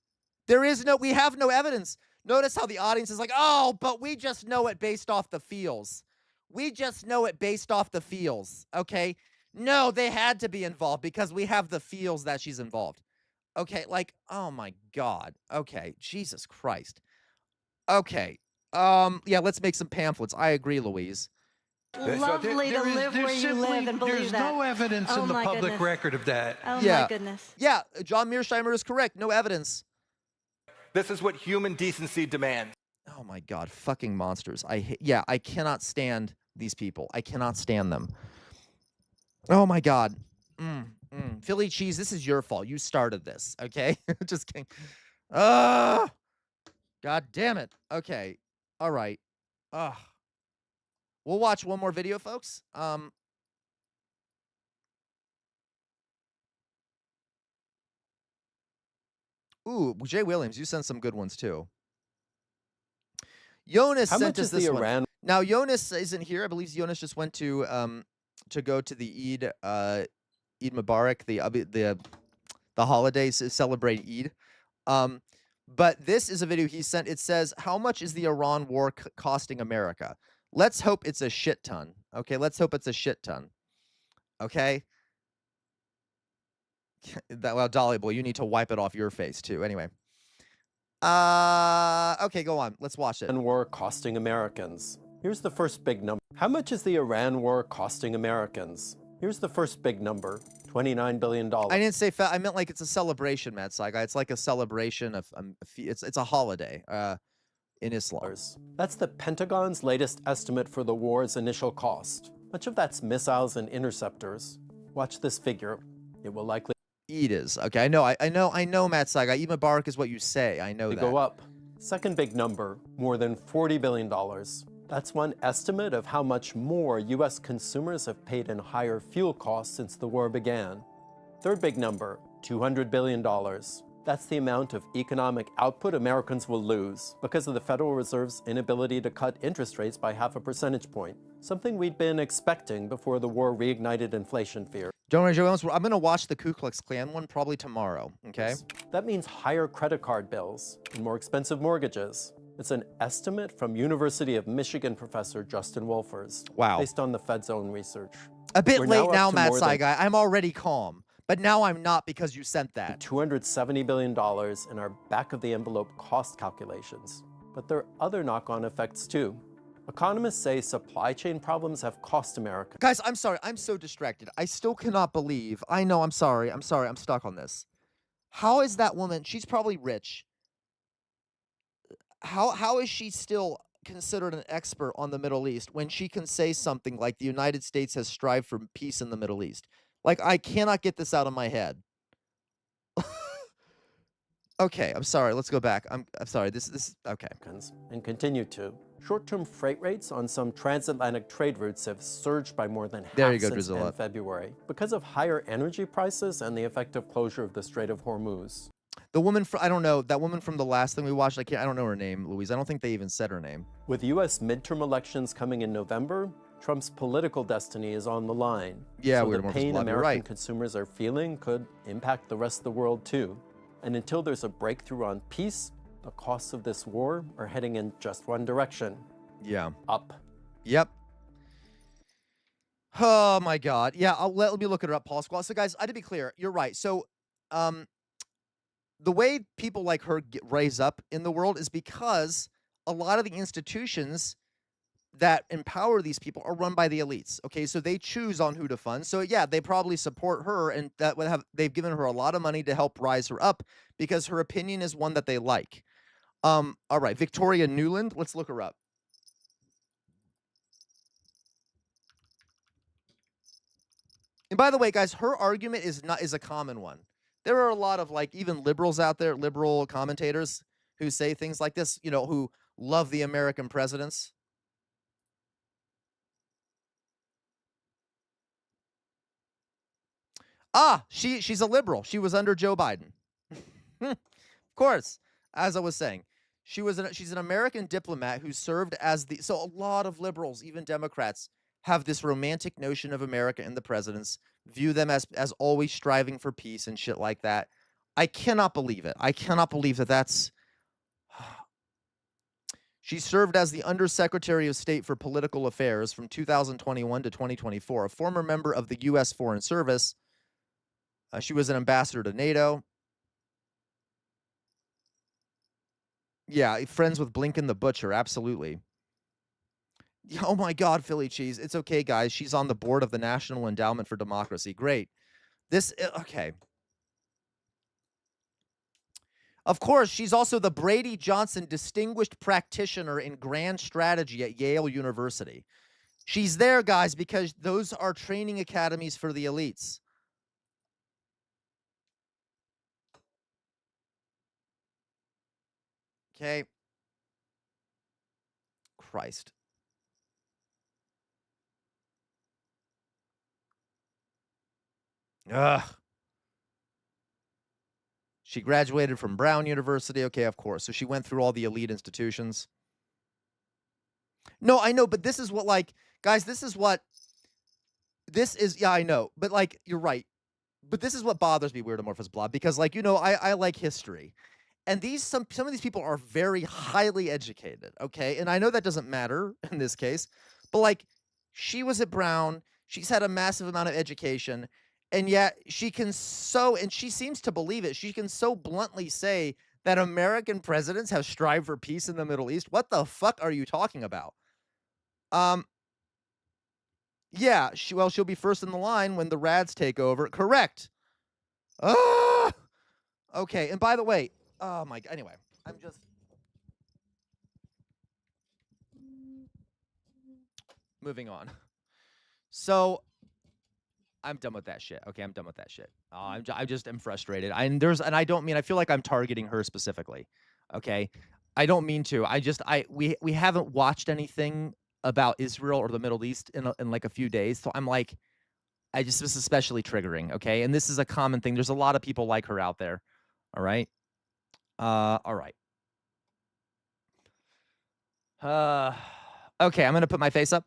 We have no evidence. Notice how the audience is like, oh, but we just know it based off the feels. Okay? No, they had to be involved because we have the feels that she's involved. Okay, like, oh my God. Okay, Jesus Christ. Okay. Yeah, let's make some pamphlets. I agree, Louise. Lovely to live where you live and believe There's that. no evidence in the public record of that. Oh my goodness. Yeah, John Mearsheimer is correct. No evidence. This is what human decency demands. Oh my God, fucking monsters. I cannot stand these people. I cannot stand them. Oh my God. Philly Cheese, this is your fault. You started this, okay? Just kidding. God damn it. Okay. All right. We'll watch one more video, folks. Ooh, Jay Williams, you sent some good ones too. Jonas sent us this one. Now Jonas isn't here. I believe Jonas just went to go to the Eid Mubarak, the holidays to celebrate Eid. But this is a video he sent. It says, how much is the Iran war costing America? Let's hope it's a shit ton. Okay, let's hope it's a shit ton. Okay? Well, Dolly Boy, you need to wipe it off your face, too. Anyway. Okay, go on. Let's watch it. Iran war costing Americans. Here's the first big number. How much is the Iran war costing Americans? Here's the first big number. $29 billion. I didn't say I meant like it's a celebration, Mad Saiga. It's like a celebration of it's a holiday in Islam. That's the Pentagon's latest estimate for the war's initial cost. Much of that's missiles and interceptors. Watch this figure. It will likely It is. Okay, I know, Matt Saigai. Even Barak is what you say. I know that. go up. Second big number, more than $40 billion. That's one estimate of how much more U.S. consumers have paid in higher fuel costs since the war began. Third big number, $200 billion. That's the amount of economic output Americans will lose because of the Federal Reserve's inability to cut interest rates by 0.5 percentage point, something we'd been expecting before the war reignited inflation fear. Don't worry, Joe Williams. I'm going to watch the Ku Klux Klan one probably tomorrow, okay? That means higher credit card bills and more expensive mortgages. It's an estimate from University of Michigan professor Justin Wolfers, based on the Fed's own research. A bit late now, Matt Saigai. I'm already calm. But now I'm not because you sent that. $270 billion in our back-of-the-envelope cost calculations. But there are other knock-on effects, too. Economists say supply chain problems have cost America. Guys, I'm sorry. I'm so distracted. I still cannot believe. I know, I'm sorry. I'm stuck on this. How is that woman, she's probably rich. How is she still considered an expert on the Middle East when she can say something like the United States has strived for peace in the Middle East? Like, I cannot get this out of my head. Okay, I'm sorry. Let's go back. I'm sorry. This okay. And continue to. Short-term freight rates on some transatlantic trade routes have surged by more than half since end February because of higher energy prices and the effective closure of the Strait of Hormuz. The woman from, I don't know, that woman from the last thing we watched, I don't know her name, Louise. I don't think they even said her name. With U.S. midterm elections coming in November, Trump's political destiny is on the line. Yeah, so the pain American consumers are feeling could impact the rest of the world too. And until there's a breakthrough on peace, the costs of this war are heading in just one direction. Yeah. Up. Yep. Oh my God. Yeah, let me look it up, Paul Squall. So guys, to be clear, you're right. So the way people like her raise up in the world is because a lot of the institutions that empower these people are run by the elites. Okay, so they choose on who to fund. So yeah, they probably support her, and that would have they've given her a lot of money to help rise her up because her opinion is one that they like. All right, Victoria Nuland, let's look her up. And by the way, guys, her argument is a common one. There are a lot of like even liberals out there, liberal commentators who say things like this, you know, who love the American presidents. Ah, she's a liberal. She was under Joe Biden. Of course, as I was saying, she's an American diplomat who served as the, so a lot of liberals, even Democrats, have this romantic notion of America and the presidents, view them as always striving for peace and shit like that. I cannot believe it. I cannot believe that that's... She served as the Undersecretary of State for Political Affairs from 2021 to 2024, a former member of the U.S. Foreign Service. She was an ambassador to NATO. Yeah, friends with Blinken the Butcher, absolutely. Oh my God, Philly cheese. It's okay, guys. She's on the board of the National Endowment for Democracy. Great. Okay. Of course, she's also the Brady Johnson Distinguished Practitioner in Grand Strategy at Yale University. She's there, guys, because those are training academies for the elites. Okay. Christ. Ugh. She graduated from Brown University. Okay, of course. So she went through all the elite institutions. No, I know, but this is what, like, guys, this is, yeah, I know. But, like, you're right. But this is what bothers me, Weirdomorphous Blob, because, like, you know, I like history. And some of these people are very highly educated, okay? And I know that doesn't matter in this case. But, like, she was at Brown. She's had a massive amount of education. And yet she can and she seems to believe it, she can so bluntly say that American presidents have strived for peace in the Middle East. What the fuck are you talking about? Yeah, she'll be first in the line when the Rads take over. Correct. Okay, and by the way, oh my God, anyway, I'm just... Moving on. So I'm done with that shit. Okay, I'm done with that shit. I just am frustrated. And I don't mean, I feel like I'm targeting her specifically. Okay, I don't mean to. We haven't watched anything about Israel or the Middle East in like a few days. So I'm like, this is especially triggering. Okay, and this is a common thing. There's a lot of people like her out there. All right. All right. Okay, I'm gonna put my face up.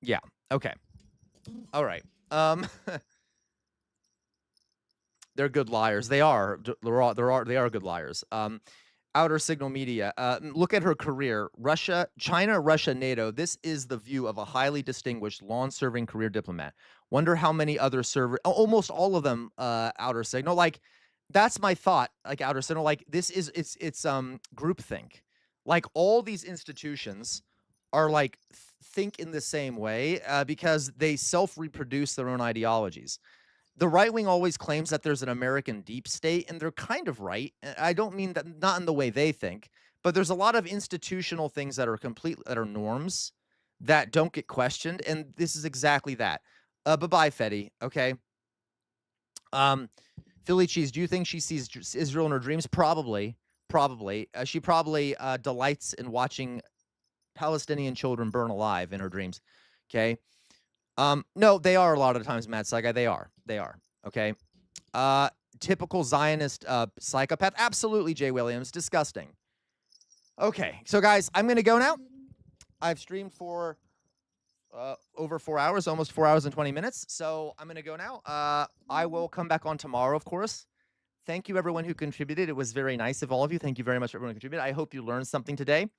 Yeah. Okay. All right. They're good liars. They are. They are good liars. Outer Signal Media. Look at her career. Russia, China, Russia, NATO. This is the view of a highly distinguished, long-serving career diplomat. Wonder how many other almost all of them, Outer Signal. Like, that's my thought. Like, Outer Signal. Like, this is it's groupthink. Like, all these institutions are like think in the same way because they self-reproduce their own ideologies. The right wing always claims that there's an American deep state, and they're kind of right. I don't mean that, not in the way they think, but there's a lot of institutional things that are norms that don't get questioned, and this is exactly that. Bye-bye, Fetty. Okay. Philly Cheese, do you think she sees Israel in her dreams? Probably. She probably delights in watching Palestinian children burn alive in her dreams. Okay. No, they are a lot of times, Matt Saigai. They are. Okay. Typical Zionist psychopath. Absolutely, Jay Williams. Disgusting. Okay. So, guys, I'm going to go now. I've streamed for over 4 hours, almost 4 hours and 20 minutes. So I'm going to go now. I will come back on tomorrow, of course. Thank you, everyone who contributed. It was very nice of all of you. Thank you very much, everyone who contributed. I hope you learned something today.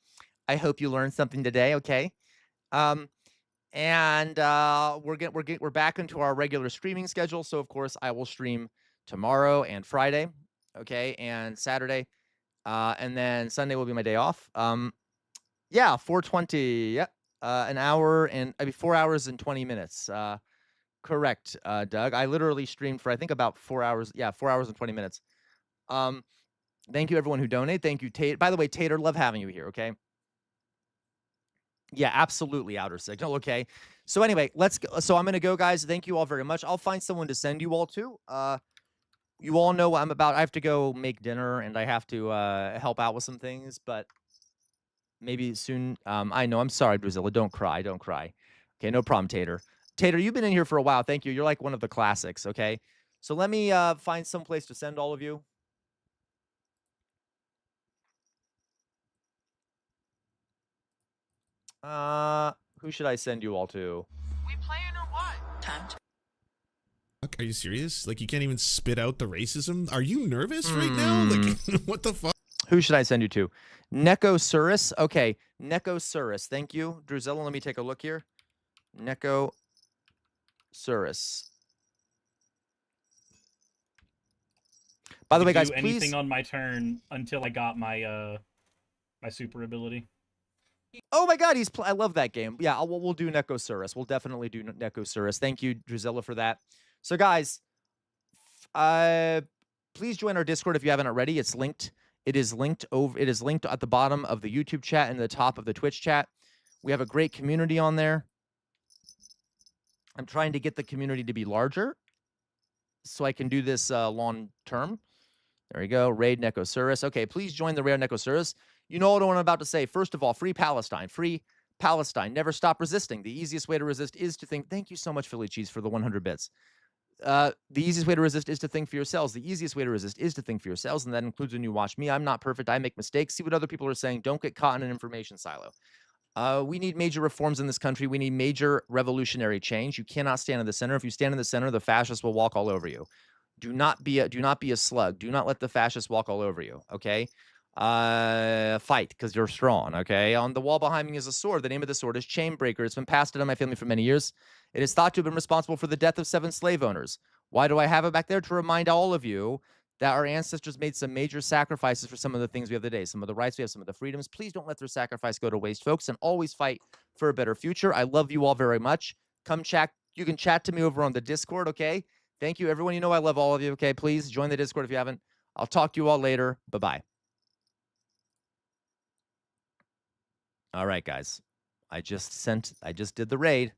Okay. And we're back into our regular streaming schedule. So of course I will stream tomorrow and Friday, okay, and Saturday, and then Sunday will be my day off. Yeah, 4:20. Yep, an hour and 4 hours and 20 minutes. Correct, Doug. I literally streamed for I think about 4 hours. Yeah, 4 hours and 20 minutes. Thank you everyone who donated. Thank you, Tate. By the way, Tater, love having you here. Okay. Yeah, absolutely, Outer Signal. Okay. So anyway, let's go. So I'm going to go, guys. Thank you all very much. I'll find someone to send you all to. You all know what I'm about. I have to go make dinner, and I have to help out with some things, but maybe soon. I know. I'm sorry, Drusilla. Don't cry. Okay, no problem, Tater. Tater, you've been in here for a while. Thank you. You're like one of the classics, okay? So let me find some place to send all of you. Who should I send you all to? We playing or what? Time to. Are you serious? Like, you can't even spit out the racism? Are you nervous right now? Like, what the fuck? Who should I send you to? Necosurus. Okay, Necosurus. Thank you. Drusilla, let me take a look here. Necosurus. By the way, guys, do please. Anything on my turn until I got my my super ability. Oh my God, I love that game. Yeah, we'll do Necosurus. We'll definitely do Necosurus. Thank you, Drusilla, for that. So, guys, please join our Discord if you haven't already. It's linked. It is linked at the bottom of the YouTube chat and the top of the Twitch chat. We have a great community on there. I'm trying to get the community to be larger so I can do this long term. There we go. Raid Necosurus. Okay, please join the Raid Necosurus. You know what I'm about to say. First of all, free Palestine. Free Palestine. Never stop resisting. The easiest way to resist is to think. Thank you so much, Philly Cheese, for the 100 bits. The easiest way to resist is to think for yourselves. The easiest way to resist is to think for yourselves, and that includes when you watch me. I'm not perfect. I make mistakes. See what other people are saying. Don't get caught in an information silo. We need major reforms in this country. We need major revolutionary change. You cannot stand in the center. If you stand in the center, the fascists will walk all over you. Do not be a slug. Do not let the fascists walk all over you. Okay. Fight because you're strong. Okay. On the wall behind me is a sword. The name of the sword is Chainbreaker. It's been passed down in my family for many years. It is thought to have been responsible for the death of 7 slave owners. Why do I have it back there? To remind all of you that our ancestors made some major sacrifices for some of the things we have today, some of the rights we have, some of the freedoms. Please don't let their sacrifice go to waste, folks, and always fight for a better future. I love you all very much. Come chat. You can chat to me over on the Discord, okay? Thank you, everyone. You know I love all of you, okay? Please join the Discord if you haven't. I'll talk to you all later. Bye-bye. All right, guys. I just did the raid.